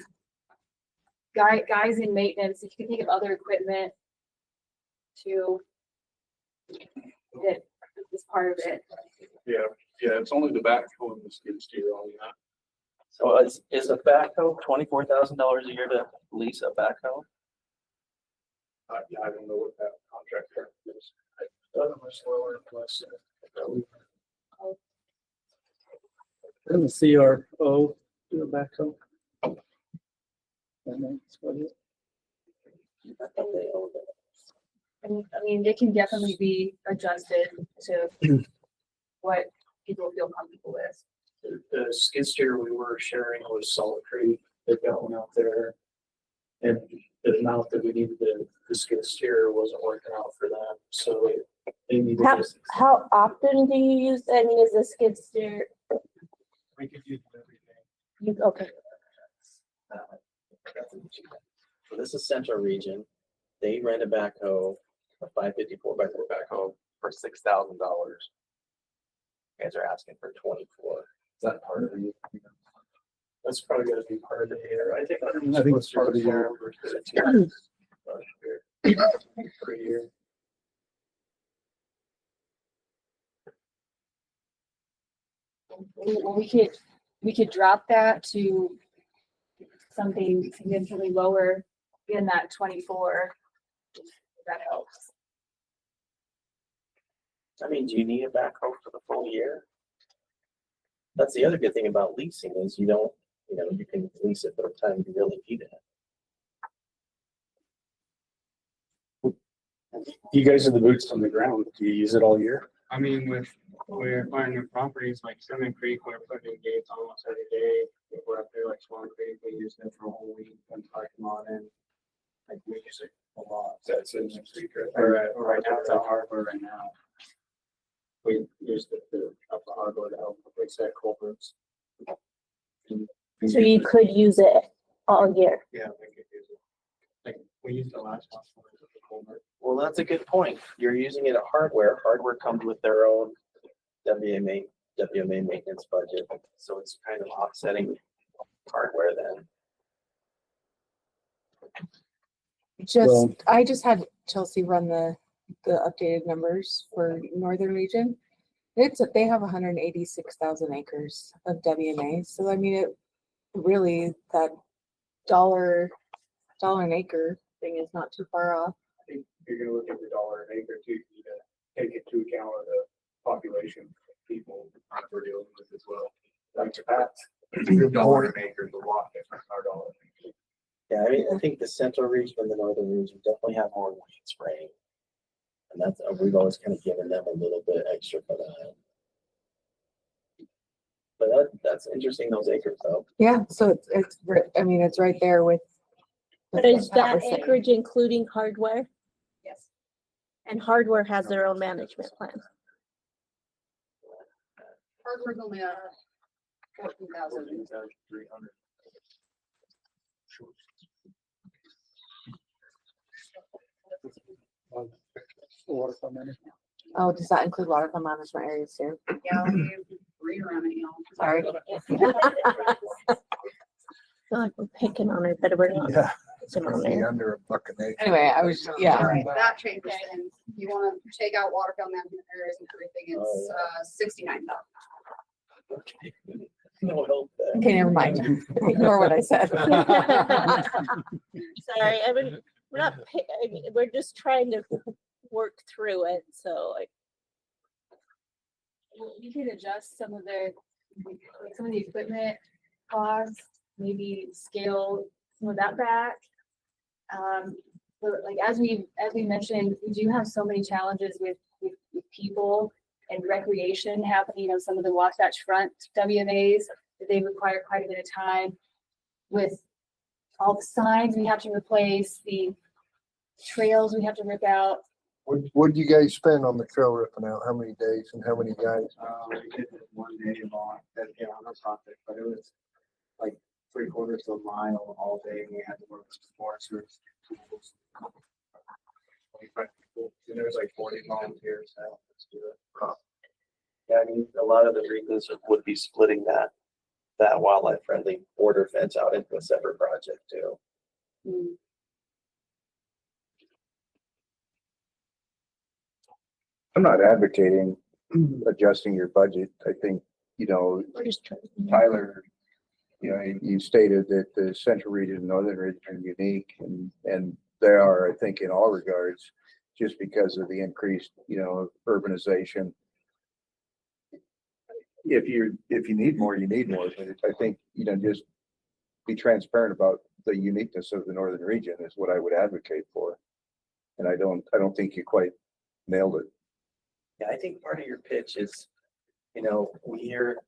[SPEAKER 18] guys in maintenance, if you can think of other equipment too, that is part of it.
[SPEAKER 19] Yeah, it's only the backhoe and the skid steer on that.
[SPEAKER 4] So is a backhoe $24,000 a year to lease a backhoe?
[SPEAKER 19] Yeah, I don't know what that contract term is.
[SPEAKER 3] Much lower, plus. And the CRO do a backhoe.
[SPEAKER 18] I mean, it can definitely be adjusted to what people feel comfortable with.
[SPEAKER 11] The skid steer we were sharing was Solid Creek. They've got one out there. And the amount that we needed the skid steer wasn't working out for them. So they needed this.
[SPEAKER 6] How often do you use, is the skid steer?
[SPEAKER 11] We could use everything.
[SPEAKER 6] Okay.
[SPEAKER 4] So this is Central Region. They rent a backhoe, a 554 by 4 backhoe for $6,000. You guys are asking for 24. Is that part of the?
[SPEAKER 11] That's probably gonna be part of the year. I think
[SPEAKER 9] it's part of the year.
[SPEAKER 11] Per year.
[SPEAKER 18] We could drop that to something significantly lower in that 24. If that helps.
[SPEAKER 4] I mean, do you need a backhoe for the full year? That's the other good thing about leasing is you can lease it for the time you really need it.
[SPEAKER 1] You guys are the boots on the ground. Do you use it all year?
[SPEAKER 21] I mean, we're buying new properties like Swimming Creek, we're putting in gates almost every day. If we're up there like Swan Creek, we use it for a whole week and parking lot in. Like we use it a lot. That's in the creek right now. It's our hardware right now. We use the hardware to help replace that culverts.
[SPEAKER 6] So you could use it all year.
[SPEAKER 21] Yeah, we could use it. Like we used the last house for the culvert.
[SPEAKER 4] Well, that's a good point. You're using it at hardware. Hardware comes with their own WMA maintenance budget. So it's kind of offsetting hardware then.
[SPEAKER 7] I just had Chelsea run the updated numbers for Northern Region. They have 186,000 acres of WMA. So I mean, it really that dollar an acre thing is not too far off.
[SPEAKER 19] I think you're gonna look at the $1 an acre too. You need to take into account of the population of people we're dealing with as well. Like that's $1 an acre is a lot different than our $1 an acre.
[SPEAKER 4] Yeah, I mean, I think the Central Region and the Northern Region definitely have more weed spraying. And that's, we've always kind of given them a little bit extra for that. But that's interesting, those acres though.
[SPEAKER 7] Yeah, so it's right there with
[SPEAKER 6] But is that acreage including hardware?
[SPEAKER 15] Yes.
[SPEAKER 6] And hardware has their own management plan.
[SPEAKER 15] Hardware's only 14,000.
[SPEAKER 7] Oh, does that include waterfront management areas too?
[SPEAKER 15] Yeah, we rerun it, you know.
[SPEAKER 7] Sorry.
[SPEAKER 6] Feel like we're picking on her, but we're not.
[SPEAKER 9] Yeah.
[SPEAKER 6] picking on her.
[SPEAKER 9] Under a buck an acre.
[SPEAKER 7] Anyway, I was, yeah.
[SPEAKER 15] All right, that changes things. You wanna take out waterfield management areas and everything, it's 69,000.
[SPEAKER 16] No help there.
[SPEAKER 7] Okay, never mind. Ignore what I said.
[SPEAKER 6] Sorry, I mean, we're not, I mean, we're just trying to work through it, so like.
[SPEAKER 18] We could adjust some of the equipment costs, maybe scale some of that back. But like, as we mentioned, we do have so many challenges with people and recreation happening, you know, some of the Wasatch Front WMAs, that they require quite a bit of time with all the signs we have to replace, the trails we have to rip out.
[SPEAKER 9] What did you guys spend on the trail ripping out? How many days and how many guys?
[SPEAKER 21] We did it one day long, that day on our project, but it was like 3/4 of a mile all day. We had to work with foresters, tools. 25 people, and there was like 40 volunteers. So let's do it.
[SPEAKER 4] Yeah, I mean, a lot of the reasons would be splitting that wildlife friendly border fence out into a separate project too.
[SPEAKER 20] I'm not advocating adjusting your budget. I think,
[SPEAKER 6] We're just trying.
[SPEAKER 20] Tyler, you stated that the central region and northern region are unique and they are, I think, in all regards, just because of the increased, urbanization. If you need more, you need more. But I think, just be transparent about the uniqueness of the northern region is what I would advocate for. And I don't think you quite nailed it.
[SPEAKER 4] Yeah, I think part of your pitch is, we hear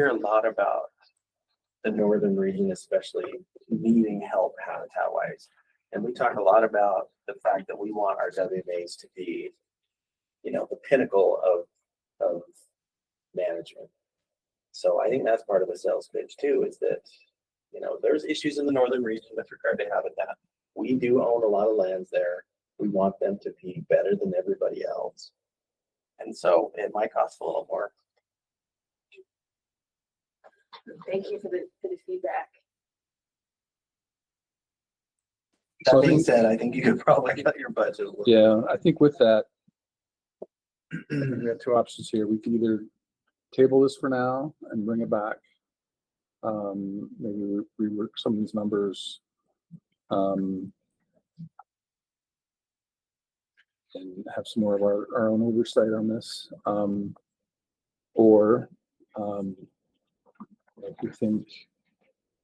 [SPEAKER 4] a lot about the northern region, especially needing help habitat wise. And we talk a lot about the fact that we want our WMAs to be, the pinnacle of management. So I think that's part of the sales pitch too, is that, there's issues in the northern region with regard to habitat. We do own a lot of lands there. We want them to be better than everybody else. And so it might cost a little more.
[SPEAKER 18] Thank you for the feedback.
[SPEAKER 4] That being said, I think you could probably cut your budget a little.
[SPEAKER 2] Yeah, I think with that, we have two options here. We can either table this for now and bring it back. Maybe rework some of these numbers. And have some more of our own oversight on this. Or if we think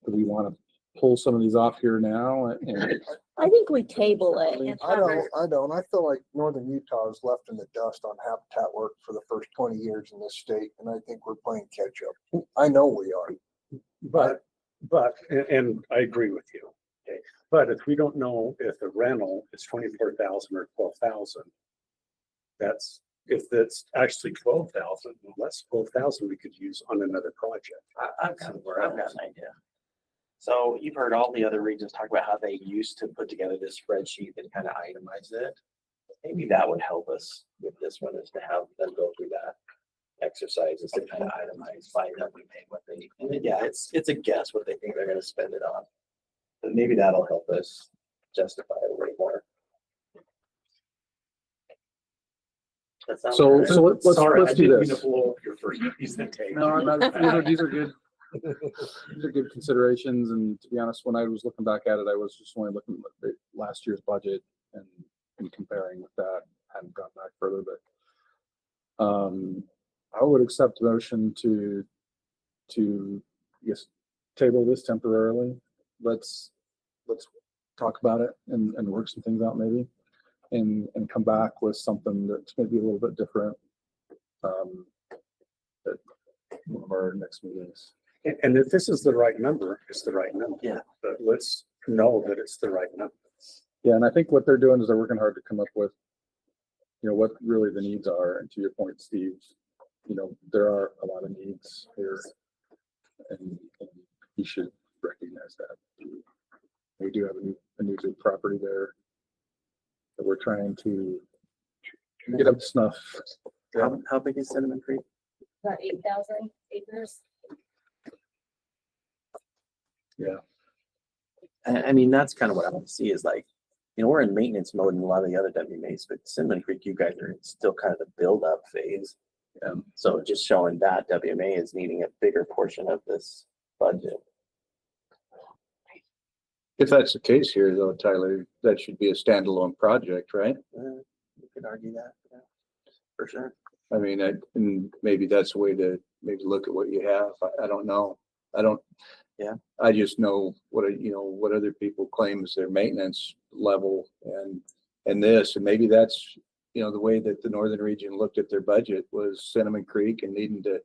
[SPEAKER 2] that we want to pull some of these off here now and
[SPEAKER 6] I think we table it. and
[SPEAKER 9] I
[SPEAKER 6] have her-
[SPEAKER 9] don't. I feel like northern Utah is left in the dust on habitat work for the first 20 years in this state, and I think we're playing catch up. I know we are.
[SPEAKER 1] And I agree with you. Okay, but if we don't know if the rental is 24,000 or 12,000, if that's actually 12,000, well, that's 12,000 we could use on another project.
[SPEAKER 4] I've got an idea. So you've heard all the other regions talk about how they used to put together this spreadsheet that kind of itemized it. Maybe that would help us with this one, is to have them go through that exercise, is to kind of itemize, find out we paid what they need. And then, yeah, it's a guess what they think they're going to spend it on. But maybe that'll help us justify it a little more.
[SPEAKER 2] so let's
[SPEAKER 1] Sorry,
[SPEAKER 2] let's
[SPEAKER 1] I
[SPEAKER 2] do
[SPEAKER 1] didn't mean
[SPEAKER 2] this.
[SPEAKER 1] to blow up your first piece of tape.
[SPEAKER 2] No, these are good. These are good considerations, and to be honest, when I was looking back at it, I was just only looking at the last year's budget and comparing with that. I hadn't gone back further, but I would accept the motion to yes, table this temporarily. Let's talk about it and work some things out maybe, and come back with something that's maybe a little bit different at one of our next meetings.
[SPEAKER 1] And if this is the right number, it's the right number.
[SPEAKER 4] Yeah.
[SPEAKER 1] But let's know that it's the right number.
[SPEAKER 2] Yeah, and I think what they're doing is they're working hard to come up with, what really the needs are. And to your point, Steve, there are a lot of needs here, and you should recognize that. We do have a new big property there that we're trying to get up to snuff.
[SPEAKER 4] How big is Cinnamon Creek?
[SPEAKER 18] About 8,000 acres.
[SPEAKER 2] Yeah.
[SPEAKER 4] I mean, that's kind of what I want to see is like, we're in maintenance mode in a lot of the other WMAs, but Cinnamon Creek, you guys are still kind of the build up phase. So just showing that WMA is needing a bigger portion of this budget.
[SPEAKER 20] If that's the case here though, Tyler, that should be a standalone project, right?
[SPEAKER 4] You could argue that, yeah, for sure.
[SPEAKER 20] I mean, and maybe that's a way to maybe look at what you have. I don't know.
[SPEAKER 4] Yeah.
[SPEAKER 20] I just know what other people claim is their maintenance level and this, and maybe that's, the way that the Northern region looked at their budget was Cinnamon Creek and needing to,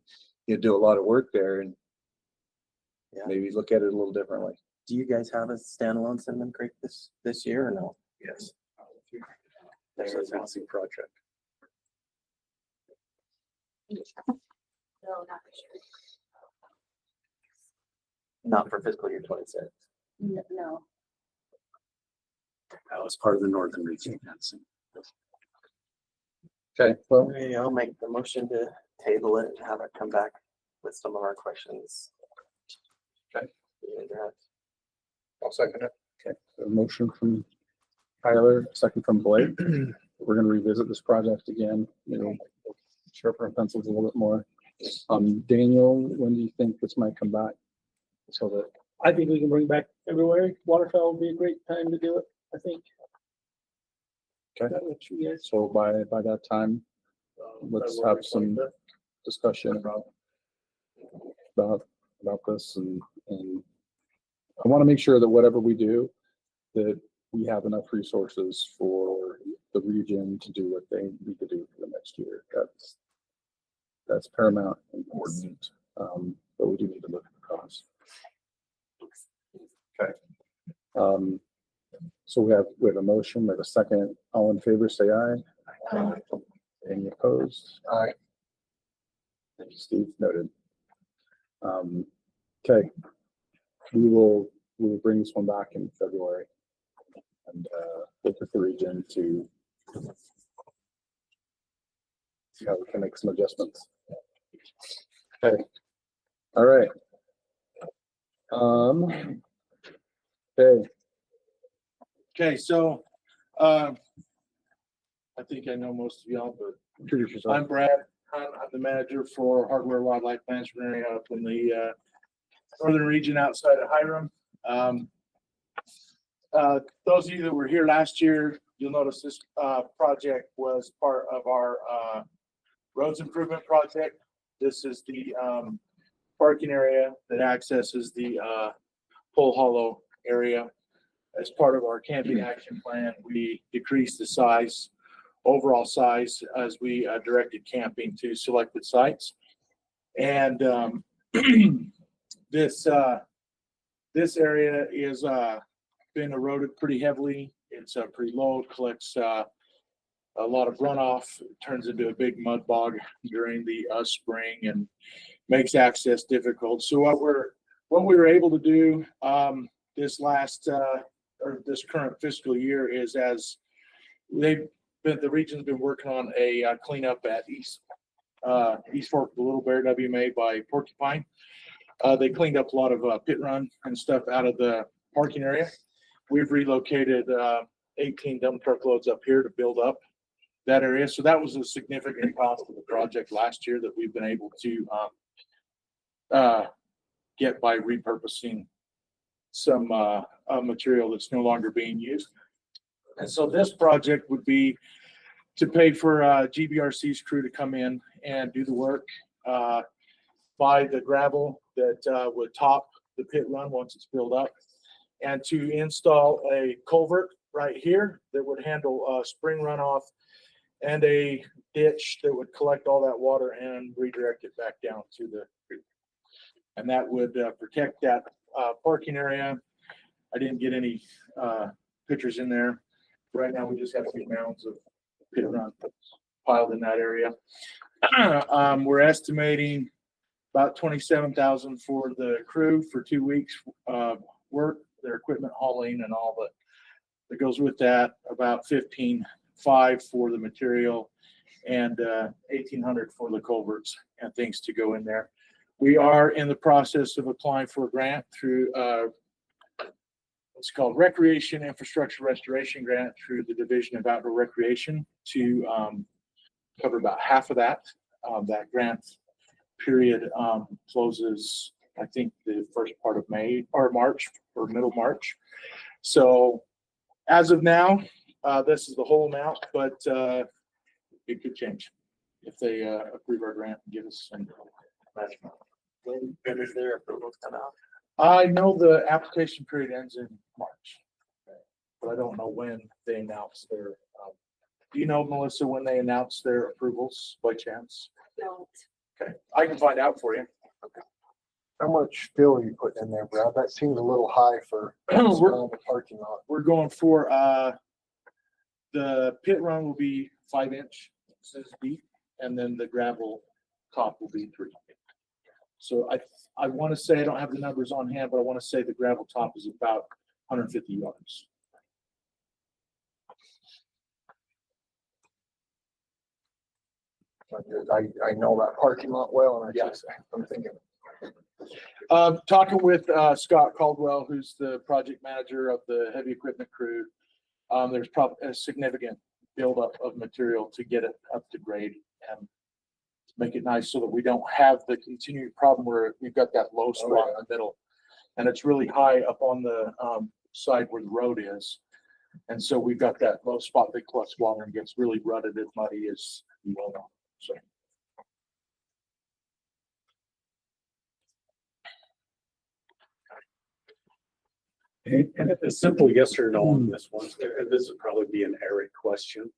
[SPEAKER 20] do a lot of work there and maybe look at it a little differently.
[SPEAKER 4] Do you guys have a standalone Cinnamon Creek this year or no?
[SPEAKER 1] Yes. That's a fancy project.
[SPEAKER 18] No, not for sure.
[SPEAKER 4] Not for fiscal year 26.
[SPEAKER 18] No.
[SPEAKER 1] That was part of the Northern region fencing.
[SPEAKER 2] Okay, well,
[SPEAKER 4] Okay, I'll make the motion to table it and have it come back with some of our questions.
[SPEAKER 2] Okay.
[SPEAKER 9] I'll second it.
[SPEAKER 2] Okay, a motion from Tyler, second from Blake. We're gonna revisit this project again, sharpen our pencils a little bit more. Daniel, when do you think this might come back? So that,
[SPEAKER 14] I think we can bring back February. Waterfowl would be a great time to do it, I think.
[SPEAKER 2] okay,
[SPEAKER 14] That what you guys-
[SPEAKER 2] so by that time, let's have some discussion about this and I want to make sure that whatever we do, that we have enough resources for the region to do what they need to do for the next year. That's paramount important. But we do need to look at the cost. Okay. So we have a motion, we have a second. All in favor, say aye.
[SPEAKER 18] Aye.
[SPEAKER 2] Any opposed?
[SPEAKER 9] Aye.
[SPEAKER 2] Thank you, Steve. Noted. Okay. We will bring this one back in February and look at the region to see how we can make some adjustments. Okay. All right. Okay.
[SPEAKER 8] Okay, so, I think I know most of y'all, but
[SPEAKER 2] Introduce yourself.
[SPEAKER 8] I'm Brad Hunt. I'm the manager for Hardware Wildlife Management area up in the, northern region outside of Hiram. Those of you that were here last year, you'll notice this, project was part of our, roads improvement project. This is the, parking area that accesses the, Pole Hollow area. As part of our camping action plan, we decreased the size, overall size, as we directed camping to selected sites. And this area is been eroded pretty heavily. It's pretty low, collects a lot of runoff, turns into a big mud bog during the spring and makes access difficult. So what we were able to do this last or this current fiscal year is, as the region's been working on a cleanup at East Fork of the Little Bear WMA by Porcupine. They cleaned up a lot of pit run and stuff out of the parking area. We've relocated 18 dump truck loads up here to build up that area. So that was a significant cost of the project last year that we've been able to get by repurposing some material that's no longer being used. And so this project would be to pay for GBRC's crew to come in and do the work, buy the gravel that would top the pit run once it's filled up, and to install a culvert right here that would handle spring runoff and a ditch that would collect all that water and redirect it back down to the creek. And that would protect that parking area I didn't get any, pictures in there. Right now, we just have a few mounds of pit run piled in that area. We're estimating about 27,000 for the crew for 2 weeks, work, their equipment hauling and all that goes with that, about 15,500 for the material and 1,800 for the culverts and things to go in there. We are in the process of applying for a grant through what's called Recreation Infrastructure Restoration Grant through the Division of Outdoor Recreation to cover about half of that. That grant period closes, I think, the first part of May or March or middle March. So as of now, this is the whole amount, but it could change if they approve our grant and give us some.
[SPEAKER 4] When does their approvals come out?
[SPEAKER 8] I know the application period ends in March, but I don't know when they announce their. Do you know, Melissa, when they announce their approvals by chance?
[SPEAKER 15] No.
[SPEAKER 8] Okay, I can find out for you.
[SPEAKER 9] How much fill are you putting in there, Brad? That seems a little high for
[SPEAKER 8] We're-
[SPEAKER 9] the parking lot.
[SPEAKER 8] We're going for the pit run will be 5-inch deep, and then the gravel top will be 3. So I want to say, I don't have the numbers on hand, but I want to say the gravel top is about 150 yards.
[SPEAKER 9] I know that parking lot well, and I'm thinking.
[SPEAKER 8] Talking with Scott Caldwell, who's the project manager of the heavy equipment crew, there's probably a significant buildup of material to get it up to grade and make it nice so that we don't have the continued problem where we've got that low spot in the middle. And it's really high up on the side where the road is. And so we've got that low spot that collects water and gets really rutted and muddy as you well know. So.
[SPEAKER 1] And a simple yes or no on this one, and this would probably be an Eric question.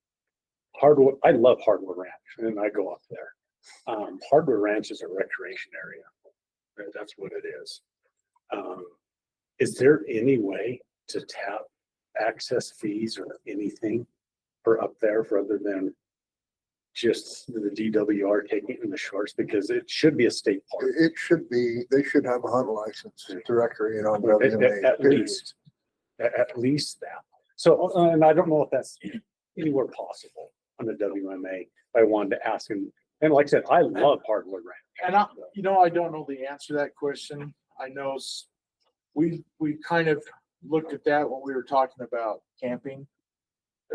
[SPEAKER 1] Hardwood, I love Hardwood Ranch, and I go up there. Hardwood Ranch is a recreation area. Right? That's what it is. Is there any way to tap access fees or anything for up there for other than just the DWR taking it in the shorts? Because it should be a state park.
[SPEAKER 9] It should be, they should have a hunt license to recreate on WMA.
[SPEAKER 1] At least that. So, and I don't know if that's anywhere possible on the WMA. I wanted to ask him, and like I said, I love Hardwood Ranch.
[SPEAKER 8] And I don't know the answer to that question. I know we kind of looked at that when we were talking about camping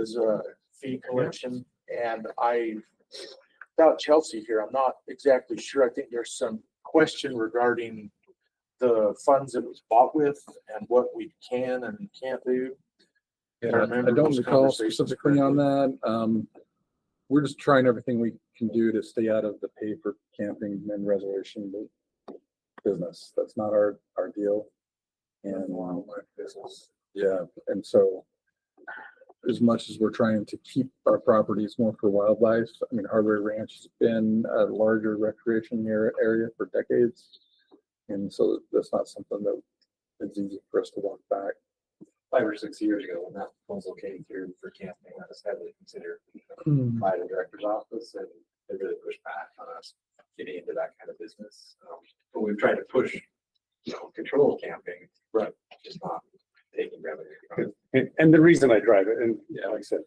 [SPEAKER 8] as a fee collection, and without Chelsea here, I'm not exactly sure. I think there's some question regarding the funds it was bought with and what we can and can't do.
[SPEAKER 2] Yeah, I don't recall specifically on that. We're just trying everything we can do to stay out of the pay for camping and reservation business. That's not our deal. And
[SPEAKER 9] business.
[SPEAKER 2] Yeah, and so as much as we're trying to keep our properties more for wildlife, I mean, Hardware Ranch has been a larger recreation area for decades. And so that's not something that is easy for us to walk back.
[SPEAKER 10] 5 or 6 years ago, when that proposal came through for camping, that was heavily considered by the director's office, and they really pushed back on us getting into that kind of business. But we've tried to push, control camping, but just not taking revenue.
[SPEAKER 1] And the reason I drive it, and like I said,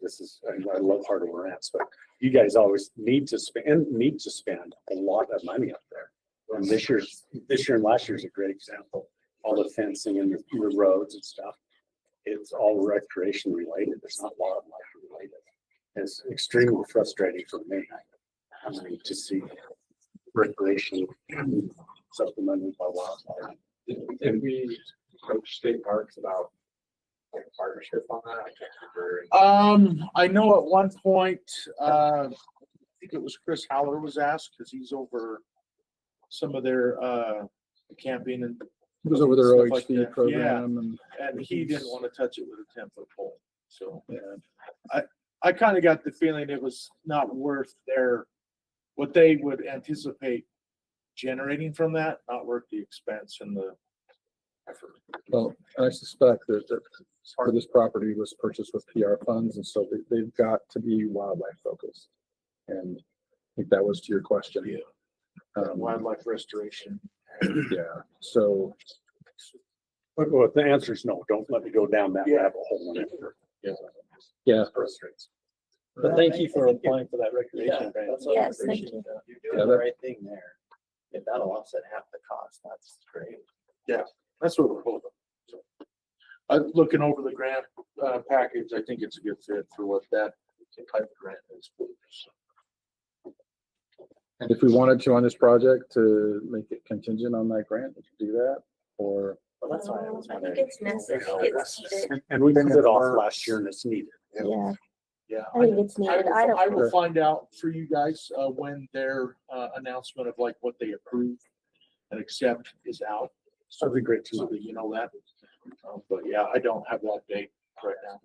[SPEAKER 1] I love Hardwood Ranch, but you guys always need to spend a lot of money up there. And this year and last year is a great example. All the fencing and the roads and stuff. It's all recreation related. There's not wildlife related. It's extremely frustrating for me to see recreation supplemented by wildlife.
[SPEAKER 10] Did we approach state parks about a partnership on that? I can't remember.
[SPEAKER 8] I know at one point, I think it was Chris Howler was asked because he's over some of their camping and.
[SPEAKER 2] It was over their
[SPEAKER 8] stuff like
[SPEAKER 2] OHV
[SPEAKER 8] that.
[SPEAKER 2] program.
[SPEAKER 8] And he didn't want to touch it with a 10-foot pole. So yeah, I kind of got the feeling it was not worth what they would anticipate generating from that, not worth the expense and the effort.
[SPEAKER 2] Well, I suspect that part of this property was purchased with PR funds, and so they've got to be wildlife focused. And I think that was to your question.
[SPEAKER 8] Wildlife restoration.
[SPEAKER 2] Yeah, so.
[SPEAKER 1] Well, the answer is no. Don't let me go down that
[SPEAKER 8] Yeah.
[SPEAKER 1] rabbit hole.
[SPEAKER 2] Yeah.
[SPEAKER 3] But thank you for applying for that recreation
[SPEAKER 16] Yeah,
[SPEAKER 3] grant.
[SPEAKER 16] that's what I
[SPEAKER 6] Yes, thank
[SPEAKER 16] appreciate
[SPEAKER 6] you.
[SPEAKER 16] that. You're doing the right thing there. If that'll offset half the cost, that's great.
[SPEAKER 8] Yeah, that's what we're hoping. So, looking over the grant, package, I think it's a good fit for what that type of grant is.
[SPEAKER 2] And if we wanted to on this project to make it contingent on that grant, we could do that, or.
[SPEAKER 16] Well, that's why I was
[SPEAKER 6] I think
[SPEAKER 16] wondering.
[SPEAKER 6] it's necessary. It's needed.
[SPEAKER 1] And we put it off last year and it's needed.
[SPEAKER 6] Yeah,
[SPEAKER 8] Yeah.
[SPEAKER 6] I think it's needed. I
[SPEAKER 8] I will
[SPEAKER 6] don't.
[SPEAKER 8] find out for you guys, when their, announcement of like what they approve and accept is out.
[SPEAKER 1] That'd be great to
[SPEAKER 8] So
[SPEAKER 1] know.
[SPEAKER 8] that you know that. But yeah, I don't have that date right now.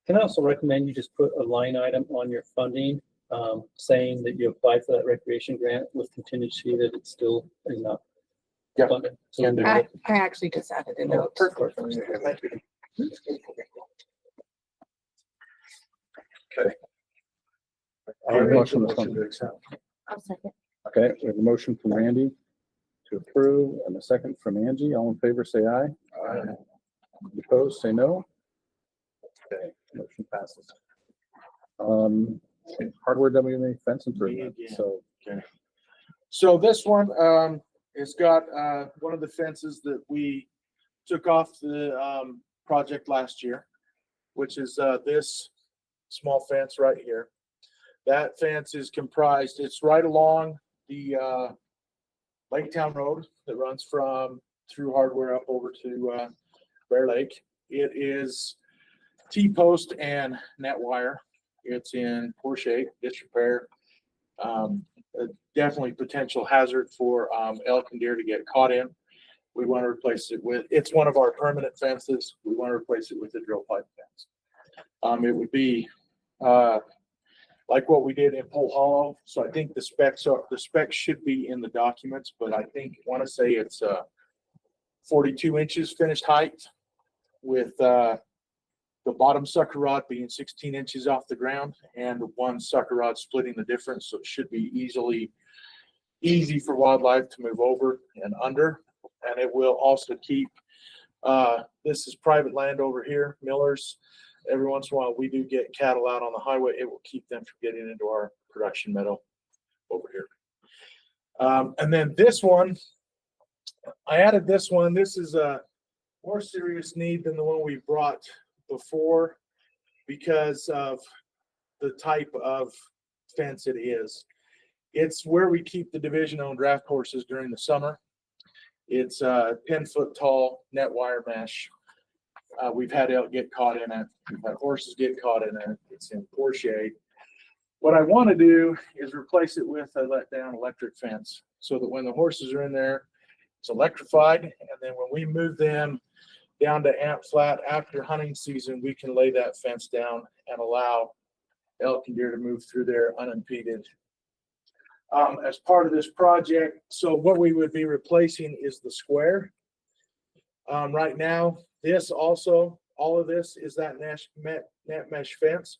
[SPEAKER 3] Can I also recommend you just put a line item on your funding, saying that you applied for that recreation grant with contingency that it still is not
[SPEAKER 8] Yeah.
[SPEAKER 3] funded.
[SPEAKER 8] Can do.
[SPEAKER 7] I actually just added a note.
[SPEAKER 2] Motion from-
[SPEAKER 6] I'll second.
[SPEAKER 2] Okay, we have a motion from Randy to approve and a second from Angie. All in favor, say aye. Aye. Opposed, say no. Okay, motion passes. Hardware WMA fence improvement,
[SPEAKER 8] again.
[SPEAKER 2] so.
[SPEAKER 8] Okay. So this one, it's got, one of the fences that we took off the, project last year, which is, this small fence right here. That fence is comprised, it's right along the, Lake Town Road that runs from through Hardware up over to, Bear Lake. It is T-post and net wire. It's in poor shape, disrepair. Definitely potential hazard for elk and deer to get caught in. We want to replace it with, it's one of our permanent fences. We want to replace it with a drill pipe fence. It would be like what we did in Pole Hollow. So I think the specs should be in the documents, but I think, want to say it's 42 inches finished height with the bottom sucker rod being 16 inches off the ground and one sucker rod splitting the difference. So it should be easy for wildlife to move over and under. And it will also keep, this is private land over here, Miller's. Every once in a while we do get cattle out on the highway. It will keep them from getting into our production meadow over here. And then this one, I added this one. This is a more serious need than the one we brought before because of the type of fence it is. It's where we keep the division-owned draft horses during the summer. It's a 10-foot tall net wire mesh. We've had elk get caught in it. We've had horses get caught in it. It's in poor shape. What I want to do is replace it with a let-down electric fence so that when the horses are in there, it's electrified. And then when we move them down to Amp Flat after hunting season, we can lay that fence down and allow elk and deer to move through there unimpeded. As part of this project, so what we would be replacing is the square. Right now, this also, all of this is that net mesh fence.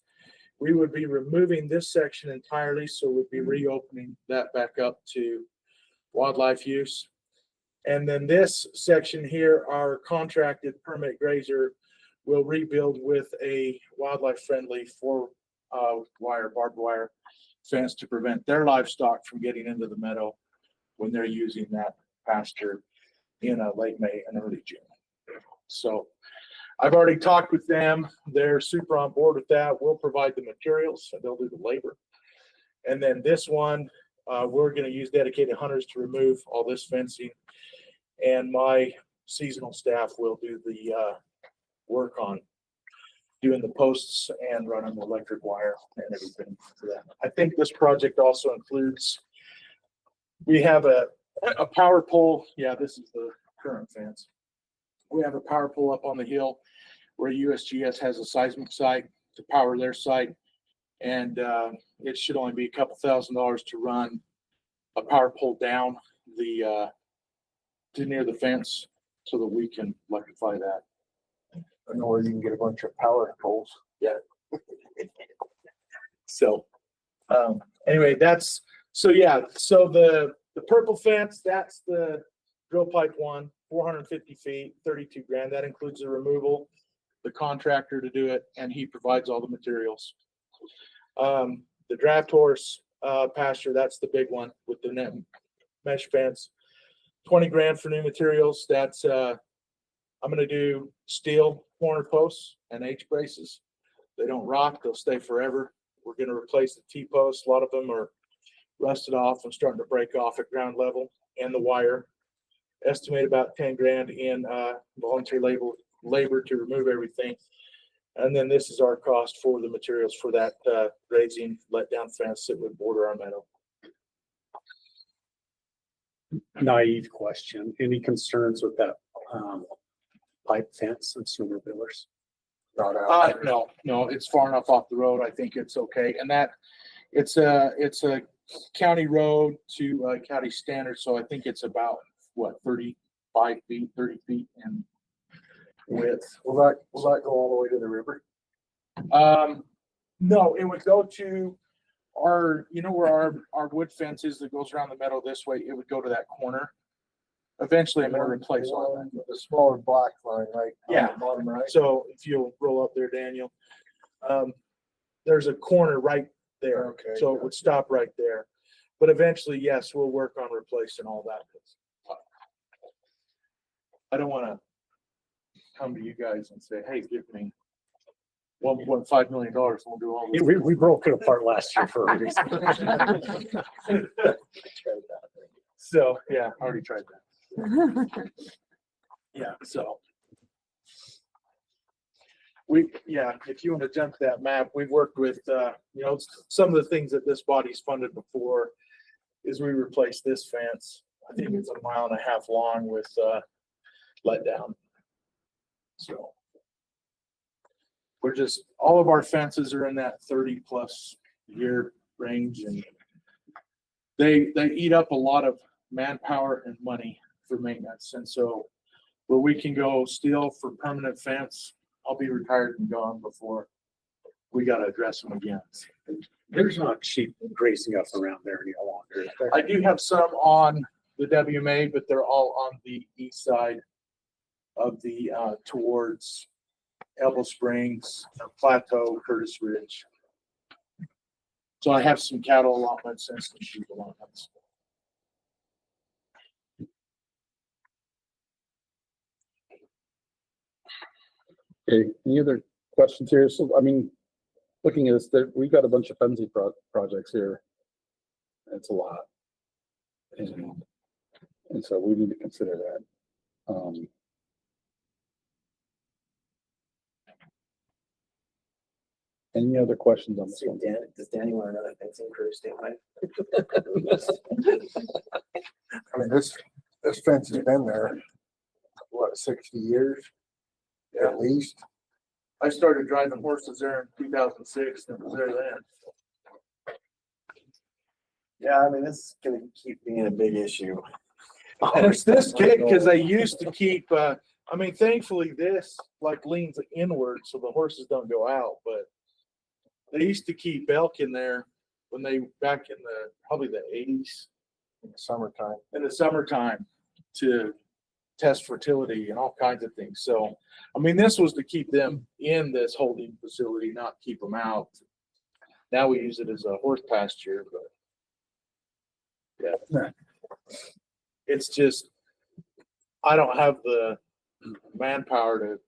[SPEAKER 8] We would be removing this section entirely, so we'd be reopening that back up to wildlife use. And then this section here, our contracted permit grazer will rebuild with a wildlife friendly barbed wire fence to prevent their livestock from getting into the meadow when they're using that pasture in late May and early June. So I've already talked with them. They're super on board with that. We'll provide the materials and they'll do the labor. And then this one, we're going to use dedicated hunters to remove all this fencing. And my seasonal staff will do the work on doing the posts and running the electric wire and everything for that. I think this project also includes, we have a power pole. Yeah, this is the current fence. We have a power pole up on the hill where USGS has a seismic site to power their site. And it should only be a couple $1,000s to run a power pole down the to near the fence so that we can electrify that.
[SPEAKER 9] I know where you can get a bunch of power poles.
[SPEAKER 8] Yeah. So, anyway, so the purple fence, that's the drill pipe one, 450 feet, 32 grand. That includes the removal, the contractor to do it, and he provides all the materials. The draft horse, pasture, that's the big one with the net mesh fence. 20 grand for new materials. That's, I'm gonna do steel corner posts and H braces. They don't rot, they'll stay forever. We're gonna replace the T-posts. A lot of them are rusted off and starting to break off at ground level, and the wire. Estimate about 10 grand in volunteer labor to remove everything. And then this is our cost for the materials for that grazing let down fence that would border our meadow.
[SPEAKER 1] Naive question. Any concerns with that pipe fence and snowmobilers?
[SPEAKER 8] No, it's far enough off the road. I think it's okay. And that it's a county road to county standard. So I think it's about what, 35 feet, 30 feet in width.
[SPEAKER 9] Will that go all the way to the river?
[SPEAKER 8] No, it would go to our, where our wood fence is that goes around the meadow this way. It would go to that corner. Eventually, I'm going to replace all that.
[SPEAKER 9] The smaller black line, right?
[SPEAKER 8] Yeah.
[SPEAKER 9] On the bottom right.
[SPEAKER 8] So if you'll roll up there, Daniel, there's a corner right there.
[SPEAKER 9] Okay.
[SPEAKER 8] So it would stop right there. But eventually, yes, we'll work on replacing all that. I don't want to come to you guys and say, hey, give me $1.5 million. We'll do all this.
[SPEAKER 1] We broke it apart last year for a reason.
[SPEAKER 8] So, yeah, I already tried that. Yeah, so. If you want to jump to that map, we've worked with, some of the things that this body's funded before is we replaced this fence. I think it's 1.5 miles long with let down. So all of our fences are in that 30+ year range, and they eat up a lot of manpower and money for maintenance. And so where we can go steel for permanent fence, I'll be retired and gone before we got to address them again.
[SPEAKER 1] There's not sheep grazing up around there any longer, is there?
[SPEAKER 8] I do have some on the WMA, but they're all on the east side of the towards Elbow Springs, Plateau, Curtis Ridge. So I have some cattle allotments and some sheep allotments.
[SPEAKER 2] Okay, any other questions here? So, I mean, looking at this, we got a bunch of frenzy projects here. It's a lot. And so we need to consider that. Any other questions on this one?
[SPEAKER 16] Does Danny want another fencing crew statewide?
[SPEAKER 9] I mean, this fence has been there, what, 60 years?
[SPEAKER 8] Yeah.
[SPEAKER 9] At least.
[SPEAKER 8] I started driving horses there in 2006 and was there then.
[SPEAKER 16] Yeah, I mean, this is gonna keep being a big issue.
[SPEAKER 8] It's this big because they used to keep, thankfully this leans inward so the horses don't go out, but they used to keep elk in there when back in probably the 80s.
[SPEAKER 9] In the
[SPEAKER 8] summertime to test fertility and all kinds of things. So, this was to keep them in this holding facility, not keep them out. Now we use it as a horse pasture, but yeah, it's just, I don't have the manpower to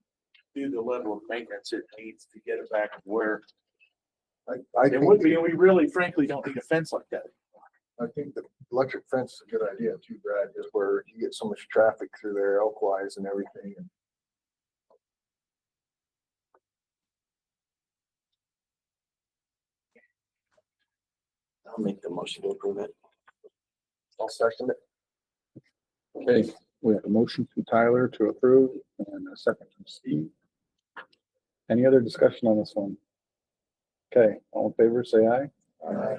[SPEAKER 8] do the level of maintenance it needs to get it back where it would be. And we really, frankly, don't need a fence like that.
[SPEAKER 9] I think the electric fence is a good idea too, Brad, just where you get so much traffic through there, elk-wise and everything.
[SPEAKER 16] I'll make the motion to approve it.
[SPEAKER 9] I'll second it.
[SPEAKER 2] Okay, we have a motion from Tyler to approve and a second from Steve. Any other discussion on this one? Okay, all in favor, say aye.
[SPEAKER 9] Aye.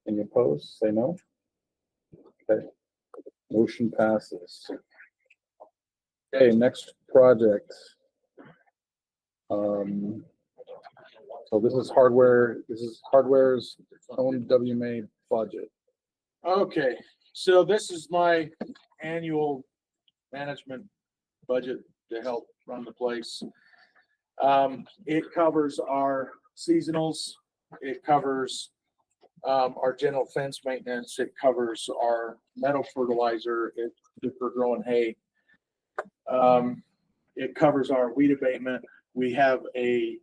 [SPEAKER 2] Any opposed, say no. Okay, motion passes. Okay, next project. So this is hardware's own WMA budget.
[SPEAKER 8] Okay, so this is my annual management budget to help run the place. It covers our seasonals, it covers our general fence maintenance, it covers our metal fertilizer, if we're growing hay. It covers our weed abatement. We have a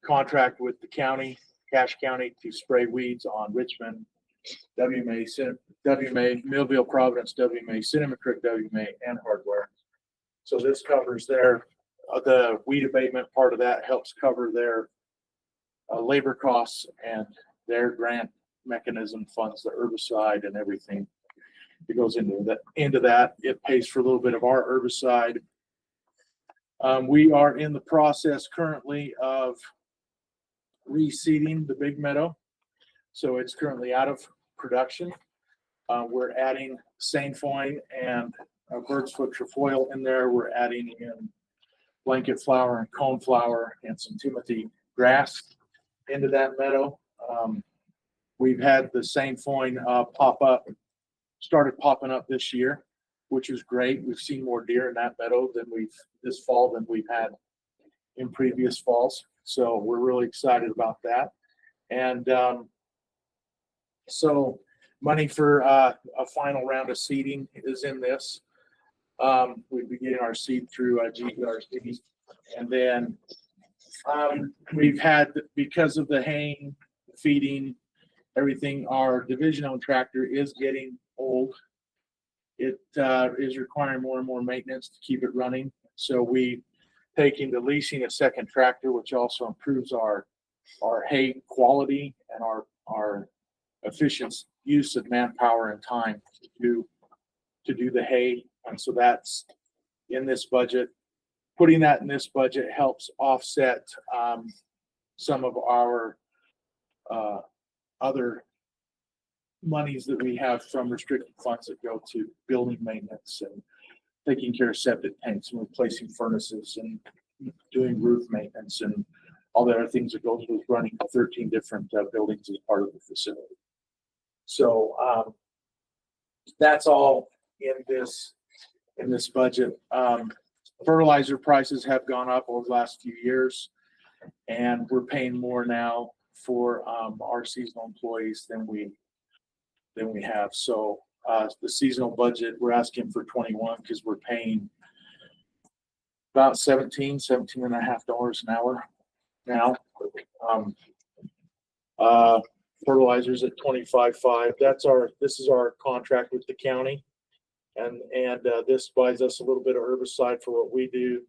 [SPEAKER 8] contract with the county, Cache County, to spray weeds on Richmond, WMA, Millville, Providence, WMA, Cinnamon Creek, WMA, and hardware. So this covers their, the weed abatement part of that helps cover their labor costs, and their grant mechanism funds the herbicide and everything. It goes into that. It pays for a little bit of our herbicide. We are in the process currently of reseeding the big meadow. So it's currently out of production. We're adding sainfoin and bird's foot trefoil in there. We're adding in blanket flower and cone flower and some Timothy grass into that meadow. We've had the sainfoin started popping up this year, which is great. We've seen more deer in that meadow this fall than we've had in previous falls. So we're really excited about that. And so money for a final round of seeding is in this. We'd be getting our seed through GERC. And then we've had, because of the haying, feeding, everything, our division-owned tractor is getting old. It is requiring more and more maintenance to keep it running. So we taking to leasing a second tractor, which also improves our hay quality and our efficient use of manpower and time to do the hay. And so that's in this budget. Putting that in this budget helps offset some of our other monies that we have from restricted funds that go to building maintenance and taking care of septic tanks and replacing furnaces and doing roof maintenance and all the other things that goes with running 13 different buildings as part of the facility. So that's all in this budget. Fertilizer prices have gone up over the last few years, and we're paying more now for our seasonal employees than we have. So the seasonal budget, we're asking for 21 because we're paying about $17 and a half an hour now. Fertilizers at 25.5. This is our contract with the county. And this buys us a little bit of herbicide for what we do.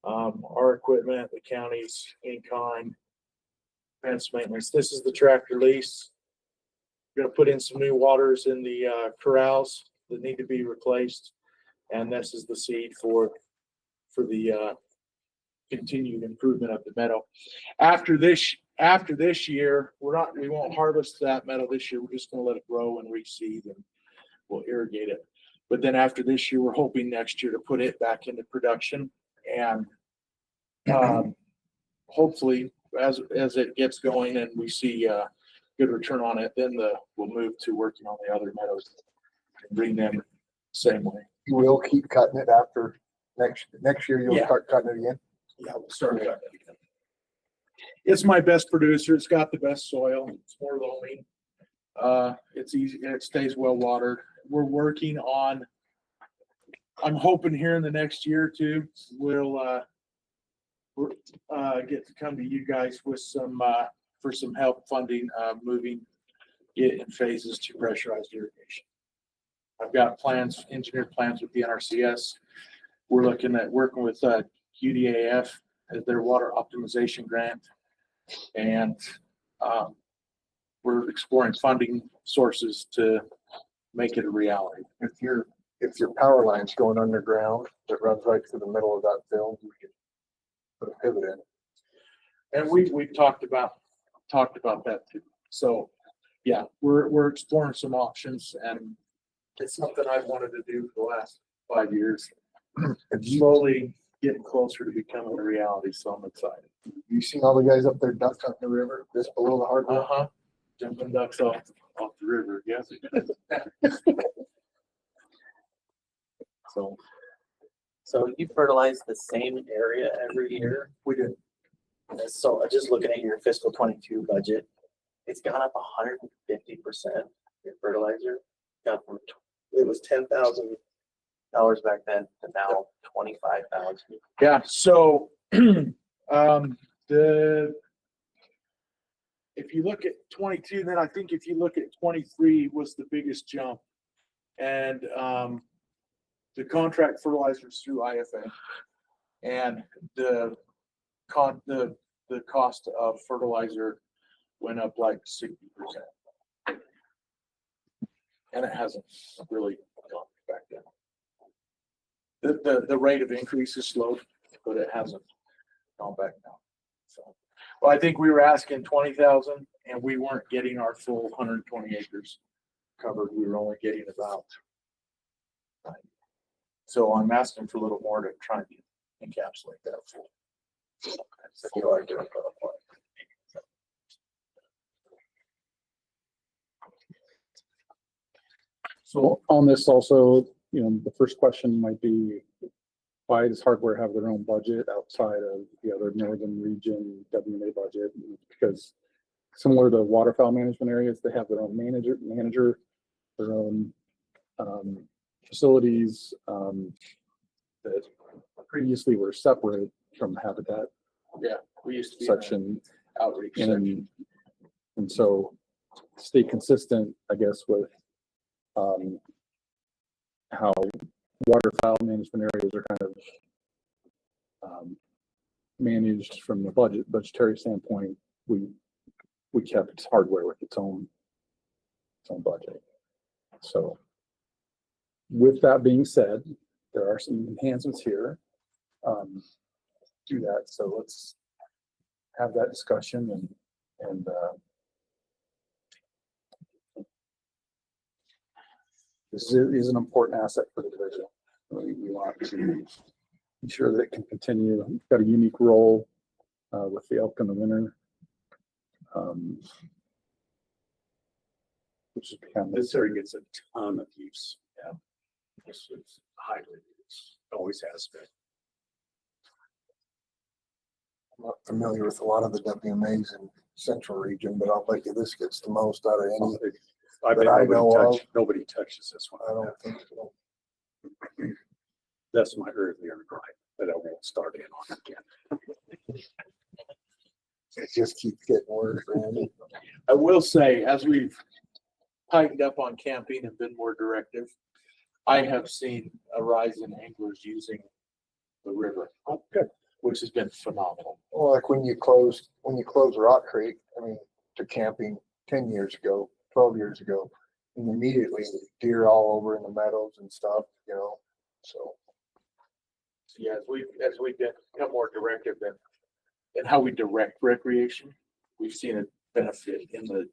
[SPEAKER 8] Our equipment, the county's in kind, fence maintenance. This is the tractor lease. We're going to put in some new waters in the corrals that need to be replaced, and this is the seed for the continued improvement of the meadow. After this year, we won't harvest that meadow this year. We're just going to let it grow and reseed, and we'll irrigate it. But then after this year, we're hoping next year to put it back into production, and hopefully as it gets going and we see good return on it, then we'll move to working on the other meadows and bring them the same way.
[SPEAKER 9] You will keep cutting it after next year. You'll start cutting it again.
[SPEAKER 8] Yeah, we'll start cutting it again. It's my best producer. It's got the best soil. It's more loamy. It's easy and it stays well watered. We're working on. I'm hoping here in the next year or two we'll get to come to you guys with for some help funding moving it in phases to pressurized irrigation. I've got engineered plans with the NRCS. We're looking at working with UDAF as their water optimization grant, and we're exploring funding sources to make it a reality.
[SPEAKER 9] If your power line's going underground that runs right through the middle of that field, we could put a pivot in.
[SPEAKER 8] And we've talked about that too. So yeah, we're exploring some options, and it's something I've wanted to do for the last 5 years. It's slowly getting closer to becoming a reality, so I'm excited.
[SPEAKER 9] You seen all the guys up there duck hunting the river, just below the hardwood?
[SPEAKER 8] Uh-huh. Jumping ducks off the river, yes. So
[SPEAKER 4] So you fertilize the same area every year?
[SPEAKER 8] we did.
[SPEAKER 4] So just looking at your fiscal 22 budget, it's gone up 150%. Your fertilizer got from, it was $10,000 back then to now 25,000.
[SPEAKER 8] Yeah, so, if you look at 22, then I think if you look at 23 was the biggest jump. And, the contract fertilizers through IFA and the cost of fertilizer went up like 60%. And it hasn't really gone back down. The rate of increase is slowed, but it hasn't gone back down. So, well, I think we were asking 20,000 and we weren't getting our full 120 acres covered. We were only getting about 9. So I'm asking for a little more to try and encapsulate that full.
[SPEAKER 2] So on this also, the first question might be, why does hardware have their own budget outside of the other northern region WMA budget? Because similar to waterfowl management areas, they have their own manager, their own facilities that previously were separate from habitat.
[SPEAKER 8] Yeah, we used to be
[SPEAKER 2] section
[SPEAKER 8] outreach section.
[SPEAKER 2] And so stay consistent, I guess, with how waterfowl management areas are kind of managed from the budgetary standpoint. We kept hardware with its own budget. So with that being said, there are some enhancements here to that. So let's have that discussion and this is an important asset for the division. We want to ensure that it can continue. It's got a unique role with the elk in the winter. Which has become
[SPEAKER 1] This area gets a ton of use. Yeah. This is highly used, always has been.
[SPEAKER 9] I'm not familiar with a lot of the WMAs in central region, but I'll bet you this gets the most out of any.
[SPEAKER 1] I bet nobody touches this one.
[SPEAKER 9] I don't think so.
[SPEAKER 1] That's my earlier gripe, but I won't start in on it again.
[SPEAKER 9] It just keeps getting worse, Randy.
[SPEAKER 8] I will say, as we've tightened up on camping and been more directive, I have seen a rise in anglers using the river. Oh, good. Which has been phenomenal.
[SPEAKER 9] Well, like when you close Rock Creek, to camping 10 years ago, 12 years ago, and immediately deer all over in the meadows and stuff, so.
[SPEAKER 8] Yeah, as we've become more directive in how we direct recreation, we've seen it benefit in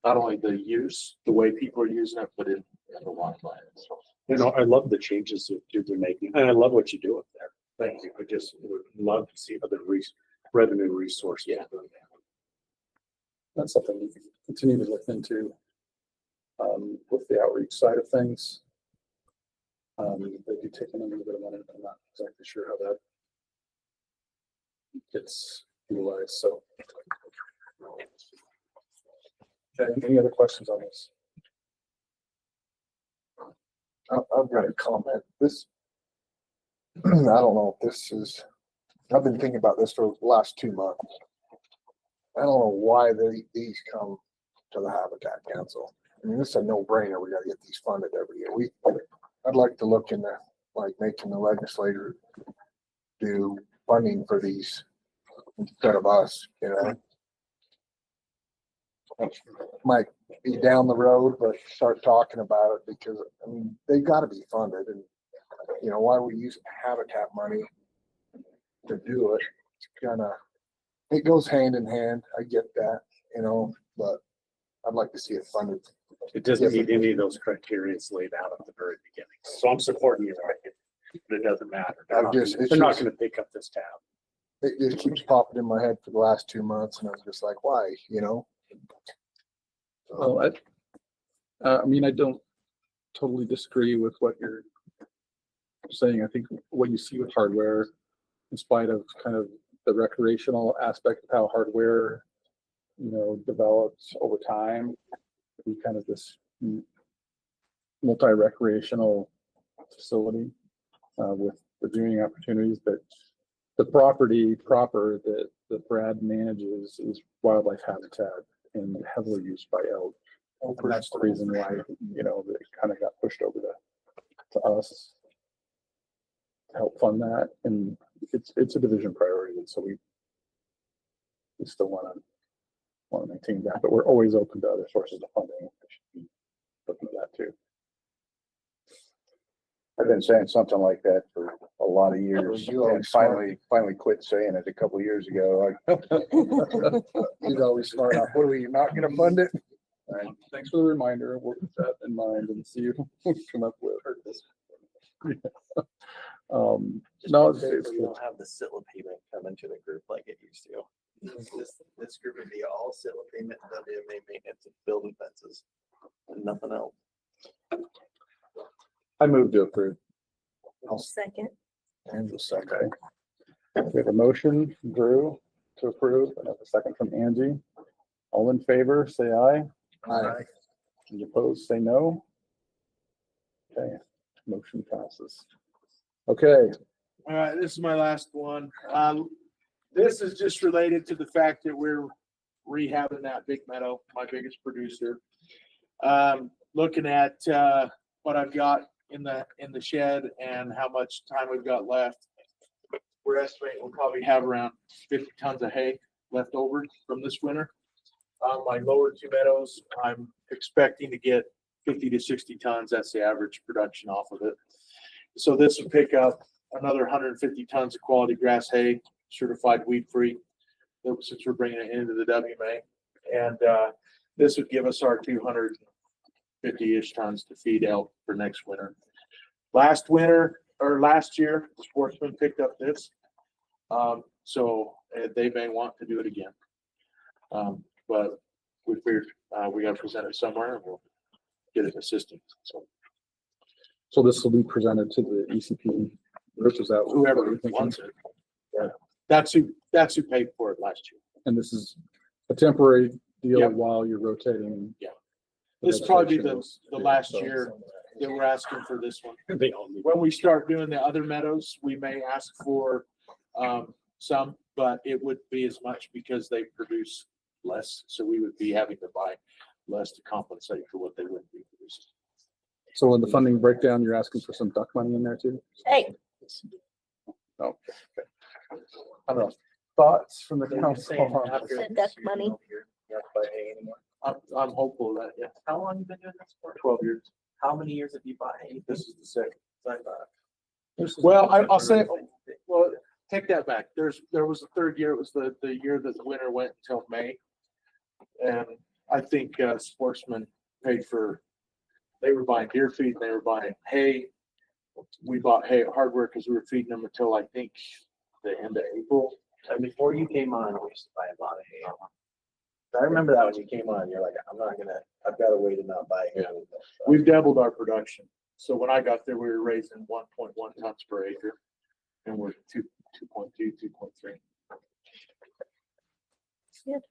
[SPEAKER 8] not only the use, the way people are using it, but in the wildlife. So,
[SPEAKER 1] I love the changes that you're making, and I love what you do up there. Thank you. I just would love to see other revenue resources.
[SPEAKER 8] Yeah.
[SPEAKER 2] That's something we can continue to look into with the outreach side of things. They do take in a little bit of money, but I'm not exactly sure how that gets utilized. So, okay, any other questions on this?
[SPEAKER 9] I've got a comment. I don't know if this is, I've been thinking about this for the last 2 months. I don't know why these come to the Habitat Council. This is a no-brainer. We gotta get these funded every year. I'd like to look into making the legislature do funding for these instead of us, Might be down the road, but start talking about it because, they've gotta be funded and, why we use Habitat money to do it. It's it goes hand in hand. I get that, but I'd like to see it funded
[SPEAKER 1] It doesn't meet any of those criteria laid out at the very beginning. So I'm supporting you, right? But it doesn't matter. They're not gonna pick up this tab.
[SPEAKER 9] It just keeps popping in my head for the last 2 months, and I'm just like, why, you know?
[SPEAKER 2] Well, I mean, I don't totally disagree with what you're saying. I think what you see with hardware, in spite of kind of the recreational aspect of how hardware, develops over time, be kind of this multi-recreational facility with the viewing opportunities. But the property proper that Brad manages is wildlife habitat and heavily used by elk. And that's the reason why, it kind of got pushed over to us to help fund that. And it's a division priority. And so we still want to maintain that, but we're always open to other sources of funding. We should be looking at that too.
[SPEAKER 20] I've been saying something like that for a lot of years and finally quit saying it a couple of years ago.
[SPEAKER 9] He's always smart. What are we not gonna fund it?
[SPEAKER 2] Right. Thanks for the reminder. We'll keep that in mind and see what we come up with. No,
[SPEAKER 16] We don't have the sitla payment come into the group like it used to. This group would be all sitla payment, WMA maintenance, and building fences, and nothing else.
[SPEAKER 20] I moved to approve.
[SPEAKER 6] Second.
[SPEAKER 2] And the second. We have a motion from Drew to approve, and a second from Angie. All in favor, say aye.
[SPEAKER 9] Aye.
[SPEAKER 2] Any opposed, say no. Okay, motion passes. Okay.
[SPEAKER 8] All right, this is my last one. This is just related to the fact that we're rehabbing that Big Meadow, my biggest producer. Looking at what I've got in the shed and how much time we've got left. We're estimating we'll probably have around 50 tons of hay left over from this winter. My lower two meadows, I'm expecting to get 50 to 60 tons. That's the average production off of it. So this will pick up another 150 tons of quality grass hay, certified weed free, since we're bringing it into the WMA. And this would give us our 250-ish tons to feed elk for next winter. Last year, Sportsman picked up this. So they may want to do it again. But we figured we got to present it somewhere and we'll get it assisting.
[SPEAKER 2] So this will be presented to the ECP. Is that
[SPEAKER 8] whoever wants it? Yeah. That's who paid for it last year.
[SPEAKER 2] And this is a temporary deal.
[SPEAKER 8] Yep.
[SPEAKER 2] While you're rotating.
[SPEAKER 8] Yeah. This will probably be the last year that we're asking for this one. When we start doing the other meadows, we may ask for some, but it would be as much because they produce less. So we would be having to buy less to compensate for what they wouldn't be producing.
[SPEAKER 2] So in the funding breakdown, you're asking for some duck money in there too?
[SPEAKER 6] Hey.
[SPEAKER 2] Okay. I don't know. Thoughts from the council?
[SPEAKER 6] The duck money.
[SPEAKER 8] I'm hopeful that, yeah.
[SPEAKER 16] How long you been doing this for?
[SPEAKER 8] 12 years.
[SPEAKER 16] How many years have you bought hay?
[SPEAKER 8] This is the second.
[SPEAKER 16] Like
[SPEAKER 8] Well, I'll say, well, take that back. There was a third year. It was the year that the winter went until May. And I think Sportsman paid for, they were buying deer feed and they were buying hay. We bought hay hardware because we were feeding them until I think the end of April.
[SPEAKER 16] And before you came on, we used to buy a lot of hay. I remember that when you came on, you're like, I've got a way to not buy hay.
[SPEAKER 8] Yeah. We've doubled our production. So when I got there, we were raising 1.1 tons per acre and we're 2.2, 2.3.
[SPEAKER 6] Yeah.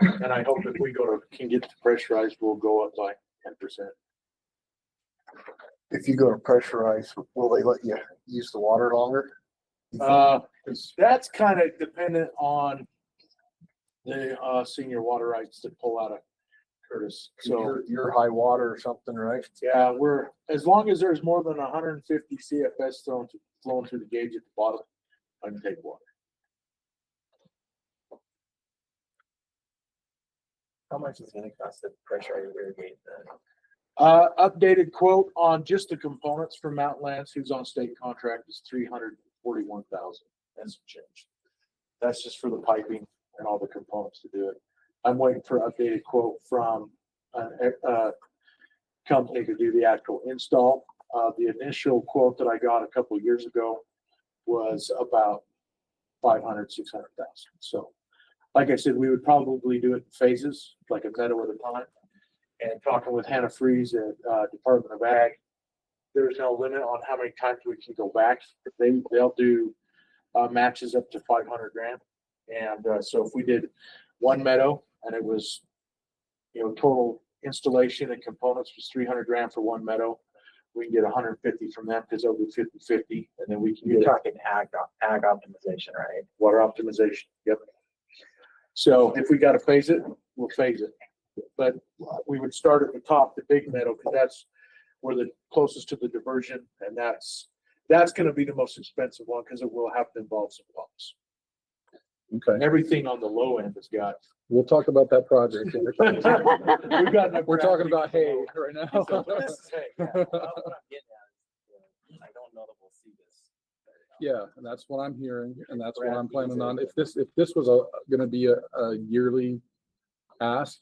[SPEAKER 8] And I hope if we can get to pressurized, we'll go up by 10%.
[SPEAKER 9] If you go to pressurize, will they let you use the water longer?
[SPEAKER 8] That's kind of dependent on the senior water rights that pull out of Curtis. So
[SPEAKER 9] you're high water or something, right?
[SPEAKER 8] yeah, as long as there's more than 150 CFS flowing through the gauge at the bottom, I can take water.
[SPEAKER 16] How much is it going to cost to pressure irrigate that?
[SPEAKER 8] Updated quote on just the components for Mountain Lands, who's on state contract, is $341,000 and some change. That's just for the piping and all the components to do it. I'm waiting for an updated quote from company to do the actual install. The initial quote that I got a couple of years ago was about 500, 600,000. So like I said, we would probably do it in phases, like a meadow at a time. And talking with Hannah Freeze at Department of Ag, there's no limit on how many times we can go back. They'll do matches up to 500 grand. And so if we did one meadow and it was, total installation and components was 300 grand for one meadow, we can get 150 from them because they'll do 50/50, and then we can
[SPEAKER 4] You're
[SPEAKER 8] get
[SPEAKER 4] talking ag optimization, right?
[SPEAKER 8] water optimization. Yep. So if we got to phase it, we'll phase it. But we would start at the top, the big meadow, because that's where the closest to the diversion, and that's going to be the most expensive one because it will have to involve some pumps.
[SPEAKER 2] Okay.
[SPEAKER 8] Everything on the low end has got.
[SPEAKER 2] We'll talk about that project.
[SPEAKER 8] We've got.
[SPEAKER 2] We're talking about hay right now.
[SPEAKER 4] So this is hay, yeah. Well, what I'm getting at is, I don't know that we'll see this.
[SPEAKER 2] Yeah, and that's what I'm hearing, and that's what I'm planning on. If this was gonna be a yearly ask,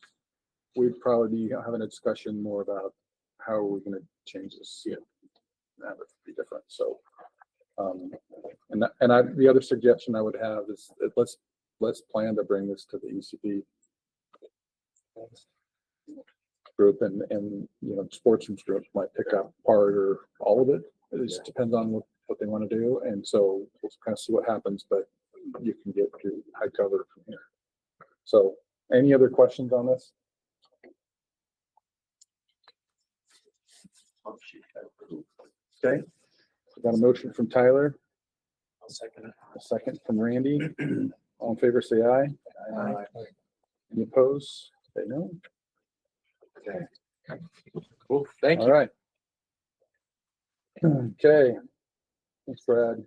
[SPEAKER 2] we'd probably be having a discussion more about how are we gonna change this. Yeah, that would be different. So, the other suggestion I would have is that let's plan to bring this to the ECB group, and sportsman's group might pick up part or all of it. It just depends on what they want to do, and so we'll kind of see what happens. But you can get to high cover from here. So, any other questions on this? Okay, we got a motion from Tyler.
[SPEAKER 4] I'll second it.
[SPEAKER 2] A second from Randy. All in favor, say aye.
[SPEAKER 4] Aye.
[SPEAKER 2] Any opposed? Say no.
[SPEAKER 8] Okay. Cool. Thank
[SPEAKER 2] All
[SPEAKER 8] you.
[SPEAKER 2] right. Okay. Thanks, Brad.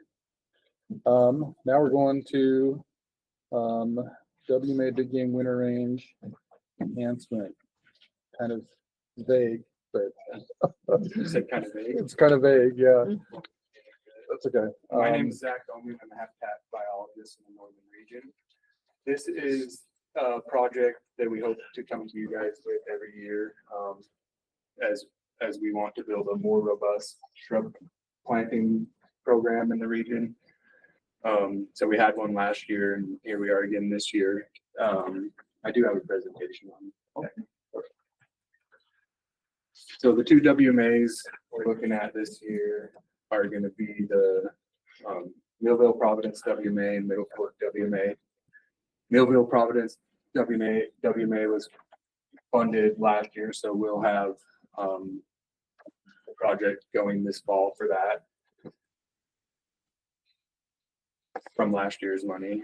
[SPEAKER 2] Now we're going to WMA Big Game Winter Range enhancement. Kind of vague, but
[SPEAKER 19] You said kind of vague.
[SPEAKER 2] it's kind of vague, yeah. That's okay.
[SPEAKER 19] My name is Zach Doman. I'm a habitat biologist in the northern region. This is a project that we hope to come to you guys with every year, as we want to build a more robust shrub planting program in the region. So we had one last year, and here we are again this year. I do have a presentation on it. So the two WMAs we're looking at this year are going to be the Millville Providence WMA and Middle Fork WMA. Millville Providence WMA was funded last year, so we'll have a project going this fall for that from last year's money.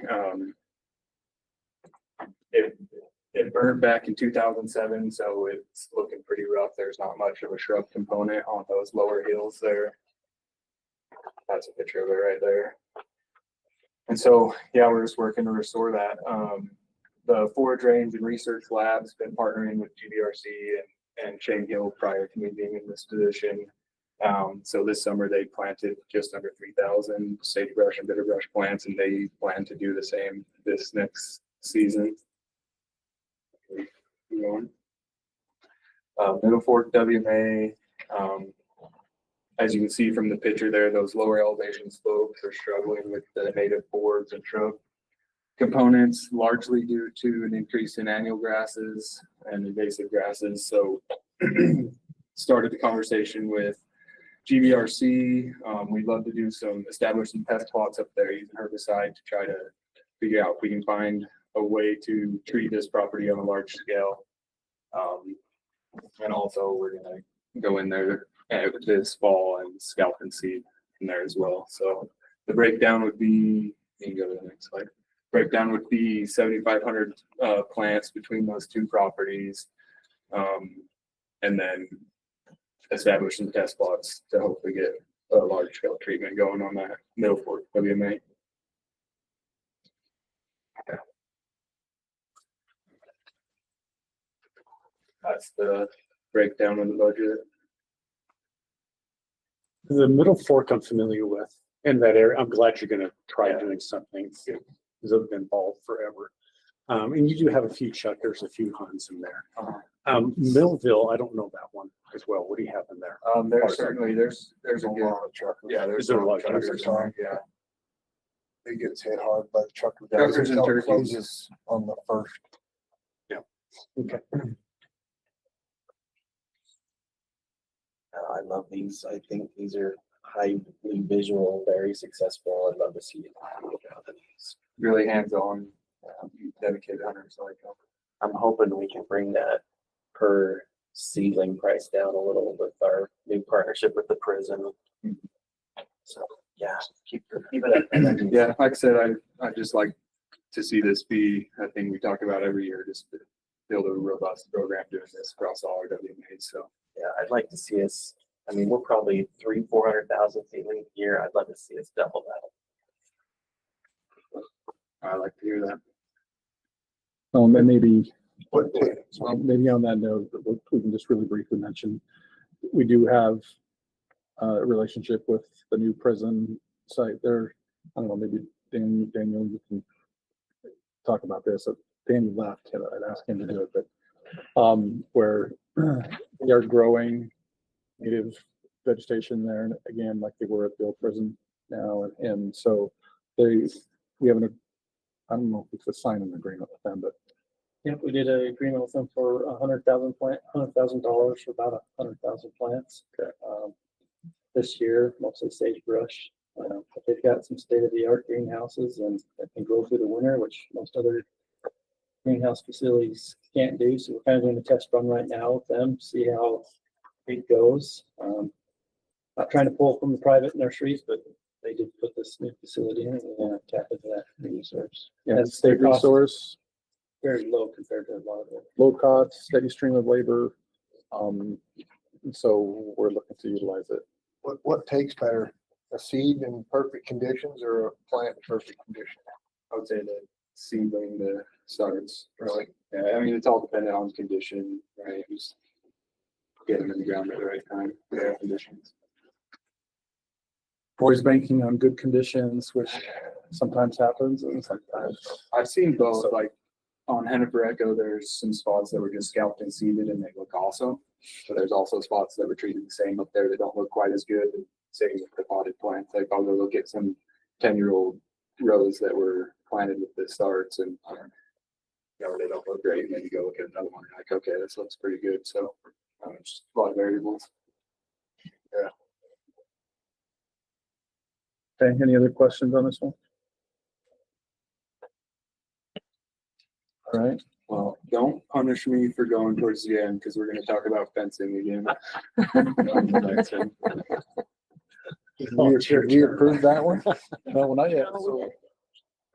[SPEAKER 19] It burned back in 2007, so it's looking pretty rough. There's not much of a shrub component on those lower hills there. That's a picture of it right there. And so, yeah, we're just working to restore that. The Forage Range and Research Lab's been partnering with GBRC and Shane Hill prior to me being in this position. So this summer they planted just under 3,000 sagebrush and bitterbrush plants, and they plan to do the same this next season. Middle Fork WMA, as you can see from the picture there, those lower elevation slopes are struggling with the native boards and shrub components, largely due to an increase in annual grasses and invasive grasses. So started the conversation with GBRC. We'd love to establish some pest plots up there using herbicide to try to figure out if we can find a way to treat this property on a large scale. And also we're gonna go in there this fall and scalp and seed in there as well. So the breakdown would be, you can go to the next slide. Breakdown would be 7,500 plants between those two properties. And then establish some test plots to hopefully get a large scale treatment going on that Middle Fork WMA. That's the breakdown of the budget.
[SPEAKER 1] The Middle Fork I'm familiar with in that area. I'm glad you're gonna try doing something because I've been involved forever. And you do have a few Chuckers, a few Huns in there. Millville, I don't know that one as well. What do you have in there?
[SPEAKER 19] There's certainly, there's a good, yeah, there's
[SPEAKER 1] Is there a lot of
[SPEAKER 19] truckers
[SPEAKER 1] truckers?
[SPEAKER 19] on, yeah.
[SPEAKER 9] It gets hit hard by the trucker.
[SPEAKER 19] Truckers and turkeys.
[SPEAKER 9] Closes on the first.
[SPEAKER 1] Okay.
[SPEAKER 16] I love these. I think these are highly visual, very successful. I'd love to see it.
[SPEAKER 19] Really hands-on, dedicated hunters like them.
[SPEAKER 16] I'm hoping we can bring that per seedling price down a little with our new partnership with the prison. So, yeah, keep it up.
[SPEAKER 19] Yeah, like I said, I just like to see this be a thing we talk about every year, just to build a robust program doing this across all our WMAs. So
[SPEAKER 16] yeah, I'd like to see us. I mean, we're probably 300,000-400,000 seedlings a year. I'd love to see us double that.
[SPEAKER 19] I like to hear that.
[SPEAKER 2] And maybe, maybe on that note, we can just really briefly mention, we do have a relationship with the new prison site there. I don't know, maybe Daniel, you can talk about this. Danny left, I'd ask him to do it, but we are growing native vegetation there, and again, like they were at the old prison now, and so we have I don't know if it's a sign an agreement with them, but
[SPEAKER 3] Yep, we did an agreement with them for $100,000 for about 100,000 plants.
[SPEAKER 2] Okay.
[SPEAKER 3] This year, mostly sagebrush. But they've got some state-of-the-art greenhouses and that can grow through the winter, which most other greenhouse facilities can't do. So we're kind of doing a test run right now with them, see how it goes. Not trying to pull from the private nurseries, but they did put this new facility in and we're gonna tap into that resource.
[SPEAKER 2] yeah,
[SPEAKER 3] And
[SPEAKER 2] state
[SPEAKER 3] their cost is
[SPEAKER 2] resource,
[SPEAKER 3] very low compared to a lot of it.
[SPEAKER 2] low cost, steady stream of labor. So we're looking to utilize it.
[SPEAKER 9] What takes better, a seed in perfect conditions or a plant in perfect condition?
[SPEAKER 19] I would say the seedling, the starts, really. Yeah, I mean, it's all dependent on condition, right? Just get them in the ground at the right time, yeah, conditions.
[SPEAKER 2] Always banking on good conditions, which sometimes happens and sometimes.
[SPEAKER 19] I've seen both, like on Hennifer Echo, there's some spots that were just scalped and seeded and they look awesome. But there's also spots that were treated the same up there that don't look quite as good. Same with the potted plants. Like I'll go look at some 10-year-old rows that were planted with the starts and they don't look great. And then you go look at another one and you're like, okay, this looks pretty good. So just a lot of variables.
[SPEAKER 9] Yeah.
[SPEAKER 2] Okay, any other questions on this one? All right.
[SPEAKER 19] Well, don't punish me for going towards the end because we're going to talk about fencing again.
[SPEAKER 2] We approved that one? No, not yet. So,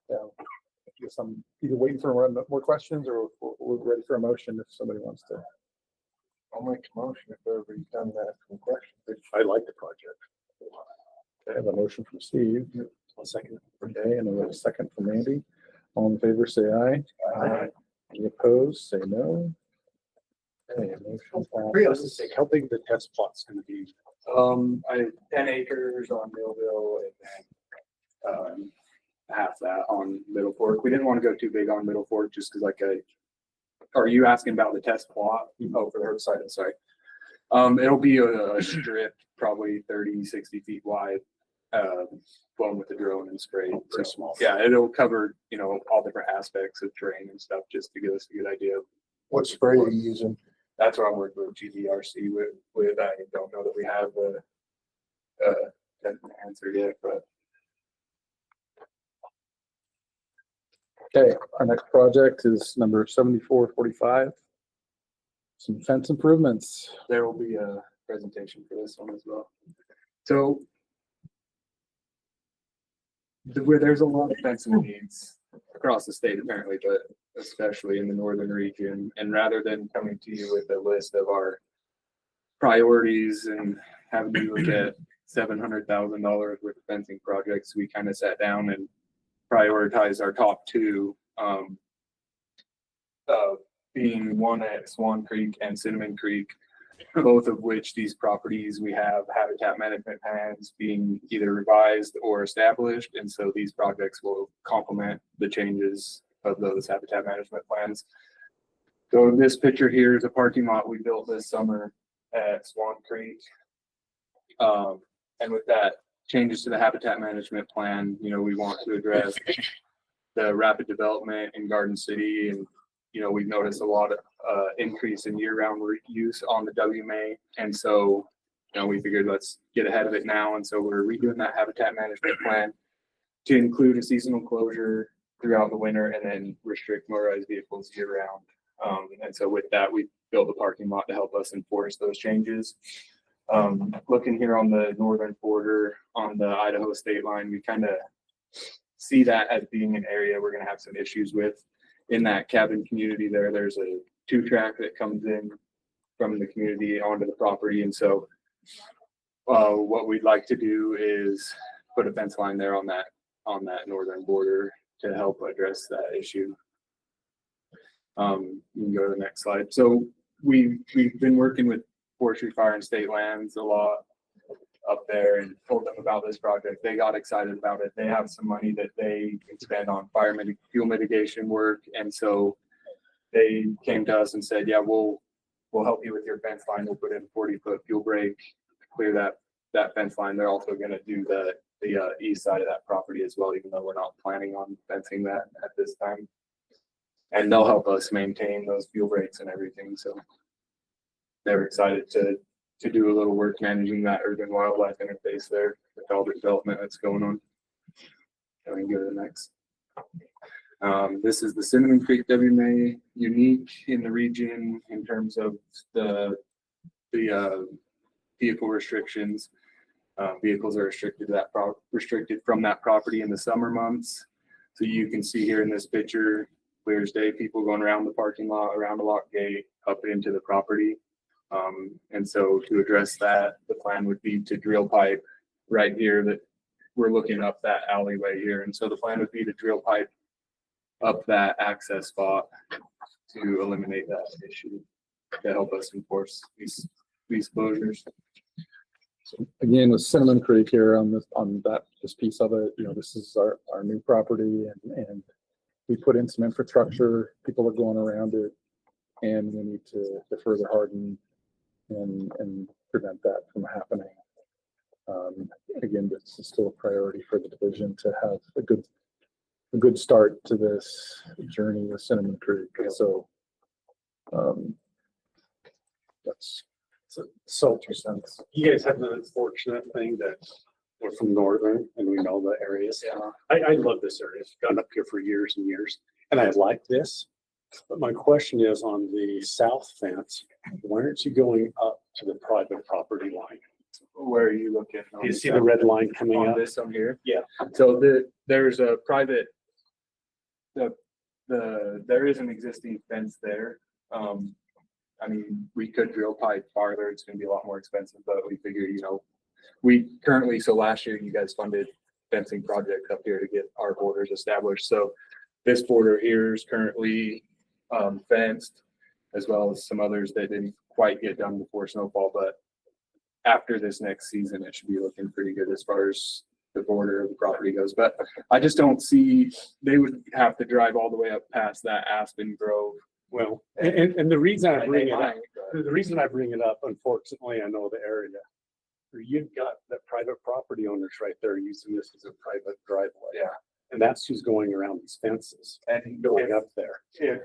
[SPEAKER 2] yeah, I guess I'm either waiting for more questions or we're ready for a motion if somebody wants to.
[SPEAKER 9] I'll make a motion if everybody's done that. Some questions.
[SPEAKER 1] I like the project.
[SPEAKER 2] I have a motion from Steve.
[SPEAKER 1] I'll second it.
[SPEAKER 2] Okay, and a second from Randy. All in favor, say aye. Aye. Any opposed, say no. Okay, motion passes.
[SPEAKER 1] How big the test plot's gonna be?
[SPEAKER 19] 10 acres on Millville and then half that on Middle Fork. We didn't want to go too big on Middle Fork just because are you asking about the test plot? Oh, for the herbicide, sorry. It'll be a strip, probably 30, 60 feet wide, blown with the drone and sprayed.
[SPEAKER 1] Pretty small.
[SPEAKER 19] Yeah, it'll cover, all different aspects of terrain and stuff just to give us a good idea of.
[SPEAKER 9] What spray are you using?
[SPEAKER 19] That's what I'm working with GDRC with. I don't know that we have an answer yet, but.
[SPEAKER 2] Okay, our next project is number 7445. Some fence improvements.
[SPEAKER 19] There will be a presentation for this one as well. So where there's a lot of fencing needs across the state apparently, but especially in the northern region. And rather than coming to you with a list of our priorities and having you look at $700,000 worth of fencing projects, we kind of sat down and prioritized our top two, being one at Swan Creek and Cinnamon Creek, both of which these properties we have habitat management plans being either revised or established. And so these projects will complement the changes
[SPEAKER 8] of those habitat management plans. So this picture here is a parking lot we built this summer at Swan Creek. And with that changes to the habitat management plan, you know, we want to address the rapid development in Garden City. And, you know, we've noticed a lot of increase in year-round use on the WMA. And so, you know, we figured let's get ahead of it now. And so we're redoing that habitat management plan to include a seasonal closure throughout the winter and then restrict motorized vehicles year-round. And so with that, we built a parking lot to help us enforce those changes. Looking here on the northern border on the Idaho state line, we kind of see that as being an area we're going to have some issues with. In that cabin community there, there's a 2-track that comes in from the community onto the property. And so what we'd like to do is put a fence line there on that northern border to help address that issue. You can go to the next slide. So we've been working with Forestry, Fire, and State Lands a lot up there and told them about this project. They got excited about it. They have some money that they can spend on fuel mitigation work. And so they came to us and said, yeah, we'll help you with your fence line. We'll put in 40-foot fuel break, clear that fence line. They're also going to do the east side of that property as well, even though we're not planning on fencing that at this time. And they'll help us maintain those fuel breaks and everything. So they're excited to do a little work managing that urban wildlife interface there with all the development that's going on. And we can go to the next. This is the Cinnamon Creek WMA, unique in the region in terms of the vehicle restrictions. Vehicles are restricted to restricted from that property in the summer months. So you can see here in this picture, clear as day, people going around the parking lot, around the lock gate, up into the property. And so to address that, the plan would be to drill pipe right here that we're looking up that alleyway here. And so the plan would be to drill pipe up that access spot to eliminate that issue, to help us enforce these closures.
[SPEAKER 2] So again, with Cinnamon Creek here on this piece of it, you know, this is our new property and we put in some infrastructure, people are going around it, and we need to further harden and prevent that from happening. Again, this is still a priority for the division to have a good start to this journey with Cinnamon Creek. So that's
[SPEAKER 1] so you guys have the unfortunate thing that we're from Northern and we know the areas.
[SPEAKER 2] Yeah.
[SPEAKER 1] I love this area. I've gone up here for years and years and I like this. But my question is on the south fence, why aren't you going up to the private property line?
[SPEAKER 8] Where are you looking?
[SPEAKER 1] Do you see the red line coming
[SPEAKER 8] on
[SPEAKER 1] up?
[SPEAKER 8] this on here?
[SPEAKER 1] Yeah.
[SPEAKER 8] So there's a private, there is an existing fence there. I mean, we could drill pipe farther. It's going to be a lot more expensive, but we figure, you know, so last year you guys funded fencing projects up here to get our borders established. So this border here is currently fenced, as well as some others that didn't quite get done before snowfall. But after this next season, it should be looking pretty good as far as the border of the property goes. But I just don't see, they would have to drive all the way up past that Aspen Grove.
[SPEAKER 1] Well, and the reason I bring it up, unfortunately, I know the area. You've got that private property owners right there using this as a private driveway.
[SPEAKER 8] Yeah.
[SPEAKER 1] And that's who's going around these fences and going up there.
[SPEAKER 8] If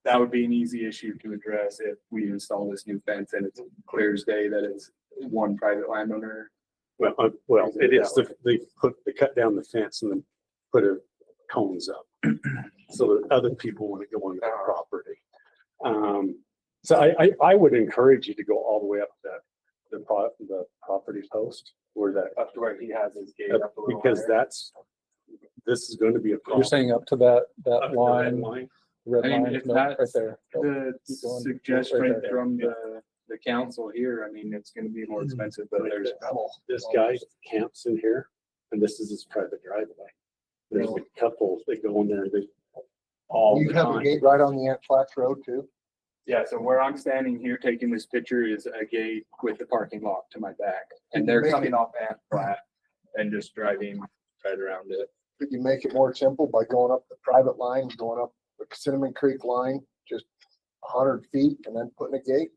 [SPEAKER 8] that would be an easy issue to address if we install this new fence and it's clear as day that it's one private landowner.
[SPEAKER 1] Well, it is. They cut down the fence and then put cones up so that other people want to go on their property. So I would encourage you to go all the way up the property post where that
[SPEAKER 8] up to where he has his gate up a little
[SPEAKER 1] because
[SPEAKER 8] higher.
[SPEAKER 1] This is going to be a problem.
[SPEAKER 2] You're saying up to that
[SPEAKER 1] Up
[SPEAKER 2] line, red
[SPEAKER 8] I mean,
[SPEAKER 2] line,
[SPEAKER 8] if
[SPEAKER 2] no, right
[SPEAKER 8] that's
[SPEAKER 2] there.
[SPEAKER 8] the
[SPEAKER 2] Keep going.
[SPEAKER 8] suggestion
[SPEAKER 2] Right there.
[SPEAKER 8] from the council here, I mean, it's going to be more expensive, but there's
[SPEAKER 1] This guy camps in here and this is his private driveway. There's a couple that go in there and they all
[SPEAKER 9] You
[SPEAKER 1] the
[SPEAKER 9] have a
[SPEAKER 1] time.
[SPEAKER 9] gate right on the Ant Flats Road too?
[SPEAKER 8] Yeah, so where I'm standing here taking this picture is a gate with the parking lot to my back, and they're coming off Ant Flat and just driving right around it.
[SPEAKER 9] could you make it more simple by going up the private line, going up the Cinnamon Creek line, just 100 feet and then putting a gate?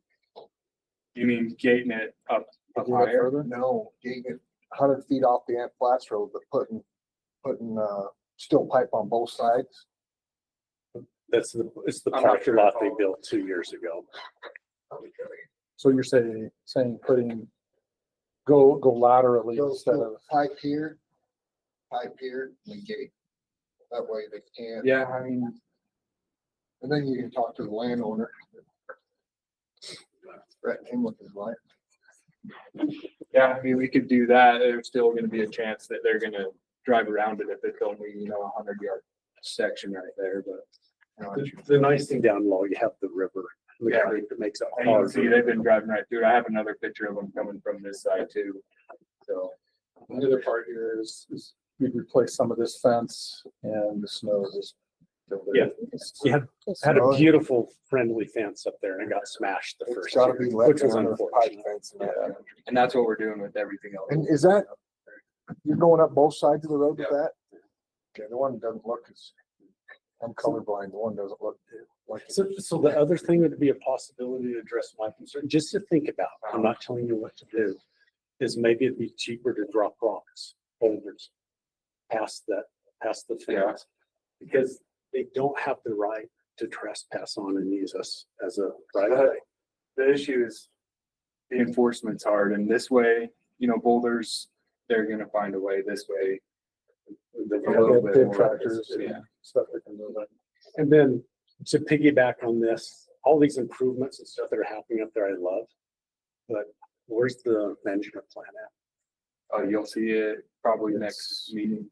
[SPEAKER 19] You mean gating it up
[SPEAKER 9] Get it
[SPEAKER 19] higher?
[SPEAKER 9] further? No, gating it 100 feet off the Ant Flats Road, but putting steel pipe on both sides.
[SPEAKER 1] It's the
[SPEAKER 19] I'm not
[SPEAKER 1] parking
[SPEAKER 19] sure I
[SPEAKER 1] lot they
[SPEAKER 19] follow.
[SPEAKER 1] built 2 years ago.
[SPEAKER 2] So you're saying putting, go laterally
[SPEAKER 9] Go
[SPEAKER 2] instead
[SPEAKER 9] steel
[SPEAKER 2] of,
[SPEAKER 9] pipe here, and then gate. That way they can't.
[SPEAKER 19] Yeah, I mean,
[SPEAKER 9] And then you can talk to the landowner. Threaten him with his life.
[SPEAKER 19] yeah, I mean, we could do that. There's still gonna be a chance that they're gonna drive around it if it's only, 100-yard section right there, but.
[SPEAKER 1] The nice thing down low, you have the river.
[SPEAKER 19] Yeah.
[SPEAKER 1] That makes it
[SPEAKER 19] And you can
[SPEAKER 1] hard.
[SPEAKER 19] see they've been driving right through it. I have another picture of them coming from this side too. So,
[SPEAKER 2] the other part here is we'd replace some of this fence and the snow is.
[SPEAKER 1] Yeah. You had a beautiful friendly fence up there and it got smashed the
[SPEAKER 9] It's
[SPEAKER 1] first
[SPEAKER 9] gotta
[SPEAKER 1] year,
[SPEAKER 9] be
[SPEAKER 1] which was
[SPEAKER 9] left pipe
[SPEAKER 1] unfortunate.
[SPEAKER 9] fence in that country.
[SPEAKER 19] and that's what we're doing with everything else.
[SPEAKER 9] And is that, you're going up both sides of the road with that? Okay, the one doesn't look as, I'm colorblind, the one doesn't look like.
[SPEAKER 1] So the other thing would be a possibility to address my concern, just to think about, I'm not telling you what to do, is maybe it'd be cheaper to drop rocks, boulders, past the fence. Because they don't have the right to trespass on and use us as a right of way.
[SPEAKER 19] The issue is the enforcement's hard, and this way, boulders, they're gonna find a way this way. A little bit
[SPEAKER 2] Big
[SPEAKER 19] more.
[SPEAKER 2] tractors
[SPEAKER 19] Yeah.
[SPEAKER 2] and stuff that can move it.
[SPEAKER 1] And then to piggyback on this, all these improvements and stuff that are happening up there, I love. But where's the management plan at?
[SPEAKER 19] You'll see it probably next meeting.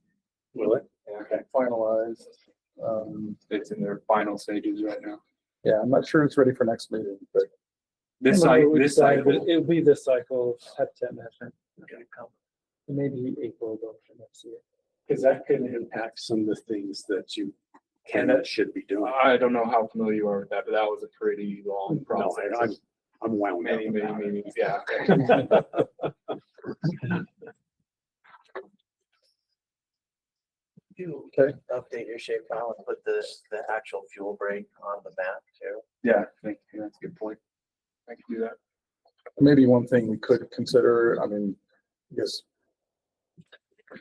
[SPEAKER 1] Will it?
[SPEAKER 19] Okay.
[SPEAKER 2] Finalized.
[SPEAKER 19] It's in their final stages right now.
[SPEAKER 2] Yeah, I'm not sure it's ready for next meeting, but.
[SPEAKER 19] This cycle,
[SPEAKER 3] It'll be this cycle of habitat management.
[SPEAKER 1] Okay.
[SPEAKER 3] Maybe April though for next year.
[SPEAKER 1] Because that could impact some of the things that you can and should be doing.
[SPEAKER 19] I don't know how familiar you are with that, but that was a pretty long
[SPEAKER 1] No,
[SPEAKER 19] process.
[SPEAKER 1] I'm wound up
[SPEAKER 19] Many
[SPEAKER 1] about it.
[SPEAKER 19] meetings, yeah.
[SPEAKER 16] You
[SPEAKER 2] Okay.
[SPEAKER 16] update your shape file and put the actual fuel break on the map too.
[SPEAKER 19] Yeah, thank you. That's a good point. I can do that.
[SPEAKER 2] Maybe one thing we could consider, I mean, I guess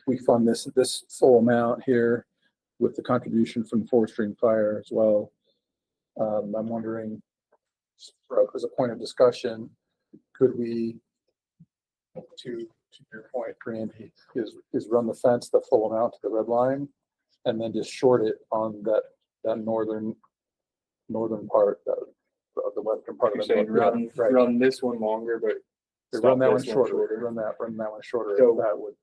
[SPEAKER 2] we fund this full amount here with the contribution from forestry and fire as well. I'm wondering, as a point of discussion, could we, to your point, Randy, is run the fence the full amount to the red line and then just short it on that northern part, the western part
[SPEAKER 19] You're
[SPEAKER 2] of
[SPEAKER 19] saying
[SPEAKER 2] the.
[SPEAKER 19] run this one longer, but
[SPEAKER 2] Run that one
[SPEAKER 19] this
[SPEAKER 2] shorter, run that one shorter,
[SPEAKER 19] So-
[SPEAKER 2] that would.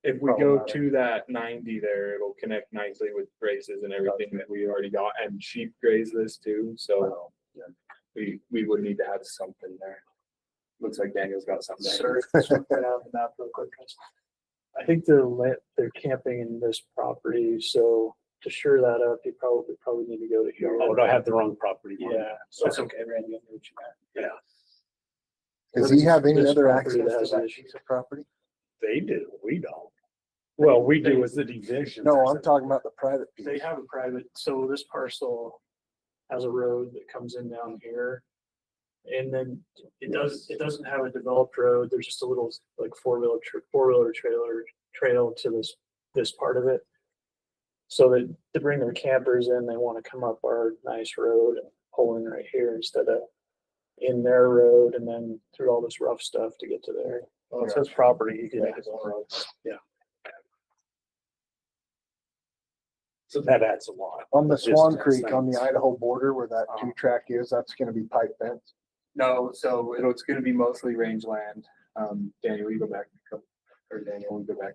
[SPEAKER 19] if we go
[SPEAKER 2] problematic.
[SPEAKER 19] to that 90 there, it'll connect nicely with braces and everything that we already got, and sheep graze this too, so we would need to have something there. Looks like Daniel's got something there.
[SPEAKER 3] I think they're camping in this property, so to shore that up, you probably need to go to here.
[SPEAKER 1] Oh, I have the wrong property.
[SPEAKER 3] Yeah, so it's okay, Randy, I know what you meant.
[SPEAKER 1] Yeah,
[SPEAKER 9] Does he have any
[SPEAKER 3] This
[SPEAKER 9] other
[SPEAKER 3] property
[SPEAKER 9] access
[SPEAKER 3] that has
[SPEAKER 9] to that
[SPEAKER 3] issues.
[SPEAKER 9] piece of property?
[SPEAKER 1] they do, we don't. Well, we do as the division.
[SPEAKER 9] No, I'm talking about the private piece.
[SPEAKER 14] They have a private, so this parcel has a road that comes in down here. And then it doesn't have a developed road. There's just a little like four-wheeler trail to this part of it. So that to bring their campers in, they want to come up our nice road and pull in right here instead of in their road and then through all this rough stuff to get to there. Well, it says property, you can make his own road.
[SPEAKER 1] Yeah. So that adds a lot.
[SPEAKER 9] On the
[SPEAKER 1] Just
[SPEAKER 9] Swan
[SPEAKER 1] as
[SPEAKER 9] Creek, on the
[SPEAKER 1] things.
[SPEAKER 9] Idaho border where that 2-track is, that's gonna be pipe fence.
[SPEAKER 19] No, so it's gonna be mostly rangeland. Daniel, you go back, or Daniel, we go back.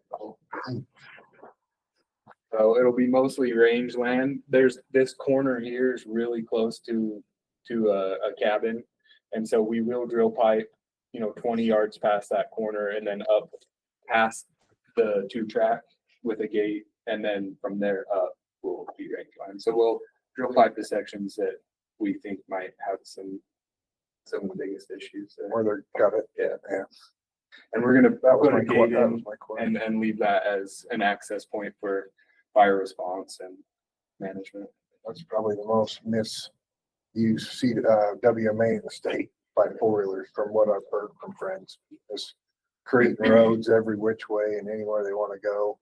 [SPEAKER 19] So it'll be mostly rangeland. There's this corner here is really close to a cabin. And so we will drill pipe, 20 yards past that corner and then up past the 2-track with a gate. And then from there up will be rangeland. So we'll drill pipe the sections that we think might have some of the biggest issues there.
[SPEAKER 9] Where they're got it.
[SPEAKER 19] Yeah. And we're gonna
[SPEAKER 9] That was
[SPEAKER 19] put a
[SPEAKER 9] my
[SPEAKER 19] gate
[SPEAKER 9] that
[SPEAKER 19] in
[SPEAKER 9] was my question.
[SPEAKER 19] and leave that as an access point for fire response and management.
[SPEAKER 9] That's probably the most misused WMA in the state by four-wheelers, from what I've heard from friends. Just creating roads every which way and anywhere they want to go.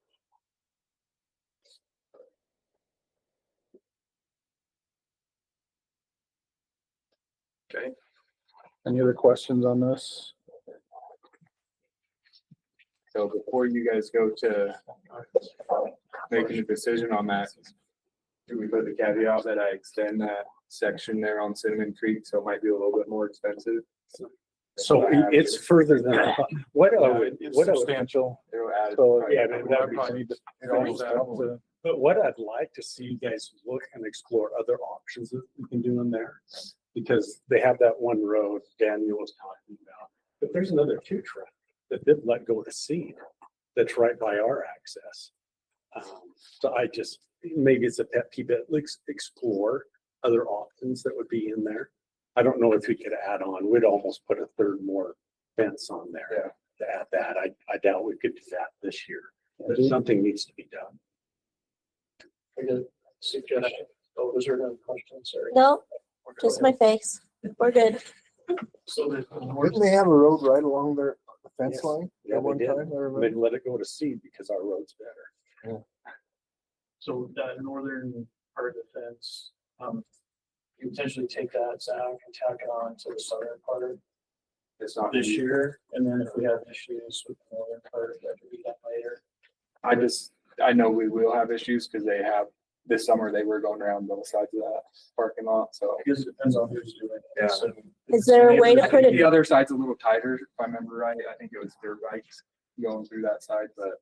[SPEAKER 2] Okay. Any other questions on this?
[SPEAKER 19] So before you guys go to making a decision on that, do we put the caveat that I extend that section there on Cinnamon Creek, so it might be a little bit more expensive?
[SPEAKER 1] So it's further than, what I would,
[SPEAKER 2] It's
[SPEAKER 1] what I would,
[SPEAKER 2] substantial.
[SPEAKER 19] It'll add.
[SPEAKER 2] So,
[SPEAKER 1] yeah,
[SPEAKER 2] we
[SPEAKER 1] that would be
[SPEAKER 2] probably need to
[SPEAKER 9] It
[SPEAKER 2] finish
[SPEAKER 9] almost
[SPEAKER 2] that
[SPEAKER 9] doubles.
[SPEAKER 2] to-
[SPEAKER 1] but what I'd like to see you guys look and explore other options that we can do in there. Because they have that one road Daniel was talking about, but there's another two track that they've let go to seed that's right by our access. So I just, maybe it's a pet peeve, but let's explore other options that would be in there. I don't know if we could add on, we'd almost put a third more fence on there to add that. I doubt we could do that this year, but something needs to be done.
[SPEAKER 21] I got a suggestion. Oh, was there no questions? Sorry.
[SPEAKER 6] No, just my face. We're good.
[SPEAKER 21] So there's
[SPEAKER 9] Didn't they have a road right along their fence
[SPEAKER 1] Yes.
[SPEAKER 9] line
[SPEAKER 1] Yeah,
[SPEAKER 9] at
[SPEAKER 1] they
[SPEAKER 9] one
[SPEAKER 1] did.
[SPEAKER 9] time? I remember.
[SPEAKER 1] They let it go to seed because our road's better.
[SPEAKER 21] So that northern part of the fence, you potentially take that, Zach, and tack it on to the southern part
[SPEAKER 19] It's not
[SPEAKER 21] this year, and then if we have issues with the northern part, that could be done later.
[SPEAKER 19] I know we will have issues because they have, this summer they were going around both sides of that parking lot, so.
[SPEAKER 21] I guess it depends on who's doing it.
[SPEAKER 19] Yeah.
[SPEAKER 21] So
[SPEAKER 6] Is there a way to
[SPEAKER 19] I
[SPEAKER 6] put
[SPEAKER 19] think the
[SPEAKER 6] it,
[SPEAKER 19] other side's a little tighter, if I remember right. I think it was their bikes going through that side, but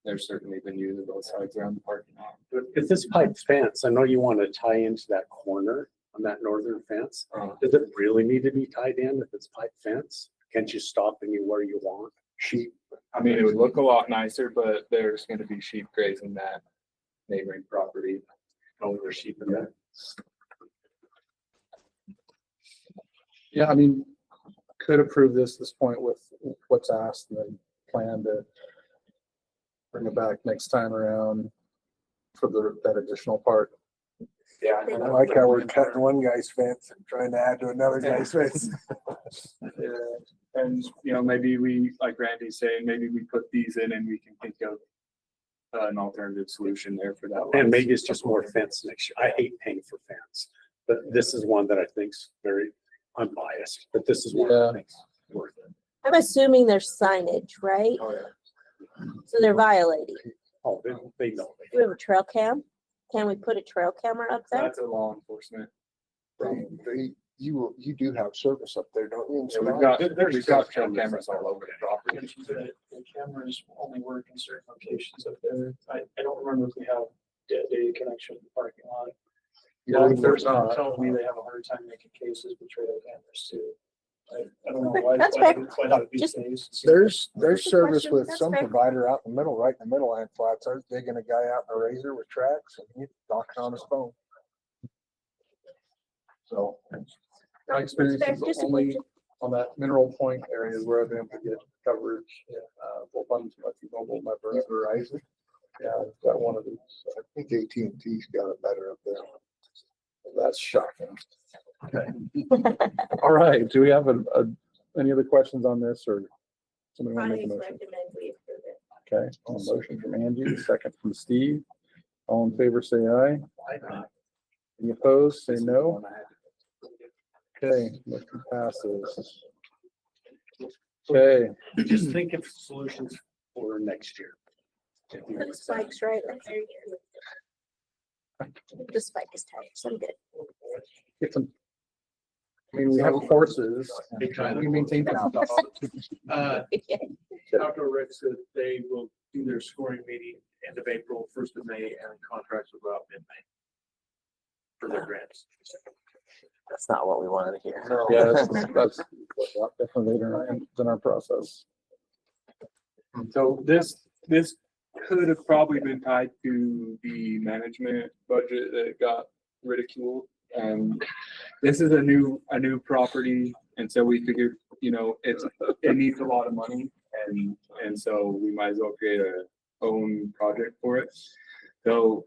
[SPEAKER 19] they've certainly been using both sides around the parking lot.
[SPEAKER 1] But if this pipe fence, I know you want to tie into that corner on that northern fence. Does it really need to be tied in if it's pipe fence? Can't you stop anywhere you want?
[SPEAKER 19] Sheep, I mean, it would look a lot nicer, but there's gonna be sheep grazing that neighboring property.
[SPEAKER 1] Oh, there's sheep in there.
[SPEAKER 2] Yeah, I mean, could approve this point with what's asked and then plan to bring it back next time around for that additional part.
[SPEAKER 19] Yeah.
[SPEAKER 9] I like how we're cutting one guy's fence and trying to add to another guy's fence.
[SPEAKER 19] Yeah, and maybe we, like Randy's saying, maybe we put these in and we can think of an alternative solution there for that.
[SPEAKER 1] And maybe it's just more fence next year. I hate paying for fence, but this is one that I think's very unbiased, but this is one that I think's worth it.
[SPEAKER 6] I'm assuming there's signage, right?
[SPEAKER 19] Oh, yeah.
[SPEAKER 6] So they're violating.
[SPEAKER 1] Oh, they know.
[SPEAKER 6] Do we have a trail cam? Can we put a trail camera up there?
[SPEAKER 19] That's a law enforcement.
[SPEAKER 9] You do have service up there, don't you?
[SPEAKER 19] Yeah, we've got trail cameras all over the property.
[SPEAKER 21] The cameras only work in certain locations up there. I don't remember if we have data connection in the parking lot.
[SPEAKER 2] Yeah, there's not.
[SPEAKER 21] Telling me they have a hard time making cases with trail cameras too. I don't know why.
[SPEAKER 6] That's
[SPEAKER 21] why
[SPEAKER 6] fair.
[SPEAKER 21] that would be the case.
[SPEAKER 9] There's
[SPEAKER 6] Good
[SPEAKER 9] service
[SPEAKER 6] question.
[SPEAKER 9] with
[SPEAKER 6] That's
[SPEAKER 9] some
[SPEAKER 6] fair.
[SPEAKER 9] provider out in the middle, right in the middle, and flats. I was digging a guy out in a razor with tracks and he's talking on his phone. So.
[SPEAKER 2] My experience
[SPEAKER 6] Fair.
[SPEAKER 2] is
[SPEAKER 6] Just a
[SPEAKER 2] only
[SPEAKER 6] question.
[SPEAKER 2] on that Mineral Point areas where I've been able to get coverage, both on my T-Mobile, my
[SPEAKER 9] Verizon.
[SPEAKER 2] Yeah, I've got one of these.
[SPEAKER 9] I think AT&T's got it better up there.
[SPEAKER 2] That's shocking. Okay. All right, do we have any other questions on this or somebody want to
[SPEAKER 6] I
[SPEAKER 2] make a motion?
[SPEAKER 6] recommend we approve it.
[SPEAKER 2] Okay, a motion from Angie, second from Steve. All in favor, say aye. Any opposed, say no. Okay, motion passes. Okay,
[SPEAKER 1] Just think of solutions for next year.
[SPEAKER 6] Put the spikes right there. The spike is tight, so I'm good.
[SPEAKER 2] get some. I mean, we have horses. We maintain.
[SPEAKER 21] Outdoor Rec said they will do their scoring meeting end of April, 1st of May, and contracts will go out mid-May for their grants.
[SPEAKER 16] That's not what we wanted to hear.
[SPEAKER 2] Yeah, that's definitely later in our process.
[SPEAKER 19] So this could have probably been tied to the management budget that got ridiculed. This is a new property, and so we figured, it needs a lot of money, and so we might as well create own project for it. So,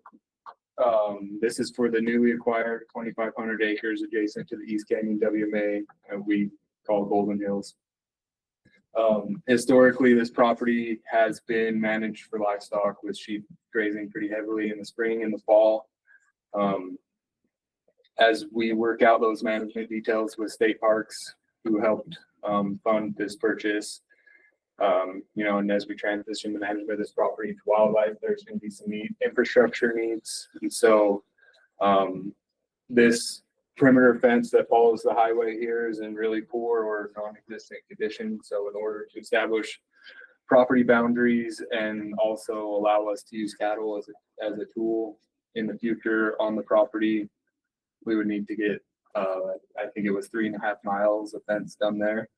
[SPEAKER 19] this is for the newly acquired 2,500 acres adjacent to the East Canyon WMA, we call Golden Hills. Historically, this property has been managed for livestock with sheep grazing pretty heavily in the spring and the fall. As we work out those management details with state parks who helped fund this purchase, and as we transition the management of this property to wildlife, there's going to be some infrastructure needs. And so this perimeter fence that follows the highway here is in really poor or non-existent condition. So in order to establish property boundaries and also allow us to use cattle as a tool in the future on the property, we would need to get, I think it was 3.5 miles of fence done there.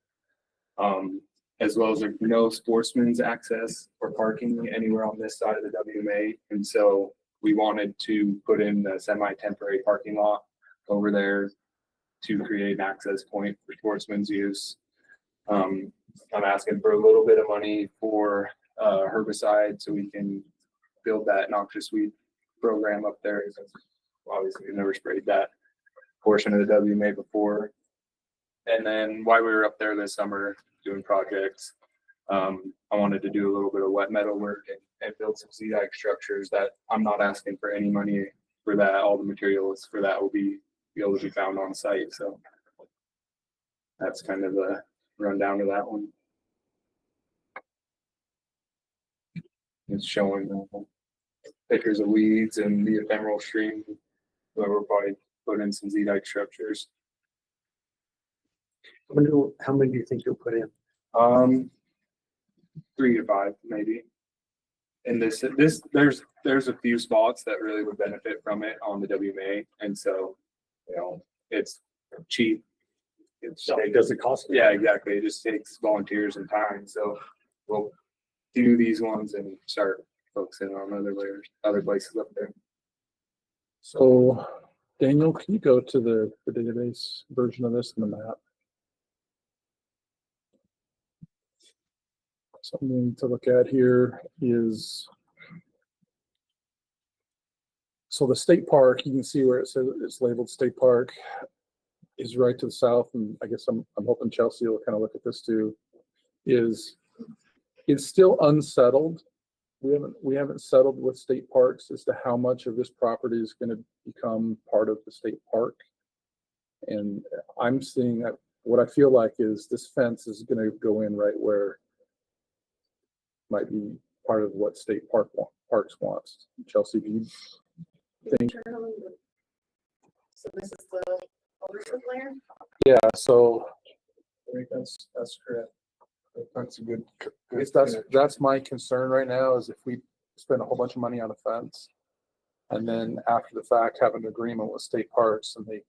[SPEAKER 19] As well as no sportsman's access or parking anywhere on this side of the WMA. And so we wanted to put in a semi-temporary parking lot over there to create an access point for sportsmen's use. I'm asking for a little bit of money for herbicide so we can build that noxious weed program up there. Obviously, we've never sprayed that portion of the WMA before. And then while we were up there this summer doing projects, I wanted to do a little bit of wet metal work and build some Z-dike structures that I'm not asking for any money for that. All the materials for that will be able to be found on site. So that's kind of a rundown of that one. It's showing pictures of weeds and the ephemeral stream where we'll probably put in some Z-dike structures.
[SPEAKER 5] How many do you think you'll put in?
[SPEAKER 19] 3 to 5 maybe. And there's a few spots that really would benefit from it on the WMA, and so it's cheap.
[SPEAKER 1] It doesn't cost.
[SPEAKER 19] Yeah, exactly. It just takes volunteers and time. So we'll do these ones and start focusing on other places up there.
[SPEAKER 2] So Daniel, can you go to the database version of this in the map? Something to look at here is, so the state park, you can see where it says it's labeled state park is right to the south. And I guess I'm hoping Chelsea will kind of look at this too, it's still unsettled. We haven't settled with state parks as to how much of this property is going to become part of the state park. And I'm seeing that what I feel like is this fence is going to go in right where might be part of what state parks wants. Chelsea, do you think?
[SPEAKER 15] So this is the ownership layer?
[SPEAKER 2] Yeah, so
[SPEAKER 9] I think that's correct. That's a good.
[SPEAKER 2] That's my concern right now is if we spend a whole bunch of money on a fence and then after the fact have an agreement with state parks and they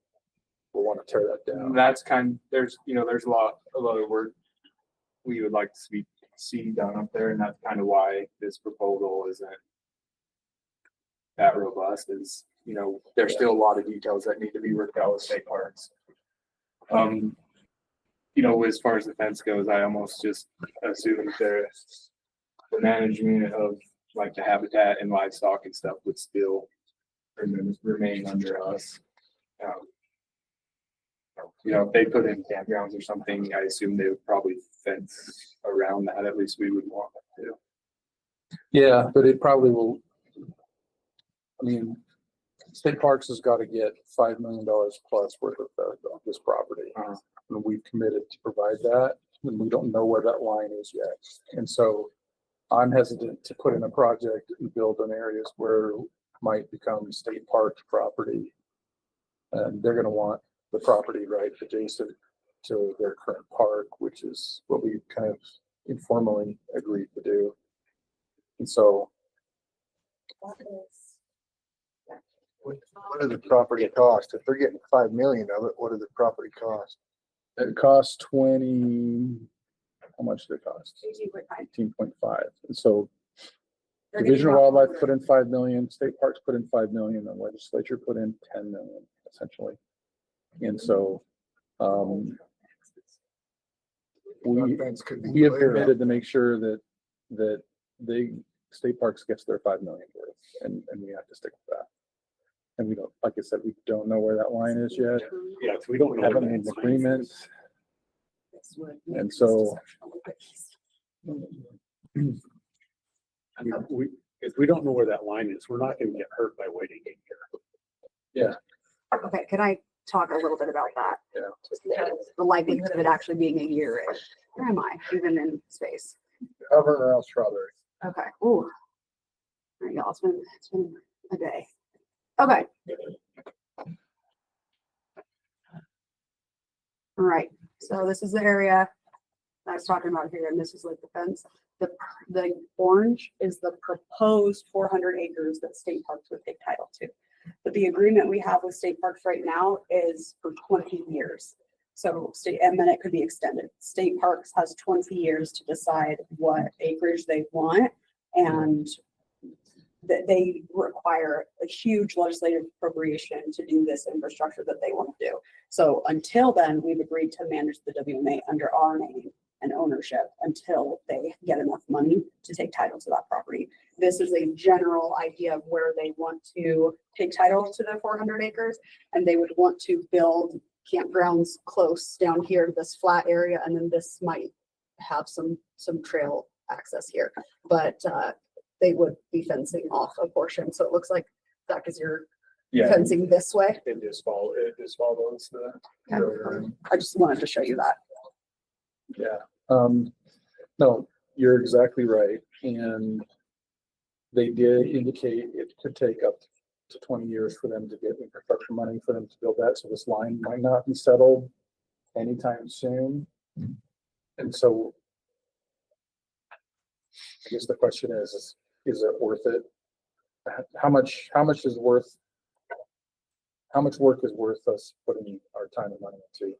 [SPEAKER 2] will want to tear that down.
[SPEAKER 19] That's there's a lot of work we would like to see done up there, and that's kind of why this proposal isn't that robust. Is there's still a lot of details that need to be worked out with state parks. As far as the fence goes, I almost just assume the management of like the habitat and livestock and stuff would still remain under us. If they put in campgrounds or something, I assume they would probably fence around that. At least we would want them to.
[SPEAKER 2] Yeah, but it probably will. I mean, state parks has got to get $5 million plus worth of this property. And we've committed to provide that, and we don't know where that line is yet. And so I'm hesitant to put in a project and build in areas where it might become state park property. And they're going to want the property right adjacent to their current park, which is what we kind of informally agreed to do. And so
[SPEAKER 9] What are the property costs? If they're getting 5 million of it, what are the property costs?
[SPEAKER 2] it costs 20, how much did it cost? 18.5. And so Division of Wildlife put in 5 million, state parks put in 5 million, the legislature put in 10 million essentially. And so we have committed to make sure that they State Parks gets their 5 million worth, and we have to stick with that. And we don't, like I said, we don't know where that line is yet.
[SPEAKER 1] Yeah, 'cause we don't know.
[SPEAKER 2] Haven't made an agreement. And so.
[SPEAKER 1] If we don't know where that line is, we're not gonna get hurt by waiting a year.
[SPEAKER 2] Yeah.
[SPEAKER 15] Okay, can I talk a little bit about that?
[SPEAKER 2] Yeah.
[SPEAKER 15] Just because the likelihood of it actually being a year is, where am I, even in space?
[SPEAKER 9] Cover around strawberry.
[SPEAKER 15] Okay, ooh. All right, y'all, it's been a day. Okay. All right, so this is the area I was talking about here, and this is like the fence. The orange is the proposed 400 acres that state parks would take title to. But the agreement we have with state parks right now is for 20 years. So and then it could be extended. State parks has 20 years to decide what acreage they want, and that they require a huge legislative appropriation to do this infrastructure that they want to do. So until then, we've agreed to manage the WMA under our name and ownership until they get enough money to take title to that property. This is a general idea of where they want to take title to the 400 acres, and they would want to build campgrounds close down here to this flat area, and then this might have some trail access here, but they would be fencing off a portion. So it looks like that is your fencing this way.
[SPEAKER 19] It just follows the.
[SPEAKER 15] Okay. I just wanted to show you that.
[SPEAKER 2] Yeah. No, you're exactly right. And they did indicate it could take up to 20 years for them to get infrastructure money for them to build that. So this line might not be settled anytime soon. And so I guess the question is it worth it? How much work is worth us putting our time and money into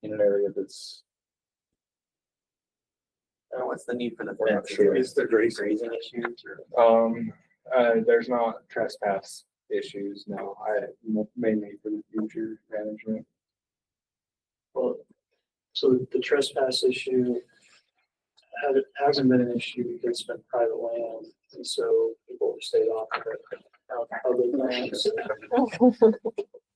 [SPEAKER 2] in an area that's.
[SPEAKER 4] What's the need for the
[SPEAKER 2] We're not
[SPEAKER 4] fence?
[SPEAKER 2] sure.
[SPEAKER 4] Is there grazing issues or?
[SPEAKER 19] There's not trespass issues, no, mainly for the future management.
[SPEAKER 21] Well, so the trespass issue hasn't been an issue because it's been private land, and so people have stayed off of it. Public lands.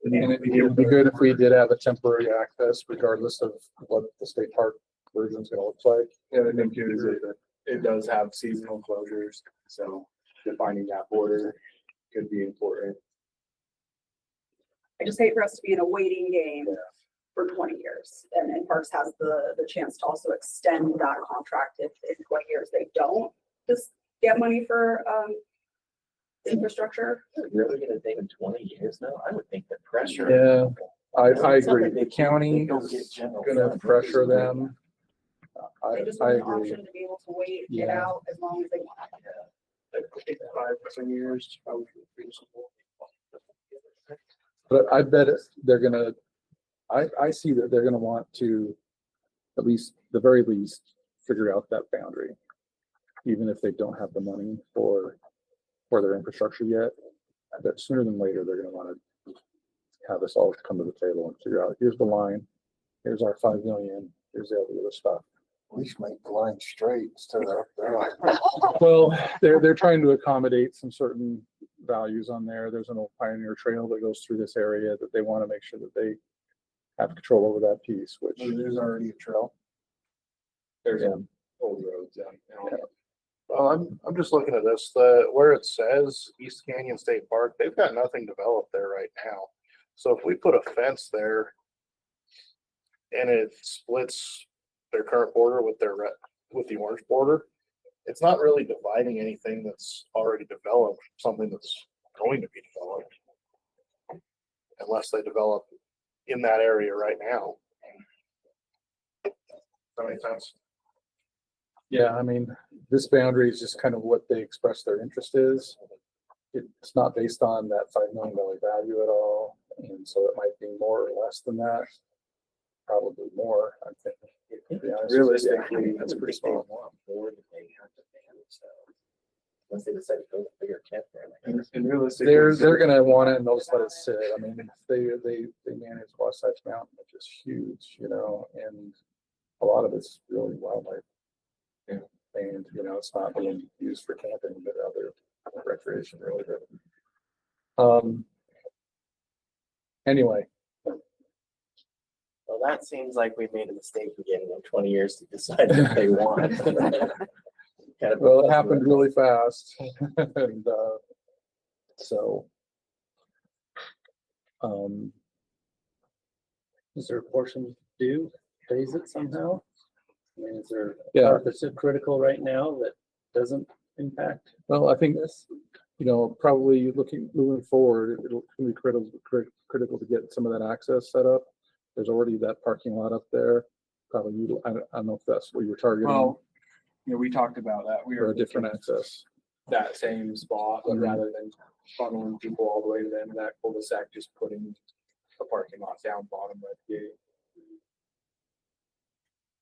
[SPEAKER 2] And it would be good if we did have a temporary access regardless of what the state park version's gonna look like.
[SPEAKER 19] Yeah, the thing too is it does have seasonal closures, so defining that border could be important.
[SPEAKER 15] I just hate for us to be in a waiting game for 20 years. And Parks has the chance to also extend that contract if in 20 years they don't just get money for infrastructure.
[SPEAKER 16] Really gonna take them 20 years now? I would think the pressure.
[SPEAKER 2] Yeah, I agree.
[SPEAKER 16] Something
[SPEAKER 2] The county
[SPEAKER 16] don't get
[SPEAKER 2] is
[SPEAKER 16] general
[SPEAKER 2] gonna
[SPEAKER 16] fund.
[SPEAKER 2] pressure them.
[SPEAKER 15] They just
[SPEAKER 2] I
[SPEAKER 15] want an
[SPEAKER 2] agree.
[SPEAKER 15] option to be able to wait, get
[SPEAKER 2] Yeah.
[SPEAKER 15] out as long as they want.
[SPEAKER 21] Like 5 to 10 years, probably reasonable.
[SPEAKER 2] But I bet they're gonna, I see that they're gonna want to, at least, the very least, figure out that boundary. Even if they don't have the money for their infrastructure yet, I bet sooner than later, they're gonna wanna have us all come to the table and figure out, here's the line, here's our 5 million, here's the other stuff.
[SPEAKER 9] At least make the line straight instead of up there.
[SPEAKER 2] Well, they're trying to accommodate some certain values on there. There's an old pioneer trail that goes through this area that they want to make sure that they have control over that piece, which.
[SPEAKER 9] There's already a trail.
[SPEAKER 19] There's
[SPEAKER 2] Yeah.
[SPEAKER 19] old roads down.
[SPEAKER 8] Well, I'm just looking at this, where it says East Canyon State Park, they've got nothing developed there right now. So if we put a fence there and it splits their current border with with the orange border, it's not really dividing anything that's already developed, something that's going to be developed. Unless they develop in that area right now. Does that make sense?
[SPEAKER 2] Yeah, I mean, this boundary is just kind of what they express their interest is. It's not based on that $5 million value at all. And so it might be more or less than that. Probably more, I think.
[SPEAKER 19] Realistically,
[SPEAKER 2] that's pretty small.
[SPEAKER 16] More than they have to pay themselves. Unless they decide to build a bigger campground.
[SPEAKER 19] And realistically.
[SPEAKER 2] They're gonna want it and they'll just let it sit. I mean, they manage Wasatch Mountain, which is huge, and a lot of it's really wildlife. And you know, it's not being used for camping, but other recreation really. Anyway,
[SPEAKER 16] Well, that seems like we made a mistake in getting them 20 years to decide what they want. Kind of-
[SPEAKER 2] well, it happened really fast. And, so.
[SPEAKER 3] Is there a portion due, phase it somehow? I mean, is there a
[SPEAKER 2] Yeah.
[SPEAKER 3] part that's critical right now that doesn't impact
[SPEAKER 2] Well, I think
[SPEAKER 3] this?
[SPEAKER 2] you know, probably moving forward, it'll be critical to get some of that access set up. There's already that parking lot up there. Probably, I don't know if that's what you're targeting
[SPEAKER 8] Well, you know, we talked about that. We
[SPEAKER 2] or
[SPEAKER 8] were
[SPEAKER 2] a different access.
[SPEAKER 8] that same spot, but
[SPEAKER 2] Mhm.
[SPEAKER 8] rather than funneling people all the way to the end of that cul-de-sac, just putting a parking lot down bottom of the gate.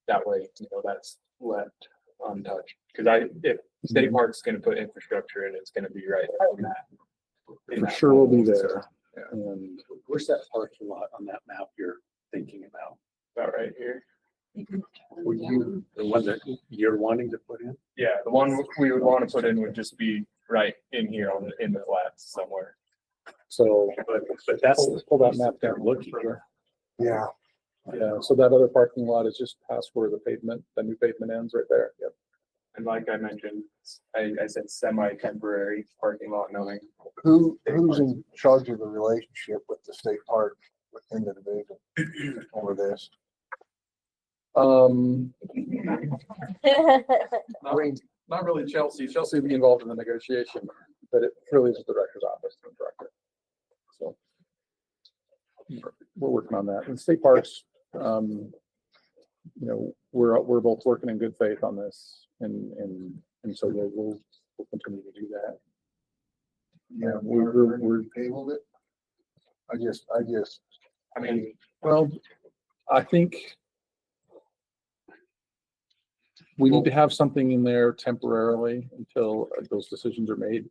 [SPEAKER 8] That way, you know, that's left untouched. Cause if State Park's gonna put infrastructure in, it's gonna be right in that.
[SPEAKER 2] For sure will be there. And
[SPEAKER 1] Where's that parking lot on that map you're thinking about?
[SPEAKER 8] About right here.
[SPEAKER 1] Were you, the one that you're wanting to put in?
[SPEAKER 8] Yeah, the one we would want to put in would just be right in here in the flats somewhere.
[SPEAKER 2] so,
[SPEAKER 1] But that's.
[SPEAKER 2] pull that map down.
[SPEAKER 1] Looking.
[SPEAKER 9] Yeah.
[SPEAKER 2] Yeah, so that other parking lot is just past where the new pavement ends right there. Yep.
[SPEAKER 8] And like I mentioned, I said semi-temporary parking lot, knowing
[SPEAKER 9] Who's in charge of the relationship with the state park within the division over this?
[SPEAKER 2] Not really Chelsea. Chelsea will be involved in the negotiation, but it really is the director's office. And director. So we're working on that. And state parks, you know, we're both working in good faith on this, and so we'll continue to do that.
[SPEAKER 9] Yeah,
[SPEAKER 2] we're
[SPEAKER 9] tabled it.
[SPEAKER 8] I mean,
[SPEAKER 2] well, I think we need to have something in there temporarily until those decisions are made.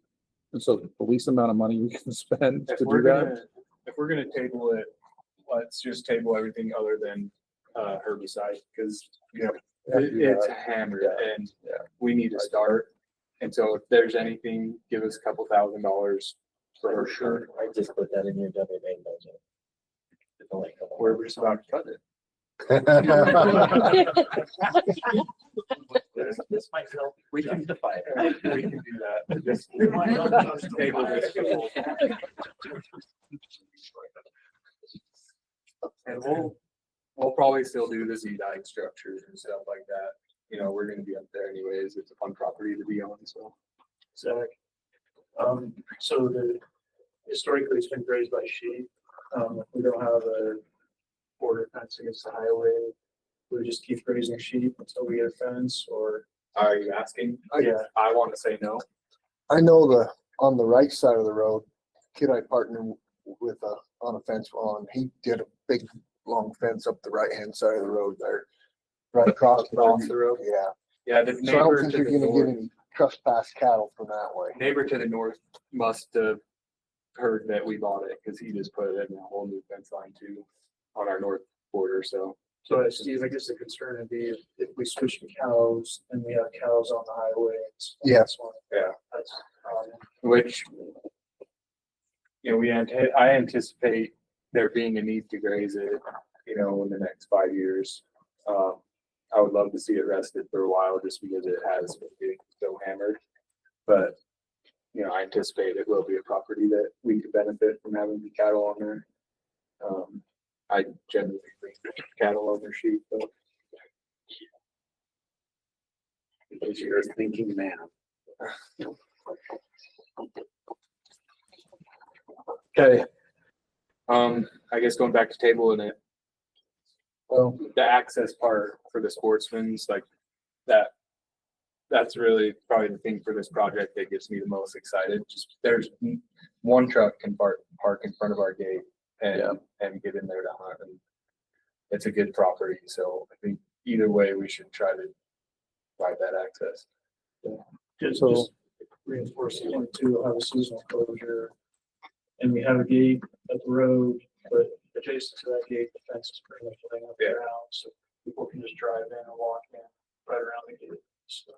[SPEAKER 2] And so the least amount of money we can spend to do that.
[SPEAKER 8] if we're gonna table it, let's just table everything other than herbicide, because it's hammered and we need to start. And so if there's anything, give us a couple $1,000 for sure.
[SPEAKER 16] I just put that in your WMA budget.
[SPEAKER 8] We're just about to cut it.
[SPEAKER 16] This might help.
[SPEAKER 8] We can
[SPEAKER 16] justify it.
[SPEAKER 8] We can do that. Just table this. And we'll probably still do the Z-dike structures and stuff like that. You know, we're gonna be up there anyways. It's a fun property to be on, so.
[SPEAKER 14] Zach. So historically it's been grazed by sheep. If we don't have a border fence against the highway, we just keep grazing sheep until we get a fence, or?
[SPEAKER 8] Are you asking?
[SPEAKER 14] Yeah.
[SPEAKER 8] I want to say no.
[SPEAKER 9] I know on the right side of the road, kid I partnered with on a fence on, he did a big long fence up the right hand side of the road there. Right across the road. Yeah.
[SPEAKER 8] Yeah, the
[SPEAKER 9] So I don't
[SPEAKER 8] neighbor
[SPEAKER 9] think
[SPEAKER 8] to
[SPEAKER 9] you're
[SPEAKER 8] the
[SPEAKER 9] gonna get
[SPEAKER 8] north,
[SPEAKER 9] any trespass cattle from that way.
[SPEAKER 8] neighbor to the north must have heard that we bought it, because he just put it in a whole new fence line too on our north border, so.
[SPEAKER 14] So Steve, I guess the concern would be if we switch to cows and we have cows on the highway.
[SPEAKER 9] Yes.
[SPEAKER 8] Yeah.
[SPEAKER 14] That's,
[SPEAKER 8] Which, you know, I anticipate there being a need to graze it, you know, in the next 5 years. I would love to see it rested for a while just because it has been getting so hammered. But, you know, I anticipate it will be a property that we could benefit from having the cattle on there. I generally think cattle over sheep, but.
[SPEAKER 1] Because you're a thinking man.
[SPEAKER 8] Okay. I guess going back to tabling it. Well, the access part for the sportsmen's, like that's really probably the thing for this project that gets me the most excited. Just there's one truck can park in front of our gate and get in there to hunt, and it's a good property. So I think either way we should try to provide that access.
[SPEAKER 14] just reinforcing it too, we'll have a seasonal closure. And we have a gate at the road, but adjacent to that gate, the fence is pretty much laying up around, so people can just drive in or walk in right around the gate. So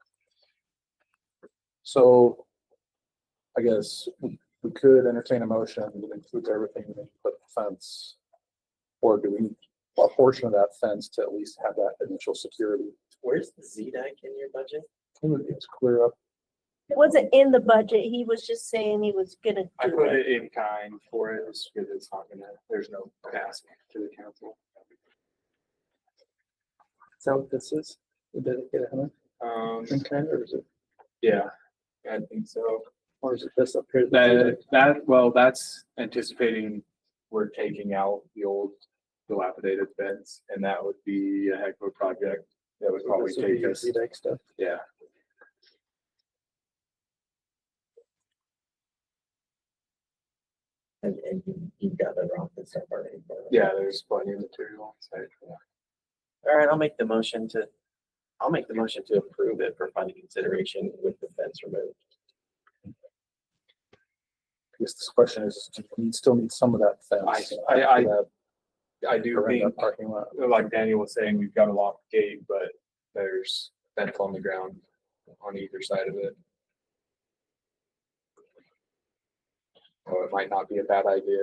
[SPEAKER 2] So I guess we could entertain a motion that includes everything and put the fence. Or do we, a portion of that fence to at least have that initial security?
[SPEAKER 4] Where's the Z-Dike in your budget?
[SPEAKER 2] It's clear up.
[SPEAKER 6] It wasn't in the budget. He was just saying he was gonna
[SPEAKER 19] I
[SPEAKER 6] do
[SPEAKER 19] put
[SPEAKER 6] it.
[SPEAKER 19] it in kind for it, just because it's not gonna, there's no ask to the council.
[SPEAKER 2] Is that what this is? Dedicated, huh? In kind, or is it?
[SPEAKER 19] Yeah, I think so.
[SPEAKER 2] Or is it this up here?
[SPEAKER 19] That's anticipating we're taking out the old dilapidated fence, and that would be a heck of a project. That would probably take us,
[SPEAKER 2] Z-Dike stuff.
[SPEAKER 19] yeah.
[SPEAKER 4] And you got that wrong this stuff already.
[SPEAKER 19] Yeah, there's plenty of material on site.
[SPEAKER 4] All right, I'll make the motion to approve it for funding consideration with the fence removed.
[SPEAKER 2] I guess this question is, do you still need some of that fence?
[SPEAKER 19] I do
[SPEAKER 2] around
[SPEAKER 19] think,
[SPEAKER 2] that parking lot?
[SPEAKER 19] like Daniel was saying, we've got a locked gate, but there's fence on the ground on either side of it. So it might not be a bad idea.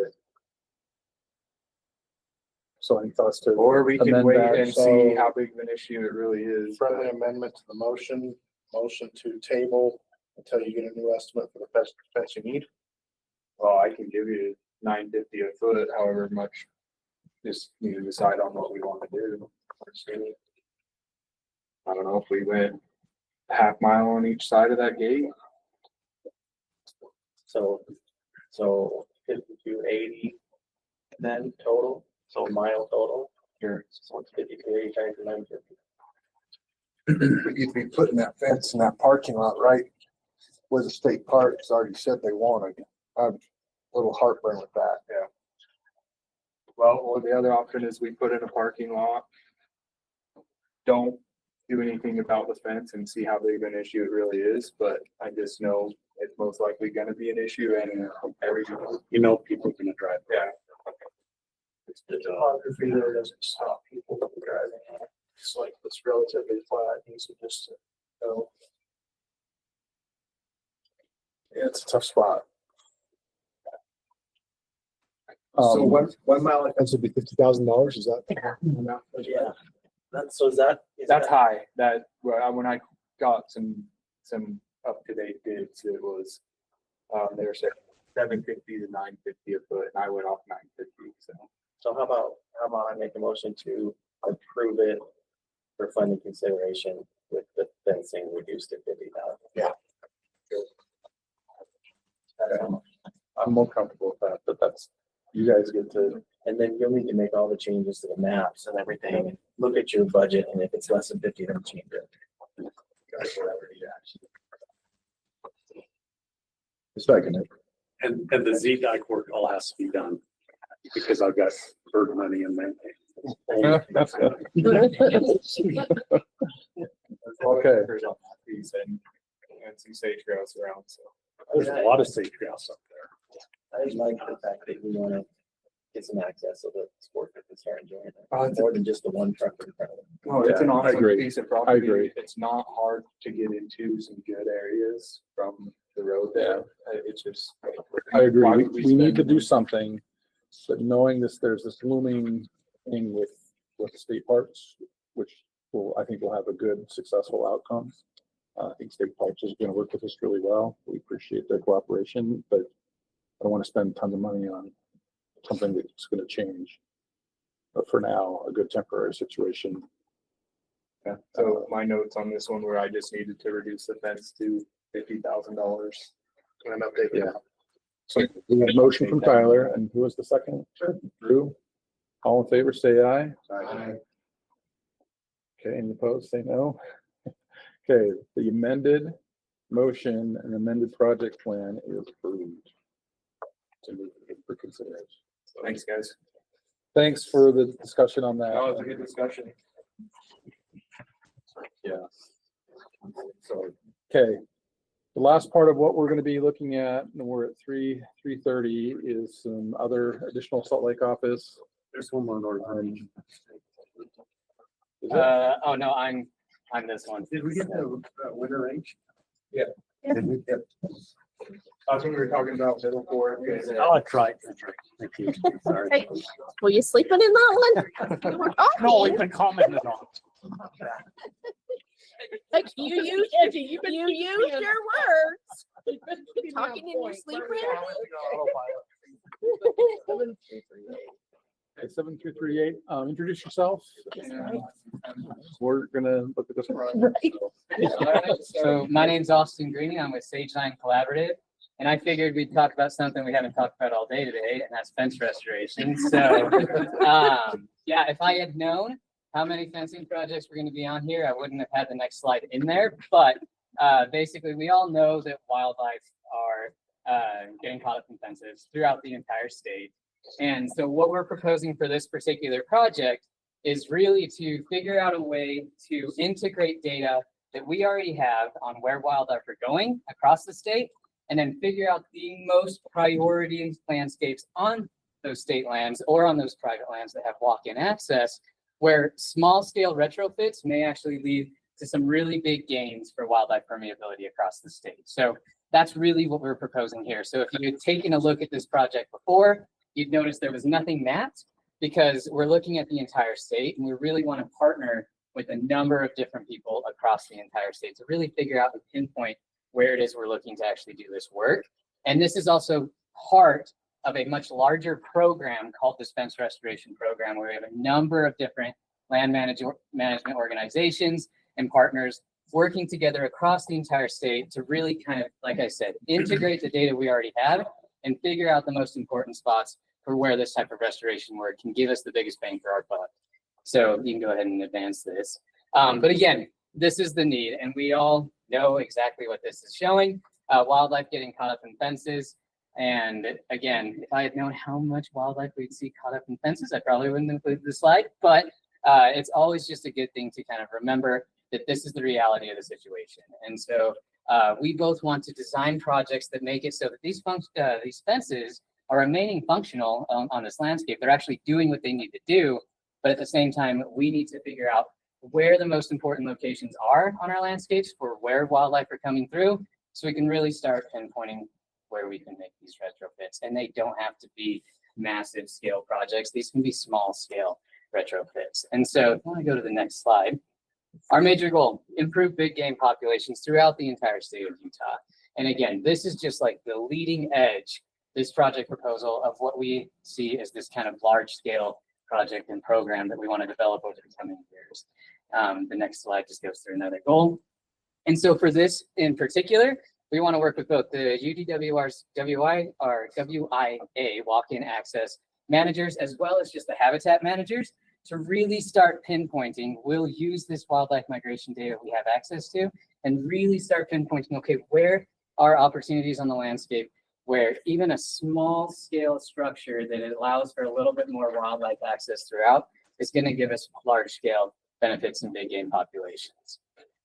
[SPEAKER 2] So any thoughts to?
[SPEAKER 19] Or we can
[SPEAKER 2] amend
[SPEAKER 19] wait
[SPEAKER 2] that?
[SPEAKER 19] and see
[SPEAKER 2] So-
[SPEAKER 19] how big of an issue it really is.
[SPEAKER 9] Friendly amendment to the motion to table until you get a new estimate for the fence you need.
[SPEAKER 19] Well, I can give you $9.50 a foot, however much. Just need to decide on what we want to do. I don't know if we went a half mile on each side of that gate.
[SPEAKER 4] So 5280 then total, so a mile total.
[SPEAKER 19] Sure.
[SPEAKER 4] So it's 5280 times 950.
[SPEAKER 9] You'd be putting that fence in that parking lot right where the state park's already said they want it. I'm a little heartburn with that.
[SPEAKER 19] Yeah. Well, or the other option is we put in a parking lot. Don't do anything about the fence and see how big of an issue it really is, but I just know it's most likely gonna be an issue and
[SPEAKER 1] People are gonna drive.
[SPEAKER 19] Yeah.
[SPEAKER 17] The topography there doesn't stop people from driving. It's like, it's relatively flat, easy just to go.
[SPEAKER 2] Yeah, it's a tough spot.
[SPEAKER 17] So one mile of fence would be $50,000, is that?
[SPEAKER 4] Yeah. Is
[SPEAKER 19] That's high. When I got some up-to-date bids, it was, they were saying $750 to $950 a foot, and I went off $950, so.
[SPEAKER 4] So how about I make a motion to approve it for funding consideration with the fencing reduced to 50,000?
[SPEAKER 9] Yeah.
[SPEAKER 2] I'm more comfortable with that, but that's, you guys get to.
[SPEAKER 4] And then you'll need to make all the changes to the maps and everything, and look at your budget, and if it's less than 50, then change it. Guys, whatever you actually.
[SPEAKER 2] Second.
[SPEAKER 1] And the Z-Dike work all has to be done because I've got bird money in there.
[SPEAKER 2] That's good. Okay.
[SPEAKER 19] And some sage grouse around, so.
[SPEAKER 1] There's a lot of sage grouse up there.
[SPEAKER 4] I just like the fact that we want to get some access so that sport can start enjoying it.
[SPEAKER 19] it's
[SPEAKER 4] More than just the one truck in front of them.
[SPEAKER 19] No, it's an
[SPEAKER 2] Yeah, I
[SPEAKER 19] awesome
[SPEAKER 2] agree.
[SPEAKER 19] piece of property.
[SPEAKER 2] I agree.
[SPEAKER 19] It's not hard to get into some good areas from the road there. It's just.
[SPEAKER 2] I agree.
[SPEAKER 19] why
[SPEAKER 2] We,
[SPEAKER 19] would
[SPEAKER 2] we need to
[SPEAKER 19] spend-
[SPEAKER 2] do something, but knowing this, there's this looming thing with the state parks, which I think will have a good, successful outcome. I think state parks is gonna work with us really well. We appreciate their cooperation, but I don't want to spend tons of money on something that's gonna change. But for now, a good temporary situation.
[SPEAKER 19] Yeah, so my notes on this one were I just needed to reduce the fence to $50,000. And update.
[SPEAKER 2] Yeah. So we have a motion from Tyler, and who was the second? Drew. All in favor, say aye.
[SPEAKER 9] Aye.
[SPEAKER 2] Okay, any opposed, say no. Okay, the amended motion and amended project plan is approved. To move it for consideration.
[SPEAKER 19] Thanks, guys.
[SPEAKER 2] Thanks for the discussion on that.
[SPEAKER 19] That was a good discussion.
[SPEAKER 2] Yeah. So, okay. The last part of what we're gonna be looking at, and we're at 3:30, is some other additional Salt Lake office.
[SPEAKER 1] There's one more in order.
[SPEAKER 2] Is it?
[SPEAKER 16] Oh, no, I'm this one.
[SPEAKER 17] Did we get the winter range?
[SPEAKER 19] Yeah.
[SPEAKER 8] That's what we were talking about, middle board.
[SPEAKER 1] Oh, that's right, that's right. Thank you. Sorry.
[SPEAKER 6] Hey, were you sleeping in that one? You were talking.
[SPEAKER 1] No, we've been commenting on.
[SPEAKER 6] Like you use your words. Talking in your sleep, Randy?
[SPEAKER 2] Okay, 7338, introduce yourself. And we're gonna look at this.
[SPEAKER 12] So my name's Austin Greeny. I'm with Sage Line Collaborative. And I figured we'd talk about something we haven't talked about all day today, and that's fence restoration. So, yeah, if I had known how many fencing projects were going to be on here, I wouldn't have had the next slide in there. But basically, we all know that wildlife are getting caught up in fences throughout the entire state. And so what we're proposing for this particular project is really to figure out a way to integrate data that we already have on where wildlife are going across the state, and then figure out the most priority landscapes on those state lands or on those private lands that have walk-in access, where small-scale retrofits may actually lead to some really big gains for wildlife permeability across the state. So that's really what we're proposing here. So if you had taken a look at this project before, you'd notice there was nothing mapped, because we're looking at the entire state, and we really want to partner with a number of different people across the entire state to really figure out and pinpoint where it is we're looking to actually do this work. And this is also part of a much larger program called the Fence Restoration Program, where we have a number of different land management organizations and partners working together across the entire state to really kind of, like I said, integrate the data we already have and figure out the most important spots for where this type of restoration work can give us the biggest bang for our buck. So you can go ahead and advance this. But again, this is the need, and we all know exactly what this is showing. Wildlife getting caught up in fences. And again, if I had known how much wildlife we'd see caught up in fences, I probably wouldn't include the slide, but it's always just a good thing to kind of remember that this is the reality of the situation. And so we both want to design projects that make it so that these fences are remaining functional on this landscape. They're actually doing what they need to do, but at the same time, we need to figure out where the most important locations are on our landscapes for where wildlife are coming through, so we can really start pinpointing where we can make these retrofits. And they don't have to be massive scale projects. These can be small scale retrofits. And so if I want to go to the next slide, our major goal, improve big game populations throughout the entire state of Utah. And again, this is just like the leading edge, this project proposal of what we see as this kind of large scale project and program that we want to develop over the coming years. The next slide just goes through another goal. And so for this in particular, we want to work with both the UDWR's WIA walk-in access managers, as well as just the habitat managers, to really start pinpointing. We'll use this wildlife migration data we have access to and really start pinpointing, okay, where are opportunities on the landscape where even a small scale structure that allows for a little bit more wildlife access throughout is going to give us large scale benefits in big game populations.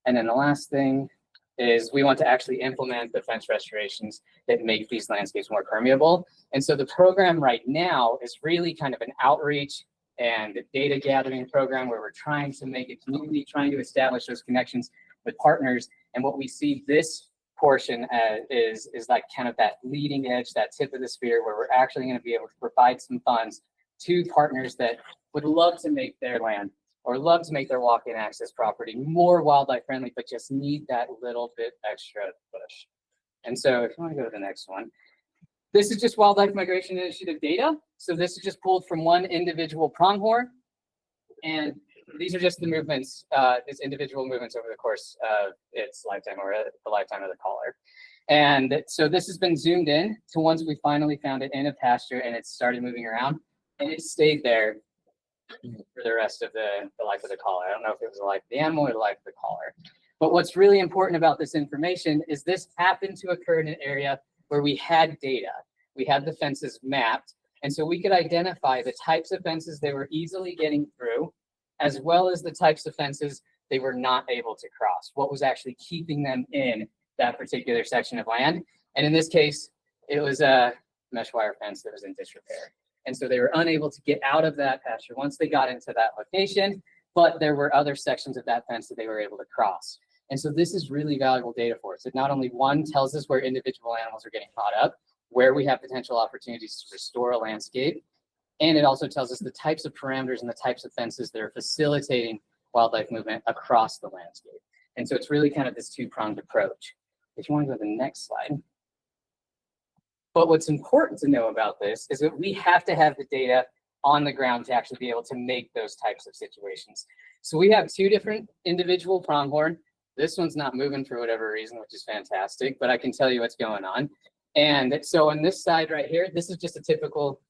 [SPEAKER 12] And then the last thing is we want to actually implement the fence restorations that make these landscapes more permeable. And so the program right now is really kind of an outreach and data gathering program where we're trying to make a community, trying to establish those connections with partners. And what we see this portion is like kind of that leading edge, that tip of the spear, where we're actually going to be able to provide some funds to partners that would love to make their land or love to make their walk-in access property more wildlife friendly, but just need that little bit extra push. And so if you want to go to the next one, this is just Wildlife Migration Initiative data. So this is just pulled from one individual pronghorn. And these are just the movements, its individual movements over the course of its lifetime or the lifetime of the collar. And so this has been zoomed in to once we finally found it in a pasture and it started moving around, and it stayed there for the rest of the life of the collar. I don't know if it was the life of the animal or the life of the collar. But what's really important about this information is this happened to occur in an area where we had data. We had the fences mapped, and so we could identify the types of fences they were easily getting through, as well as the types of fences they were not able to cross. What was actually keeping them in that particular section of land? And in this case, it was a mesh wire fence that was in disrepair. And so they were unable to get out of that pasture once they got into that location, but there were other sections of that fence that they were able to cross. And so this is really valuable data for us. It not only one tells us where individual animals are getting caught up, where we have potential opportunities to restore a landscape, and it also tells us the types of parameters and the types of fences that are facilitating wildlife movement across the landscape. And so it's really kind of this two-pronged approach. If you want to go to the next slide. But what's important to know about this is that we have to have the data on the ground to actually be able to make those types of situations. So we have two different individual pronghorn. This one's not moving for whatever reason, which is fantastic, but I can tell you what's going on. And so on this side right here, this is just a typical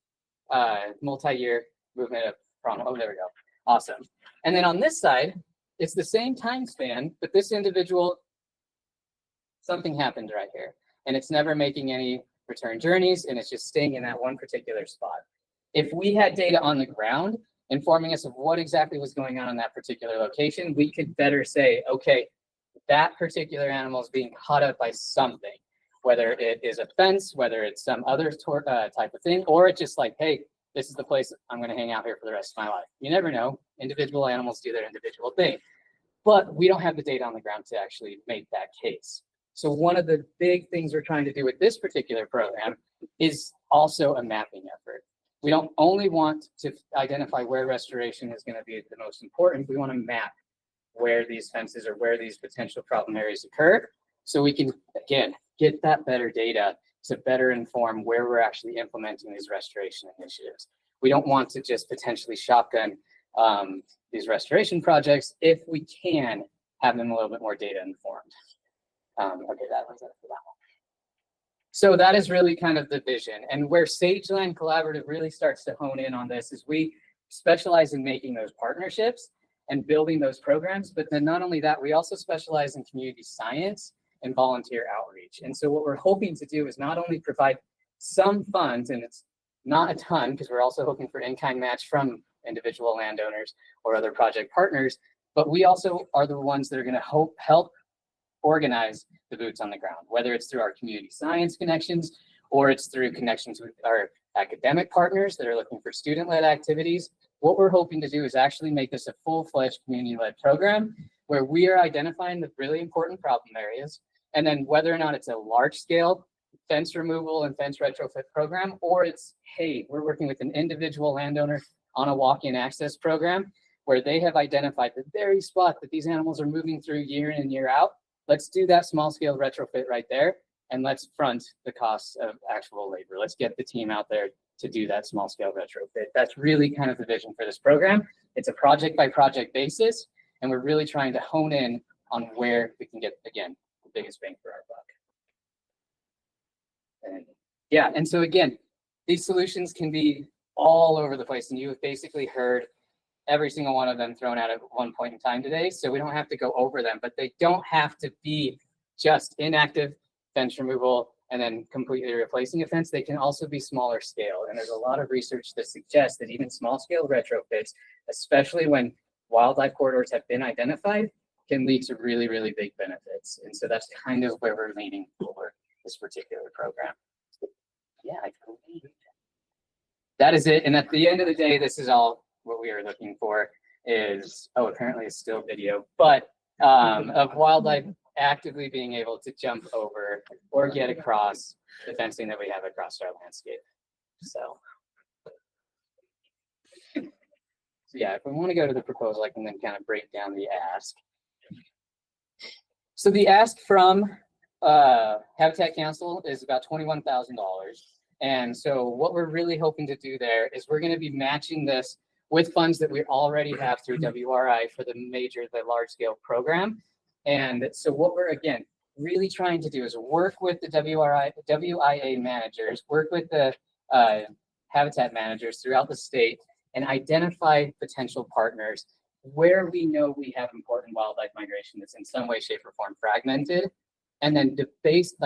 [SPEAKER 12] multi-year movement of pronghorn. Oh, there we go. Awesome. And then on this side, it's the same time span, but this individual, something happened right here, and it's never making any return journeys, and it's just staying in that one particular spot. If we had data on the ground informing us of what exactly was going on in that particular location, we could better say, okay, that particular animal is being caught up by something, whether it is a fence, whether it's some other type of thing, or it's just like, hey, this is the place I'm going to hang out here for the rest of my life. You never know. Individual animals do their individual thing, but we don't have the data on the ground to actually make that case. So one of the big things we're trying to do with this particular program is also a mapping effort. We don't only want to identify where restoration is going to be the most important. We want to map where these fences or where these potential problem areas occur, so we can, again, get that better data to better inform where we're actually implementing these restoration initiatives. We don't want to just potentially shotgun these restoration projects if we can have them a little bit more data informed. Okay, that one's up for that one. So that is really kind of the vision, and where Sageland Collaborative really starts to hone in on this is we specialize in making those partnerships and building those programs, but then not only that, we also specialize in community science and volunteer outreach. And so what we're hoping to do is not only provide some funds, and it's not a ton, because we're also hoping for in-kind match from individual landowners or other project partners, but we also are the ones that are going to help organize the boots on the ground, whether it's through our community science connections or it's through connections with our academic partners that are looking for student-led activities. What we're hoping to do is actually make this a full-fledged community-led program where we are identifying the really important problem areas, and then whether or not it's a large-scale fence removal and fence retrofit program, or it's, hey, we're working with an individual landowner on a walk-in access program where they have identified the very spot that these animals are moving through year in and year out. Let's do that small-scale retrofit right there, and let's front the costs of actual labor. Let's get the team out there to do that small-scale retrofit. That's really kind of the vision for this program. It's a project-by-project basis, and we're really trying to hone in on where we can get, again, the biggest bang for our buck. And yeah, and so again, these solutions can be all over the place, and you have basically heard every single one of them thrown out at one point in time today, so we don't have to go over them, but they don't have to be just inactive fence removal and then completely replacing a fence. They can also be smaller scale, and there's a lot of research that suggests that even small scale retrofits, especially when wildlife corridors have been identified, can lead to really, really big benefits. And so that's kind of where we're leaning for this particular program. Yeah, I believe that is it. And at the end of the day, this is all what we are looking for is, oh, apparently it's still video, but of wildlife actively being able to jump over or get across the fencing that we have across our landscape. So yeah, if we want to go to the proposal, I can then kind of break down the ask. So the ask from Habitat Council is about $21,000. And so what we're really hoping to do there is we're going to be matching this with funds that we already have through WRI for the large scale program. And so what we're, again, really trying to do is work with the WIA managers, work with the habitat managers throughout the state, and identify potential partners where we know we have important wildlife migration that's in some way, shape, or form fragmented. And then based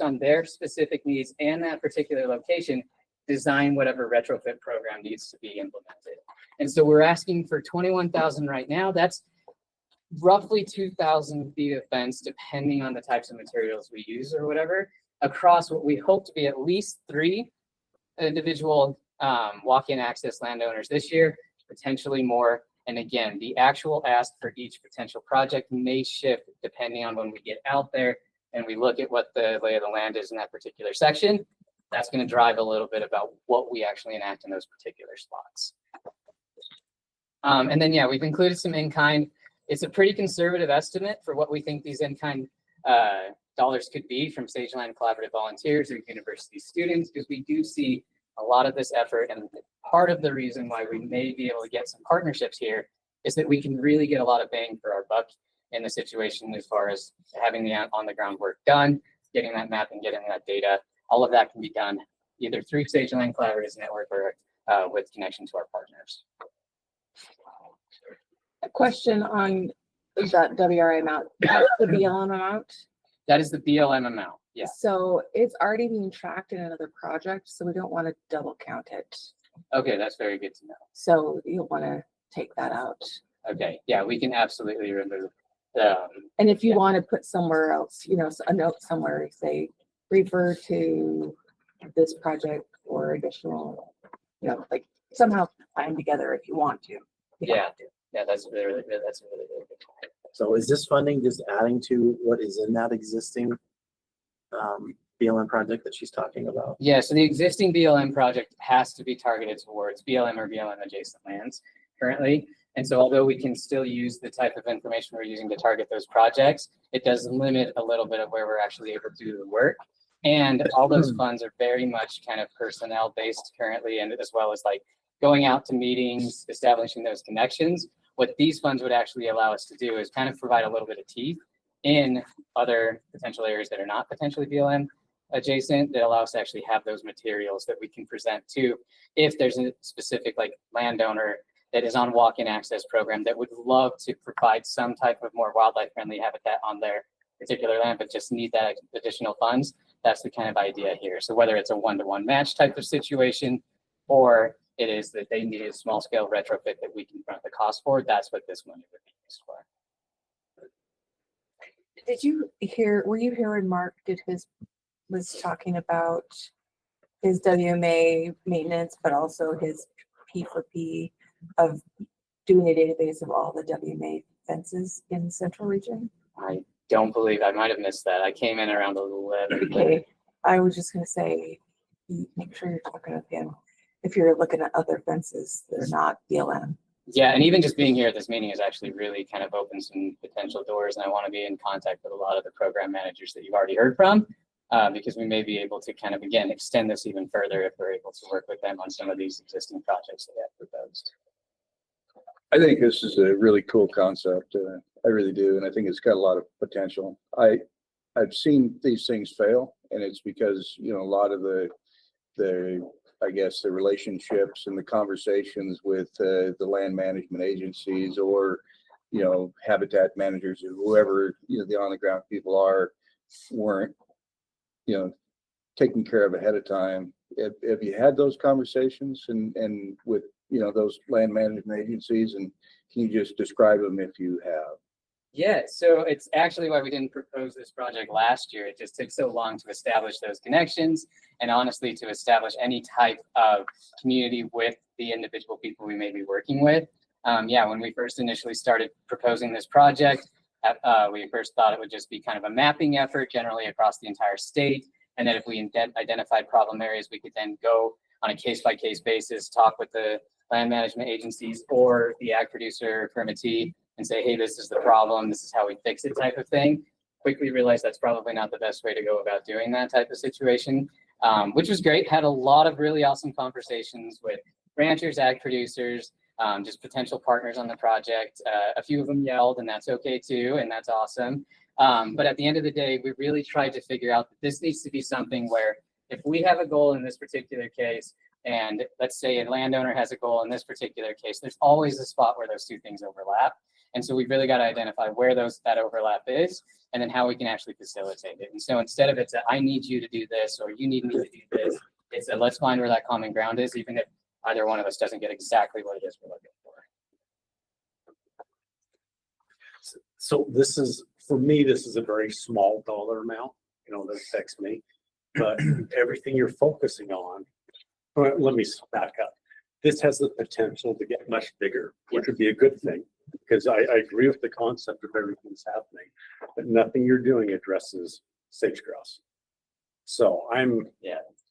[SPEAKER 12] on their specific needs and that particular location, design whatever retrofit program needs to be implemented. And so we're asking for $21,000 right now. That's roughly 2,000 feet of fence, depending on the types of materials we use or whatever, across what we hope to be at least 3 individual walk-in access landowners this year, potentially more. And again, the actual ask for each potential project may shift depending on when we get out there and we look at what the lay of the land is in that particular section. That's going to drive a little bit about what we actually enact in those particular spots. And then, yeah, we've included some in-kind. It's a pretty conservative estimate for what we think these in-kind dollars could be from Sageline Collaborative volunteers or university students, because we do see a lot of this effort. And part of the reason why we may be able to get some partnerships here is that we can really get a lot of bang for our buck in the situation as far as having the on-the-ground work done, getting that mapping, getting that data. All of that can be done either through Sageline Collaborative's network or with connection to our partners.
[SPEAKER 7] A question on that WRA amount, that's the BLM amount?
[SPEAKER 12] That is the BLM amount, yeah.
[SPEAKER 7] So it's already being tracked in another project, so we don't want to double count it.
[SPEAKER 12] Okay, that's very good to know.
[SPEAKER 7] So you'll want to take that out.
[SPEAKER 12] Okay, yeah, we can absolutely remove the.
[SPEAKER 7] And if you want to put somewhere else, you know, a note somewhere, say, refer to this project or additional, you know, like somehow tie together if you want to.
[SPEAKER 12] Yeah, yeah, that's really good. That's really good.
[SPEAKER 16] So is this funding just adding to what is in that existing BLM project that she's talking about?
[SPEAKER 12] Yeah, so the existing BLM project has to be targeted towards BLM or BLM adjacent lands currently. And so although we can still use the type of information we're using to target those projects, it does limit a little bit of where we're actually able to do the work. And all those funds are very much kind of personnel based currently, and as well as like going out to meetings, establishing those connections. What these funds would actually allow us to do is kind of provide a little bit of teeth in other potential areas that are not potentially BLM adjacent, that allow us to actually have those materials that we can present to if there's a specific like landowner that is on walk-in access program that would love to provide some type of more wildlife friendly habitat on their particular land, but just need that additional funds. That's the kind of idea here. So whether it's a one-to-one match type of situation, or it is that they need a small scale retrofit that we can front the cost for, that's what this money would be used for.
[SPEAKER 7] Did you hear, were you here when Mark was talking about his WMA maintenance, but also his P4P of doing a database of all the WMA fences in the central region?
[SPEAKER 12] I don't believe, I might have missed that. I came in around 11.
[SPEAKER 7] Okay, I was just gonna say, make sure you're talking with him. If you're looking at other fences, they're not BLM.
[SPEAKER 12] Yeah, and even just being here at this meeting has actually really kind of opened some potential doors, and I want to be in contact with a lot of the program managers that you've already heard from, because we may be able to kind of, again, extend this even further if we're able to work with them on some of these existing projects that they have proposed.
[SPEAKER 20] I think this is a really cool concept. I really do. And I think it's got a lot of potential. I've seen these things fail, and it's because, you know, a lot of the I guess the relationships and the conversations with the land management agencies, or, you know, habitat managers, or whoever, you know, the on the ground people are, weren't, you know, taken care of ahead of time. Have you had those conversations and with, you know, those land management agencies, and can you just describe them if you have?
[SPEAKER 12] Yeah, so it's actually why we didn't propose this project last year. It just took so long to establish those connections, and honestly to establish any type of community with the individual people we may be working with. Yeah, when we first initially started proposing this project, we first thought it would just be kind of a mapping effort generally across the entire state. And then if we identified problem areas, we could then go on a case-by-case basis, talk with the land management agencies or the ag producer permittee and say, hey, this is the problem, this is how we fix it type of thing. Quickly realized that's probably not the best way to go about doing that type of situation, which was great. Had a lot of really awesome conversations with ranchers, ag producers, just potential partners on the project. A few of them yelled, and that's okay too, and that's awesome. But at the end of the day, we really tried to figure out that this needs to be something where if we have a goal in this particular case, and let's say a landowner has a goal in this particular case, there's always a spot where those two things overlap. And so we've really got to identify where that overlap is, and then how we can actually facilitate it. And so instead of it's a, I need you to do this, or you need me to do this, it's a, let's find where that common ground is, even if either one of us doesn't get exactly what it is we're looking for.
[SPEAKER 1] So this is, for me, this is a very small dollar amount, you know, that affects me. But everything you're focusing on, let me back up. this has the potential to get much bigger, which would be a good thing. Because I agree with the concept of everything's happening, but nothing you're doing addresses sage grouse. So and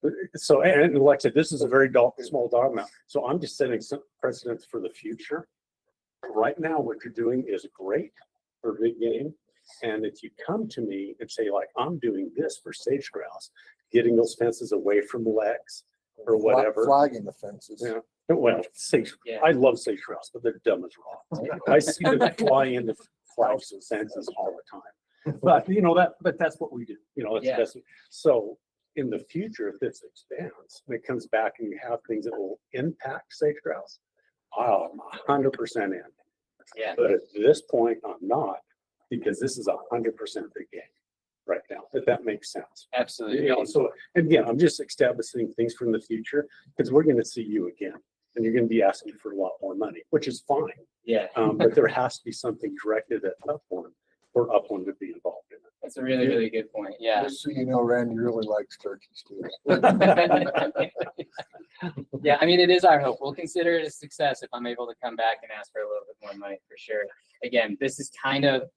[SPEAKER 1] like I said, this is a very small dollar amount. So I'm just setting some precedents for the future. Right now, what you're doing is great for big game. And if you come to me and say, like, I'm doing this for sage grouse, getting those fences away from legs or whatever.
[SPEAKER 9] Flagging the fences.
[SPEAKER 1] Yeah. Well, I love sage grouse, but they're dumb as rocks. I see them fly into flags and fences all the time. But but that's what we do. That's so in the future, if this expands and it comes back and you have things that will impact sage grouse, I'm 100% in.
[SPEAKER 12] Yeah.
[SPEAKER 1] But at this point, I'm not, because this is 100% big game right now, if that makes sense.
[SPEAKER 12] Absolutely.
[SPEAKER 1] So again, I'm just establishing things from the future, because we're going to see you again. And you're going to be asking for a lot more money, which is fine.
[SPEAKER 12] Yeah.
[SPEAKER 1] But there has to be something directed at Upland for Upland to be involved in it.
[SPEAKER 12] That's a really, really good point. Yeah.
[SPEAKER 9] Just so you know, Randy really likes turkeys too.
[SPEAKER 12] Yeah, I mean, it is our hope. We'll consider it a success if I'm able to come back and ask for a little bit more money for sure. Again, this is kind of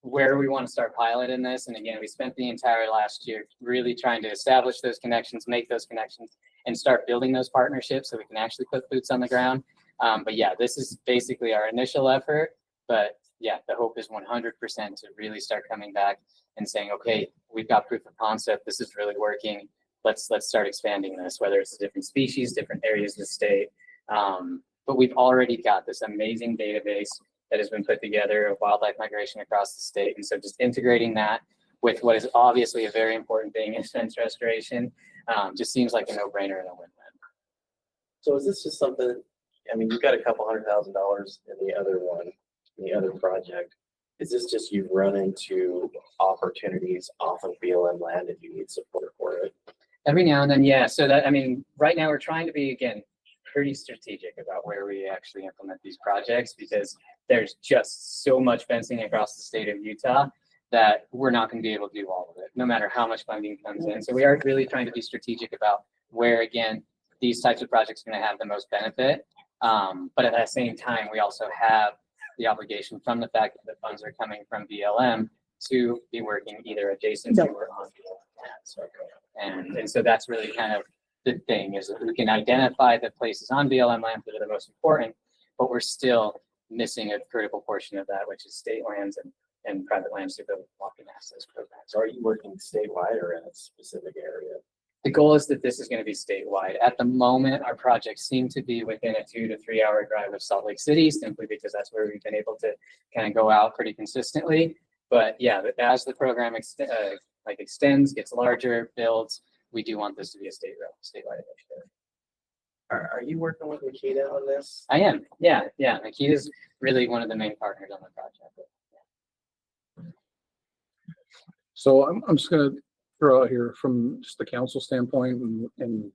[SPEAKER 12] where we want to start piloting this. And again, we spent the entire last year really trying to establish those connections, make those connections, and start building those partnerships so we can actually put boots on the ground. But yeah, this is basically our initial effort. But yeah, the hope is 100% to really start coming back and saying, okay, we've got proof of concept. This is really working. Let's start expanding this, whether it's different species, different areas of the state. But we've already got this amazing database that has been put together of wildlife migration across the state. And so just integrating that with what is obviously a very important thing in fence restoration just seems like a no-brainer and a win-win.
[SPEAKER 16] So is this just something, I mean, you've got a couple $100,000 in the other one, in the other project. Is this just you run into opportunities off of BLM land and you need support for it?
[SPEAKER 12] Every now and then, yeah. So that, I mean, right now we're trying to be, again, pretty strategic about where we actually implement these projects, because there's just so much fencing across the state of Utah that we're not going to be able to do all of it, no matter how much funding comes in. So we are really trying to be strategic about where, again, these types of projects are going to have the most benefit. But at the same time, we also have the obligation from the fact that the funds are coming from BLM to be working either adjacent to or on BLM lands. And so that's really kind of the thing, is that we can identify the places on BLM land that are the most important, but we're still missing a critical portion of that, which is state lands and private lands to build walking access programs.
[SPEAKER 16] So are you working statewide or in a specific area?
[SPEAKER 12] The goal is that this is going to be statewide. At the moment, our projects seem to be within a 2 to 3 hour drive of Salt Lake City, simply because that's where we've been able to kind of go out pretty consistently. But yeah, as the program extends, gets larger, builds, we do want this to be a statewide initiative.
[SPEAKER 16] Are you working with Nikita on this?
[SPEAKER 12] I am. Yeah. Nikita's really one of the main partners on the project.
[SPEAKER 2] So I'm just gonna throw out here from just the council standpoint, and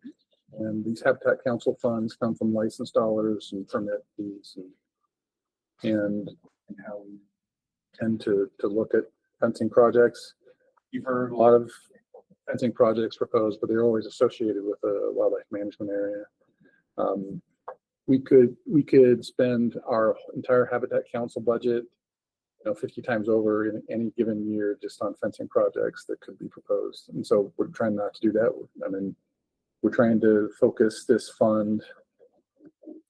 [SPEAKER 2] these Habitat Council funds come from license dollars and permit fees and how we tend to look at fencing projects. You've heard a lot of fencing projects proposed, but they're always associated with a wildlife management area. We could spend our entire Habitat Council budget 50 times over in any given year just on fencing projects that could be proposed. And so we're trying not to do that. I mean, we're trying to focus this fund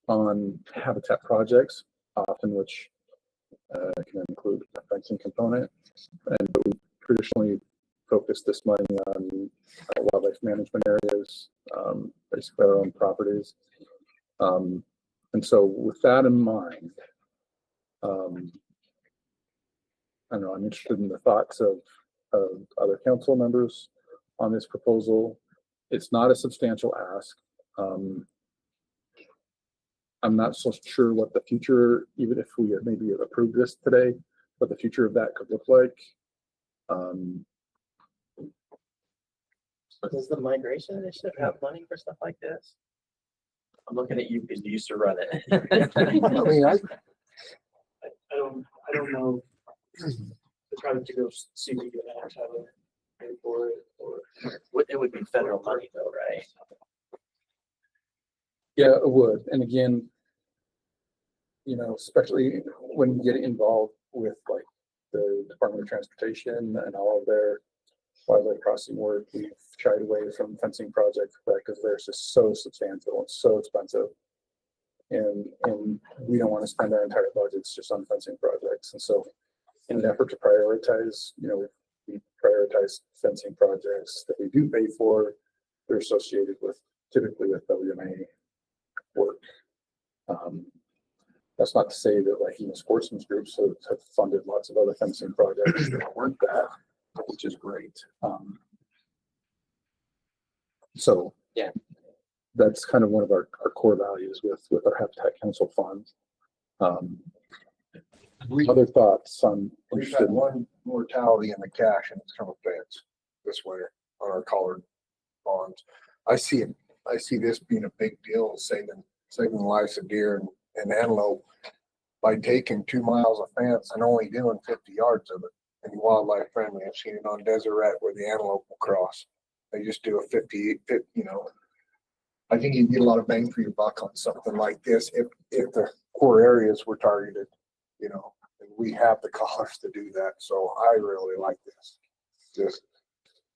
[SPEAKER 2] on habitat projects, often which can include a fencing component. And we traditionally focus this money on wildlife management areas, basically our own properties. And so with that in mind, I don't know, I'm interested in the thoughts of other council members on this proposal. It's not a substantial ask. I'm not so sure what the future, even if we had maybe approved this today, what the future of that could look like.
[SPEAKER 16] Does the migration initiative have money for stuff like this? I'm looking at you because you used to run it.
[SPEAKER 14] I don't know. The project to go see if we can actually pay for it, or
[SPEAKER 16] it would be federal money though, right?
[SPEAKER 2] Yeah, it would. And again, you know, especially when you get involved with like the Department of Transportation and all of their wildlife crossing work, we've shied away from fencing projects because they're just so substantial and so expensive. And we don't want to spend our entire budgets just on fencing projects. And so in an effort to prioritize, you know, we prioritize fencing projects that we do pay for. They're associated with typically with WMA work. That's not to say that like even sportsmen's groups have funded lots of other fencing projects that weren't that, which is great. So
[SPEAKER 12] yeah,
[SPEAKER 2] that's kind of one of our core values with our Habitat Council funds. Other thoughts on?
[SPEAKER 9] We've had one mortality in the cash and it's from a fence this winter on our collared ponds. I see this being a big deal, saving the lives of deer and antelope by taking 2 miles of fence and only doing 50 yards of it. And wildlife friendly, I've seen it on Deseret where the antelope will cross. They just do a 50, you know. I think you get a lot of bang for your buck on something like this if the core areas were targeted, you know, and we have the collars to do that. So I really like this. Just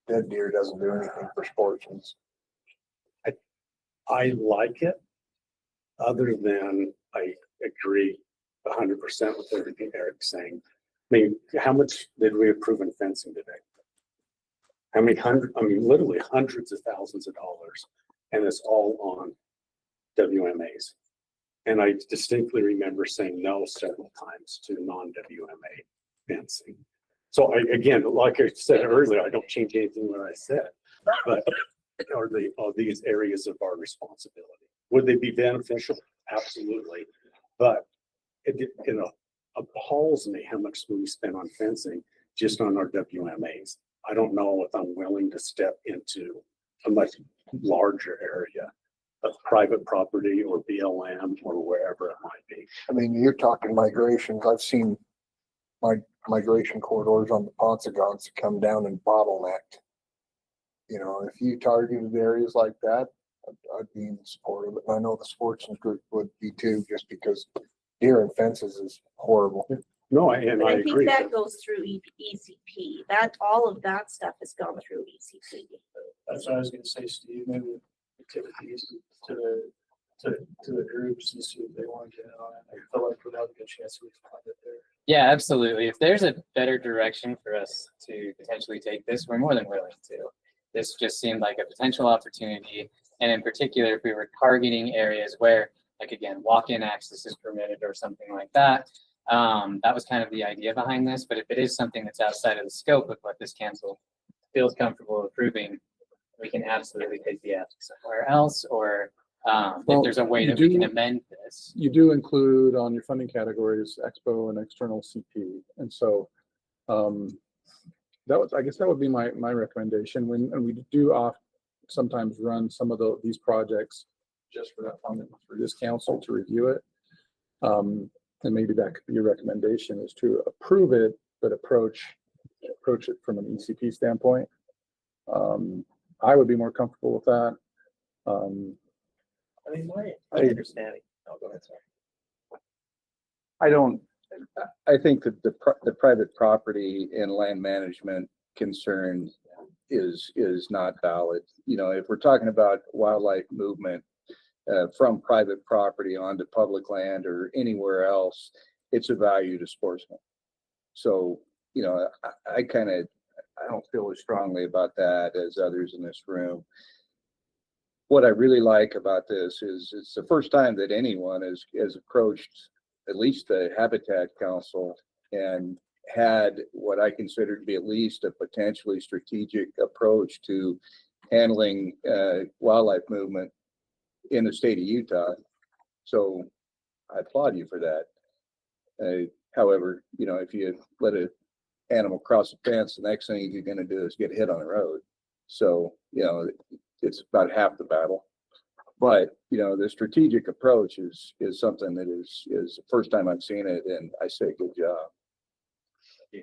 [SPEAKER 9] dead deer doesn't do anything for sportsmen.
[SPEAKER 1] I like it, other than I agree 100% with everything Eric's saying. I mean, how much did we approve in fencing today? How many literally hundreds of thousands of dollars, and it's all on WMAs. And I distinctly remember saying no several times to non-WMA fencing. So again, like I said earlier, I don't change anything that I said, but are these areas of our responsibility? Would they be beneficial? Absolutely. But it appalls me how much we spend on fencing just on our WMAs. I don't know if I'm willing to step into a much larger area of private property or BLM or wherever it might be.
[SPEAKER 9] I mean, you're talking migrations. I've seen migration corridors on the Ponsegons come down and bottlenecked. You know, if you targeted areas like that, I'd be in support of it. And I know the sportsman's group would be too, just because deer and fences is horrible.
[SPEAKER 1] No,
[SPEAKER 6] I think that goes through ECP. All of that stuff has gone through ECP.
[SPEAKER 21] That's what I was gonna say, Steve, maybe we take these to the groups and see if they want to get on it. I feel like we'll have a good chance we can find it there.
[SPEAKER 12] Yeah, absolutely. If there's a better direction for us to potentially take this, we're more than willing to. This just seemed like a potential opportunity. And in particular, if we were targeting areas where, like again, walk-in access is permitted or something like that, that was kind of the idea behind this. But if it is something that's outside of the scope of what this council feels comfortable approving, we can absolutely take the ask somewhere else, or if there's a way that we can amend this.
[SPEAKER 2] You do include on your funding categories Expo and external CP, and so I guess that would be my recommendation. And we do sometimes run some of these projects just for that funding for this council to review it. And maybe that could be your recommendation, is to approve it, but approach it from an ECP standpoint. I would be more comfortable with that.
[SPEAKER 16] I mean, my understanding. Oh, go ahead, sorry.
[SPEAKER 20] I think that the private property and land management concern is not valid. You know, if we're talking about wildlife movement from private property onto public land or anywhere else, it's a value to sportsmen. So, you know, I don't feel as strongly about that as others in this room. What I really like about this is it's the first time that anyone has approached at least the Habitat Council and had what I consider to be at least a potentially strategic approach to handling wildlife movement in the state of Utah. So I applaud you for that. However, you know, if you let an animal cross the fence, the next thing you're going to do is get hit on the road. So, you know, it's about half the battle. But, you know, the strategic approach is something that is the first time I've seen it, and I say good job.
[SPEAKER 16] Yeah.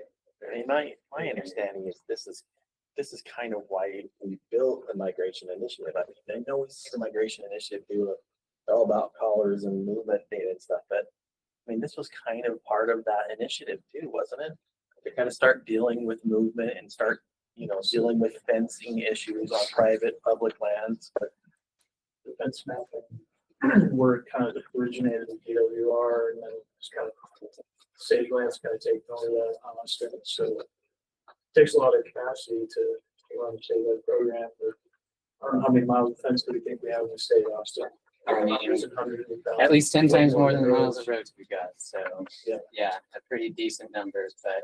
[SPEAKER 16] I mean, my understanding is this is kind of why we built the migration initiative. I mean, I know we see the migration initiative do all about collars and movement data and stuff, but I mean, this was kind of part of that initiative too, wasn't it? To kind of start dealing with movement and start, dealing with fencing issues on private, public lands. But
[SPEAKER 8] The fence mapping, where it kind of originated in PWR and then just kind of city lands kind of take over that on our state. So it takes a lot of capacity to run a statewide program. But I don't know how many miles of fence do we think we have in the state of Austin?
[SPEAKER 12] I mean,
[SPEAKER 8] There's 100,000.
[SPEAKER 12] at least 10 times more than the miles of roads we got. So
[SPEAKER 8] yeah,
[SPEAKER 12] a pretty decent numbers. But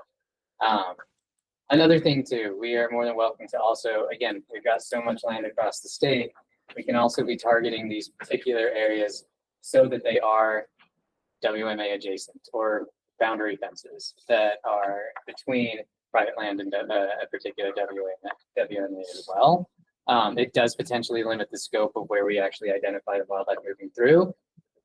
[SPEAKER 12] another thing too, we are more than welcome to also, again, we've got so much land across the state. We can also be targeting these particular areas so that they are WMA adjacent or boundary fences that are between private land and a particular WMA as well. It does potentially limit the scope of where we actually identify the wildlife moving through,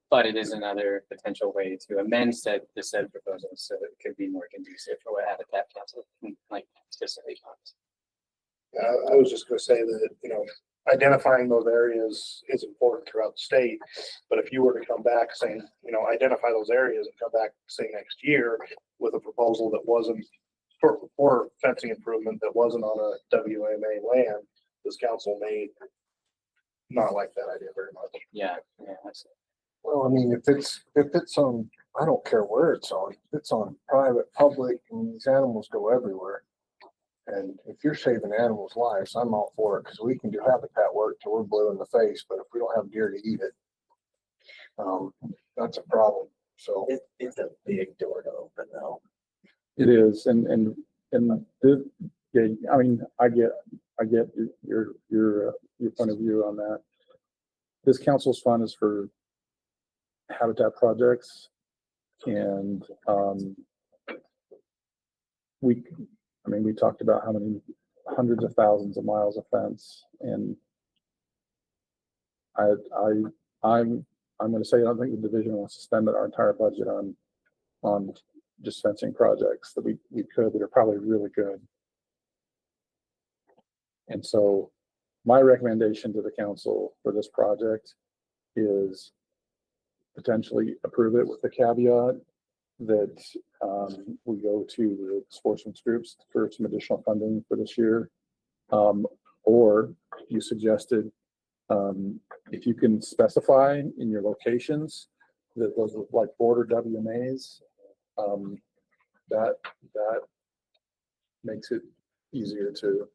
[SPEAKER 12] but it is another potential way to amend the said proposals so that it could be more conducive for what Habitat Council like specifically wants.
[SPEAKER 17] I was just gonna say that, identifying those areas is important throughout the state. But if you were to come back saying, identify those areas and come back, say, next year with a proposal that wasn't for fencing improvement that wasn't on a WMA land, this council may not like that idea very much.
[SPEAKER 12] Yeah.
[SPEAKER 9] Well, I mean, if it's on, I don't care where it's on, if it's on private, public, and these animals go everywhere. And if you're saving animals' lives, I'm all for it, because we can do habitat work till we're blue in the face, but if we don't have deer to eat it, that's a problem. So
[SPEAKER 16] it's a big door to open though.
[SPEAKER 2] It is, and this, yeah, I mean, I get your point of view on that. This council's fund is for habitat projects, and we talked about how many hundreds of thousands of miles of fence, and I'm going to say I don't think the division wants to spend our entire budget on just fencing projects that we could that are probably really good. And so my recommendation to the council for this project is potentially approve it with the caveat that we go to the sportsman's groups for some additional funding for this year. Or you suggested if you can specify in your locations that those are like border WMAs, that makes it easier to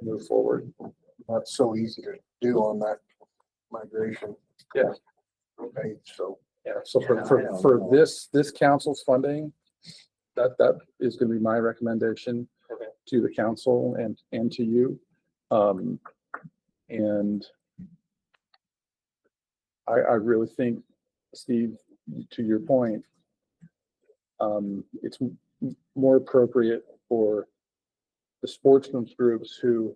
[SPEAKER 2] move forward.
[SPEAKER 9] that's so easy to do on that migration.
[SPEAKER 2] Yeah.
[SPEAKER 9] Okay, so.
[SPEAKER 2] Yeah, so for this council's funding, that is going to be my recommendation to the council and to you. And I really think, Steve, to your point, it's more appropriate for the sportsmen's groups who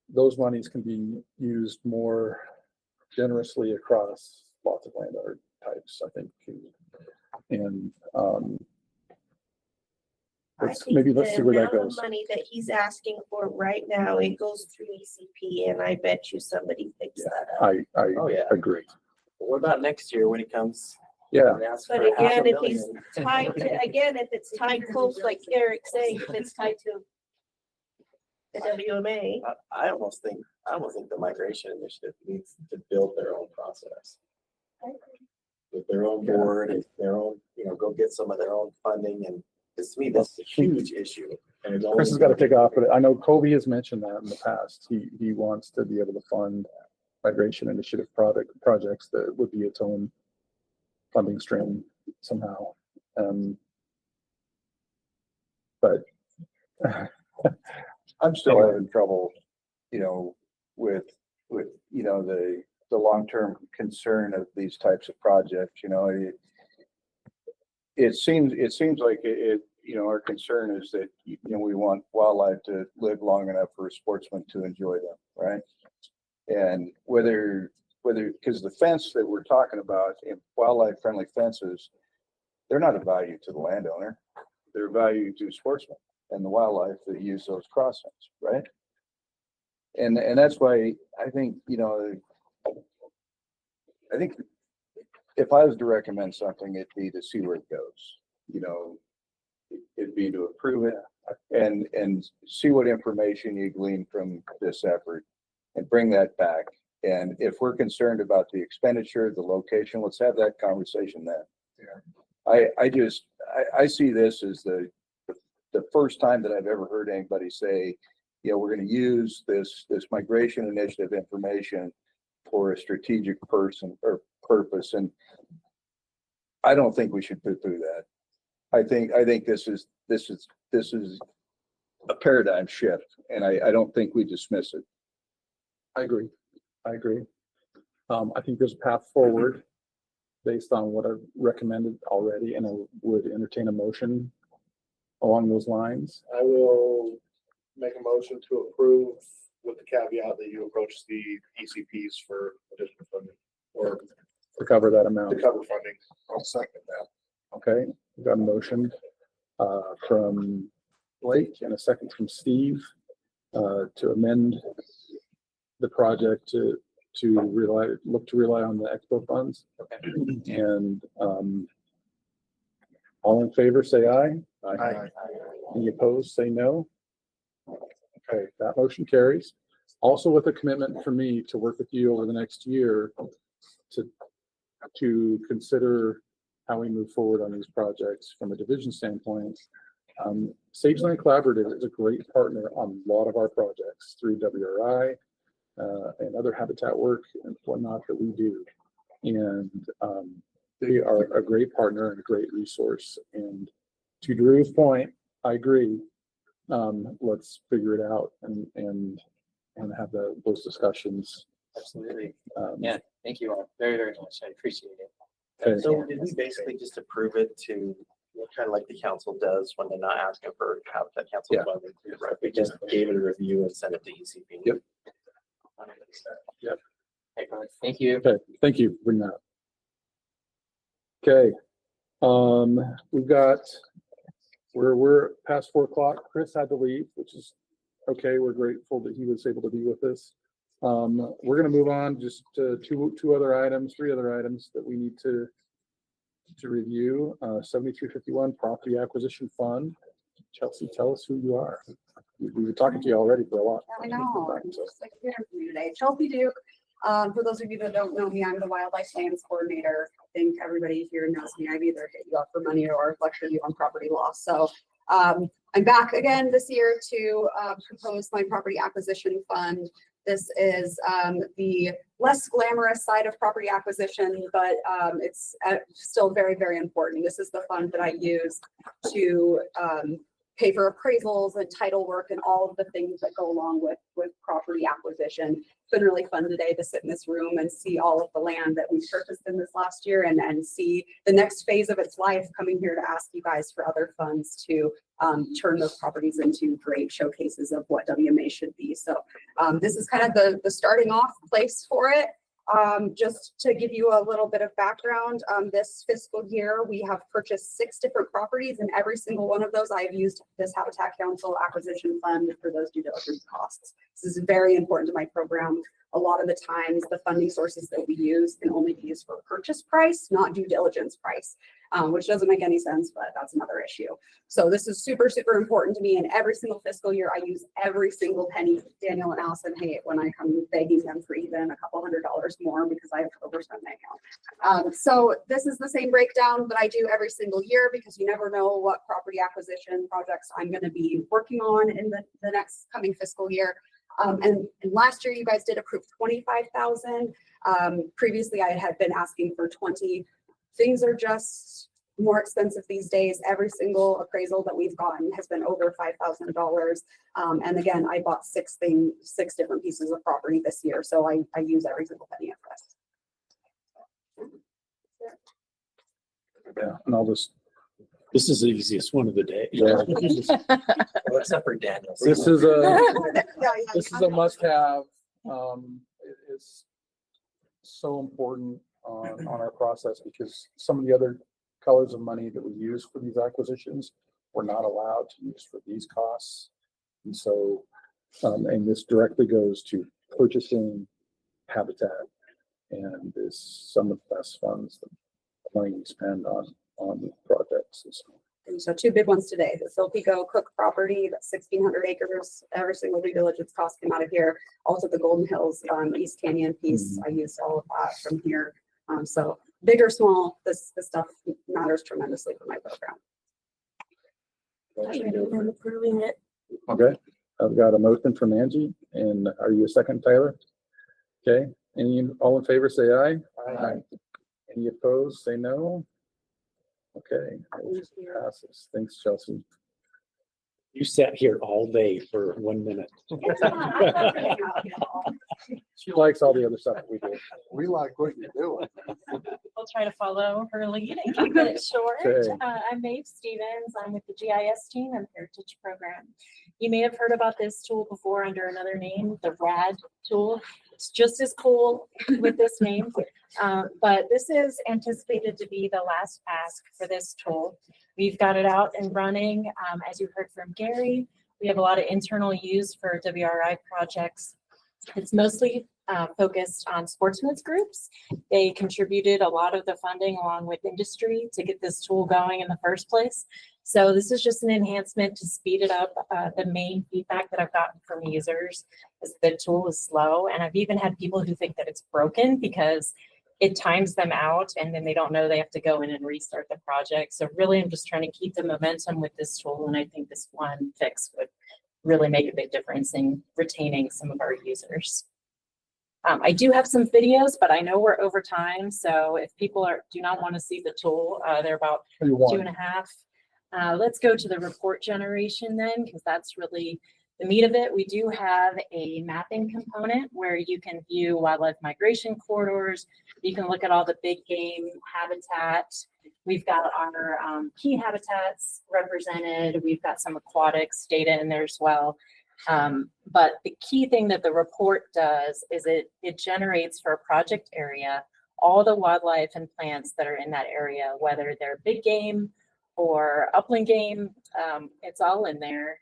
[SPEAKER 2] those monies can be used more generously across lots of landowner types, I think. And let's see where that goes.
[SPEAKER 6] The money that he's asking for right now, it goes through ECP, and I bet you somebody picks that up.
[SPEAKER 2] I agree.
[SPEAKER 16] But what about next year when he comes?
[SPEAKER 2] Yeah.
[SPEAKER 16] and asks
[SPEAKER 6] But
[SPEAKER 16] for
[SPEAKER 6] again, if
[SPEAKER 16] $500,000?
[SPEAKER 6] he's tied to, if it's tied close, like Eric's saying, if it's tied to the WMA.
[SPEAKER 16] I almost think the migration initiative needs to build their own process. With their own board and their own, go get some of their own funding, and because to me, that's a huge issue. And it's
[SPEAKER 2] Chris has got to take off, but I know Kobe has mentioned that in the past. He wants to be able to fund migration initiative projects that would be its own funding stream somehow. But
[SPEAKER 20] I'm still having trouble, with the long-term concern of these types of projects. It seems like our concern is that, we want wildlife to live long enough for sportsmen to enjoy them, right? And because the fence that we're talking about, wildlife-friendly fences, they're not a value to the landowner. They're a value to sportsmen and the wildlife that use those crossings, right? And that's why I think, I think if I was to recommend something, it'd be to see where it goes. You know, it'd be to approve it and see what information you glean from this effort and bring that back. And if we're concerned about the expenditure, the location, let's have that conversation then.
[SPEAKER 9] Yeah.
[SPEAKER 20] I see this as the first time that I've ever heard anybody say, you know, we're going to use this migration initiative information for a strategic person or purpose. And I don't think we should put through that. I think this is a paradigm shift, and I don't think we dismiss it.
[SPEAKER 2] I agree. I think there's a path forward based on what I've recommended already, and I would entertain a motion along those lines.
[SPEAKER 8] I will make a motion to approve with the caveat that you approach the ECPs for additional funding or
[SPEAKER 2] To cover that amount.
[SPEAKER 8] to cover funding.
[SPEAKER 9] I'll second that.
[SPEAKER 2] Okay, we've got a motion from Blake and a second from Steve to amend the project to look to rely on the expo funds. And all in favor, say aye.
[SPEAKER 9] Aye.
[SPEAKER 2] Any opposed, say no. Okay, that motion carries. Also with a commitment from me to work with you over the next year to consider how we move forward on these projects from a division standpoint. Sageline Collaborative is a great partner on a lot of our projects through WRI and other habitat work and whatnot that we do. And they are a great partner and a great resource. And to Drew's point, I agree. Let's figure it out and have those discussions.
[SPEAKER 12] Absolutely. Yeah, thank you all very, very much. I appreciate it.
[SPEAKER 2] Okay.
[SPEAKER 4] So did we basically just approve it to, kind of like the council does when they're not asking for Habitat Council
[SPEAKER 2] Yeah.
[SPEAKER 4] funding, right? We just gave it a review and sent it to ECP.
[SPEAKER 2] Yep. Yep.
[SPEAKER 12] Thank you.
[SPEAKER 2] Okay, thank you. Bring that up. Okay. We're past 4 o'clock. Chris had to leave, which is okay. We're grateful that he was able to be with us. We're gonna move on just to three other items that we need to review. 7351 Property Acquisition Fund. Chelsea, tell us who you are. We were talking to you already for a lot.
[SPEAKER 15] I know, I'm just like here for you today. Chelsea Duke. For those of you that don't know me, I'm the Wildlife Lands Coordinator. I think everybody here knows me. I've either hit you up for money or lectured you on property law. So I'm back again this year to propose my property acquisition fund. This is the less glamorous side of property acquisition, but it's still very, very important. This is the fund that I use to pay for appraisals and title work and all of the things that go along with property acquisition. It's been really fun today to sit in this room and see all of the land that we purchased in this last year and see the next phase of its life, coming here to ask you guys for other funds to turn those properties into great showcases of what WMA should be. So this is kind of the starting off place for it. Just to give you a little bit of background, this fiscal year, we have purchased 6 different properties, and every single one of those I have used this Habitat Council acquisition fund for those due diligence costs. This is very important to my program. A lot of the times, the funding sources that we use can only be used for purchase price, not due diligence price, which doesn't make any sense, but that's another issue. So this is super, super important to me. And every single fiscal year, I use every single penny. Daniel and Allison hate it when I come begging them for even a couple $100 more because I have to overspend my account. So this is the same breakdown that I do every single year because you never know what property acquisition projects I'm going to be working on in the next coming fiscal year. And last year you guys did approve 25,000. Previously I had been asking for 20. Things are just more expensive these days. Every single appraisal that we've gotten has been over $5,000. And again, I bought 6 different pieces of property this year. So I use every single penny of this.
[SPEAKER 2] Yeah, and
[SPEAKER 1] this is the easiest one of the day.
[SPEAKER 2] Yeah.
[SPEAKER 16] Well, except for Daniel.
[SPEAKER 2] This is a must-have. It's so important on our process because some of the other colors of money that we use for these acquisitions we're not allowed to use for these costs. And so, and this directly goes to purchasing habitat and is some of the best funds that money we spend on projects. And so,
[SPEAKER 15] And so two big ones today, the Silpico Cook property, that's 1,600 acres, every single due diligence cost came out of here. Also the Golden Hills, East Canyon piece, I used all of that from here. So big or small, this stuff matters tremendously for my program.
[SPEAKER 6] I'm approving it.
[SPEAKER 2] okay, I've got a motion from Angie, and are you a second, Tyler? Okay, all in favor, say aye. Aye. Any opposed, say no. Okay, motion passes. Thanks, Chelsea.
[SPEAKER 11] You sat here all day for 1 minute.
[SPEAKER 2] She likes all the other stuff that we do.
[SPEAKER 9] We like what you're doing.
[SPEAKER 13] We'll try to follow her lead and keep it short.
[SPEAKER 2] Okay.
[SPEAKER 13] I'm Maeve Stevens. I'm with the GIS team and Heritage Program. You may have heard about this tool before under another name, the RAD tool. It's just as cool with this name, but this is anticipated to be the last ask for this tool. We've got it out and running. As you heard from Gary, we have a lot of internal use for WRI projects. It's mostly focused on sportsmen's groups. They contributed a lot of the funding along with industry to get this tool going in the first place. So this is just an enhancement to speed it up. The main feedback that I've gotten from users is the tool is slow. And I've even had people who think that it's broken because it times them out and then they don't know they have to go in and restart the project. So really, I'm just trying to keep the momentum with this tool. And I think this one fix would really make a big difference in retaining some of our users. I do have some videos, but I know we're over time. So if people do not want to see the tool, they're about 2.5. Let's go to the report generation then, because that's really the meat of it. We do have a mapping component where you can view wildlife migration corridors. You can look at all the big game habitat. We've got our key habitats represented. We've got some aquatics data in there as well. But the key thing that the report does is it generates for a project area all the wildlife and plants that are in that area, whether they're big game or upland game. It's all in there.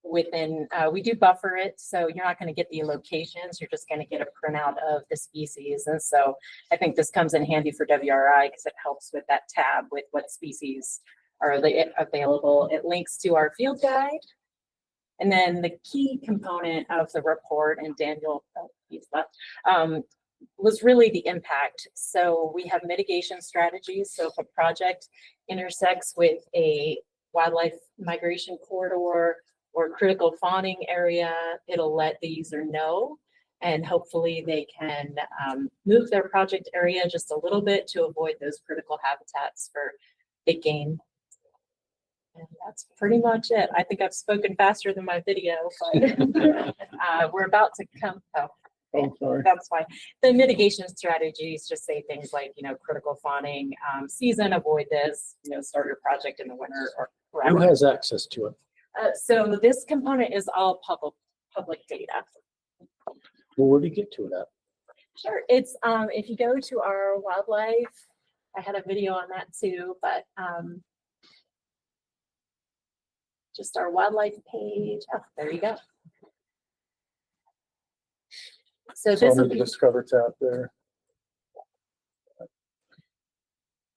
[SPEAKER 13] Within, we do buffer it, so you're not going to get the locations, you're just going to get a printout of the species. And so I think this comes in handy for WRI because it helps with that tab with what species are available. It links to our field guide. And then the key component of the report, and Daniel, he's left, was really the impact. So we have mitigation strategies. So if a project intersects with a wildlife migration corridor or critical fawning area, it'll let the user know, and hopefully they can move their project area just a little bit to avoid those critical habitats for big game. And that's pretty much it. I think I've spoken faster than my video, but we're about to come. Oh, sorry. That's fine. The mitigation strategies just say things like, critical fawning season, avoid this, start your project in the winter or wherever.
[SPEAKER 11] Who has access to it?
[SPEAKER 13] So this component is all public data.
[SPEAKER 11] Well, where do you get to it at?
[SPEAKER 13] Sure. It's if you go to our wildlife, I had a video on that too, but just our wildlife page. Oh, there you go. So this
[SPEAKER 2] Under the Discover tab there.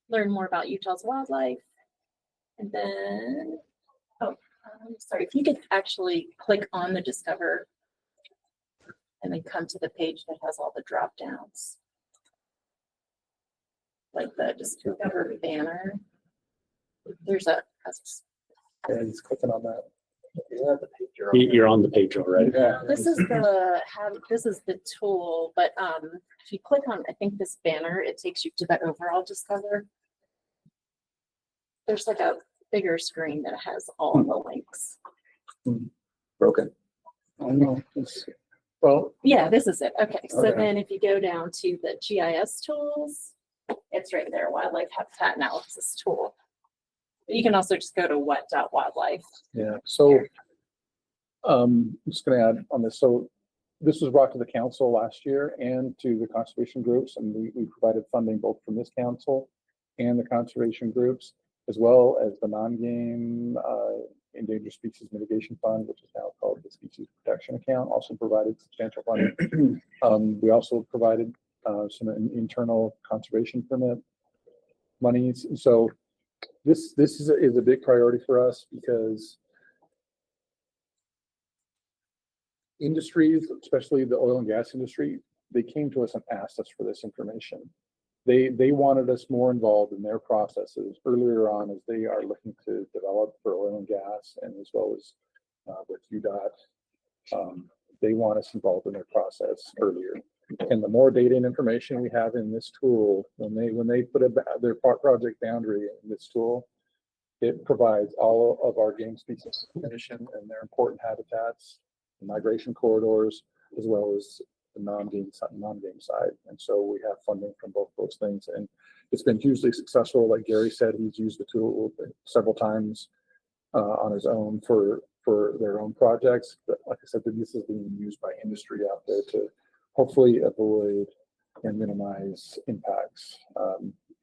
[SPEAKER 13] Learn more about Utah's wildlife. And then, sorry, if you could actually click on the Discover and then come to the page that has all the drop downs. Like the Discover banner. There's a.
[SPEAKER 2] Yeah, he's clicking on that.
[SPEAKER 11] You're on the page already.
[SPEAKER 2] Yeah.
[SPEAKER 13] This is the tool, but if you click on, I think this banner, it takes you to the overall Discover. There's like a bigger screen that has all the links.
[SPEAKER 2] Broken. I know. Well,
[SPEAKER 13] yeah, this is it. Okay, so
[SPEAKER 2] Okay.
[SPEAKER 13] then if you go down to the GIS tools, it's right there, wildlife habitat analysis tool. You can also just go to what.wildlife.
[SPEAKER 2] yeah. So I'm just going to add on this. So this was brought to the council last year and to the conservation groups, and we provided funding both from this council and the conservation groups, as well as the non-game endangered species mitigation fund, which is now called the species protection account, also provided substantial funding. We also provided some internal conservation permit monies. So this is a big priority for us because industries, especially the oil and gas industry, they came to us and asked us for this information. They wanted us more involved in their processes earlier on as they are looking to develop for oil and gas, and as well as with UDOT. They want us involved in their process earlier. And the more data and information we have in this tool, when they put their project boundary in this tool, it provides all of our game species information and their important habitats, migration corridors, as well as the non-game side. And so we have funding from both those things, and it's been hugely successful. Like Gary said, he's used the tool several times on his own for their own projects. But like I said, this is being used by industry out there to hopefully avoid and minimize impacts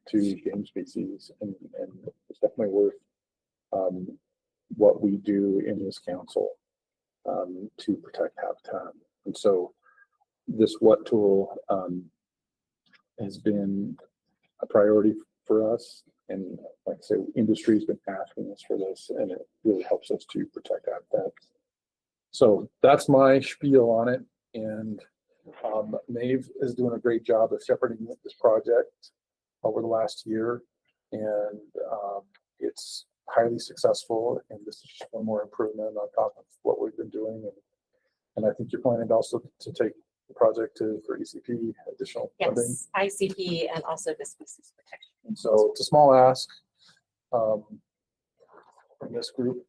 [SPEAKER 2] to game species, and it's definitely worth what we do in this council to protect habitat. And so this what tool has been a priority for us, and like I say, industry's been asking us for this, and it really helps us to protect habitat. So that's my spiel on it, and Maeve is doing a great job of shepherding this project over the last year, and it's highly successful, and this is just one more improvement on top of what we've been doing. And I think you're planning also to take the project for ECP additional funding.
[SPEAKER 13] Yes, ICP and also the species protection.
[SPEAKER 2] And so it's a small ask from this group.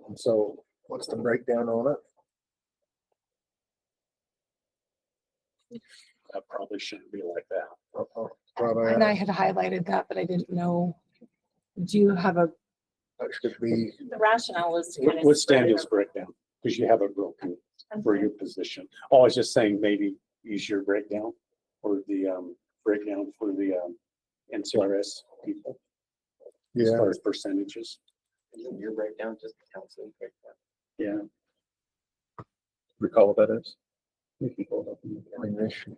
[SPEAKER 2] And so what's the breakdown on it?
[SPEAKER 1] That probably shouldn't be like that.
[SPEAKER 7] And I had highlighted that, but I didn't know. Do you have a?
[SPEAKER 2] That should be.
[SPEAKER 13] The rationale was to kind of.
[SPEAKER 1] What's Daniel's breakdown? Because you have it broken for your position. Oh, I was just saying maybe use your breakdown or the breakdown for the NCRS people. As
[SPEAKER 2] Yeah.
[SPEAKER 1] far as percentages.
[SPEAKER 16] Isn't your breakdown just the council breakdown?
[SPEAKER 1] Yeah.
[SPEAKER 2] Recall what that is? We can pull it up in the animation.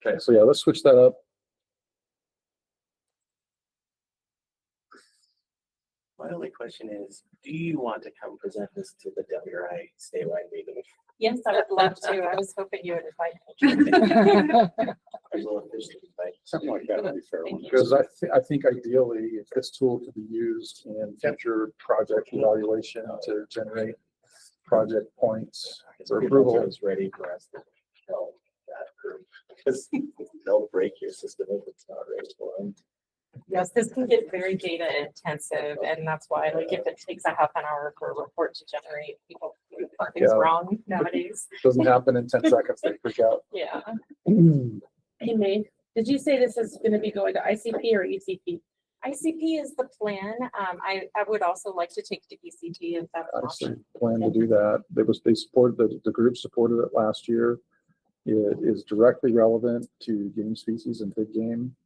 [SPEAKER 2] Okay, so yeah, let's switch that up.
[SPEAKER 16] My only question is, do you want to come present this to the WRI statewide meeting?
[SPEAKER 13] Yes, I would love to. I was hoping you would invite me.
[SPEAKER 16] I will officially invite.
[SPEAKER 1] Something like that would be fair.
[SPEAKER 2] Because I think ideally, if this tool could be used in future project evaluation to generate project points for approval.
[SPEAKER 16] It's ready for us to tell that group, because they'll break your system if it's not ready for them.
[SPEAKER 13] Yes, this can get very data intensive, and that's why, like, if it takes a half an hour for a report to generate, people think something's
[SPEAKER 2] Yeah.
[SPEAKER 13] wrong nowadays.
[SPEAKER 2] Doesn't happen in 10 seconds, they freak out.
[SPEAKER 13] Yeah. Hey, May, did you say this is gonna be going to ICP or ECP? ICP is the plan. I would also like to take to ECP if that's an
[SPEAKER 2] I
[SPEAKER 13] option.
[SPEAKER 2] plan to do that. They supported, the group supported it last year. It is directly relevant to game species and big game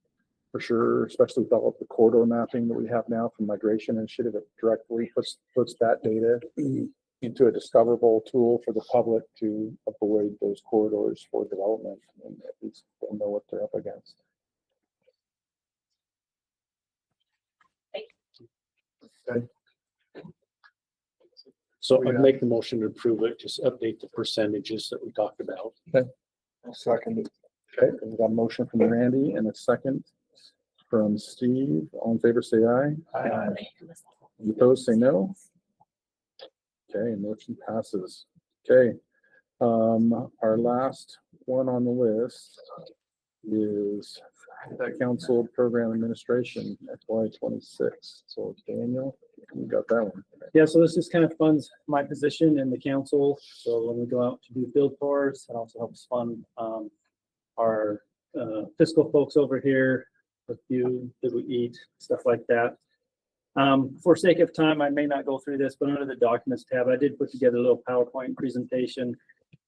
[SPEAKER 2] for sure, especially with all of the corridor mapping that we have now from migration initiative. It directly puts that data into a discoverable tool for the public to avoid those corridors for development, and at least they'll know what they're up against. Okay.
[SPEAKER 1] So I'd make the motion to approve it, just update the percentages that we talked about.
[SPEAKER 2] Okay. Second. Okay, we got a motion from Randy and a second from Steve. All in favor, say aye.
[SPEAKER 1] Aye.
[SPEAKER 2] Any opposed, say no. Okay, motion passes. Okay. Our last one on the list is the council program administration FY26. So Daniel, you got that one.
[SPEAKER 3] Yeah, so this just kind of funds my position in the council. So when we go out to do field tours, it also helps fund our fiscal folks over here, a few that we eat, stuff like that. For sake of time, I may not go through this, but under the documents tab, I did put together a little PowerPoint presentation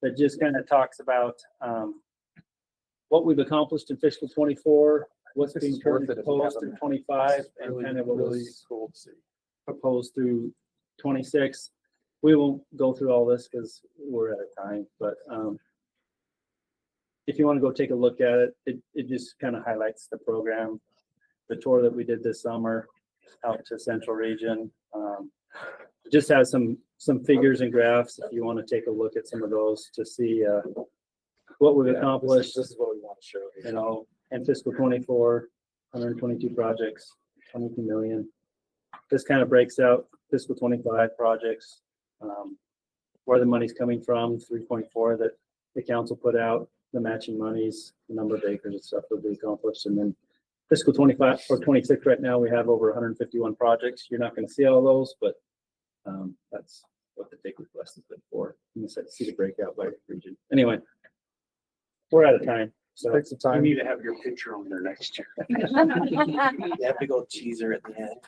[SPEAKER 3] that just kind of talks about what we've accomplished in fiscal 24, what's being currently proposed in 25, and kind of what was
[SPEAKER 2] cool to see.
[SPEAKER 3] proposed through 26. We won't go through all this because we're out of time, but if you want to go take a look at it, it just kind of highlights the program. The tour that we did this summer out to Central Region. It just has some figures and graphs if you want to take a look at some of those to see what we've accomplished.
[SPEAKER 17] This is what we want to show.
[SPEAKER 3] You know, in fiscal 24, 122 projects, 22 million. This kind of breaks out fiscal 25 projects, where the money's coming from, 3.4 that the council put out, the matching monies, the number of acres and stuff that we accomplished. And then fiscal 25 or 26 right now, we have over 151 projects. You're not going to see all those, but that's what the take request has been for. You can see the breakout by region. Anyway, we're out of time. So
[SPEAKER 17] Take some time.
[SPEAKER 1] You need to have your picture on there next year.
[SPEAKER 16] That big old cheeser at the end.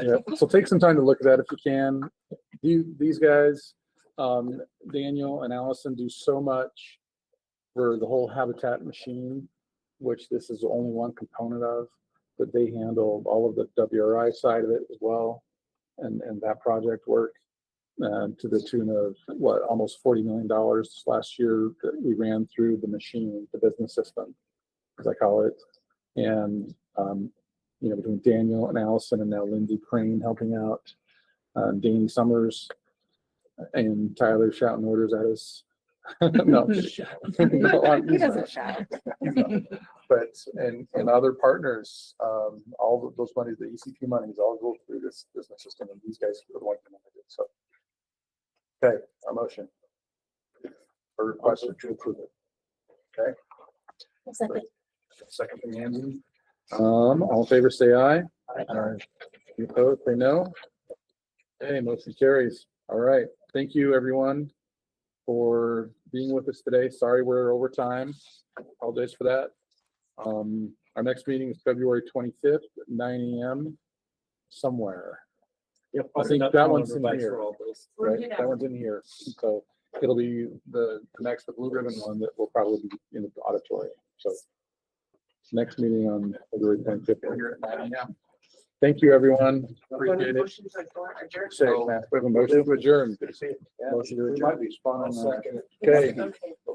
[SPEAKER 2] Yeah, so take some time to look at that if you can. These guys, Daniel and Allison, do so much for the whole habitat machine, which this is only one component of, but they handle all of the WRI side of it as well. And that project work to the tune of almost $40 million last year that we ran through the machine, the business system, as I call it. And, between Daniel and Allison and now Lindsay Crane helping out, Danny Summers and Tyler shouting orders at us. No.
[SPEAKER 7] He doesn't shout.
[SPEAKER 2] But, and other partners, all of those monies, the ECP monies all go through this business system, and these guys are the ones that did it. So, okay, a motion. A request to approve it. Okay. Second from Andy. All in favor, say aye. Aye. You opposed, say no. Okay, motion carries. All right. Thank you, everyone, for being with us today. Sorry we're over time. Apologize for that. Our next meeting is February 25th at 9 a.m. somewhere.
[SPEAKER 3] Yep,
[SPEAKER 2] I think that one's in
[SPEAKER 3] calendar
[SPEAKER 2] here.
[SPEAKER 3] for all those.
[SPEAKER 2] Right, that one's in here. So it'll be the next, the blue ribbon one that will probably be in the auditorium. So next meeting on February 25th here at 9 a.m. Thank you, everyone. Appreciate it. Say, we have a motion to adjourn. Motion to adjourn. Okay,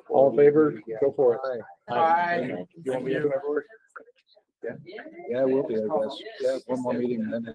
[SPEAKER 2] all in favor, go for it.
[SPEAKER 17] Aye.
[SPEAKER 2] You want me to do everywhere?
[SPEAKER 20] Yeah, we'll be, I guess. Yeah, one more meeting and then.